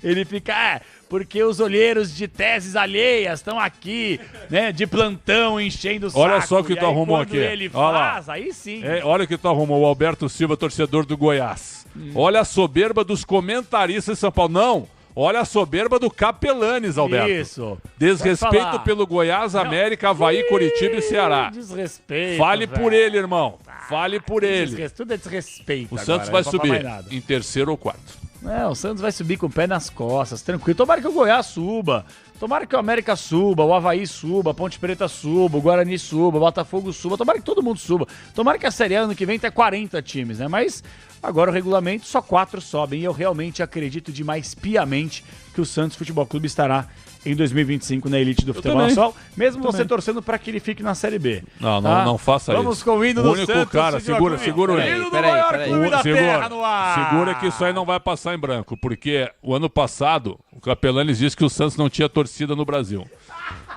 Ele fica... porque os olheiros de teses alheias estão aqui, né, de plantão, enchendo o saco. Olha só o que tu arrumou aqui. Ele faz, aí sim. Olha o que tu arrumou, o Alberto Silva, torcedor do Goiás. Olha a soberba dos comentaristas de São Paulo. Não, olha a soberba do Capelanes, Alberto. Isso. Desrespeito pelo Goiás, América, Avaí, Curitiba e Ceará. Desrespeito. Fale por ele, irmão. Fale por ele. Tudo é desrespeito. O Santos vai subir em terceiro ou quarto. Não, o Santos vai subir com o pé nas costas, tranquilo. Tomara que o Goiás suba, tomara que o América suba, o Avaí suba, a Ponte Preta suba, o Guarani suba, o Botafogo suba, tomara que todo mundo suba. Tomara que a Série A ano que vem tenha 40 times, né? Mas agora o regulamento só 4 sobem e eu realmente acredito demais piamente que o Santos Futebol Clube estará em 2025 na elite do futebol nacional, mesmo você torcendo para que ele fique na Série B. Não, tá? não faça isso. Vamos com o hino do único Santos. Cara, segura o hino do maior clube da terra no ar. Segura que isso aí não vai passar em branco, porque o ano passado o Capelanes disse que o Santos não tinha torcida no Brasil.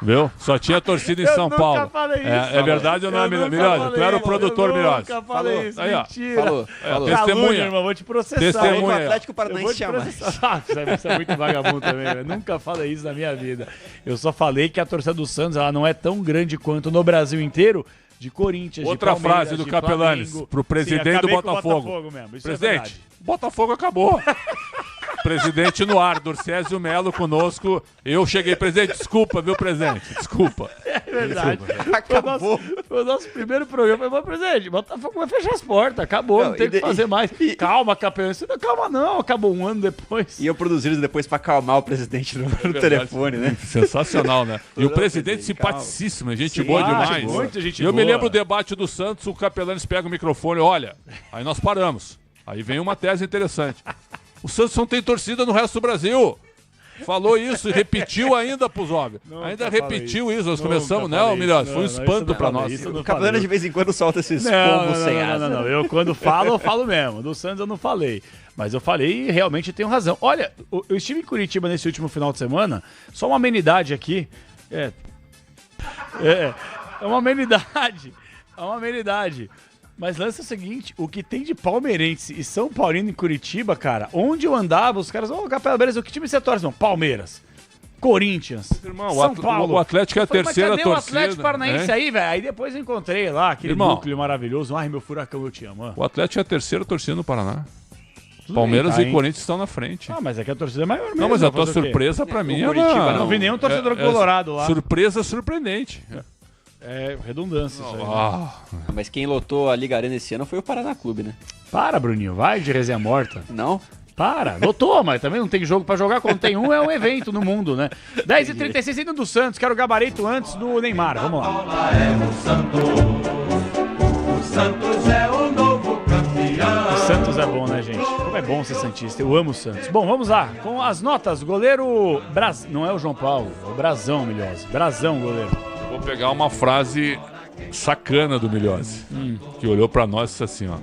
Viu? Só tinha torcida em São Paulo. É verdade ou não é, Mirose? Tu era o produtor, Mirose. Eu nunca falei isso, aí, ó. mentira. Falou. Testemunha. Irmão, vou te processar. Testemunha. O Atlético Paranaense chama. Você é muito vagabundo também, velho. Nunca falei isso na minha vida. Eu só falei que a torcida do Santos ela não é tão grande quanto no Brasil inteiro. De Corinthians, outra de Palmeiras, frase do de Capelanes Flamengo. pro presidente do Botafogo. Mesmo. Isso presidente, Botafogo acabou. Presidente no ar, Dorcésio Melo conosco. Eu cheguei, presidente, desculpa, viu, presidente? Desculpa. É verdade. Desculpa. Acabou. Foi o nosso primeiro programa. Eu falei, presidente, Botafogo vai fechar as portas. Acabou, não tem o que fazer mais. Calma, campeão. Calma não, acabou um ano depois. E eu produzi eles depois pra acalmar o presidente no telefone, né? Sensacional, né? E o presidente simpaticíssimo, gente boa demais. Muita gente eu boa. me lembro do debate do Santos, o Capelanes pega o microfone, olha, aí nós paramos. Aí vem uma tese interessante. O Santos não tem torcida no resto do Brasil. Falou isso e repetiu ainda pros óbvios. Ainda repetiu isso. Nós começamos, né, Milhões? Foi um espanto pra nós. O Capelanes de vez em quando solta esses pombos sem asa. Não. Eu quando falo, eu falo mesmo. Do Santos eu não falei. Mas eu falei e realmente tenho razão. Olha, eu estive em Curitiba nesse último final de semana. Só uma amenidade aqui. É uma amenidade. É uma amenidade. Mas lance é o seguinte, o que tem de palmeirense e São Paulino em Curitiba, cara, onde eu andava, os caras, Capela, beleza, o que time você torce? Não, Palmeiras, Corinthians, irmão, São Paulo. O Atlético é a terceira torcida. Mas cadê o Atlético Paranaense aí, velho? Aí depois eu encontrei lá, aquele núcleo maravilhoso. Ai, meu furacão, eu te amo. O Atlético é a terceira torcida no Paraná. Palmeiras e Corinthians estão na frente. Ah, mas é que a torcida é maior mesmo. Não, mas a tua surpresa pra mim é Curitiba. Não vi nenhum torcedor colorado lá. Surpresa surpreendente. É redundância isso aí. Mas quem lotou a Liga Arena esse ano foi o Paraná Clube, né? Para, Bruninho, vai de resenha morta. Não? Para, lotou, mas também não tem jogo pra jogar. Quando tem um, é um evento no mundo, né? 10h36 indo do Santos, quero o gabarito antes do Neymar, vamos lá. O Santos é o novo campeão. O Santos é bom, né, gente? Como é bom ser santista, eu amo o Santos. Bom, vamos lá, com as notas, goleiro... Não é o João Paulo, é o Brazão, Milhose. Brazão, goleiro. Vou pegar uma frase sacana do Milhose, que olhou pra nós e disse assim, ó,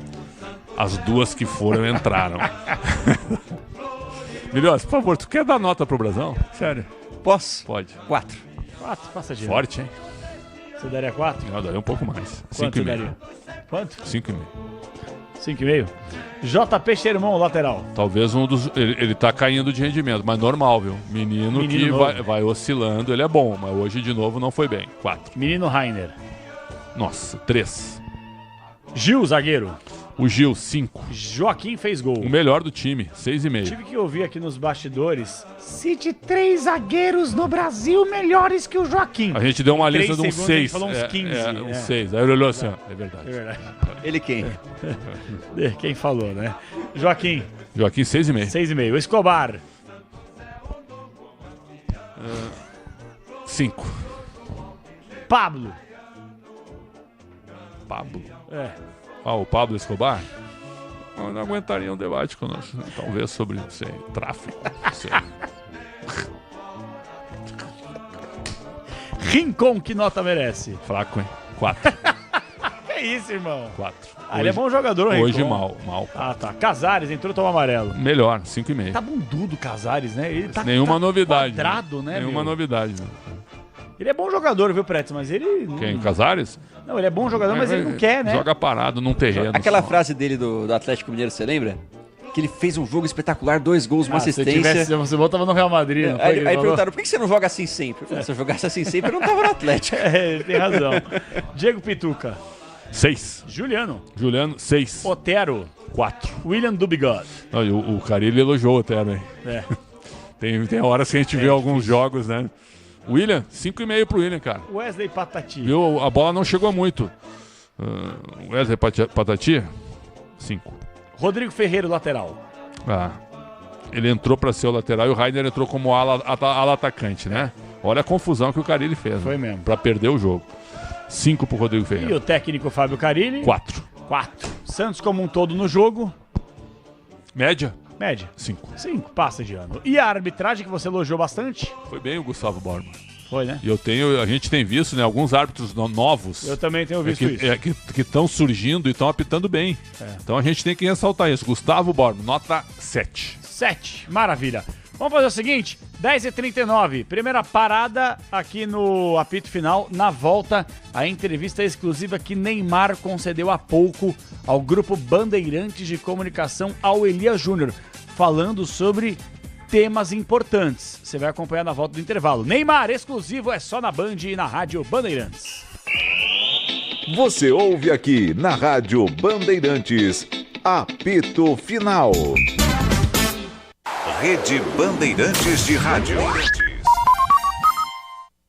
as duas que foram entraram. Milhose, por favor, tu quer dar nota pro Brasão? Sério. Posso? Pode. 4. 4, passa de Forte, hein? Você daria 4? Eu daria um pouco mais. Quanto 5,5. daria? Quanto? 5,5. 5,5? JP Sherman, lateral. Talvez um dos... Ele tá caindo de rendimento, mas normal, viu? Menino que vai oscilando, ele é bom, mas hoje de novo não foi bem. 4. Menino Rainer. Nossa, 3. Gil, zagueiro. O Gil, 5. Joaquim fez gol. O melhor do time, 6,5. Tive que ouvir aqui nos bastidores. Cite 3 zagueiros no Brasil melhores que o Joaquim. A gente deu uma lista de uns 6. A gente falou uns 15. Uns 6. Aí ele olhou assim, ó. É verdade. Ele quem? Quem falou, né? Joaquim. Joaquim, 6,5. 6,5. Escobar. 5. Pablo. Pablo? É. O Pablo Escobar? Eu não aguentaria um debate conosco, talvez sobre, não sei, tráfico, não sei. Rincon, que nota merece? Fraco, hein? 4. Que isso, irmão? 4. Ele é bom jogador, Rincon. Hoje mal. Ah, tá. Casares, entrou, toma amarelo. Melhor, 5,5. Tá bundudo, Casares, né? Ele tá Nenhuma novidade. Quadrado, né, Nenhuma novidade. Né? Ele é bom jogador, viu, Preto? Mas ele... Quem? Casares? Não, ele é bom jogador, mas ele não quer, né? Joga parado num terreno. Aquela frase dele do Atlético Mineiro, você lembra? Que ele fez um jogo espetacular, 2 gols, uma assistência. Se você voltava no Real Madrid, não foi? Aí perguntaram, por que você não joga assim sempre? Se eu jogasse assim sempre, eu não tava no Atlético. Ele tem razão. Diego Pituca. 6. Juliano, 6. Otero. 4. William Dubigod. O Carilli elogiou o Otero, hein? É. Tem horas que a gente vê alguns jogos, né? William, 5,5 pro William, cara. Wesley Patati. Viu? A bola não chegou muito. Wesley Patati, 5. Rodrigo Ferreira, lateral. Ele entrou pra ser o lateral e o Rainer entrou como ala atacante, né? Olha a confusão que o Carilli fez. Foi né? mesmo. Pra perder o jogo. 5 pro Rodrigo Ferreira. E o técnico Fábio Carilli? 4. 4. Santos como um todo no jogo? Média? Média. 5. 5, passa de ano. E a arbitragem que você elogiou bastante? Foi bem o Gustavo Borba. Foi, né? E a gente tem visto, né, alguns árbitros novos. Eu também tenho visto isso. Que estão surgindo e estão apitando bem. Então a gente tem que ressaltar isso. Gustavo Borba, nota 7. 7, maravilha. Vamos fazer o seguinte, 10h39, primeira parada aqui no apito final. Na volta, a entrevista exclusiva que Neymar concedeu há pouco ao grupo Bandeirantes de Comunicação ao Elias Júnior, falando sobre temas importantes. Você vai acompanhar na volta do intervalo. Neymar, exclusivo, é só na Band e na Rádio Bandeirantes. Você ouve aqui na Rádio Bandeirantes, apito final. Rede Bandeirantes de Rádio.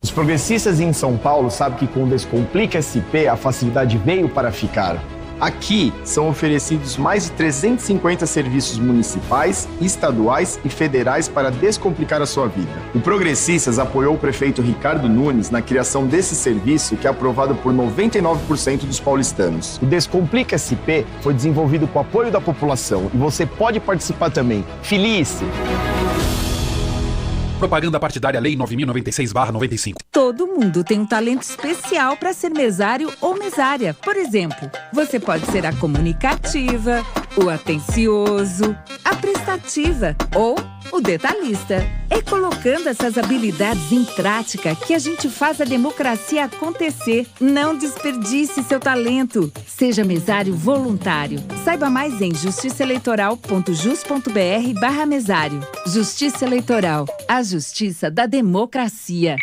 Os progressistas em São Paulo sabem que com o Descomplica SP a facilidade veio para ficar. Aqui são oferecidos mais de 350 serviços municipais, estaduais e federais para descomplicar a sua vida. O Progressistas apoiou o prefeito Ricardo Nunes na criação desse serviço que é aprovado por 99% dos paulistanos. O Descomplica SP foi desenvolvido com o apoio da população e você pode participar também. Filie-se! Propaganda partidária Lei 9.096/95. Todo mundo tem um talento especial para ser mesário ou mesária. Por exemplo, você pode ser a comunicativa, o atencioso, a prestativa ou o detalhista. É colocando essas habilidades em prática que a gente faz a democracia acontecer. Não desperdice seu talento. Seja mesário voluntário. Saiba mais em justiçaeleitoral.jus.br/mesário. Justiça Eleitoral. A justiça da democracia.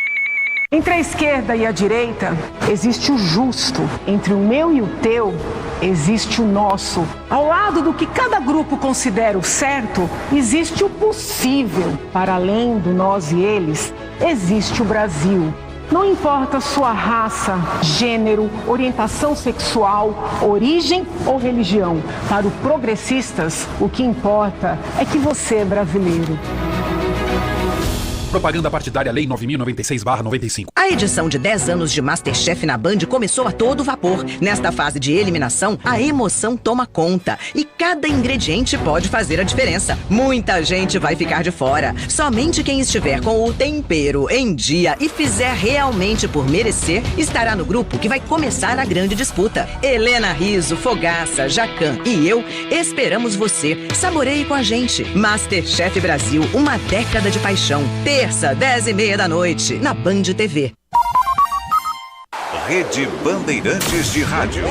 Entre a esquerda e a direita, existe o justo. Entre o meu e o teu, existe o nosso. Ao lado do que cada grupo considera o certo, existe o possível. Para além do nós e eles, existe o Brasil. Não importa sua raça, gênero, orientação sexual, origem ou religião. Para os progressistas, o que importa é que você é brasileiro. Propaganda partidária Lei 9.096/95. A edição de 10 anos de MasterChef na Band começou a todo vapor. Nesta fase de eliminação, a emoção toma conta e cada ingrediente pode fazer a diferença. Muita gente vai ficar de fora. Somente quem estiver com o tempero em dia e fizer realmente por merecer estará no grupo que vai começar a grande disputa. Helena Rizzo, Fogaça, Jacan e eu esperamos você. Saboreie com a gente. MasterChef Brasil, uma década de paixão. Terça, 10h30 da noite, na Band TV. Rede Bandeirantes de Rádio.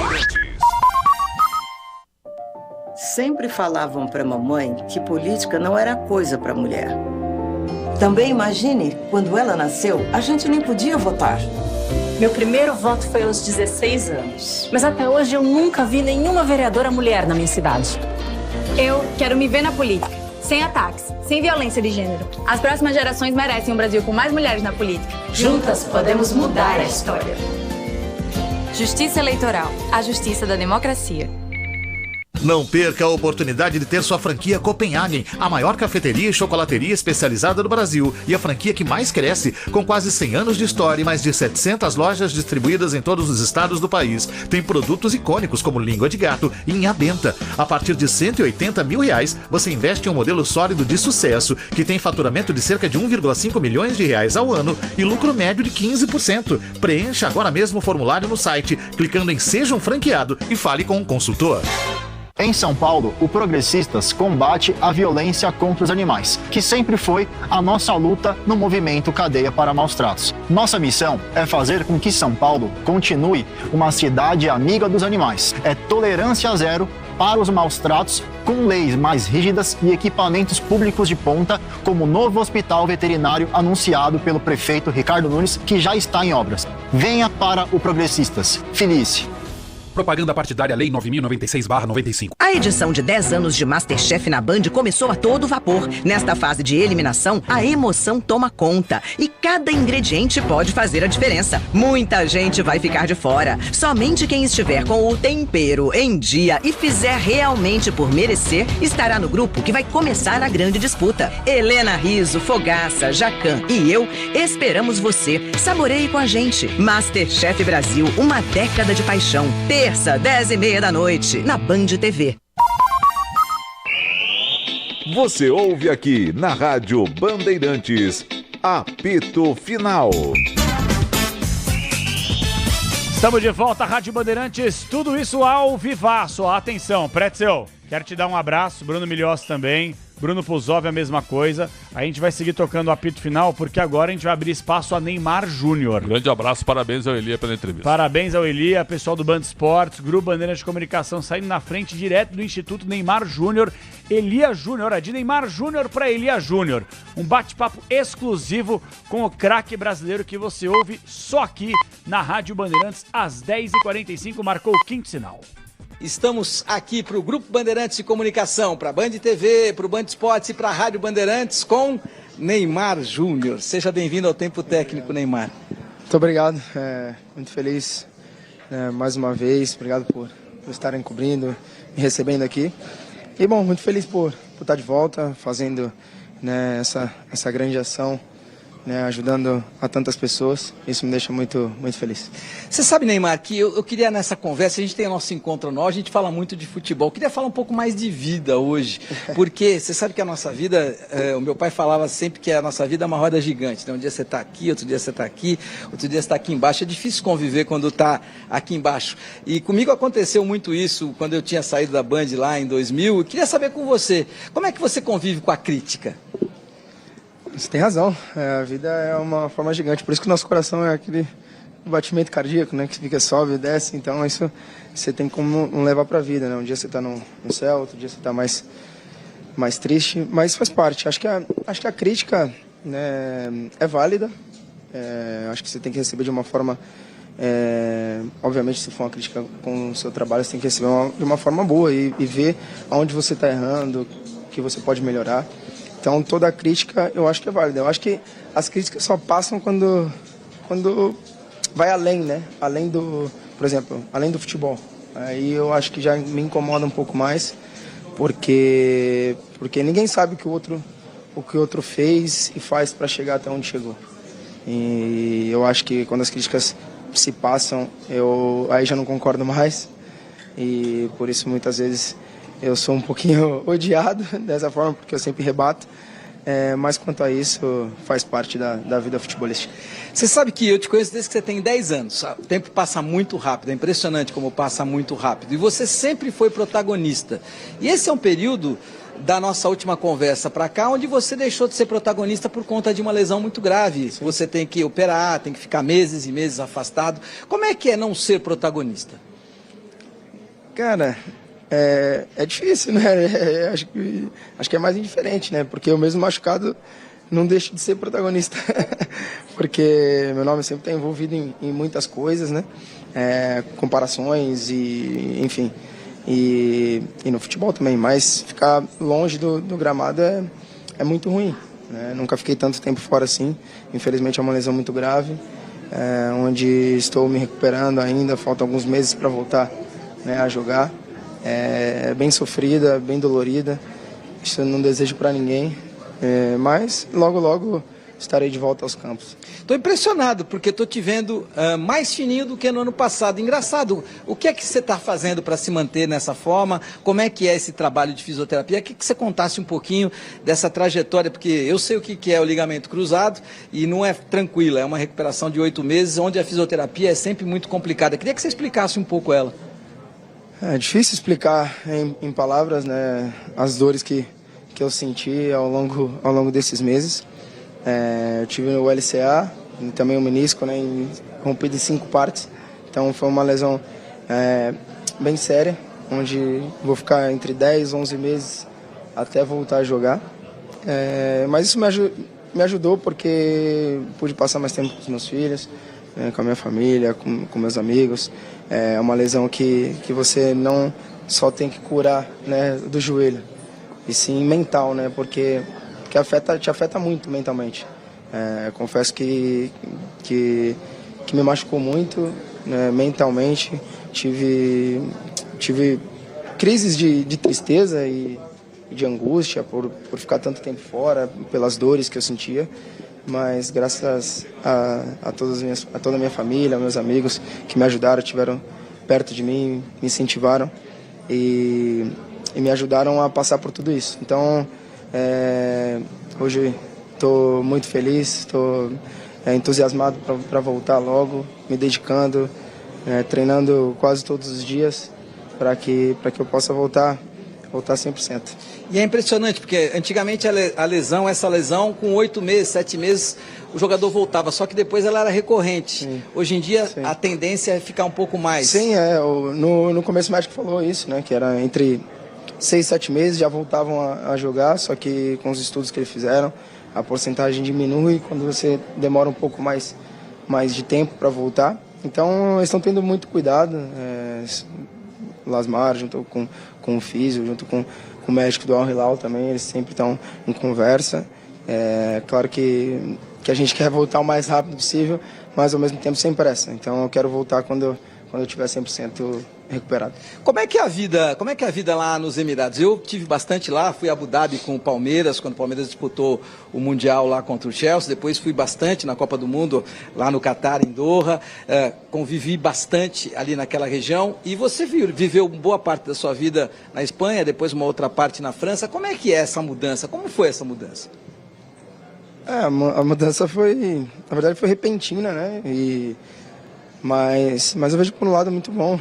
Sempre falavam para mamãe que política não era coisa para mulher. Também imagine, quando ela nasceu, a gente nem podia votar. Meu primeiro voto foi aos 16 anos. Mas até hoje eu nunca vi nenhuma vereadora mulher na minha cidade. Eu quero me ver na política, sem ataques, sem violência de gênero. As próximas gerações merecem um Brasil com mais mulheres na política. Juntas podemos mudar a história. Justiça Eleitoral, a justiça da democracia. Não perca a oportunidade de ter sua franquia Copenhagen, a maior cafeteria e chocolateria especializada do Brasil e a franquia que mais cresce, com quase 100 anos de história e mais de 700 lojas distribuídas em todos os estados do país. Tem produtos icônicos como língua de gato e inha benta. A partir de R$180 mil, você investe em um modelo sólido de sucesso que tem faturamento de cerca de 1,5 milhões de reais ao ano e lucro médio de 15%. Preencha agora mesmo o formulário no site, clicando em Seja um Franqueado e fale com um consultor. Em São Paulo, o Progressistas combate a violência contra os animais, que sempre foi a nossa luta no movimento Cadeia para Maus Tratos. Nossa missão é fazer com que São Paulo continue uma cidade amiga dos animais. É tolerância zero para os maus tratos, com leis mais rígidas e equipamentos públicos de ponta, como o novo hospital veterinário anunciado pelo prefeito Ricardo Nunes, que já está em obras. Venha para o Progressistas. Felice. Propaganda partidária Lei 9.096/95. A edição de 10 anos de MasterChef na Band começou a todo vapor. Nesta fase de eliminação, a emoção toma conta e cada ingrediente pode fazer a diferença. Muita gente vai ficar de fora. Somente quem estiver com o tempero em dia e fizer realmente por merecer estará no grupo que vai começar a grande disputa. Helena Rizzo, Fogaça, Jacan e eu esperamos você. Saboreie com a gente. MasterChef Brasil, uma década de paixão. Terça, 10h30 da noite, na Band TV. Você ouve aqui na Rádio Bandeirantes, apito final. Estamos de volta à Rádio Bandeirantes, tudo isso ao vivaço. Atenção, Pretzel, quero te dar um abraço, Bruno Milhós também, Bruno Puzov a mesma coisa. A gente vai seguir tocando o apito final, porque agora a gente vai abrir espaço a Neymar Júnior. Grande abraço, parabéns ao Elia pela entrevista. Parabéns ao Elia, pessoal do Band Esportes, Grupo Bandeirantes de Comunicação saindo na frente direto do Instituto Neymar Júnior. Elia Júnior, de Neymar Júnior para Elia Júnior. Um bate-papo exclusivo com o craque brasileiro que você ouve só aqui na Rádio Bandeirantes às 10h45, marcou o quinto sinal. Estamos aqui para o Grupo Bandeirantes de Comunicação, para a Band TV, para o Band Esportes e para a Rádio Bandeirantes com Neymar Júnior. Seja bem-vindo ao Tempo Técnico, Neymar. Muito obrigado, muito feliz mais uma vez. Obrigado por estarem cobrindo, me recebendo aqui. E bom, muito feliz por estar de volta, fazendo essa grande ação, ajudando a tantas pessoas. Isso me deixa muito, muito feliz. Você sabe, Neymar, que eu queria nessa conversa, a gente tem o nosso encontro anual, a gente fala muito de futebol. Eu queria falar um pouco mais de vida hoje, porque você sabe que a nossa vida, o meu pai falava sempre que a nossa vida é uma roda gigante. Né? Um dia você está aqui, outro dia você está aqui, outro dia você está aqui embaixo. É difícil conviver quando está aqui embaixo. E comigo aconteceu muito isso quando eu tinha saído da Band lá em 2000. Eu queria saber com você, como é que você convive com a crítica? Você tem razão, a vida é uma forma gigante, por isso que o nosso coração é aquele batimento cardíaco, que fica sobe e desce, então isso você tem como não levar para a vida, Um dia você está no céu, outro dia você está mais triste, mas faz parte. Acho que a crítica é válida, acho que você tem que receber de uma forma, obviamente se for uma crítica com o seu trabalho, você tem que receber de uma forma boa e ver aonde você está errando, o que você pode melhorar. Então, toda a crítica eu acho que é válida. Eu acho que as críticas só passam quando vai além, Além do, por exemplo, além do futebol. Aí eu acho que já me incomoda um pouco mais, porque ninguém sabe o que o o que o outro fez e faz para chegar até onde chegou. E eu acho que quando as críticas se passam, eu aí já não concordo mais. E por isso muitas vezes eu sou um pouquinho odiado dessa forma, porque eu sempre rebato. Mas quanto a isso, faz parte da vida futebolística. Você sabe que eu te conheço desde que você tem 10 anos. O tempo passa muito rápido, é impressionante como passa muito rápido. E você sempre foi protagonista. E esse é um período da nossa última conversa para cá, onde você deixou de ser protagonista por conta de uma lesão muito grave. Você tem que operar, tem que ficar meses e meses afastado. Como é que é não ser protagonista? Cara, é difícil, né? Acho que é mais indiferente, né? Porque eu mesmo machucado não deixo de ser protagonista. Porque meu nome sempre está envolvido em muitas coisas, né? Comparações e, enfim... E no futebol também, mas ficar longe do gramado é muito ruim, né? Nunca fiquei tanto tempo fora assim, infelizmente é uma lesão muito grave, onde estou me recuperando ainda, faltam alguns meses para voltar, né, a jogar. É bem sofrida, bem dolorida, isso eu não desejo para ninguém, mas logo estarei de volta aos campos. Estou impressionado, porque estou te vendo mais fininho do que no ano passado. Engraçado, o que é que você está fazendo para se manter nessa forma? Como é que é esse trabalho de fisioterapia? Queria que você contasse um pouquinho dessa trajetória, porque eu sei o que é o ligamento cruzado e não é tranquila, é uma recuperação de 8 meses, onde a fisioterapia é sempre muito complicada. Queria que você explicasse um pouco ela. É difícil explicar em palavras, né, as dores que eu senti ao longo desses meses. Eu tive o LCA e também o menisco, né, rompido em 5 partes. Então foi uma lesão bem séria, onde vou ficar entre 10 e 11 meses até voltar a jogar. Mas isso me ajudou porque pude passar mais tempo com os meus filhos, com a minha família, com meus amigos. É uma lesão que você não só tem que curar, né, do joelho, e sim mental, né, porque te afeta muito mentalmente. Confesso que me machucou muito, né, mentalmente. Tive crises de tristeza e de angústia por ficar tanto tempo fora, pelas dores que eu sentia. Mas graças a toda a minha família, meus amigos que me ajudaram, estiveram perto de mim, me incentivaram e me ajudaram a passar por tudo isso. Então, hoje estou muito feliz, estou entusiasmado para voltar logo, me dedicando, treinando quase todos os dias para que eu possa voltar 100%. E é impressionante, porque antigamente essa lesão, com 8 meses, 7 meses, o jogador voltava, só que depois ela era recorrente. Sim. Hoje em dia, sim, a tendência é ficar um pouco mais. Sim, no começo o médico falou isso, né, que era entre 6 e 7 meses já voltavam a jogar, só que com os estudos que eles fizeram, a porcentagem diminui quando você demora um pouco mais de tempo para voltar. Então, eles estão tendo muito cuidado, Lasmar, junto com o físio, junto com o médico do Al Hilal também, eles sempre estão em conversa. Claro que a gente quer voltar o mais rápido possível, mas ao mesmo tempo sem pressa. Então eu quero voltar quando eu estiver 100% recuperado. Como é que é a vida lá nos Emirados? Eu tive bastante lá, fui a Abu Dhabi com o Palmeiras, quando o Palmeiras disputou o Mundial lá contra o Chelsea, depois fui bastante na Copa do Mundo, lá no Catar, em Doha, convivi bastante ali naquela região, e você viveu boa parte da sua vida na Espanha, depois uma outra parte na França. Como é que é essa mudança? Como foi essa mudança? A mudança na verdade foi repentina, né? Mas eu vejo por um lado muito bom.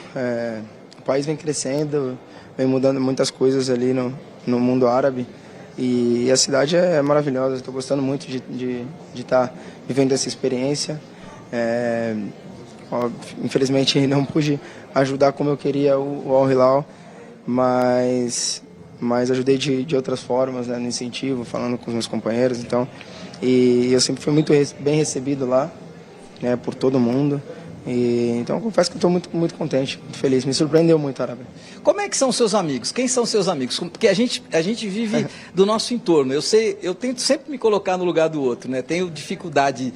O país vem crescendo, vem mudando muitas coisas ali no mundo árabe. E a cidade é maravilhosa. Estou gostando muito de estar vivendo essa experiência. Infelizmente não pude ajudar como eu queria o Al Hilal, mas ajudei de outras formas, né, no incentivo, falando com os meus companheiros. Então, e eu sempre fui muito bem recebido lá, né, por todo mundo. Então eu confesso que estou muito, muito contente, muito feliz. Me surpreendeu muito a Arábia. Como é que são seus amigos? Quem são seus amigos? Porque a gente vive do nosso entorno. Eu tento sempre me colocar no lugar do outro, né? Tenho dificuldade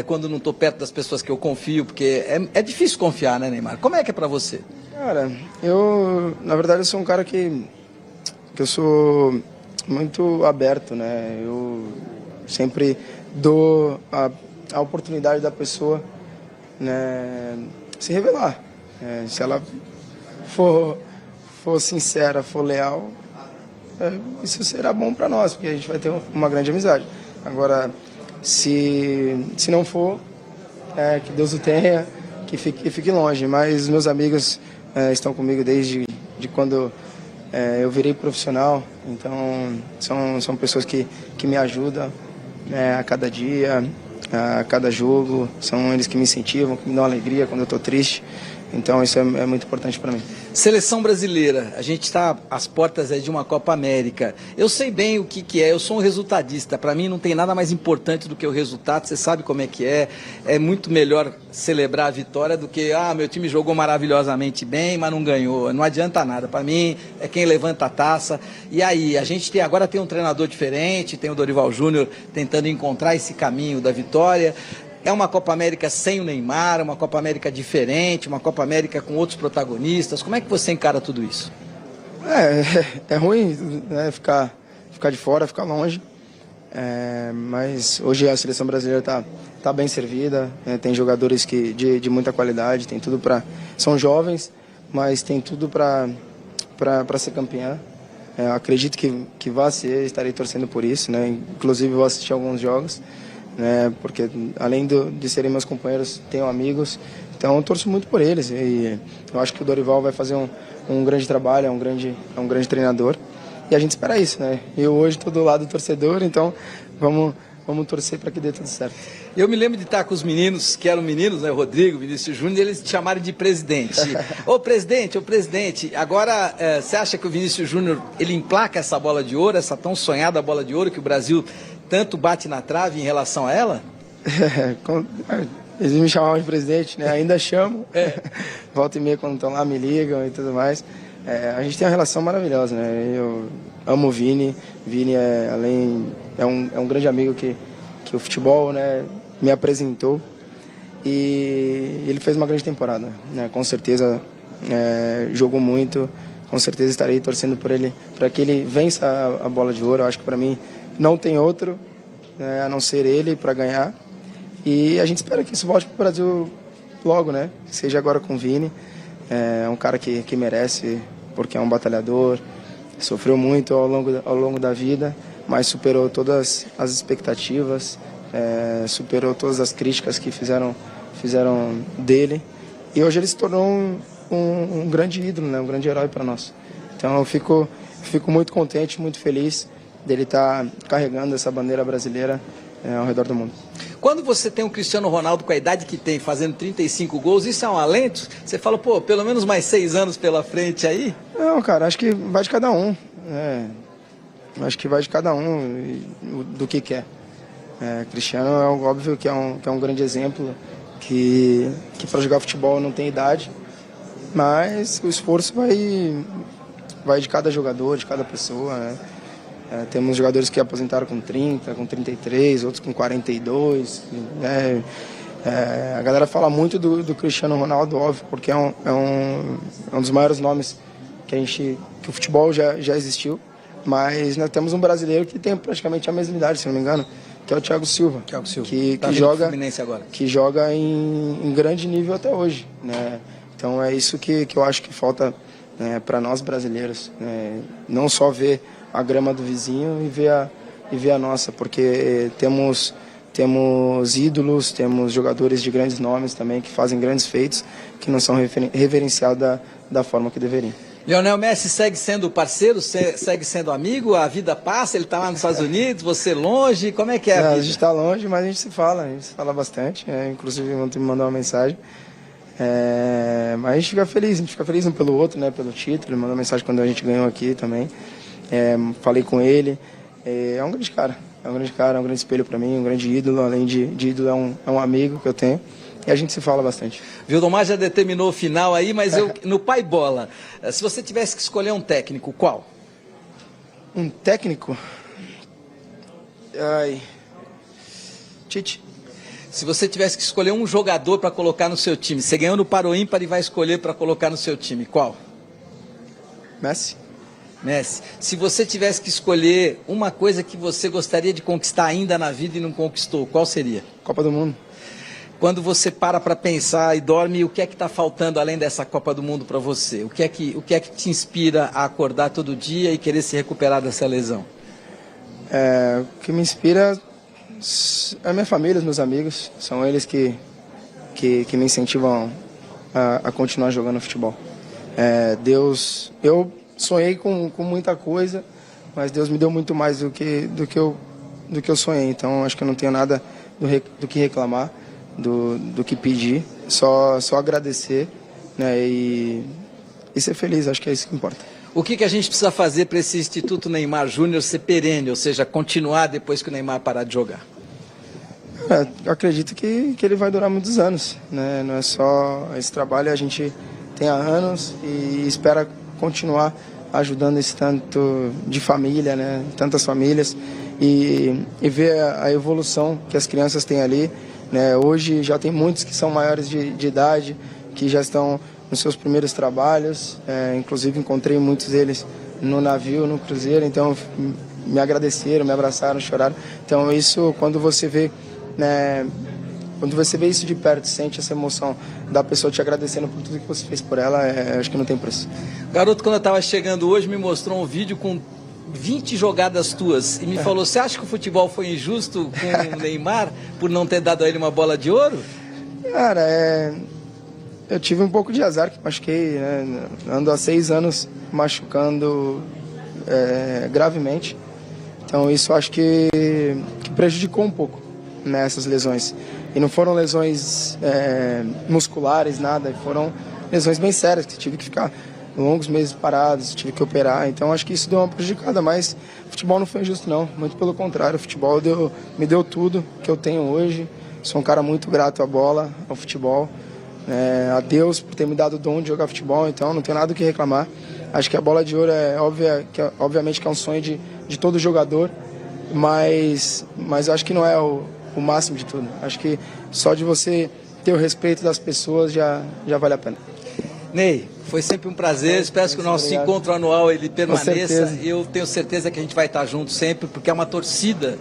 quando não estou perto das pessoas que eu confio, porque é difícil confiar, né, Neymar? Como é que é para você? Cara, na verdade eu sou um cara que eu sou muito aberto, né? Eu sempre dou a oportunidade da pessoa, né, se revelar. Se ela for sincera, for leal, isso será bom para nós, porque a gente vai ter uma grande amizade. Agora, se não for, que Deus o tenha, que fique longe. Mas meus amigos estão comigo desde quando eu virei profissional, então são pessoas que me ajudam a cada dia, a cada jogo, são eles que me incentivam, que me dão alegria quando eu estou triste. Então isso é muito importante para mim. Seleção brasileira, a gente está às portas de uma Copa América. Eu sei bem o que é, eu sou um resultadista. Para mim não tem nada mais importante do que o resultado, você sabe como é que é. É muito melhor celebrar a vitória do que, meu time jogou maravilhosamente bem, mas não ganhou. Não adianta nada. Para mim é quem levanta a taça. E aí, a gente agora tem um treinador diferente, tem o Dorival Júnior tentando encontrar esse caminho da vitória. É uma Copa América sem o Neymar, uma Copa América diferente, uma Copa América com outros protagonistas. Como é que você encara tudo isso? É ruim, né, ficar de fora, ficar longe. Mas hoje a seleção brasileira tá bem servida, tem jogadores de muita qualidade, tem tudo para... São jovens, mas tem tudo para ser campeã. Acredito que vai ser, estarei torcendo por isso, né? Inclusive vou assistir alguns jogos. Porque além de serem meus companheiros, tenho amigos, então eu torço muito por eles e eu acho que o Dorival vai fazer um grande trabalho, é um grande treinador e a gente espera isso, né? Eu hoje estou do lado do torcedor, então vamos torcer para que dê tudo certo. Eu me lembro de estar com os meninos, que eram meninos, né, o Rodrigo, o Vinícius Júnior, e eles te chamaram de presidente. Ô presidente, agora você acha que o Vinícius Júnior, ele emplaca essa bola de ouro, essa tão sonhada bola de ouro que o Brasil tanto bate na trave em relação a ela? Eles me chamavam de presidente, né? Ainda chamam. Volta e meia quando estão lá me ligam e tudo mais. A gente tem uma relação maravilhosa, né? Eu amo o Vini. Vini é um grande amigo que o futebol, né, me apresentou. E ele fez uma grande temporada, né? Com certeza jogou muito. Com certeza estarei torcendo por ele, para que ele vença a bola de ouro. Eu acho que para mim não tem outro, a não ser ele para ganhar. E a gente espera que isso volte para o Brasil logo, né? Seja agora com o Vini. É um cara que merece, porque é um batalhador, sofreu muito ao longo da vida, mas superou todas as expectativas, superou todas as críticas que fizeram dele. E hoje ele se tornou um grande ídolo, né? Um grande herói para nós. Então eu fico muito contente, muito feliz dele estar carregando essa bandeira brasileira ao redor do mundo. Quando você tem um Cristiano Ronaldo com a idade que tem, fazendo 35 gols, isso é um alento? Você fala, pelo menos mais 6 anos pela frente aí? Não, cara, acho que vai de cada um. Acho que vai de cada um do que quer. Cristiano é óbvio que é um grande exemplo, que para jogar futebol não tem idade, mas o esforço vai de cada jogador, de cada pessoa, né? Temos jogadores que aposentaram com 30, com 33, outros com 42. Né? A galera fala muito do Cristiano Ronaldo, óbvio, porque é um dos maiores nomes que o futebol já existiu. Mas nós temos um brasileiro que tem praticamente a mesma idade, se não me engano, que é o Thiago Silva. Que joga em grande nível até hoje. Né? Então é isso que eu acho que falta, né, para nós brasileiros. Não só ver a grama do vizinho e ver a nossa, porque temos ídolos, temos jogadores de grandes nomes também que fazem grandes feitos, que não são reverenciados da forma que deveriam. Lionel Messi segue sendo parceiro, segue sendo amigo, a vida passa, ele está lá nos Estados Unidos, você longe, como é que é a vida? A gente está longe, mas a gente se fala bastante, inclusive ontem me mandou uma mensagem. Mas a gente fica feliz um pelo outro, né, pelo título. Ele mandou uma mensagem quando a gente ganhou aqui também. Falei com ele. É um grande cara, é um grande espelho para mim, um grande ídolo. Além de ídolo, é um amigo que eu tenho. E a gente se fala bastante. Vildomar já determinou o final aí, mas no Pai Bola, se você tivesse que escolher um técnico, qual? Um técnico? Tite. Se você tivesse que escolher um jogador para colocar no seu time, você ganhou no Paro Ímpar e vai escolher para colocar no seu time, qual? Messi. Messi, se você tivesse que escolher uma coisa que você gostaria de conquistar ainda na vida e não conquistou, qual seria? Copa do Mundo. Quando você para pensar e dorme, o que é que está faltando além dessa Copa do Mundo para você? O que é que te inspira a acordar todo dia e querer se recuperar dessa lesão? O que me inspira é a minha família, os meus amigos. São eles que me incentivam a continuar jogando futebol. Deus, eu sonhei com muita coisa, mas Deus me deu muito mais do que eu sonhei. Então acho que eu não tenho nada do que reclamar, do que pedir, só agradecer, né, e ser feliz. Acho que é isso que importa. O que a gente precisa fazer para esse Instituto Neymar Júnior ser perene, ou seja, continuar depois que o Neymar parar de jogar? Eu acredito que ele vai durar muitos anos, né? Não é só esse trabalho, a gente tem há anos e espera continuar ajudando esse tanto de família, né? Tantas famílias, e ver a evolução que as crianças têm ali, né? Hoje já tem muitos que são maiores de idade, que já estão nos seus primeiros trabalhos, inclusive encontrei muitos deles no navio, no cruzeiro, então me agradeceram, me abraçaram, choraram. Então isso, quando você vê, né, quando você vê isso de perto, sente essa emoção da pessoa te agradecendo por tudo que você fez por ela, acho que não tem preço. Garoto, quando eu estava chegando hoje, me mostrou um vídeo com 20 jogadas tuas e me falou, você acha que o futebol foi injusto com o Neymar por não ter dado a ele uma bola de ouro? Cara, eu tive um pouco de azar que machuquei, né? Ando há 6 anos machucando gravemente, então isso acho que prejudicou um pouco, né, essas lesões. E não foram lesões musculares, nada, foram lesões bem sérias, que tive que ficar longos meses parados, tive que operar, então acho que isso deu uma prejudicada, mas o futebol não foi injusto não, muito pelo contrário, o futebol me deu tudo que eu tenho hoje, sou um cara muito grato à bola, ao futebol, a Deus por ter me dado o dom de jogar futebol, então não tenho nada do que reclamar. Acho que a bola de ouro obviamente que é um sonho de todo jogador, mas eu acho que não é o máximo de tudo. Acho que só de você ter o respeito das pessoas já vale a pena. Ney, foi sempre um prazer, espero que o nosso encontro anual ele permaneça. Eu tenho certeza que a gente vai estar junto sempre, porque é uma torcida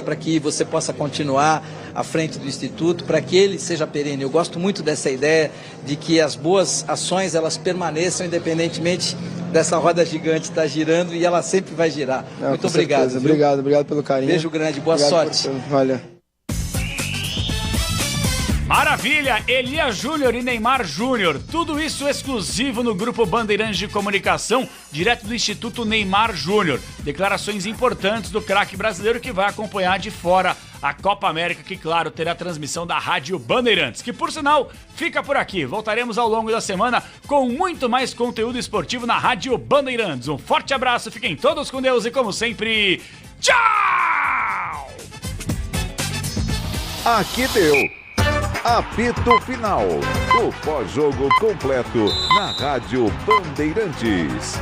para que você possa continuar à frente do Instituto, para que ele seja perene. Eu gosto muito dessa ideia de que as boas ações elas permaneçam independentemente dessa roda gigante estar girando, e ela sempre vai girar. Muito obrigado. Obrigado pelo carinho. Beijo grande, boa sorte. Valeu. Maravilha! Elias Júnior e Neymar Júnior. Tudo isso exclusivo no Grupo Bandeirantes de Comunicação, direto do Instituto Neymar Júnior. Declarações importantes do craque brasileiro que vai acompanhar de fora a Copa América, que, claro, terá transmissão da Rádio Bandeirantes, que, por sinal, fica por aqui. Voltaremos ao longo da semana com muito mais conteúdo esportivo na Rádio Bandeirantes. Um forte abraço, fiquem todos com Deus e, como sempre, tchau! Aqui deu. Apito Final. O pós-jogo completo na Rádio Bandeirantes.